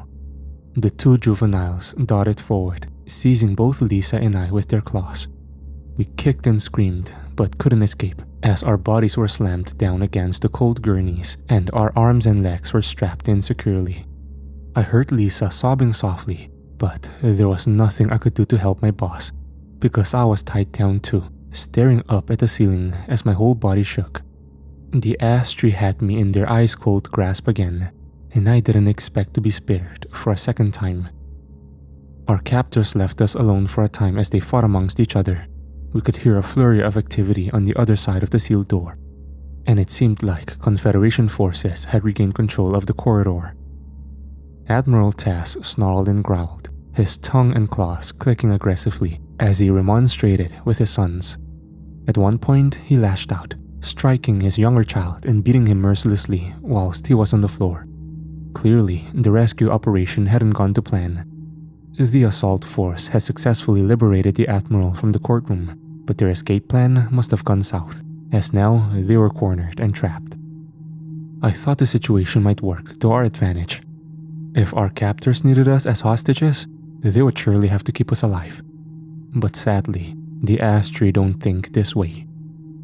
The two juveniles darted forward, seizing both Lisa and I with their claws. We kicked and screamed, but couldn't escape, as our bodies were slammed down against the cold gurneys and our arms and legs were strapped in securely. I heard Lisa sobbing softly, but there was nothing I could do to help my boss, because I was tied down too, staring up at the ceiling as my whole body shook. The Astri had me in their ice-cold grasp again, and I didn't expect to be spared for a second time. Our captors left us alone for a time as they fought amongst each other. We could hear a flurry of activity on the other side of the sealed door, and it seemed like Confederation forces had regained control of the corridor. Admiral Tas snarled and growled, his tongue and claws clicking aggressively as he remonstrated with his sons. At one point, he lashed out, striking his younger child and beating him mercilessly whilst he was on the floor. Clearly, the rescue operation hadn't gone to plan. the assault force has successfully liberated the Admiral from the courtroom, but their escape plan must have gone south, as now they were cornered and trapped. I thought the situation might work to our advantage. If our captors needed us as hostages, they would surely have to keep us alive. But sadly, the Astri don't think this way.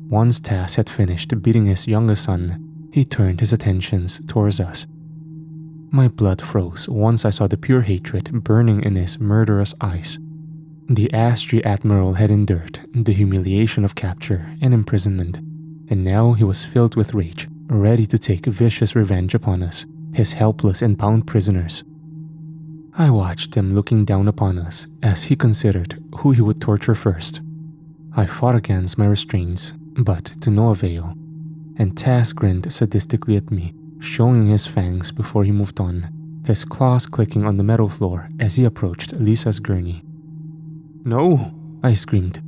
Once Tas had finished beating his youngest son, he turned his attentions towards us. My blood froze once I saw the pure hatred burning in his murderous eyes. The Astri Admiral had endured the humiliation of capture and imprisonment, and now he was filled with rage, ready to take vicious revenge upon us, his helpless and bound prisoners. I watched him looking down upon us as he considered who he would torture first. I fought against my restraints, but to no avail, and Tas grinned sadistically at me, showing his fangs before he moved on, his claws clicking on the meadow floor as he approached Lisa's gurney. No, I screamed.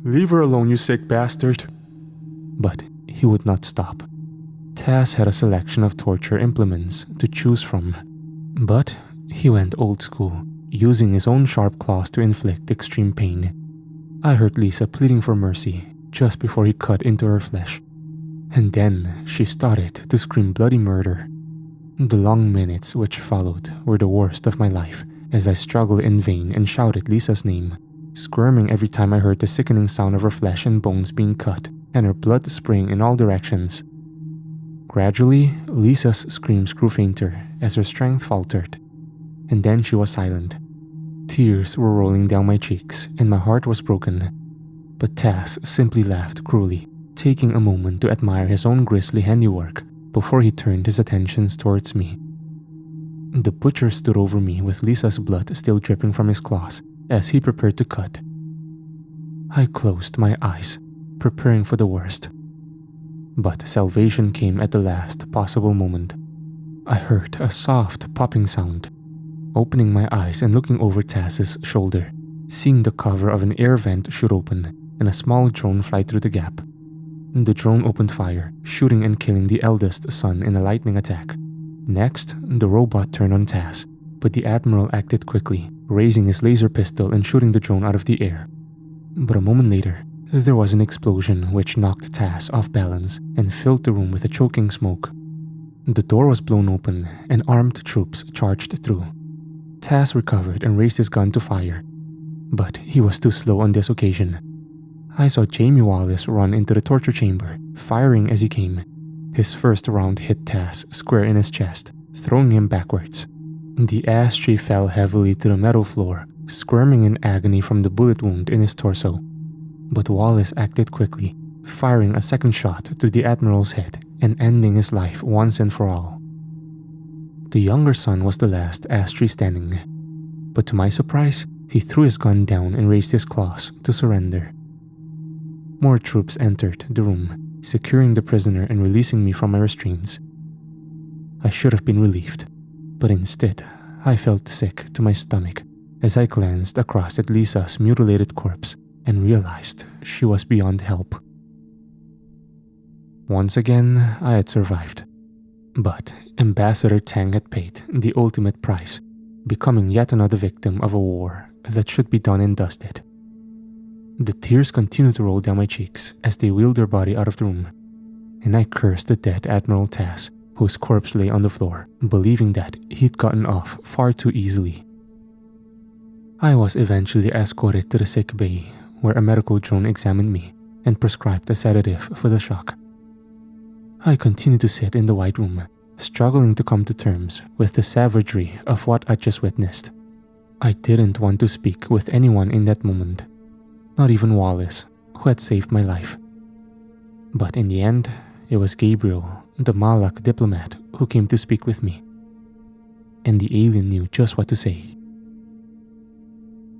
Leave her alone, you sick bastard. But he would not stop. Tas had a selection of torture implements to choose from, but he went old school, using his own sharp claws to inflict extreme pain. I heard Lisa pleading for mercy just before he cut into her flesh, and then she started to scream bloody murder. The long minutes which followed were the worst of my life as I struggled in vain and shouted Lisa's name, squirming every time I heard the sickening sound of her flesh and bones being cut and her blood spraying in all directions. Gradually, Lisa's screams grew fainter as her strength faltered, and then she was silent. Tears were rolling down my cheeks and my heart was broken, but Tas simply laughed cruelly, taking a moment to admire his own grisly handiwork before he turned his attentions towards me. The butcher stood over me with Lisa's blood still dripping from his claws as he prepared to cut. I closed my eyes, preparing for the worst. But salvation came at the last possible moment. I heard a soft popping sound. Opening my eyes and looking over Tas's shoulder, seeing the cover of an air vent shoot open and a small drone fly through the gap. The drone opened fire, shooting and killing the eldest son in a lightning attack. Next, the robot turned on Tas, but the Admiral acted quickly, raising his laser pistol and shooting the drone out of the air. But a moment later, there was an explosion which knocked Tas off balance and filled the room with a choking smoke. The door was blown open and armed troops charged through. Tas recovered and raised his gun to fire, but he was too slow on this occasion. I saw Jamie Wallace run into the torture chamber, firing as he came. His first round hit Tas square in his chest, throwing him backwards. The Astri fell heavily to the metal floor, squirming in agony from the bullet wound in his torso. But Wallace acted quickly, firing a second shot to the Admiral's head and ending his life once and for all. The younger son was the last Astri standing, but to my surprise, he threw his gun down and raised his claws to surrender. More troops entered the room, securing the prisoner and releasing me from my restraints. I should have been relieved, but instead, I felt sick to my stomach as I glanced across at Lisa's mutilated corpse and realized she was beyond help. Once again, I had survived, but Ambassador Tang had paid the ultimate price, becoming yet another victim of a war that should be done and dusted. The tears continued to roll down my cheeks as they wheeled their body out of the room, and I cursed the dead Admiral Tas, whose corpse lay on the floor, believing that he'd gotten off far too easily. I was eventually escorted to the sick bay, where a medical drone examined me and prescribed a sedative for the shock. I continued to sit in the White Room, struggling to come to terms with the savagery of what I'd just witnessed. I didn't want to speak with anyone in that moment, not even Wallace, who had saved my life. But in the end, it was Gabriel, the Malak diplomat, who came to speak with me. And the alien knew just what to say.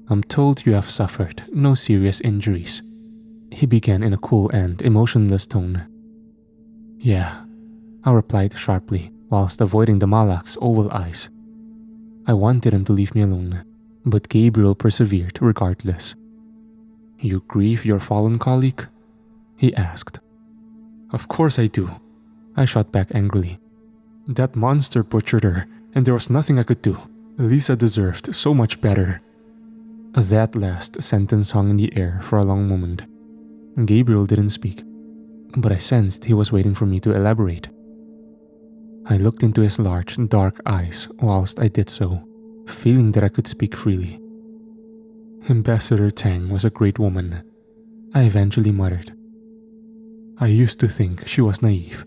"I'm told you have suffered no serious injuries," he began in a cool and emotionless tone. "Yeah," I replied sharply, whilst avoiding the Malak's oval eyes. I wanted him to leave me alone, but Gabriel persevered regardless. "You grieve your fallen colleague?" he asked. "Of course I do," I shot back angrily. "That monster butchered her, and there was nothing I could do. Lisa deserved so much better. That last sentence hung in the air for a long moment. Gabriel didn't speak, but I sensed he was waiting for me to elaborate. I looked into his large, dark eyes whilst I did so, feeling that I could speak freely. Ambassador Tang was a great woman, I eventually muttered. I used to think she was naive,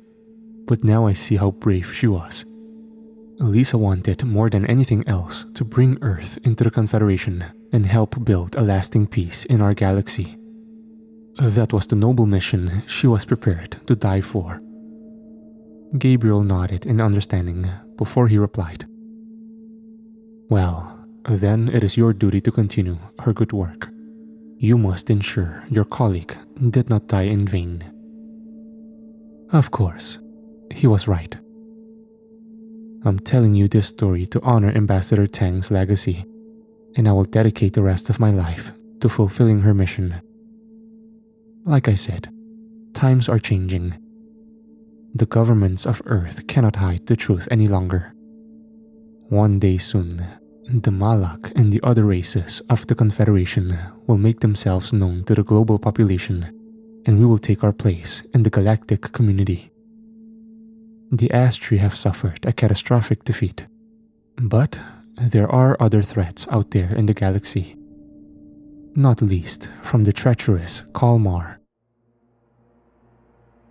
but now I see how brave she was. Lisa wanted more than anything else to bring Earth into the Confederation and help build a lasting peace in our galaxy. That was the noble mission she was prepared to die for. Gabriel nodded in understanding before he replied. Well, then it is your duty to continue her good work. You must ensure your colleague did not die in vain. Of course, he was right. I'm telling you this story to honor Ambassador Tang's legacy, and I will dedicate the rest of my life to fulfilling her mission. Like I said, times are changing. The governments of Earth cannot hide the truth any longer. One day soon, the Malak and the other races of the Confederation will make themselves known to the global population, and we will take our place in the galactic community. The Astri have suffered a catastrophic defeat, but there are other threats out there in the galaxy, not least from the treacherous Kalmar.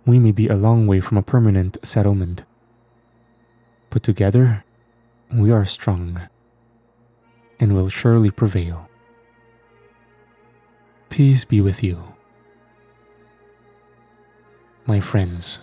We may be a long way from a permanent settlement, but together we are strong and will surely prevail. Peace be with you. My friends,